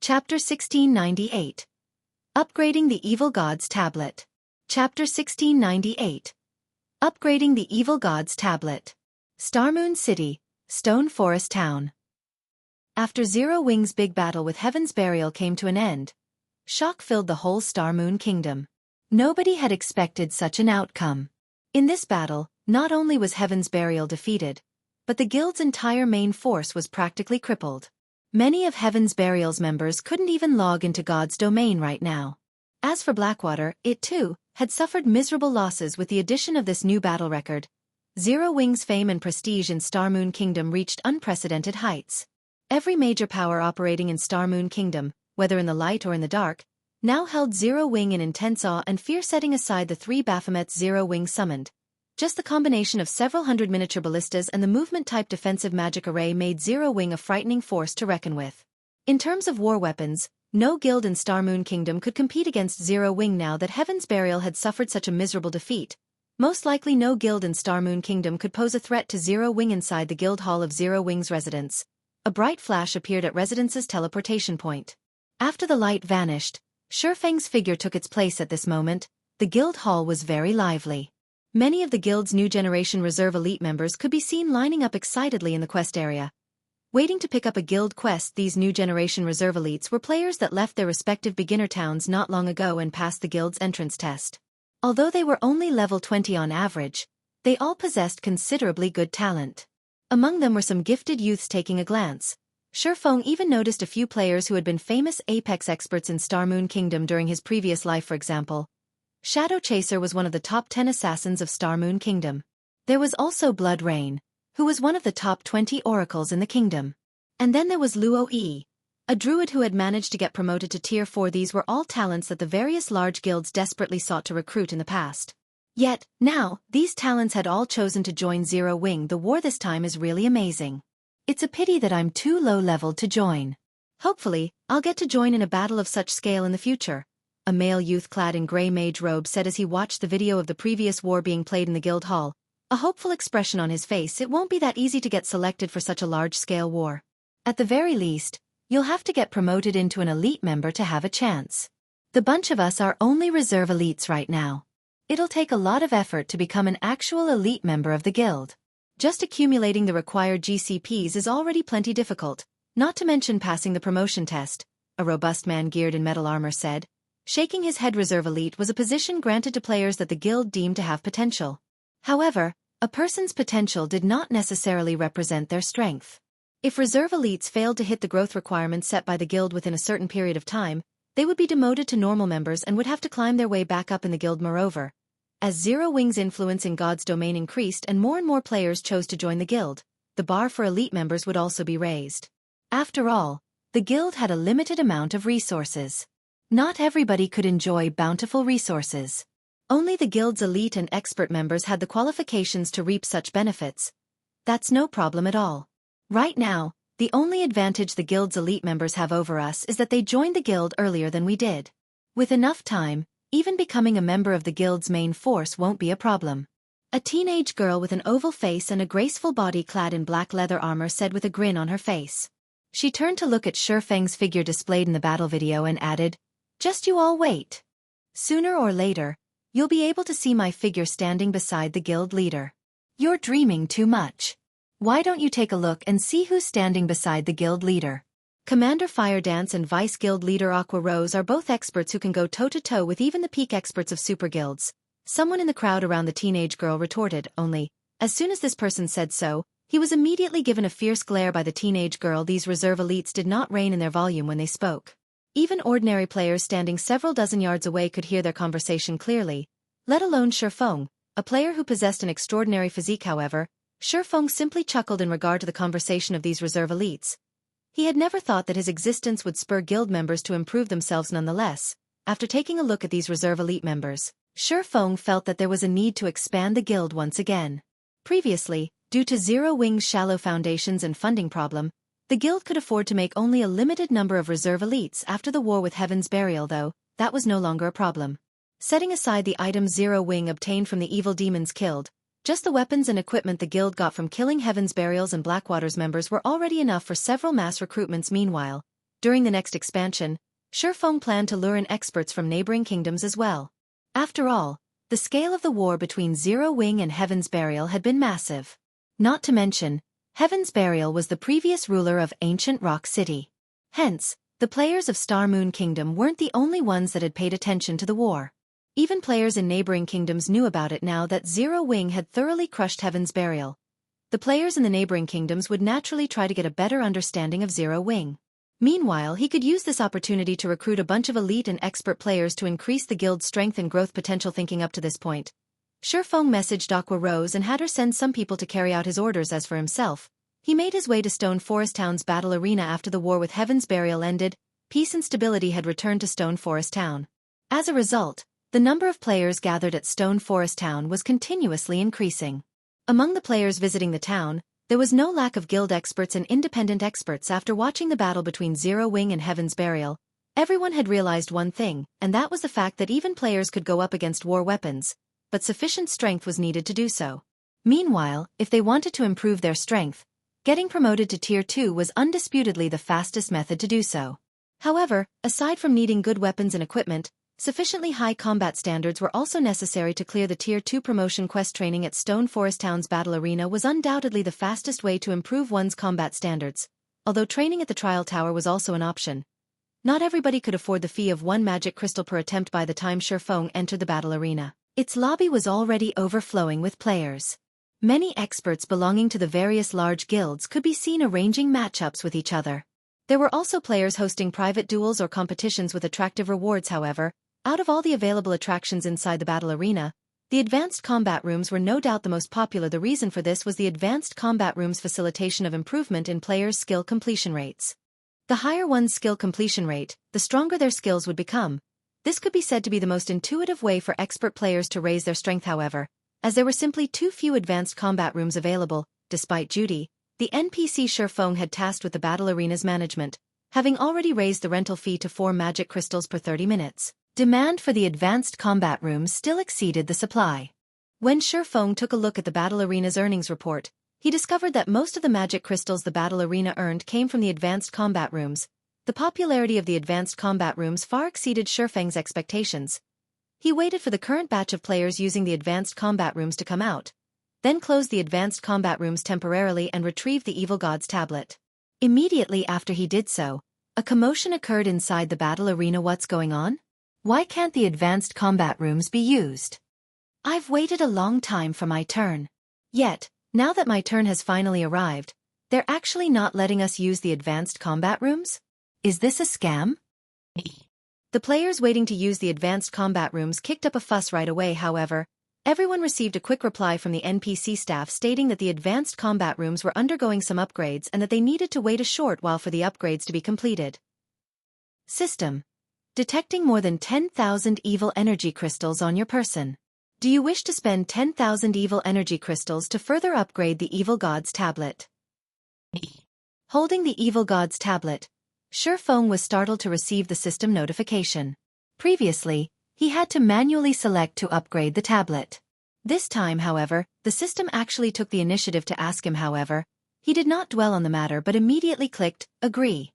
Chapter 1698. Upgrading the Evil Gods tablet. Chapter 1698. Upgrading the Evil Gods tablet. Starmoon City, Stone Forest Town. After Zero Wing's big battle with Heaven's Burial came to an end, shock filled the whole Starmoon Kingdom. Nobody had expected such an outcome. In this battle, not only was Heaven's Burial defeated, but the guild's entire main force was practically crippled. Many of Heaven's Burial's members couldn't even log into God's domain right now. As for Blackwater, it too had suffered miserable losses. With the addition of this new battle record, Zero Wing's fame and prestige in Starmoon Kingdom reached unprecedented heights. Every major power operating in Starmoon Kingdom, whether in the light or in the dark, now held Zero Wing in intense awe and fear. Setting aside the 3 Baphomets Zero Wing summoned, just the combination of several hundred miniature ballistas and the movement-type defensive magic array made Zero Wing a frightening force to reckon with. In terms of war weapons, no guild in Starmoon Kingdom could compete against Zero Wing. Now that Heaven's Burial had suffered such a miserable defeat, most likely no guild in Starmoon Kingdom could pose a threat to Zero Wing. Inside the guild hall of Zero Wing's residence, a bright flash appeared at Residence's teleportation point. After the light vanished, Shurfeng's figure took its place. At this moment, the guild hall was very lively. Many of the guild's new generation reserve elite members could be seen lining up excitedly in the quest area, waiting to pick up a guild quest. These new generation reserve elites were players that left their respective beginner towns not long ago and passed the guild's entrance test. Although they were only level 20 on average, they all possessed considerably good talent. Among them were some gifted youths. Taking a glance, Shurfeng even noticed a few players who had been famous apex experts in Starmoon Kingdom during his previous life. For example, Shadow Chaser was one of the top 10 assassins of Starmoon Kingdom. There was also Blood Rain, who was one of the top 20 oracles in the kingdom. And then there was Luo Yi, a druid who had managed to get promoted to tier 4. These were all talents that the various large guilds desperately sought to recruit in the past. Yet, now, these talents had all chosen to join Zero Wing. The war this time is really amazing. It's a pity that I'm too low-leveled to join. Hopefully, I'll get to join in a battle of such scale in the future, a male youth clad in grey mage robe said as he watched the video of the previous war being played in the guild hall, a hopeful expression on his face. It won't be that easy to get selected for such a large-scale war. At the very least, you'll have to get promoted into an elite member to have a chance. The bunch of us are only reserve elites right now. It'll take a lot of effort to become an actual elite member of the guild. Just accumulating the required GCPs is already plenty difficult, not to mention passing the promotion test, a robust man geared in metal armor said. Shaking his head, reserve elite was a position granted to players that the guild deemed to have potential. However, a person's potential did not necessarily represent their strength. If reserve elites failed to hit the growth requirements set by the guild within a certain period of time, they would be demoted to normal members and would have to climb their way back up in the guild. Moreover, as Zero Wing's influence in God's domain increased and more players chose to join the guild, the bar for elite members would also be raised. After all, the guild had a limited amount of resources. Not everybody could enjoy bountiful resources. Only the guild's elite and expert members had the qualifications to reap such benefits. That's no problem at all. Right now, the only advantage the guild's elite members have over us is that they joined the guild earlier than we did. With enough time, even becoming a member of the guild's main force won't be a problem. A teenage girl with an oval face and a graceful body clad in black leather armor said with a grin on her face. She turned to look at Shurfeng's figure displayed in the battle video and added, "Just you all wait. Sooner or later, you'll be able to see my figure standing beside the guild leader. You're dreaming too much. Why don't you take a look and see who's standing beside the guild leader?" Commander Firedance and Vice Guild Leader Aqua Rose are both experts who can go toe-to-toe with even the peak experts of super guilds. Someone in the crowd around the teenage girl retorted, "Only, As soon as this person said so, he was immediately given a fierce glare by the teenage girl. These reserve elites did not rein in their volume when they spoke. Even ordinary players standing several dozen yards away could hear their conversation clearly, let alone Shifeng, a player who possessed an extraordinary physique. However, Shifeng simply chuckled in regard to the conversation of these reserve elites. He had never thought that his existence would spur guild members to improve themselves. Nonetheless, after taking a look at these reserve elite members, Shifeng felt that there was a need to expand the guild once again. Previously, due to Zero Wing's shallow foundations and funding problem, the guild could afford to make only a limited number of reserve elites. After the war with Heaven's Burial, though, that was no longer a problem. Setting aside the items Zero Wing obtained from the evil demons killed, just the weapons and equipment the guild got from killing Heaven's Burials and Blackwater's members were already enough for several mass recruitments. Meanwhile, during the next expansion, Shifeng planned to lure in experts from neighboring kingdoms as well. After all, the scale of the war between Zero Wing and Heaven's Burial had been massive. Not to mention, Heaven's Burial was the previous ruler of ancient Rock City. Hence, the players of Star Moon Kingdom weren't the only ones that had paid attention to the war. Even players in neighboring kingdoms knew about it now that Zero Wing had thoroughly crushed Heaven's Burial. The players in the neighboring kingdoms would naturally try to get a better understanding of Zero Wing. Meanwhile, he could use this opportunity to recruit a bunch of elite and expert players to increase the guild's strength and growth potential. Thinking up to this point, Shifeng messaged Aqua Rose and had her send some people to carry out his orders. As for himself, he made his way to Stone Forest Town's battle arena. After the war with Heaven's Burial ended, peace and stability had returned to Stone Forest Town. As a result, the number of players gathered at Stone Forest Town was continuously increasing. Among the players visiting the town, there was no lack of guild experts and independent experts. After watching the battle between Zero Wing and Heaven's Burial, everyone had realized one thing, and that was the fact that even players could go up against war weapons, but sufficient strength was needed to do so. Meanwhile, if they wanted to improve their strength, getting promoted to Tier 2 was undisputedly the fastest method to do so. However, aside from needing good weapons and equipment, sufficiently high combat standards were also necessary to clear the Tier 2 promotion quest. Training at Stone Forest Town's battle arena was undoubtedly the fastest way to improve one's combat standards, although training at the Trial Tower was also an option. Not everybody could afford the fee of 1 magic crystal per attempt. By the time Shifeng entered the battle arena, its lobby was already overflowing with players. Many experts belonging to the various large guilds could be seen arranging matchups with each other. There were also players hosting private duels or competitions with attractive rewards. However, out of all the available attractions inside the battle arena, the advanced combat rooms were no doubt the most popular. The reason for this was the advanced combat rooms' facilitation of improvement in players' skill completion rates. The higher one's skill completion rate, the stronger their skills would become. This could be said to be the most intuitive way for expert players to raise their strength. However, as there were simply too few advanced combat rooms available, despite Judy, the NPC Shifeng had tasked with the battle arena's management, having already raised the rental fee to 4 magic crystals per 30 minutes. Demand for the advanced combat rooms still exceeded the supply. When Shifeng took a look at the battle arena's earnings report, he discovered that most of the magic crystals the battle arena earned came from the advanced combat rooms. The popularity of the advanced combat rooms far exceeded Shifeng's expectations. He waited for the current batch of players using the advanced combat rooms to come out, then closed the advanced combat rooms temporarily and retrieved the evil god's tablet. Immediately after he did so, a commotion occurred inside the battle arena. What's going on? Why can't the advanced combat rooms be used? I've waited a long time for my turn. Yet, now that my turn has finally arrived, they're actually not letting us use the advanced combat rooms? Is this a scam? The players waiting to use the advanced combat rooms kicked up a fuss right away. However, everyone received a quick reply from the NPC staff stating that the advanced combat rooms were undergoing some upgrades and that they needed to wait a short while for the upgrades to be completed. System: detecting more than 10,000 evil energy crystals on your person. Do you wish to spend 10,000 evil energy crystals to further upgrade the evil god's tablet? Holding the evil god's tablet, Shifeng was startled to receive the system notification. Previously, he had to manually select to upgrade the tablet. This time, however, the system actually took the initiative to ask him. However, he did not dwell on the matter but immediately clicked, agree.